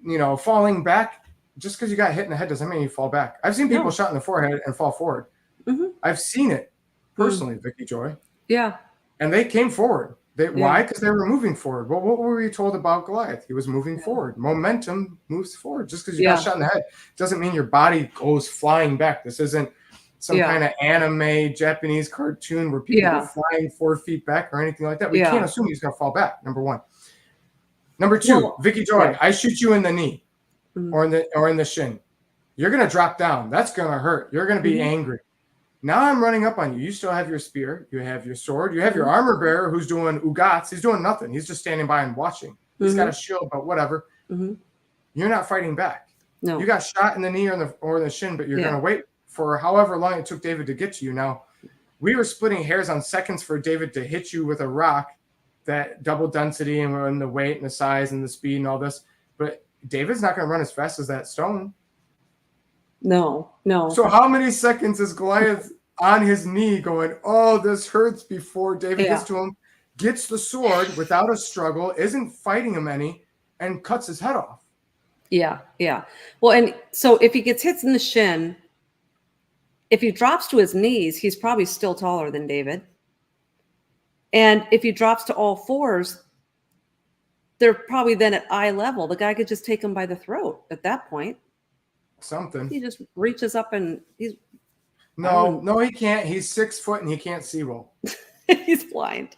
you know, falling back. Just because you got hit in the head doesn't mean you fall back. I've seen people shot in the forehead and fall forward. Mm-hmm. I've seen it personally, Vicki Joy. Yeah. And they came forward. Why? Because they were moving forward. Well, what were we told about Goliath? He was moving forward. Momentum moves forward. Just because you got shot in the head doesn't mean your body goes flying back. This isn't some kind of anime Japanese cartoon where people are flying 4 feet back or anything like that. We can't assume he's going to fall back, number one. Number two, Vicki Joy, I shoot you in the knee or in the shin. You're going to drop down. That's going to hurt. You're going to be angry. Now I'm running up on you. You still have your spear. You have your sword. You have your armor bearer who's doing ugats. He's doing nothing. He's just standing by and watching. He's got a shield, but whatever. You're not fighting back. No. You got shot in the knee or the shin, but you're going to wait for however long it took David to get to you. Now, we were splitting hairs on seconds for David to hit you with a rock, that double density and the weight and the size and the speed and all this. But David's not going to run as fast as that stone. No. So how many seconds is Goliath on his knee going, oh, this hurts, before David gets to him, gets the sword without a struggle, isn't fighting him any, and cuts his head off? Yeah. Well, and so if he gets hit in the shin, if he drops to his knees, he's probably still taller than David. And if he drops to all fours, they're probably then at eye level. The guy could just take him by the throat at that point. Something. He just reaches up and he's... No, he can't. He's 6 foot and he can't see well. He's blind.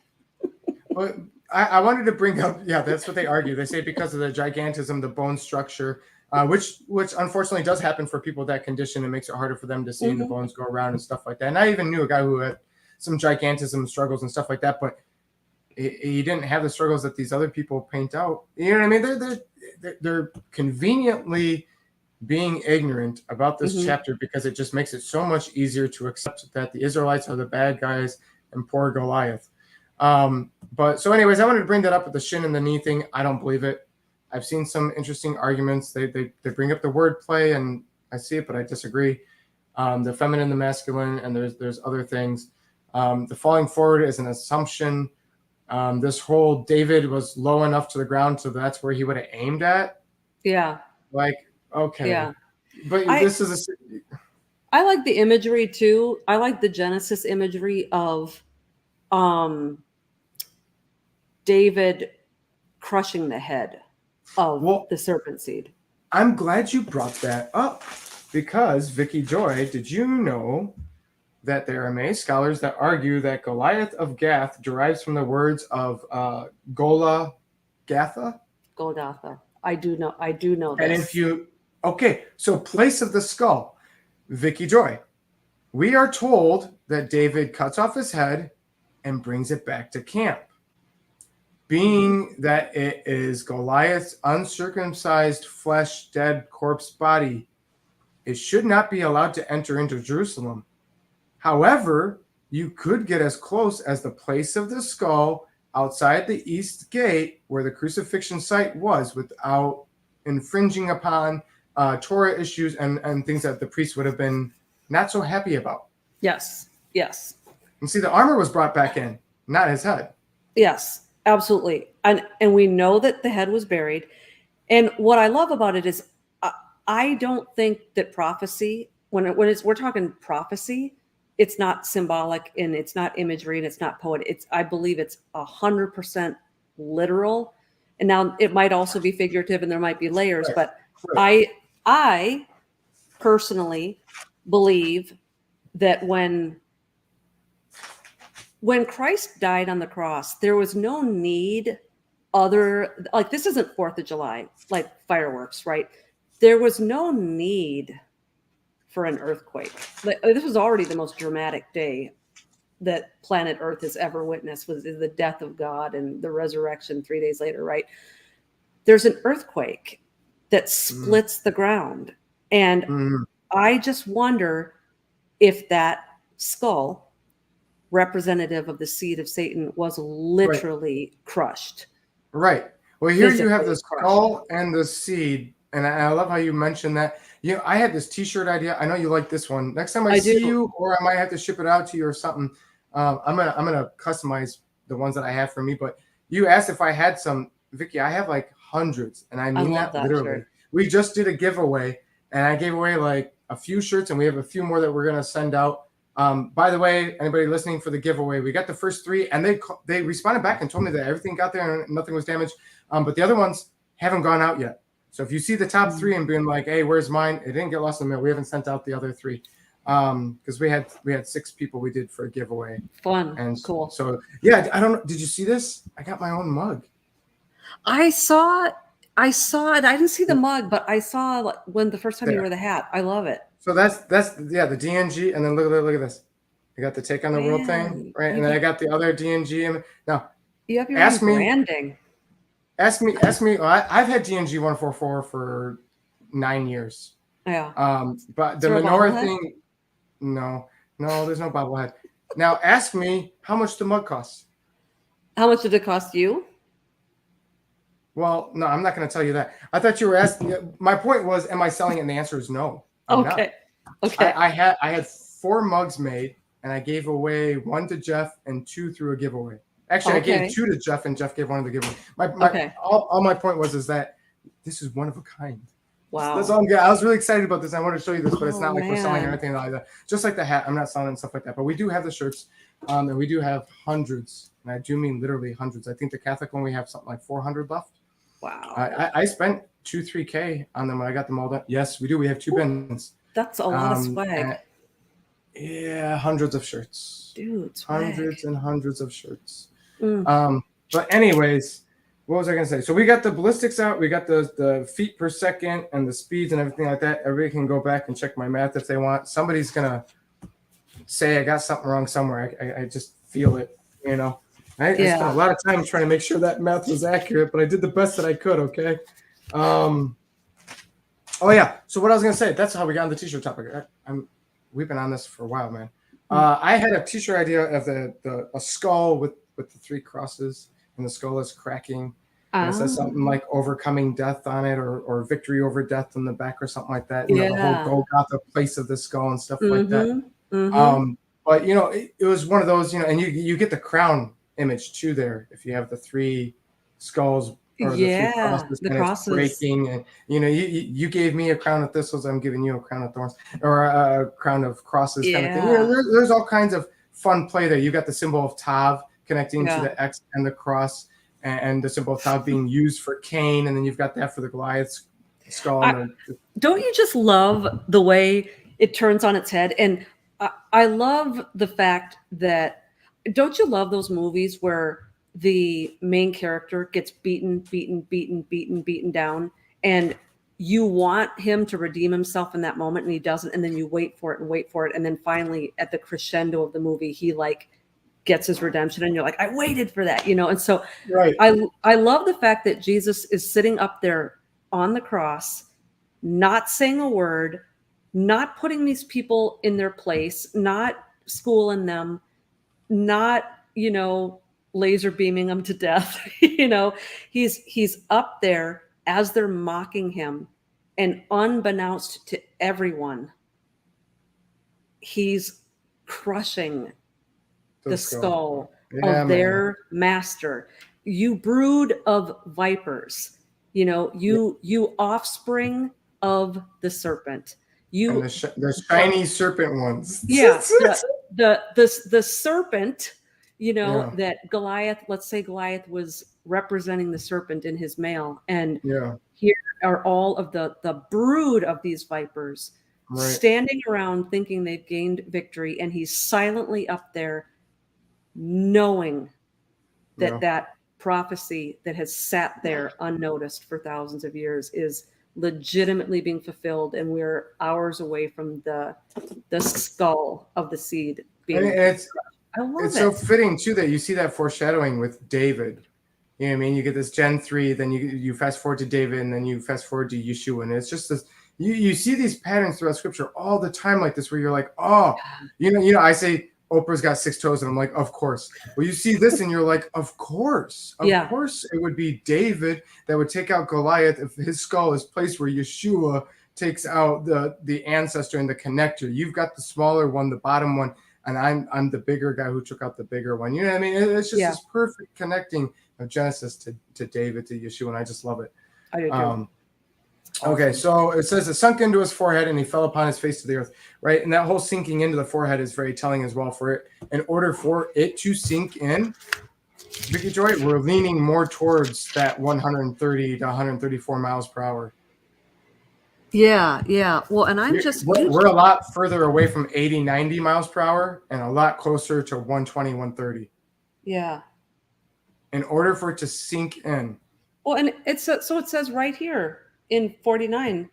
But I wanted to bring up, that's what they argue. They say because of the gigantism, the bone structure, which unfortunately does happen for people with that condition. It makes it harder for them to see and the bones go around and stuff like that. And I even knew a guy who had some gigantism struggles and stuff like that, but he didn't have the struggles that these other people paint out. You know what I mean? They're conveniently being ignorant about this chapter because it just makes it so much easier to accept that the Israelites are the bad guys and poor Goliath. But so anyways, I wanted to bring that up with the shin and the knee thing. I don't believe it. I've seen some interesting arguments. They bring up the word play and I see it, but I disagree. The feminine, the masculine, and there's other things. The falling forward is an assumption. This whole David was low enough to the ground, so that's where he would have aimed at. Yeah. Like, okay. Yeah. But this is I like the imagery too. I like the Genesis imagery of David crushing the head of the serpent seed. I'm glad you brought that up because, Vicki Joy, did you know that there are many scholars that argue that Goliath of Gath derives from the words of Golgotha? Golgotha. I do know this. And if you, so place of the skull, Vicki Joy, we are told that David cuts off his head and brings it back to camp. Being that it is Goliath's uncircumcised flesh, dead corpse body, it should not be allowed to enter into Jerusalem. However, you could get as close as the place of the skull outside the east gate where the crucifixion site was without infringing upon Torah issues and things that the priest would have been not so happy about. Yes. And see, the armor was brought back in, not his head. Yes. Absolutely. And we know that the head was buried. And what I love about it is I don't think that prophecy, we're talking prophecy, it's not symbolic and it's not imagery and it's not poetic. I believe it's 100% literal. And now it might also be figurative and there might be layers, but I personally believe that when Christ died on the cross, there was no need this isn't 4th of July, like fireworks, right? There was no need for an earthquake. This was already the most dramatic day that planet Earth has ever witnessed, was the death of God and the resurrection 3 days later, right? There's an earthquake that splits the ground. And I just wonder if that skull, representative of the seed of Satan, was literally crushed. Right. Well, here you have the skull and the seed, and I love how you mentioned that. I had this T-shirt idea. I know you like this one. Next time I see you, or I might have to ship it out to you or something. I'm gonna customize the ones that I have for me. But you asked if I had some, Vicki. I have like hundreds, and I mean that literally. Shirt. We just did a giveaway, and I gave away like a few shirts, and we have a few more that we're gonna send out. By the way, anybody listening for the giveaway, we got the first 3 and they responded back and told me that everything got there and nothing was damaged. But the other ones haven't gone out yet. So if you see the top 3 and being like, hey, where's mine? It didn't get lost in the mail. We haven't sent out the other 3. Because we had 6 people we did for a giveaway. Fun. And cool. So yeah, I don't know. Did you see this? I got my own mug. I saw it. I didn't see the mug, but I saw when the first time you wore the hat. I love it. So that's the DNG, and then look at this. I got the Take on the World thing, right? And then I got the other DNG. Now, you have your own branding. Ask me. I've had DNG 144 for 9 years. Yeah. But the menorah thing, no, there's no bobblehead. Now ask me how much the mug costs. How much did it cost you? Well, no, I'm not going to tell you that. I thought you were asking. My point was, am I selling it? And the answer is no. I'm not. Okay. I had 4 mugs made, and I gave away 1 to Jeff and 2 through a giveaway. Actually, I gave 2 to Jeff, and Jeff gave 1 to the giveaway. All my point was that this is one of a kind. Wow. That's all I'm getting. I was really excited about this. I wanted to show you this, but it's not like we're selling or anything like that. Just like the hat, I'm not selling and stuff like that. But we do have the shirts, and we do have hundreds, and I do mean literally hundreds. I think the Catholic one we have something like 400 left. Wow. I spent $2-3K on them when I got them all done. Yes, we do. We have 2 bins. That's a lot of swag. Yeah, hundreds of shirts. Dude, swag. Hundreds and hundreds of shirts. But anyways, what was I gonna say? So we got the ballistics out. We got the feet per second and the speeds and everything like that. Everybody can go back and check my math if they want. Somebody's gonna say I got something wrong somewhere. I just feel it, I spent a lot of time trying to make sure that math was accurate, but I did the best that I could. Okay. Oh yeah. So what I was gonna say, that's how we got on the t-shirt topic. We've been on this for a while, man. I had a t-shirt idea of a skull with the 3 crosses, and the skull is cracking. And it says something like overcoming death on it, or victory over death on the back, or something like that. The whole Golgotha place of the skull and stuff like that. But it was one of those, and you get the crown image too there if you have the 3 skulls or the three Yeah, crosses, the and it's crosses. breaking. And you gave me a crown of thistles, I'm giving you a crown of thorns, or a crown of crosses, kind of thing. Yeah, There's all kinds of fun play there. You got the symbol of Tav connecting to yeah. the X and the cross, and the symbol of Tav being used for Cain, and then you've got that for the Goliath's skull. I, don't you just love the way it turns on its head? And I love the fact that, don't you love those movies where the main character gets beaten down, and you want him to redeem himself in that moment, and he doesn't, and then you wait for it, and then finally at the crescendo of the movie, he like gets his redemption, and you're like, I waited for that, And so Right. I love the fact that Jesus is sitting up there on the cross, not saying a word, not putting these people in their place, not schooling them, not, laser beaming them to death. He's up there as they're mocking him, and unbeknownst to everyone, he's crushing the skull of their master. You brood of vipers, you offspring of the serpent. And the shiny serpent ones. Yeah, the serpent, that Goliath, let's say Goliath was representing the serpent in his male, and here are all of the brood of these vipers standing around thinking they've gained victory, and he's silently up there knowing that prophecy that has sat there unnoticed for thousands of years is legitimately being fulfilled, and we're hours away from the skull of the seed being. It's so fitting too that you see that foreshadowing with David. You know what I mean? You get this Gen 3, then you fast forward to David, and then you fast forward to Yeshua, and it's just this. You see these patterns throughout Scripture all the time, like this, where you're like, oh, I say Oprah's got 6 toes, and I'm like, of course. Well, you see this, and you're like, of course it would be David that would take out Goliath if his skull is placed where Yeshua takes out the ancestor and the connector. You've got the smaller one, the bottom one, and I'm the bigger guy who took out the bigger one. You know what I mean? It's just this perfect connecting of Genesis to David, to Yeshua, and I just love it. I do too. Okay, so it says it sunk into his forehead and he fell upon his face to the earth, right? And that whole sinking into the forehead is very telling as well. For it, in order for it to sink in, Vicki Joy, we're leaning more towards that 130 to 134 miles per hour. Yeah. Well, and we're a lot further away from 80, 90 miles per hour and a lot closer to 120, 130. Yeah. In order for it to sink in. Well, and it says right here in 49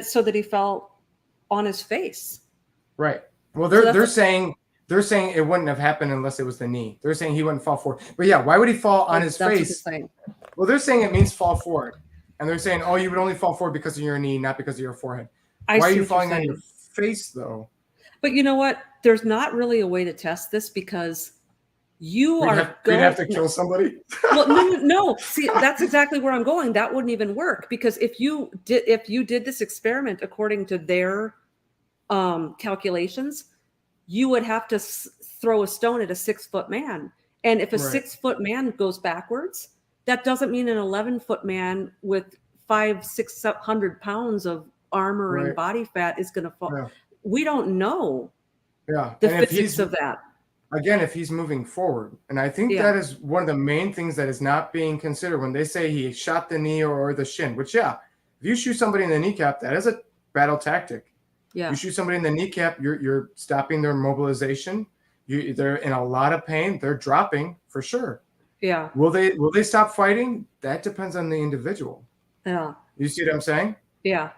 so that he fell on his face. Right. Well, they're saying it wouldn't have happened unless it was the knee. They're saying he wouldn't fall forward. But yeah, why would he fall on his face? Well, they're saying it means fall forward. And they're saying, oh, you would only fall forward because of your knee, not because of your forehead. Why are you falling on your face, though? But you know what? There's not really a way to test this because we'd have to kill somebody. Well, no. See, that's exactly where I'm going. That wouldn't even work because if you did this experiment according to their calculations, you would have to throw a stone at a 6-foot man, and if a 6-foot man goes backwards, that doesn't mean an 11-foot man with 500-600 pounds of armor and body fat is going to fall. Yeah. We don't know. Yeah, the physics of that. Again, if he's moving forward. And I think that is one of the main things that is not being considered when they say he shot the knee or the shin, which, if you shoot somebody in the kneecap, that is a battle tactic. Yeah. You shoot somebody in the kneecap, you're stopping their mobilization. They're in a lot of pain. They're dropping for sure. Yeah. Will they stop fighting? That depends on the individual. Yeah. You see what I'm saying? Yeah.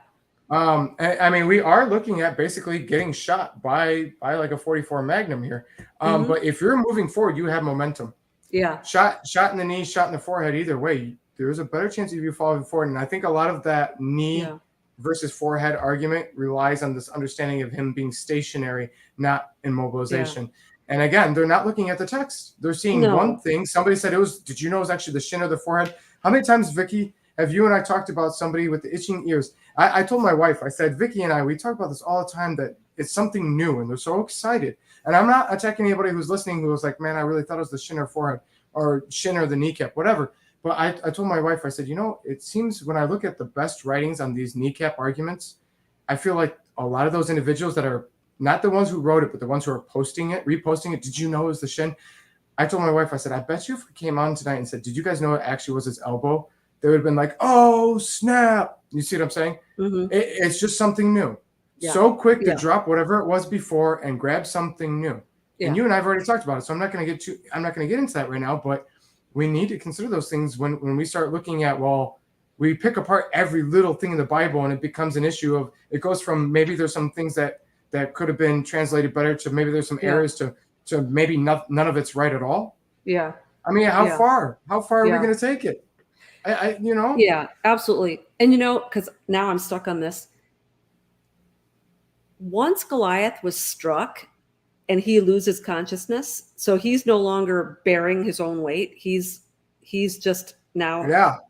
I mean, we are looking at basically getting shot by like a 44 Magnum here. But if you're moving forward, you have momentum. Yeah. Shot in the knee, shot in the forehead. Either way, there's a better chance of you falling forward. And I think a lot of that knee versus forehead argument relies on this understanding of him being stationary, not in mobilization. Yeah. And again, they're not looking at the text. They're seeing one thing. Somebody said did you know it was actually the shin or the forehead? How many times, Vicki, have you and I talked about somebody with the itching ears? I told my wife, I said, Vicki and we talk about this all the time, that it's something new and they're so excited. And I'm not attacking anybody who's listening who was like, man, I really thought it was the shin or forehead or shin or the kneecap, whatever. But I told my wife, I said, it seems when I look at the best writings on these kneecap arguments, I feel like a lot of those individuals that are not the ones who wrote it, but the ones who are reposting it, did you know it was the shin? I told my wife, I said, I bet you if we came on tonight and said, did you guys know it actually was his elbow? They would have been like, oh, snap. You see what I'm saying? Mm-hmm. It's just something new. Yeah. So quick to drop whatever it was before and grab something new. Yeah. And you and I have already talked about it, so I'm not going to get into that right now, but we need to consider those things when we start looking at, we pick apart every little thing in the Bible and it becomes an issue of, it goes from maybe there's some things that could have been translated better to maybe there's some errors to maybe none of it's right at all. Yeah. I mean, how far are we going to take it? Yeah, absolutely. And because now I'm stuck on this. Once Goliath was struck and he loses consciousness, so he's no longer bearing his own weight. He's just now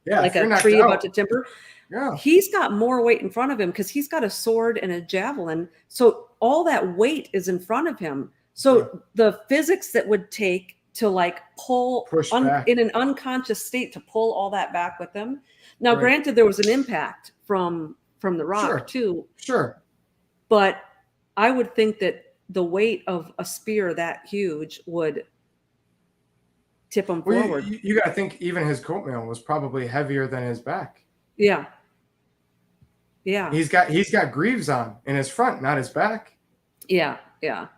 like a tree about to timber. Yeah. He's got more weight in front of him because he's got a sword and a javelin. So all that weight is in front of him. So the physics that would take to like push in an unconscious state to pull all that back with him. Now, granted, there was an impact from the rock too. Sure. But I would think that the weight of a spear that huge would tip him forward. You got to think even his coat mail was probably heavier than his back. Yeah. Yeah. He's got greaves on in his front, not his back. Yeah. Yeah.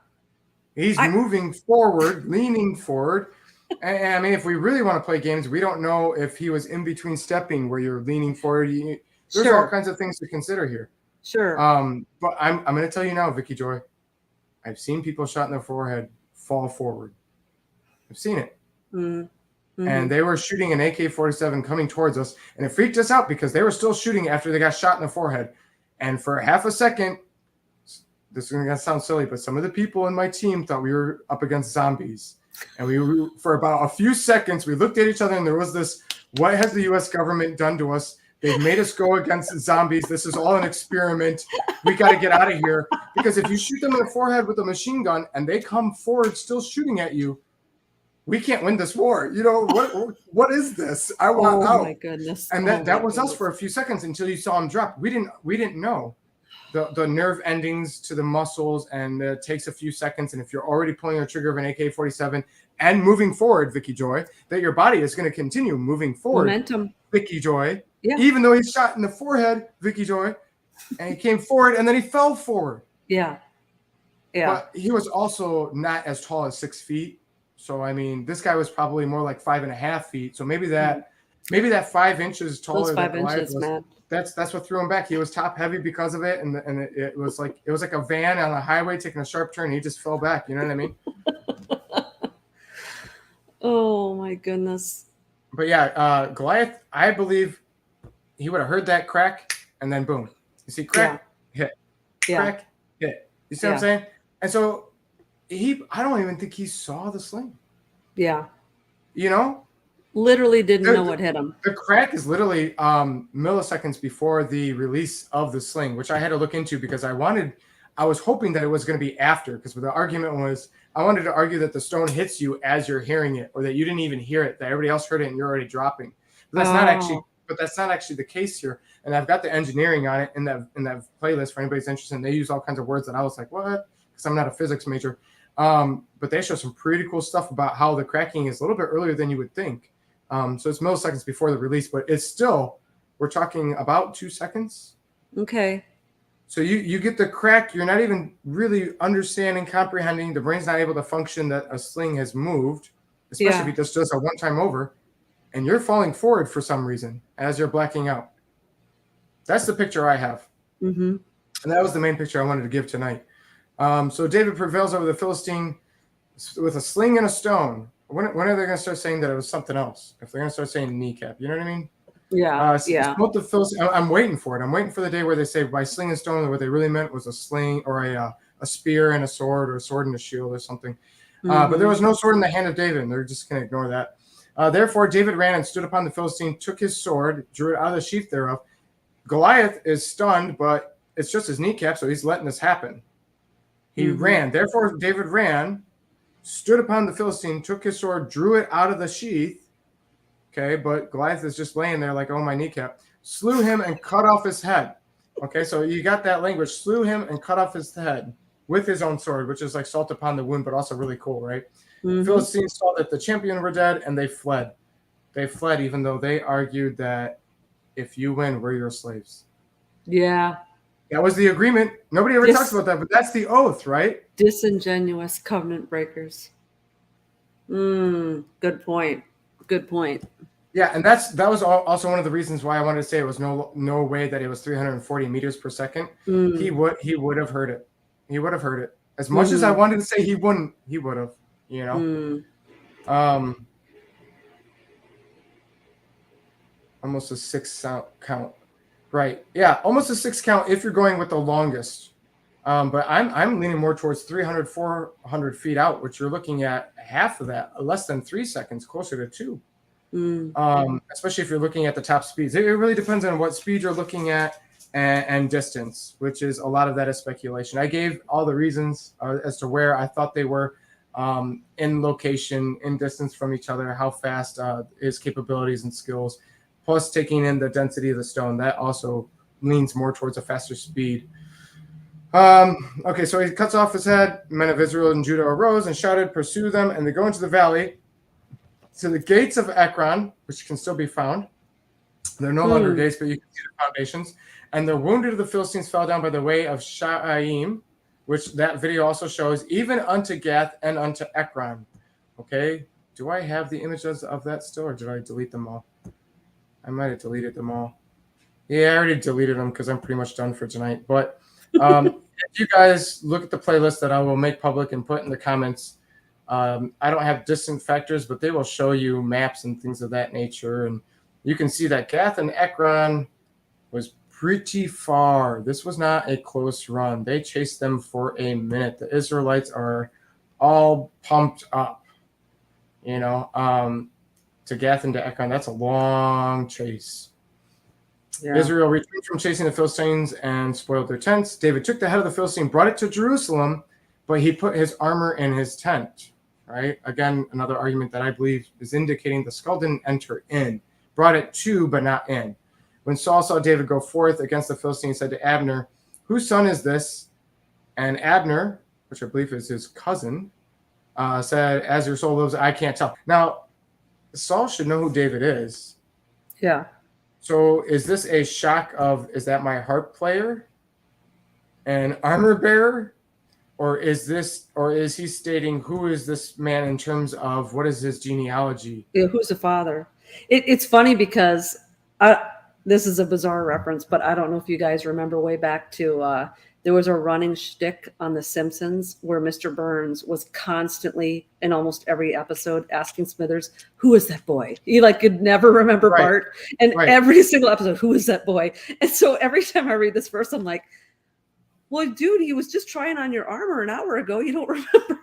He's moving forward, leaning forward. And I mean, if we really want to play games, we don't know if he was in between stepping where you're leaning forward. There's all kinds of things to consider here. Sure. But I'm going to tell you now, Vicki Joy, I've seen people shot in the forehead fall forward. I've seen it. Mm-hmm. And they were shooting an AK-47 coming towards us. And it freaked us out because they were still shooting after they got shot in the forehead. And for half a second, this is going to sound silly, but some of the people in my team thought we were up against zombies. And for about a few seconds, we looked at each other and there was this, what has the U.S. government done to us? They've made us go against zombies. This is all an experiment. We got to get out of here. Because if you shoot them in the forehead with a machine gun and they come forward still shooting at you, we can't win this war. What is this? I want out. Oh my goodness. And that was us for a few seconds until you saw them drop. We didn't know the nerve endings to the muscles, and it takes a few seconds. And if you're already pulling the trigger of an AK-47 and moving forward, Vicki Joy, that your body is going to continue moving forward. Momentum. Vicki Joy. Yeah. Even though he's shot in the forehead, Vicki Joy, and he came forward and then he fell forward. Yeah. Yeah. But he was also not as tall as 6 feet. So, I mean, this guy was probably more like 5.5 feet. So maybe that 5 inches taller. Those 5 inches, man. That's what threw him back. He was top heavy because of it. And it was like a van on a highway taking a sharp turn. He just fell back. You know what I mean? Oh my goodness. But yeah, Goliath, I believe he would have heard that crack and then boom. You see, crack, hit, crack, hit. You see what I'm saying? And so I don't even think he saw the sling. Yeah. Literally didn't know what hit him. The crack is literally milliseconds before the release of the sling, which I had to look into because I was hoping that it was going to be after, because the argument was, I wanted to argue that the stone hits you as you're hearing it, or that you didn't even hear it, that everybody else heard it and you're already dropping. But that's not actually the case here. And I've got the engineering on it in that playlist for anybody's interested. And they use all kinds of words that I was like, what? Because I'm not a physics major. But they show some pretty cool stuff about how the cracking is a little bit earlier than you would think. So it's milliseconds before the release, but it's still, we're talking about 2 seconds. Okay. So you get the crack. You're not even really understanding, comprehending. The brain's not able to function that a sling has moved, especially if it just does a one-time over. And you're falling forward for some reason as you're blacking out. That's the picture I have. Mm-hmm. And that was the main picture I wanted to give tonight. So David prevails over the Philistine with a sling and a stone. When are they going to start saying that it was something else? If they're going to start saying kneecap, you know what I mean? Yeah. Both the Philistine, I'm waiting for it. I'm waiting for the day where they say by sling and stone, what they really meant was a sling or a spear and a sword, or a sword and a shield or something. But there was no sword in the hand of David, and they're just going to ignore that. Therefore, David ran and stood upon the Philistine, took his sword, drew it out of the sheath thereof. Goliath is stunned, but it's just his kneecap, so he's letting this happen. He ran. Therefore, David ran, stood upon the Philistine, took his sword, drew it out of the sheath, Okay, but Goliath is just laying there like, oh, my kneecap. Slew him and cut off his head. Okay, so you got that language. Slew him and cut off his head with his own sword, which is like salt upon the wound, but also really cool, right? Mhm. Philistines saw that the champion were dead, and they fled. They fled, even though they argued that if you win, we're your slaves. Yeah. That was the agreement. Nobody ever talks about that, but that's the oath, right? Disingenuous covenant breakers. Good point. Good point. Yeah, and that was also one of the reasons why I wanted to say it was no way that it was 340 meters per second. He would have heard it. He would have heard it. As much as I wanted to say he wouldn't, he would have, you know. Almost a 6 count. Right. Yeah, almost a 6 count if you're going with the longest. But I'm leaning more towards 300, 400 feet out, which you're looking at half of that, less than 3 seconds, closer to 2. Especially if you're looking at the top speeds. It really depends on what speed you're looking at and distance, which is a lot of that is speculation. I gave all the reasons as to where I thought they were in location, in distance from each other, how fast his capabilities and skills, plus taking in the density of the stone. That also leans more towards a faster speed. Okay, so he cuts off his head. Men of Israel and Judah arose and shouted, pursue them, and they go into the valley to the gates of Ekron, which can still be found. They're no longer gates, but you can see the foundations. And the wounded of the Philistines fell down by the way of Sha'aim, which that video also shows, even unto Gath and unto Ekron. Okay, do I have the images of that still, or did I delete them all? I might have deleted them all. Yeah, I already deleted them because I'm pretty much done for tonight. But if you guys look at the playlist that I will make public and put in the comments, I don't have distant factors, but they will show you maps and things of that nature. And you can see that Gath and Ekron was pretty far. This was not a close run. They chased them for a minute. The Israelites are all pumped up, you know, to Gath and to Ekron. That's a long chase. Yeah. Israel returned from chasing the Philistines and spoiled their tents. David took the head of the Philistine, brought it to Jerusalem, but he put his armor in his tent. Right? Again, another argument that I believe is indicating the skull didn't enter in. Brought it to, but not in. When Saul saw David go forth against the Philistine, he said to Abner, whose son is this? And Abner, which I believe is his cousin, said, as your soul lives, I can't tell. Now, Saul should know who David is. Yeah. So is this a shock of, is that my harp player and armor bearer? Or is he stating who is this man in terms of what is his genealogy? Yeah, who's the father? It's funny because this is a bizarre reference, but I don't know if you guys remember way back to there was a running shtick on The Simpsons where Mr. Burns was constantly in almost every episode asking Smithers, who is that boy? He could never remember Bart. And every single episode, who is that boy? And so every time I read this verse, I'm like, well, dude, he was just trying on your armor an hour ago. You don't remember.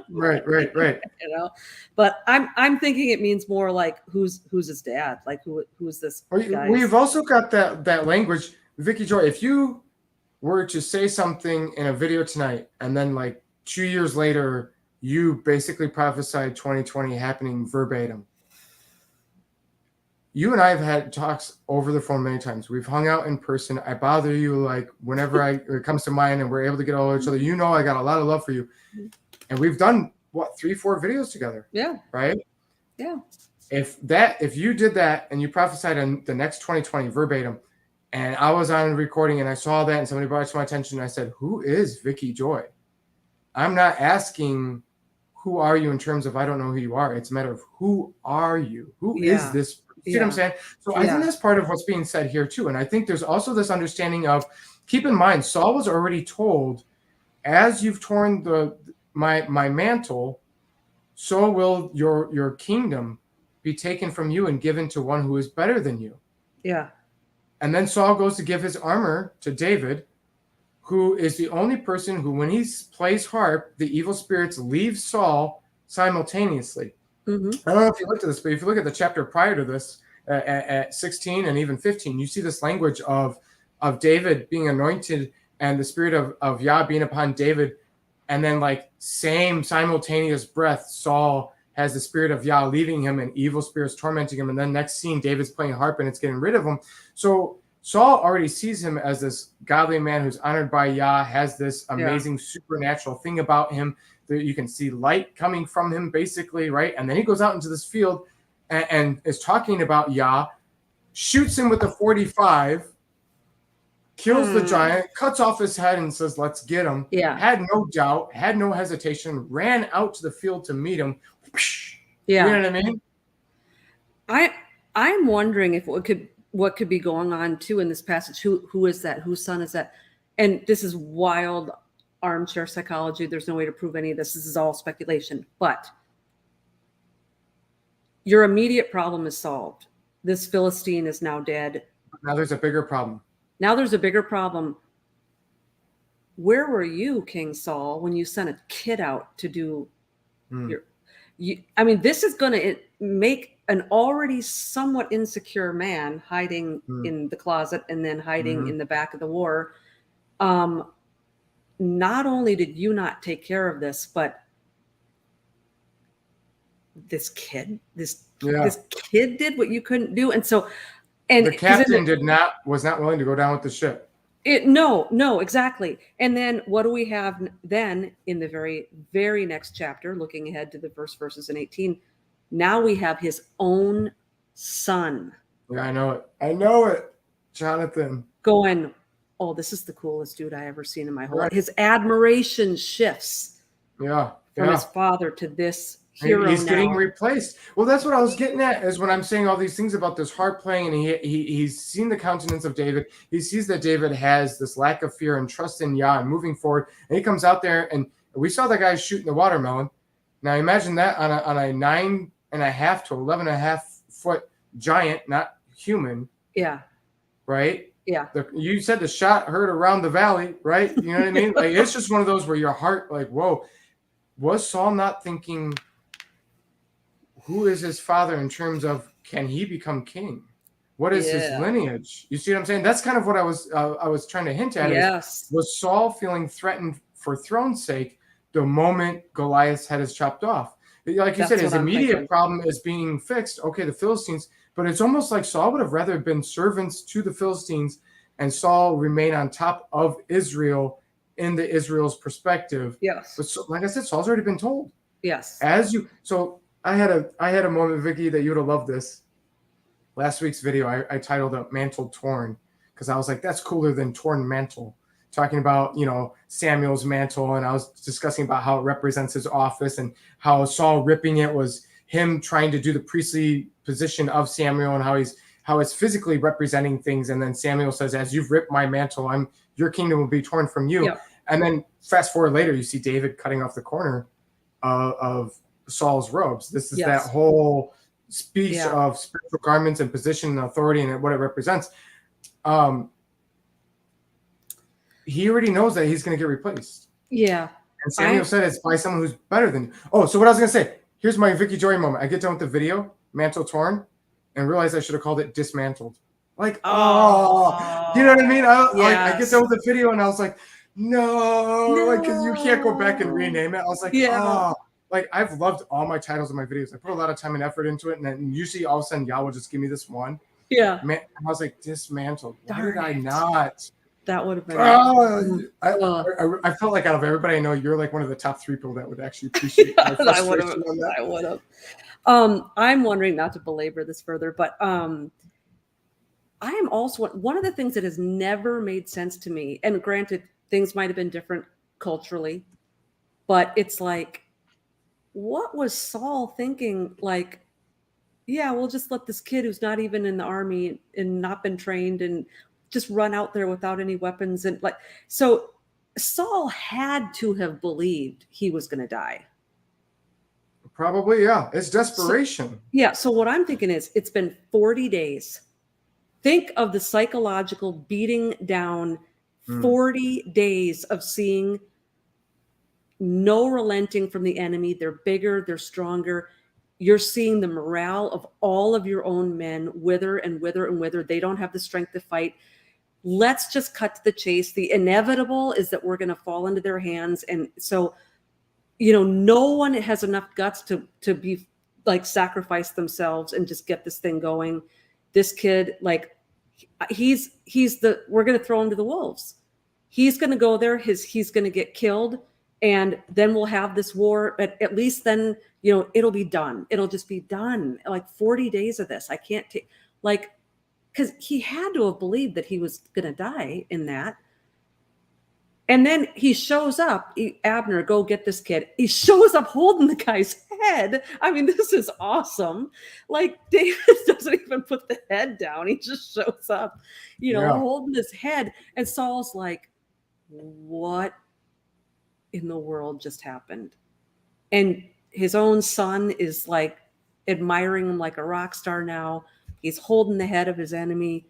Right. You know, but I'm thinking it means more like who's his dad? Like who's this guy? We've also got that language, Vicki Joy. If you were to say something in a video tonight, and then 2 years later, you basically prophesied 2020 happening verbatim. You and I have had talks over the phone many times. We've hung out in person. I bother you whenever it comes to mind and we're able to get all each other. You know I got a lot of love for you. And we've done, 3-4 videos together? Yeah. Right? Yeah. If you did that and you prophesied on the next 2020 verbatim, and I was on recording and I saw that and somebody brought it to my attention and I said, who is Vicki Joy? I'm not asking who are you in terms of I don't know who you are. It's a matter of who are you? Who is this? You see what I'm saying? So I think that's part of what's being said here too. And I think there's also this understanding of, keep in mind, Saul was already told, as you've torn my mantle, so will your kingdom be taken from you and given to one who is better than you. Yeah. And then Saul goes to give his armor to David, who is the only person who, when he plays harp, the evil spirits leave Saul simultaneously. Mm-hmm. I don't know if you looked at this, but if you look at the chapter prior to this, at 16 and even 15, you see this language of David being anointed and the spirit of Yah being upon David, and then same simultaneous breath, Saul has the spirit of Yah leaving him and evil spirits tormenting him. And then next scene, David's playing harp and it's getting rid of him. So Saul already sees him as this godly man who's honored by Yah, has this amazing supernatural thing about him that you can see light coming from him, basically, right? And then he goes out into this field and is talking about Yah, shoots him with a 45, kills the giant, cuts off his head and says, let's get him. Yeah. Had no doubt, had no hesitation, ran out to the field to meet him. Yeah. You know what I mean? I'm wondering if what could be going on too in this passage. Who is that? Whose son is that? And this is wild armchair psychology. There's no way to prove any of this. This is all speculation. But your immediate problem is solved. This Philistine is now dead. Now there's a bigger problem. Now there's a bigger problem. Where were you, King Saul, when you sent a kid out to do I mean, this is going to make an already somewhat insecure man hiding in the closet and then hiding in the back of the war. Not only did you not take care of this, but this kid did what you couldn't do. And so, and the captain was not willing to go down with the ship. No, exactly. And then what do we have then in the very, very next chapter, looking ahead to the verses in 18? Now we have his own son. Yeah, I know it. Jonathan. Going, oh, this is the coolest dude I ever seen in my whole life. His admiration shifts from his father to this hero. He's getting replaced. Well, that's what I was getting at, is when I'm saying all these things about this harp playing, and he's seen the countenance of David. He sees that David has this lack of fear and trust in Yah and moving forward. And he comes out there, and we saw the guy shooting the watermelon. Now imagine that on a 9.5 to 11.5 foot giant, not human. Yeah. Right. Yeah. You said the shot heard around the valley, right? You know what I mean? Like, it's just one of those where your heart, like, whoa, was Saul not thinking, who is his father in terms of, can he become king? What is his lineage? You see what I'm saying? That's kind of what I was trying to hint at. Yes. Was Saul feeling threatened for throne's sake the moment Goliath's head is chopped off? Like you said, his immediate problem is being fixed. Okay, the Philistines, but it's almost like Saul would have rather been servants to the Philistines and Saul remain on top of Israel in the Israel's perspective. Yes. But so, like I said, Saul's already been told. Yes. So I had a moment, Vicki, that you would have loved this. Last week's video, I titled it Mantle Torn, because I was like, that's cooler than torn mantle. Talking about, Samuel's mantle, and I was discussing about how it represents his office and how Saul ripping it was him trying to do the priestly position of Samuel, and how it's physically representing things. And then Samuel says, as you've ripped my mantle, your kingdom will be torn from you. Yep. And then fast forward later, you see David cutting off the corner of Saul's robes. This is that whole speech of spiritual garments and position and authority and what it represents. He already knows that he's going to get replaced. Yeah. And Samuel said it's by someone who's better than you. Oh, so what I was going to say, here's my Vicki Joy moment. I get done with the video, Mantle Torn, and realize I should have called it Dismantled. Like, you know what I mean? I get done with the video and I was like, no, like, because you can't go back and rename it. I was like, like, I've loved all my titles of my videos. I put a lot of time and effort into it, and then usually all of a sudden Yah will just give me this one. Yeah. Man, I was like, Dismantled. Why did I not? That would have been. I felt like out of everybody I know, you're like one of the top 3 people that would actually appreciate my frustration on that. I would have. I'm wondering, not to belabor this further, but I am also one of the things that has never made sense to me. And granted, things might have been different culturally, but it's like, what was Saul thinking? Like, yeah, we'll just let this kid who's not even in the army and not been trained and just run out there without any weapons. And like, so Saul had to have believed he was going to die. Probably, yeah. It's desperation. So what I'm thinking is, it's been 40 days. Think of the psychological beating down, 40 days of seeing no relenting from the enemy. They're bigger, they're stronger. You're seeing the morale of all of your own men wither and wither and wither. They don't have the strength to fight. Let's just cut to the chase. The inevitable is that we're going to fall into their hands. And so no one has enough guts to be like sacrifice themselves and just get this thing going. This kid, like, we're going to throw him to the wolves. He's going to go there. He's going to get killed. And then we'll have this war. But at least then, it'll be done. It'll just be done. Like 40 days of this. I can't take, like, because he had to have believed that he was going to die in that. And then he shows up, Abner, go get this kid. He shows up holding the guy's head. I mean, this is awesome. Like, David doesn't even put the head down. He just shows up, holding his head. And Saul's like, what in the world just happened? And his own son is like admiring him like a rock star now. He's holding the head of his enemy.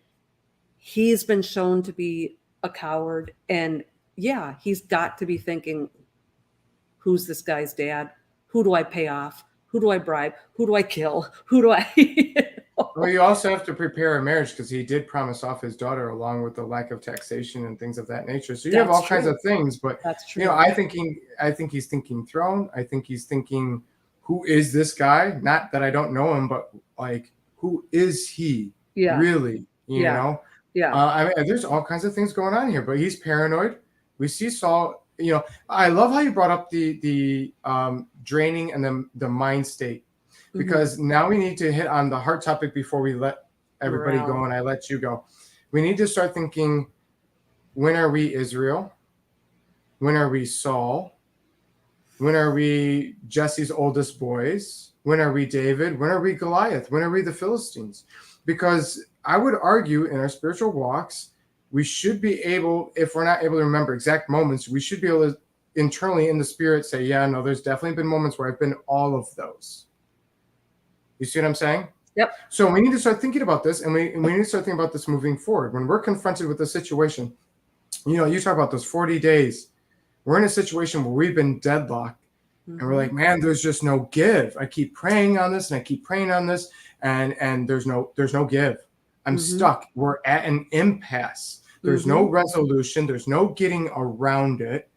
He's been shown to be a coward. And yeah, he's got to be thinking, who's this guy's dad? Who do I pay off? Who do I bribe? Who do I kill? Who do I... Well, you also have to prepare a marriage because he did promise off his daughter along with the lack of taxation and things of that nature. So you have all kinds of things, but that's true. I think he's thinking throne. I think he's thinking, who is this guy? Not that I don't know him, but like, who is he really? You know? Yeah. I mean, there's all kinds of things going on here, but he's paranoid. We see Saul, I love how you brought up the draining and the mind state, because now we need to hit on the heart topic before we let everybody go and I let you go. We need to start thinking, when are we Israel? When are we Saul? When are we Jesse's oldest boys? When are we David? When are we Goliath? When are we the Philistines? Because I would argue in our spiritual walks, we should be able, if we're not able to remember exact moments, we should be able to internally in the spirit say, yeah, no, there's definitely been moments where I've been all of those. You see what I'm saying? Yep. So we need to start thinking about this, and we need to start thinking about this moving forward. When we're confronted with a situation, you talk about those 40 days. We're in a situation where we've been deadlocked, and we're like, man, there's just no give. I keep praying on this, and I keep praying on this, and there's no give. I'm stuck. We're at an impasse. There's no resolution. There's no getting around it.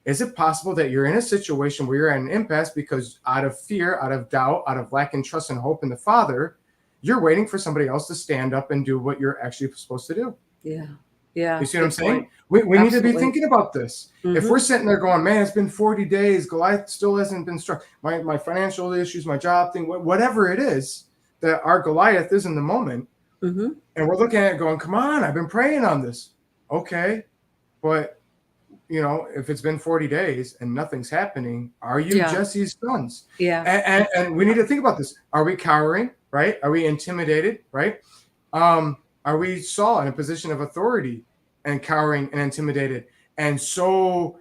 Is it possible that you're in a situation where you're at an impasse because out of fear, out of doubt, out of lack in trust and hope in the Father, you're waiting for somebody else to stand up and do what you're actually supposed to do? Yeah. Yeah. You see what I'm saying? We need to be thinking about this. If we're sitting there going, man, it's been 40 days, Goliath still hasn't been struck. My financial issues, my job thing, whatever it is that our Goliath is in the moment, and we're looking at it going, come on, I've been praying on this. Okay, but if it's been 40 days and nothing's happening, are you Jesse's sons? Yeah. And we need to think about this. Are we cowering, right? Are we intimidated, right? Are we Saul in a position of authority and cowering and intimidated and so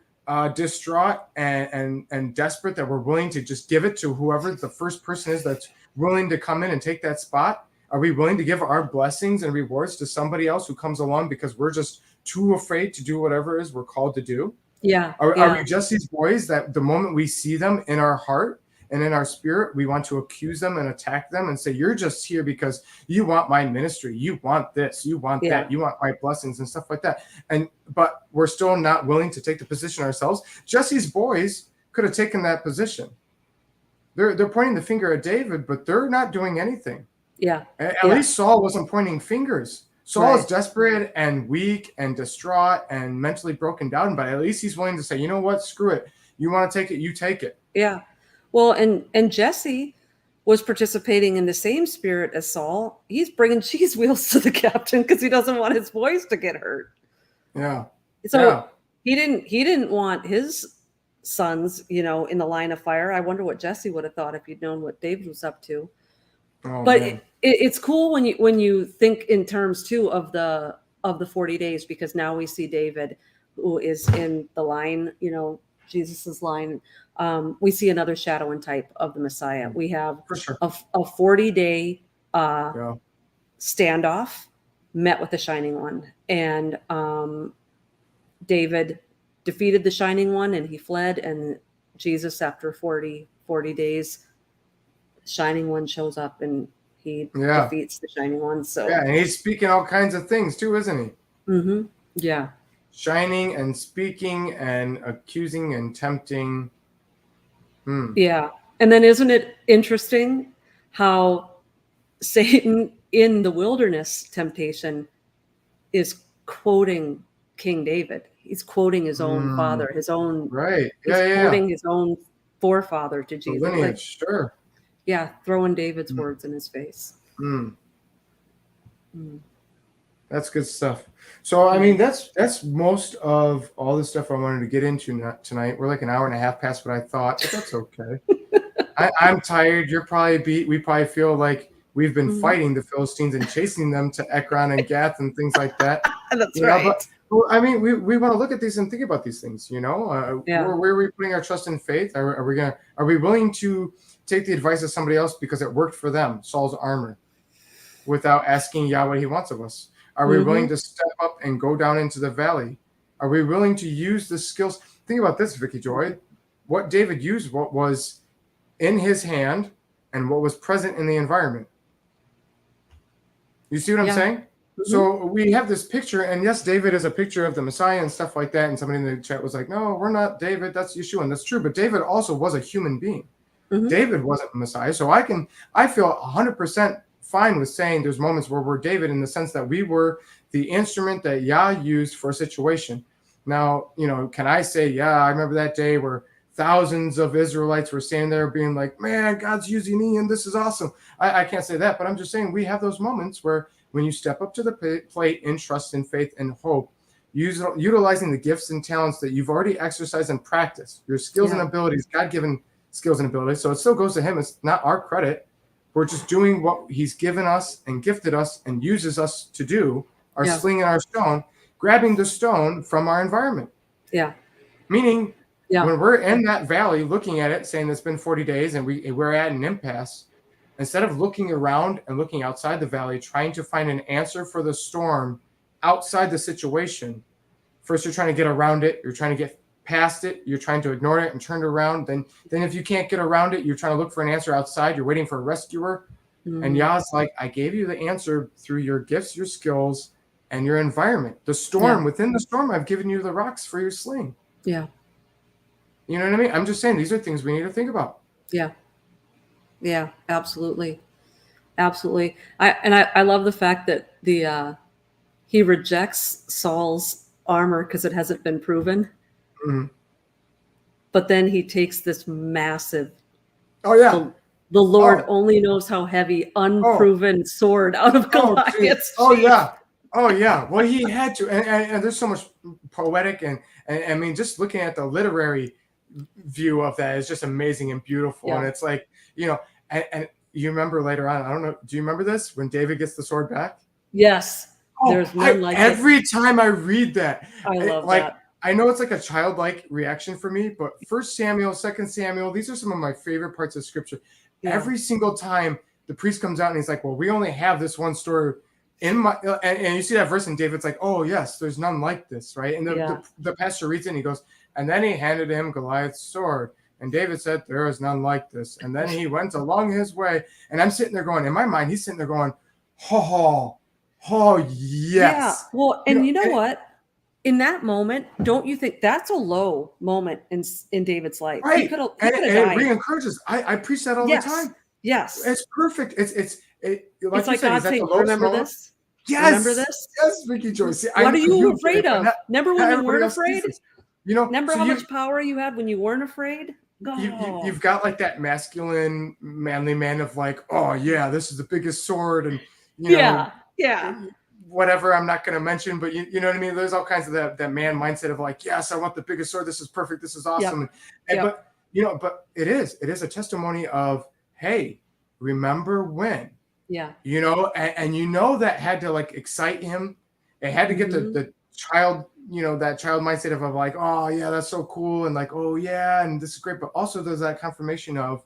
distraught and desperate that we're willing to just give it to whoever the first person is that's willing to come in and take that spot? Are we willing to give our blessings and rewards to somebody else who comes along because we're just too afraid to do whatever it is we're called to do? Yeah. Are we just these boys that the moment we see them in our heart and in our spirit, we want to accuse them and attack them and say, you're just here because you want my ministry. You want this, you want that, you want my blessings and stuff like that. But we're still not willing to take the position ourselves. Jesse's boys could have taken that position. They're pointing the finger at David, but they're not doing anything. Yeah. At least Saul wasn't pointing fingers. Saul is desperate and weak and distraught and mentally broken down, but at least he's willing to say, you know what, screw it. You want to take it, you take it. Yeah. Well, and Jesse was participating in the same spirit as Saul. He's bringing cheese wheels to the captain because he doesn't want his boys to get hurt. Yeah. So he didn't want his sons, in the line of fire. I wonder what Jesse would have thought if he'd known what David was up to. Oh, but it's cool when you think in terms too of the 40 days, because now we see David, who is in the line, Jesus's line. We see another shadow and type of the Messiah. We have a 40-day standoff, met with the Shining One, and David defeated the Shining One, and he fled. And Jesus, after 40 days, Shining One shows up and he defeats the Shining One. So and he's speaking all kinds of things too, isn't he? Yeah. Shining and speaking and accusing and tempting. Yeah. And then isn't it interesting how Satan in the wilderness temptation is quoting King David? He's quoting his own father, his own, Right. he's Yeah. quoting his own forefather to The Jesus. lineage, Like, sure. yeah, throwing David's words in his face. That's good stuff. So, I mean, that's most of all the stuff I wanted to get into tonight. We're like an hour and a half past what I thought, but that's okay. I'm tired. You're probably beat. We probably feel like we've been fighting the Philistines and chasing them to Ekron and Gath and things like that. That's right. But well, I mean, we want to look at these and think about these things. Where are we putting our trust and faith? Are we willing to take the advice of somebody else because it worked for them, Saul's armor, without asking Yah what he wants of us? Are we willing to step up and go down into the valley? Are we willing to use the skills? Think about this, Vicki Joy. What David used, what was in his hand, and what was present in the environment. You see what I'm saying? So we have this picture, and yes, David is a picture of the Messiah and stuff like that. And somebody in the chat was like, no, we're not David. That's Yeshua. And that's true. But David also was a human being. David wasn't Messiah. So I feel 100% fine with saying there's moments where we're David in the sense that we were the instrument that Yah used for a situation. Now, can I say, yeah, I remember that day where thousands of Israelites were standing there being like, man, God's using me and this is awesome. I can't say that, but I'm just saying we have those moments where when you step up to the plate in trust and faith and hope, utilizing the gifts and talents that you've already exercised and practiced, your skills and abilities, God-given skills and abilities. So it still goes to him. It's not our credit. We're just doing what he's given us and gifted us and uses us to do, our sling and our stone, grabbing the stone from our environment. Yeah. Meaning when we're in that valley looking at it, saying it's been 40 days and we're at an impasse, instead of looking around and looking outside the valley, trying to find an answer for the storm outside the situation, first you're trying to get around it, you're trying to get past it, you're trying to ignore it and turn it around. Then if you can't get around it, you're trying to look for an answer outside, you're waiting for a rescuer. And Yah's like, I gave you the answer through your gifts, your skills, and your environment. The storm, within the storm, I've given you the rocks for your sling. Yeah. You know what I mean? I'm just saying these are things we need to think about. Yeah. Yeah, absolutely. Absolutely. I love the fact that he rejects Saul's armor because it hasn't been proven. But then he takes this massive, the Lord only knows how heavy, unproven sword out of Goliath's sheath. Oh yeah. Well, he had to, and there's so much poetic and I mean, just looking at the literary view of that is just amazing and beautiful. And it's like, and you remember later on, I don't know, do you remember this when David gets the sword back? Yes. There's none like every time I read that, I love that. I know it's like a childlike reaction for me, but 1 Samuel, 2 Samuel, these are some of my favorite parts of scripture. Every single time the priest comes out and he's like, well, we only have this one story in my, and you see that verse and David's like, oh yes, there's none like this, right? And the pastor reads it and he goes, and then he handed him Goliath's sword. And David said, there is none like this. And then he went along his way. And I'm sitting there going, in my mind, he's sitting there going, oh, yes. Yeah. Well, and you know what? In that moment, don't you think that's a low moment in David's life? Right. He could have and died. it re-encourages. I preach that all the time. Yes. It's perfect. It's like God saying, remember this? Yes. Remember this? Yes, Vicki Joy. What are you afraid of? Remember when you weren't afraid? Remember so how much power you had when you weren't afraid? You've got like that masculine, manly man of like, oh yeah, this is the biggest sword, and whatever I'm not going to mention, but you know what I mean. There's all kinds of that man mindset of like, yes, I want the biggest sword. This is perfect. This is awesome. But but it is a testimony of, hey, remember when? Yeah. And that had to like excite him. It had to get the child. That child mindset of like, oh yeah, that's so cool, and like, oh yeah, and this is great. But also there's that confirmation of,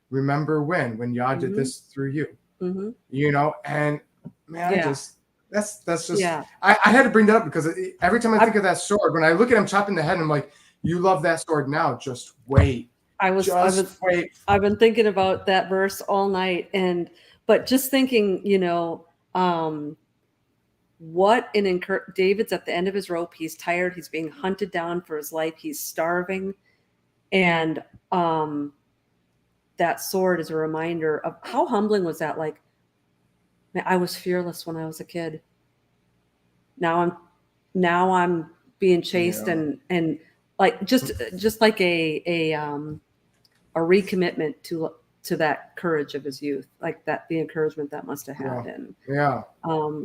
remember when Yah did this through you, and man, that's just, I had to bring that up because every time I think of that sword, when I look at him chopping the head, I'm like, you love that sword now, just wait. Wait. I've been thinking about that verse all night, but just thinking, what David's at the end of his rope. He's tired. He's being hunted down for his life. He's starving. And that sword is a reminder of how humbling was that. Like, man, I was fearless when I was a kid. Now I'm being chased Yeah. and like just like a recommitment to that courage of his youth, like that, the encouragement that must have had. Yeah. And Yeah.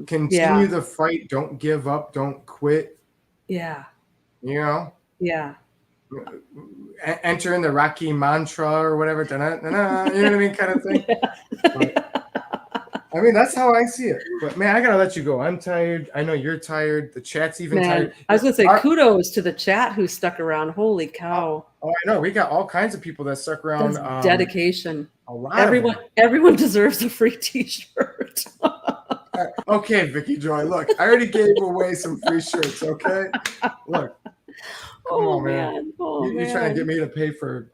Continue yeah, the fight. Don't give up. Don't quit. yeah, You know, yeah. enter in the Rocky mantra or whatever. Da-na, da-na, you know what I mean, kind of thing. But, I mean, that's how I see it. But man, I gotta let you go. I'm tired. I know you're tired. The chat's even Man, tired. I was gonna say kudos to the chat who stuck around. Holy cow! Oh, I know. We got all kinds of people that stuck around. That's dedication. A lot of them. Everyone deserves a free T-shirt. Okay, Vicki Joy. Look, I already gave away some free shirts. Okay, look. Come on, man. You're trying to get me to pay for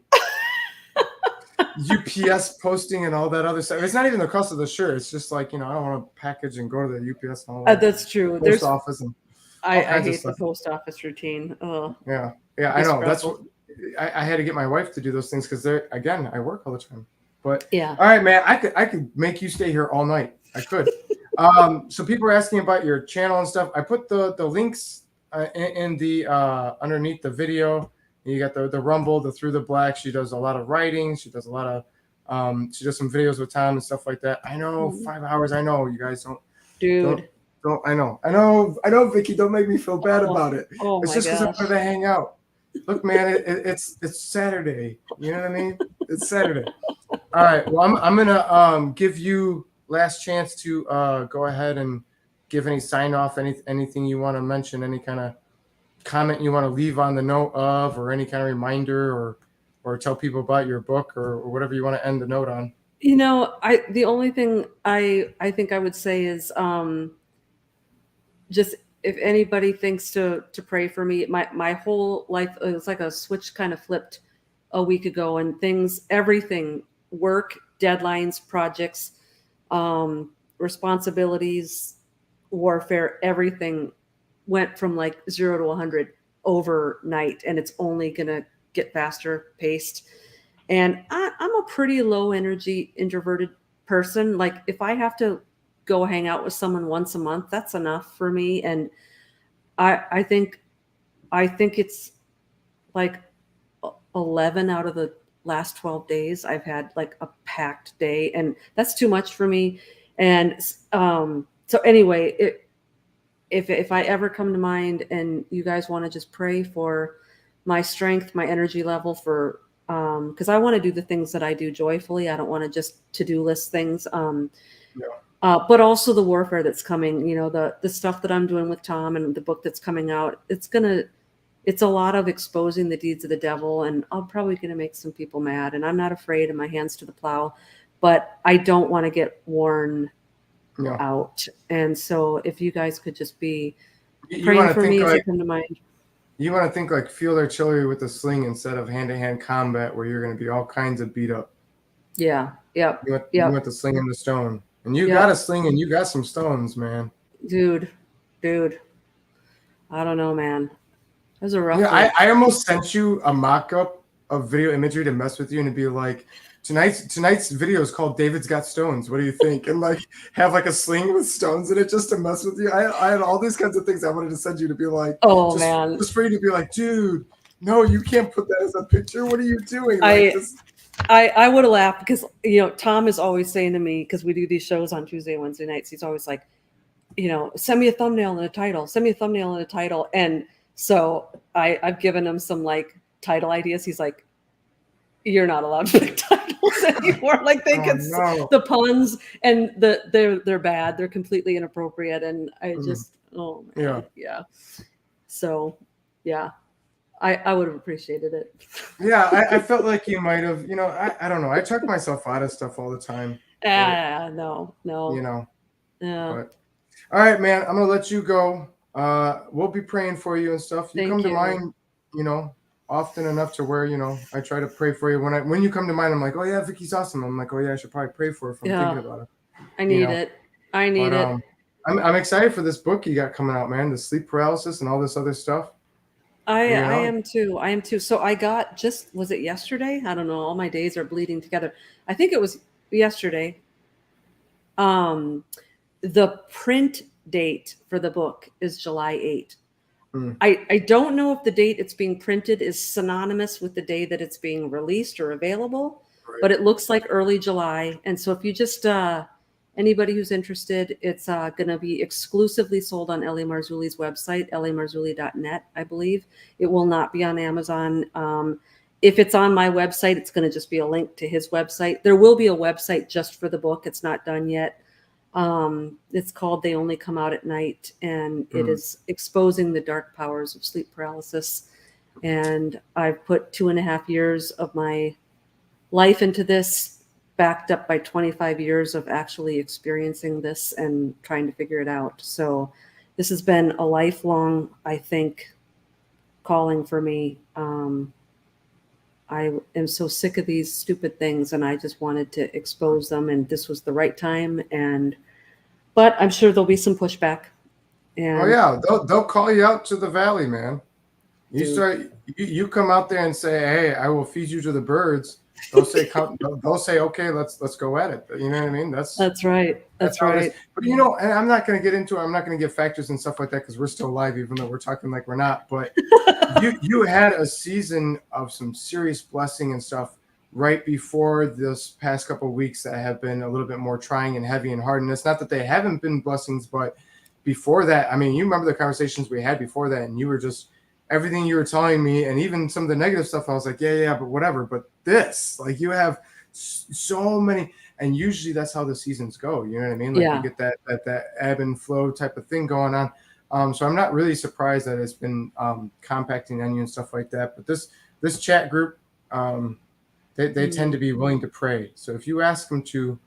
UPS posting and all that other stuff. It's not even the cost of the shirt. It's just like, I don't want to package and go to the UPS and all that. That's true. Post office and I hate the post office routine. Oh, yeah, I know. That's what I had to get my wife to do those things because again, I work all the time. But yeah. All right, man. I could make you stay here all night. I could. So people are asking about your channel and stuff. I put the links in the underneath the video. You got the Rumble, the Through the Black. She does a lot of writing. She does a lot of she does some videos with Tom and stuff like that. I know 5 hours. I know you guys don't. Dude. Don't I know, Vicki. Don't make me feel bad about it. Oh it's just because I wanted to hang out. Look, man, it's Saturday. You know what I mean? It's Saturday. All right. Well, I'm gonna give you last chance to go ahead and give any sign off, anything you want to mention, any kind of comment you want to leave on the note of, or any kind of reminder, or tell people about your book, or whatever you want to end the note on. The only thing I think I would say is just if anybody thinks to pray for me, my whole life, it was like a switch kind of flipped a week ago, and everything, work, deadlines, projects, responsibilities, warfare, everything went from like 0 to 100 overnight, and it's only gonna get faster paced. And I'm a pretty low energy introverted person. Like if I have to go hang out with someone once a month, that's enough for me. And I think it's like 11 out of the last 12 days I've had like a packed day, and that's too much for me. And so anyway, if I ever come to mind and you guys want to just pray for my strength, my energy level, for because I want to do the things that I do joyfully. I don't want to just to-do list things. But also the warfare that's coming, the stuff that I'm doing with Tom and the book that's coming out, it's a lot of exposing the deeds of the devil, and I'm probably going to make some people mad, and I'm not afraid of my hands to the plow, but I don't want to get worn out. And so if you guys could just be praying for me as I come to mind. You want to think like field artillery with a sling instead of hand-to-hand combat where you're going to be all kinds of beat up. Yeah. Yep. You want the sling and the stone. And you got a sling and you got some stones, man. Dude. I don't know, man. That was a rough one. I almost sent you a mock-up of video imagery to mess with you and to be like, tonight's video is called David's Got Stones. What do you think? And like have like a sling with stones in it just to mess with you. I had all these kinds of things I wanted to send you to be like, just for you to be like, dude, no, you can't put that as a picture. What are you doing? I would have laughed because, Tom is always saying to me, because we do these shows on Tuesday and Wednesday nights, he's always like, send me a thumbnail and a title, send me a thumbnail and a title. And so I've given him some like title ideas. He's like, you're not allowed to pick titles anymore. Like they the puns and they're bad. They're completely inappropriate. And I just, oh man. Yeah. So yeah. I would have appreciated it. Yeah, I felt like you might have, I don't know. I check myself out of stuff all the time. No. Yeah. But, all right, man. I'm gonna let you go. We'll be praying for you and stuff. You come to mind, often enough to where I try to pray for you. When you come to mind, I'm like, oh yeah, Vicki's awesome. I'm like, oh yeah, I should probably pray for her if I'm thinking about it. I need it. I'm excited for this book you got coming out, man. The sleep paralysis and all this other stuff. I You know? am too. I am too. So I got was it yesterday? I don't know. All my days are bleeding together. I think it was yesterday. Um, the print date for the book is July 8th. Mm, I don't know if the date it's being printed is synonymous with the day that it's being released or available, right. but it looks like early July. And so if you just anybody who's interested, it's going to be exclusively sold on Ellie Marzulli's website, elliemarzulli.net, I believe. It will not be on Amazon. If it's on my website, it's going to just be a link to his website. There will be a website just for the book. It's not done yet. It's called They Only Come Out at Night, and it is exposing the dark powers of sleep paralysis. And I've put 2.5 years of my life into this, backed up by 25 years of actually experiencing this and trying to figure it out. So this has been a lifelong, I think, calling for me. I am so sick of these stupid things, and I just wanted to expose them, and this was the right time. But I'm sure there'll be some pushback. Oh And yeah, they'll call you out to the valley, man. You dude, start you come out there and say, "Hey, I will feed you to the birds." They'll say, they'll say, "Okay, let's go at it." You know what I mean? that's right. That's That's how it is. right. But you know, and I'm not going to get into it. I'm not going to give factors and stuff like that because we're still live, even though we're talking like we're not. But you had a season of some serious blessing and stuff right before this past couple of weeks that have been a little bit more trying and heavy and hard. And it's not that they haven't been blessings, but before that, I mean, you remember the conversations we had before that, and you were just everything you were telling me, and even some of the negative stuff. I was like, yeah, but whatever. But this, like, you have so many. And usually that's how the seasons go. You know what I mean? Like Yeah. you get that ebb and flow type of thing going on. So I'm not really surprised that it's been compacting on you and stuff like that. But this chat group, they tend to be willing to pray. So if you ask them to,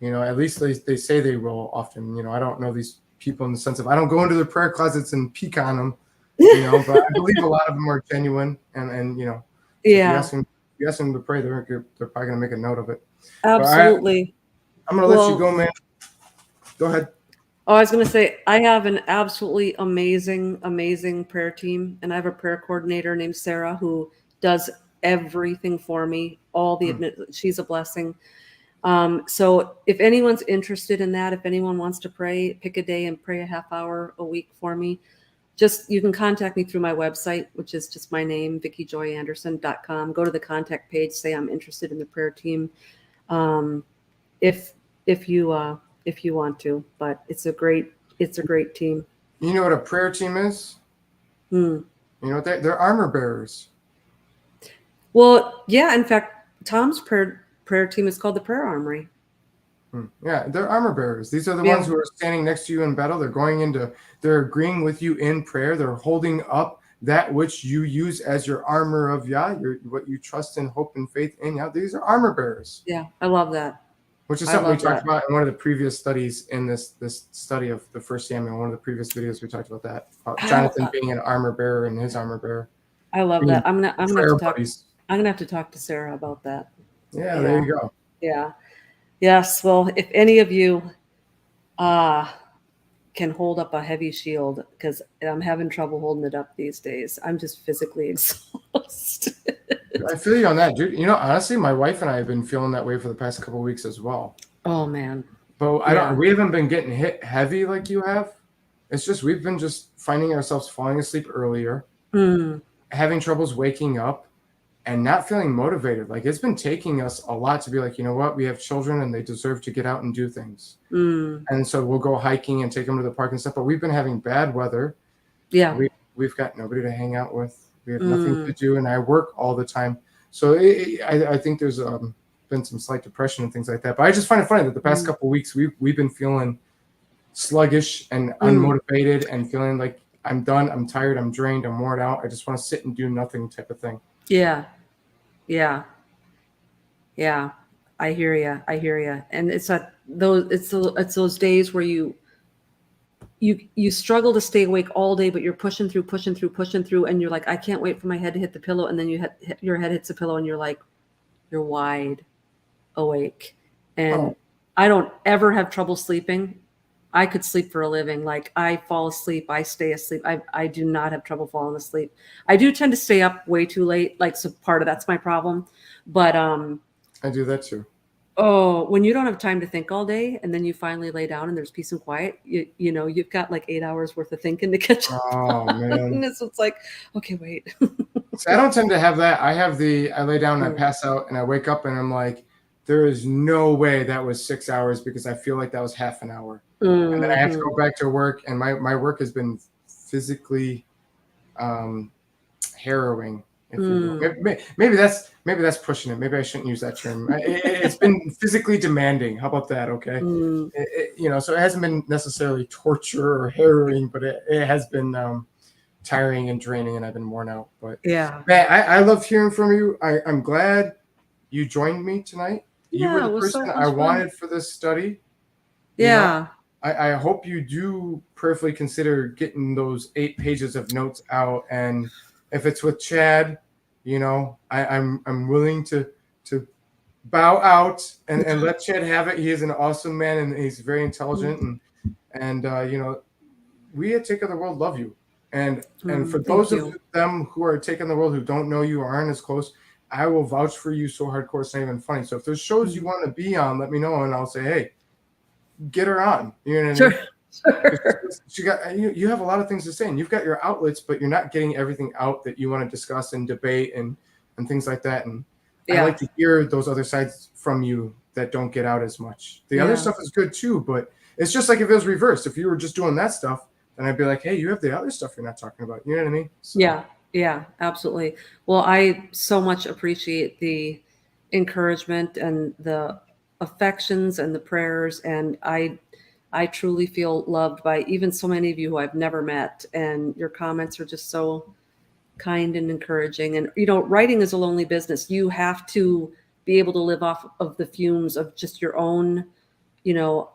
you know, at least they say they will often. You know, I don't know these people in the sense of I don't go into their prayer closets and peek on them. You know, but I believe a lot of them are genuine. And you know, Yeah. if you ask them to pray, they're probably going to make a note of it. Absolutely. I'm going to let you go, man. Go ahead. Oh, I was going to say, I have an absolutely amazing, amazing prayer team. And I have a prayer coordinator named Sarah who does everything for me. She's a blessing. So if anyone's interested in that, if anyone wants to pray, pick a day and pray a half hour a week for me, you can contact me through my website, which is just my name, VickiJoyAnderson.com. Go to the contact page, say I'm interested in the prayer team. If you want to, but it's a great team. You know what a prayer team is? You know what they're armor bearers. Well, yeah. In fact, Tom's prayer team is called the Prayer Armory. Yeah, they're armor bearers. These are the ones who are standing next to you in battle. They're agreeing with you in prayer. They're holding up that which you use as your armor of Yah, what you trust and hope and faith in Yah. These are armor bearers. Yeah, I love that. Which is something we talked about in one of the previous studies in this study of the first Samuel. One of the previous videos we talked about that. About Jonathan being an armor bearer and his armor bearer. I love that. I'm gonna have to talk to Sarah about that. Yeah, there you go. Yeah. Yes. Well, if any of you can hold up a heavy shield, because I'm having trouble holding it up these days. I'm just physically exhausted. I feel you on that, dude. You know, honestly, my wife and I have been feeling that way for the past couple of weeks as well. Oh man. But we haven't been getting hit heavy like you have. It's just we've been just finding ourselves falling asleep earlier, having troubles waking up, and not feeling motivated. Like it's been taking us a lot to be like, you know what, we have children and they deserve to get out and do things. And so we'll go hiking and take them to the park and stuff. But we've been having bad weather. Yeah. We've got nobody to hang out with. We have nothing to do, and I work all the time. So I think there's been some slight depression and things like that. But I just find it funny that the past couple of weeks we've been feeling sluggish and unmotivated and feeling like I'm done, I'm tired, I'm drained, I'm worn out. I just want to sit and do nothing type of thing. Yeah. I hear you. And it's those days where you struggle to stay awake all day, but you're pushing through, and you're like, I can't wait for my head to hit the pillow, and then your head hits the pillow, and you're wide awake. And I don't ever have trouble sleeping I could sleep for a living. Like I fall asleep, I stay asleep. I do not have trouble falling asleep. I do tend to stay up way too late. Like, so part of that's my problem. But I do that too. oh, when you don't have time to think all day and then you finally lay down and there's peace and quiet, you know, you've got like 8 hours worth of thinking to catch up Oh on. man. It's like, okay, wait. See, I don't tend to have that. I lay down and I pass out and I wake up and I'm like, there is no way that was 6 hours because I feel like that was half an hour. And then I have to go back to work, and my work has been physically harrowing. If you will. Maybe that's pushing it. Maybe I shouldn't use that term. It's been physically demanding. How about that? Okay, you know, so it hasn't been necessarily torture or harrowing, but it has been tiring and draining, and I've been worn out. But Yeah, man, I love hearing from you. I'm glad you joined me tonight. You yeah, were it the was so person much I fun. wanted for this study. You know, Yeah. I hope you do prayerfully consider getting those 8 pages of notes out. And if it's with Chad, you know, I'm willing to bow out and let Chad have it. He is an awesome man and he's very intelligent. And you know, we at Take on the World love you. And for those of them who are taking the world who don't know you or aren't as close, I will vouch for you so hardcore it's not even funny. So if there's shows you want to be on, let me know and I'll say, hey, get her on. You know what I mean? Sure. She got you have a lot of things to say and you've got your outlets, but you're not getting everything out that you want to discuss and debate and things like that. And I like to hear those other sides from you that don't get out as much. The other stuff is good too, but it's just like if it was reversed. If you were just doing that stuff, then I'd be like, hey, you have the other stuff you're not talking about. You know what I mean? So. Yeah, absolutely. Well, I so much appreciate the encouragement and the affections and the prayers, and I truly feel loved by even so many of you who I've never met, and your comments are just so kind and encouraging. And you know, writing is a lonely business. You have to be able to live off of the fumes of just your own, you know,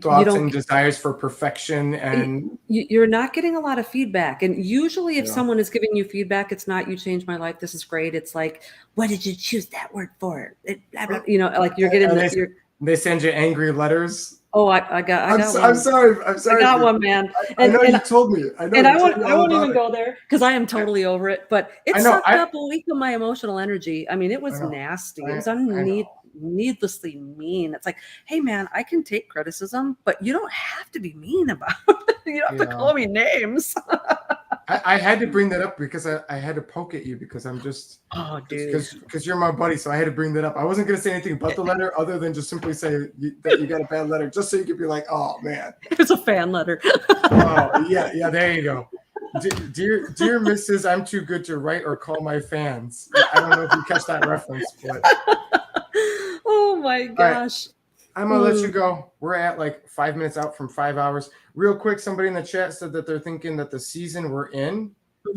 thoughts and desires for perfection, and you're not getting a lot of feedback. And usually if someone is giving you feedback, it's not, you changed my life, this is great. It's like, what did you choose that word for? You know, like you're getting they send you angry letters. Oh, I got one. I'm sorry. I got one, man. I know you told me. I won't even go there because I am totally over it. But it sucked up a week of my emotional energy. I mean, it was nasty. It was needlessly mean. It's like, hey, man, I can take criticism, but you don't have to be mean about it. You don't have to call me names. I had to bring that up because I had to poke at you because I'm just because you're my buddy, so I had to bring that up. I wasn't going to say anything about the letter other than just simply say that you got a bad letter, just so you could be like, oh man, it's a fan letter. Oh yeah, there you go. Dear Mrs., I'm too good to write or call my fans. I don't know if you catch that reference, but oh my gosh. Right. I'm gonna let you go. We're at like 5 minutes out from 5 hours. Real quick, somebody in the chat said that they're thinking that the season we're in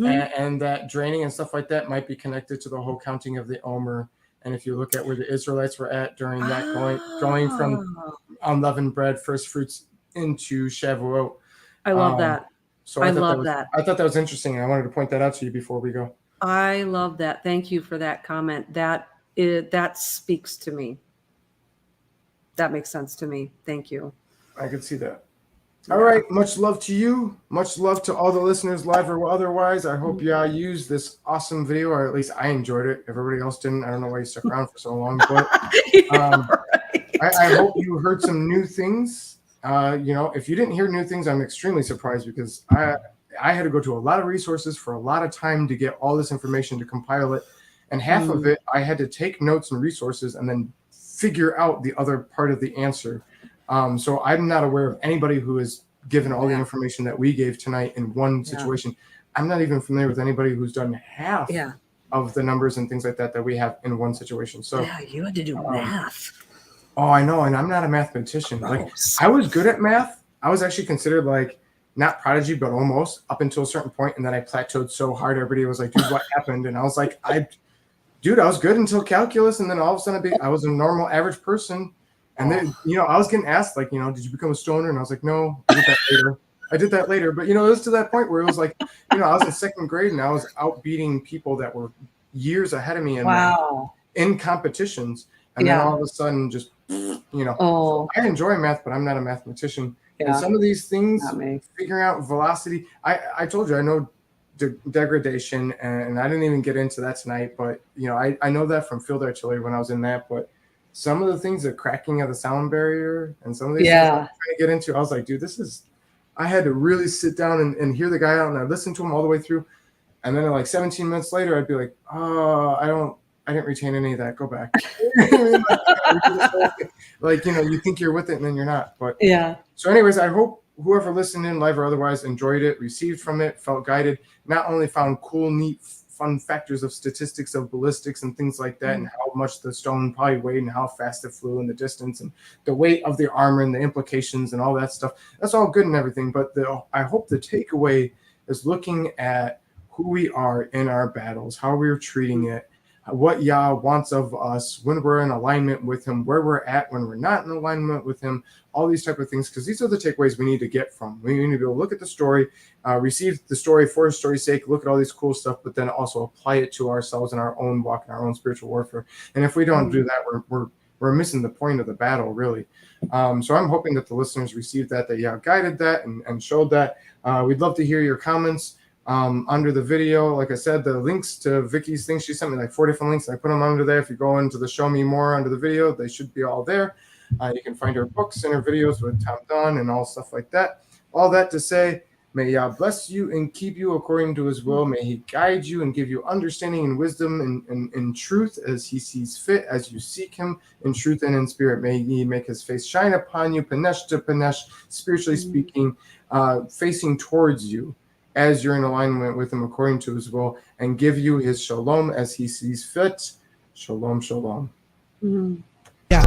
and that draining and stuff like that might be connected to the whole counting of the Omer. And if you look at where the Israelites were at during that going from unleavened bread, first fruits into Shavuot. I love that. So I thought that was interesting. And I wanted to point that out to you before we go. I love that. Thank you for that comment. That speaks to me. That makes sense to me. Thank you. I could see that. All right. Much love to you. Much love to all the listeners, live or otherwise. I hope y'all used this awesome video, or at least I enjoyed it. Everybody else didn't. I don't know why you stuck around for so long, but I hope you heard some new things. You know, if you didn't hear new things, I'm extremely surprised because I had to go to a lot of resources for a lot of time to get all this information to compile it. And half of it, I had to take notes and resources and then figure out the other part of the answer. So I'm not aware of anybody who has given all the information that we gave tonight in one situation. I'm not even familiar with anybody who's done half of the numbers and things like that we have in one situation. So you had to do math. Oh, I know. And I'm not a mathematician. Like I was good at math. I was actually considered like not prodigy, but almost up until a certain point. And then I plateaued so hard. Everybody was like, dude, what happened? And I was like, I was good until calculus. And then all of a sudden I was a normal average person. And then, you know, I was getting asked like, you know, did you become a stoner? And I was like, no, I did that later. But, you know, it was to that point where it was like, you know, I was in second grade and I was outbeating people that were years ahead of me in competitions. And then Yeah. all of a sudden, just, you know, Oh, I enjoy math, but I'm not a mathematician. And yeah. some of these things, Not me. figuring out velocity, I told you, I know degradation, and I didn't even get into that tonight, but you know, I know that from field artillery when I was in that. But some of the things, the cracking of the sound barrier and some of these things I'm trying to get into, I was like, dude, this is, I had to really sit down and hear the guy out, and I listened to him all the way through. And then like 17 minutes later, I'd be like, oh, I didn't retain any of that. Go back. Like, you know, you think you're with it and then you're not. But Yeah. so anyways, I hope whoever listened in live or otherwise enjoyed it, received from it, felt guided, not only found cool, neat, fun factors of statistics of ballistics and things like that, and how much the stone probably weighed and how fast it flew and the distance and the weight of the armor and the implications and all that stuff. That's all good and everything. But I hope the takeaway is looking at who we are in our battles, how we're treating it, what Yah wants of us when we're in alignment with him, where we're at when we're not in alignment with him, all these type of things, because these are the takeaways we need to get from. We need to be able to look at the story, receive the story for the story's sake, look at all these cool stuff, but then also apply it to ourselves in our own walk, in our own spiritual warfare. And if we don't do that, we're missing the point of the battle, really. So I'm hoping that the listeners received that Yah guided that and showed that. We'd love to hear your comments under the video. Like I said, the links to Vicki's things, she sent me like 4 different links. I put them under there. If you go into the show me more under the video, they should be all there. You can find her books and her videos with Tom Dunn and all stuff like that. All that to say, may Yah bless you and keep you according to his will. May he guide you and give you understanding and wisdom and truth as he sees fit, as you seek him in truth and in spirit. May he make his face shine upon you, panesh to panesh, spiritually speaking, facing towards you, as you're in alignment with him according to his will, and give you his shalom as he sees fit. Shalom, shalom. Yeah.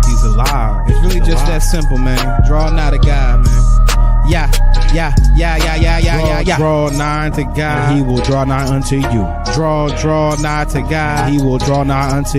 He's alive. It's really just that simple, man. Draw nigh to God, man. Yeah. Draw nigh to God, he will draw nigh unto you. Draw nigh to God, he will draw nigh unto you.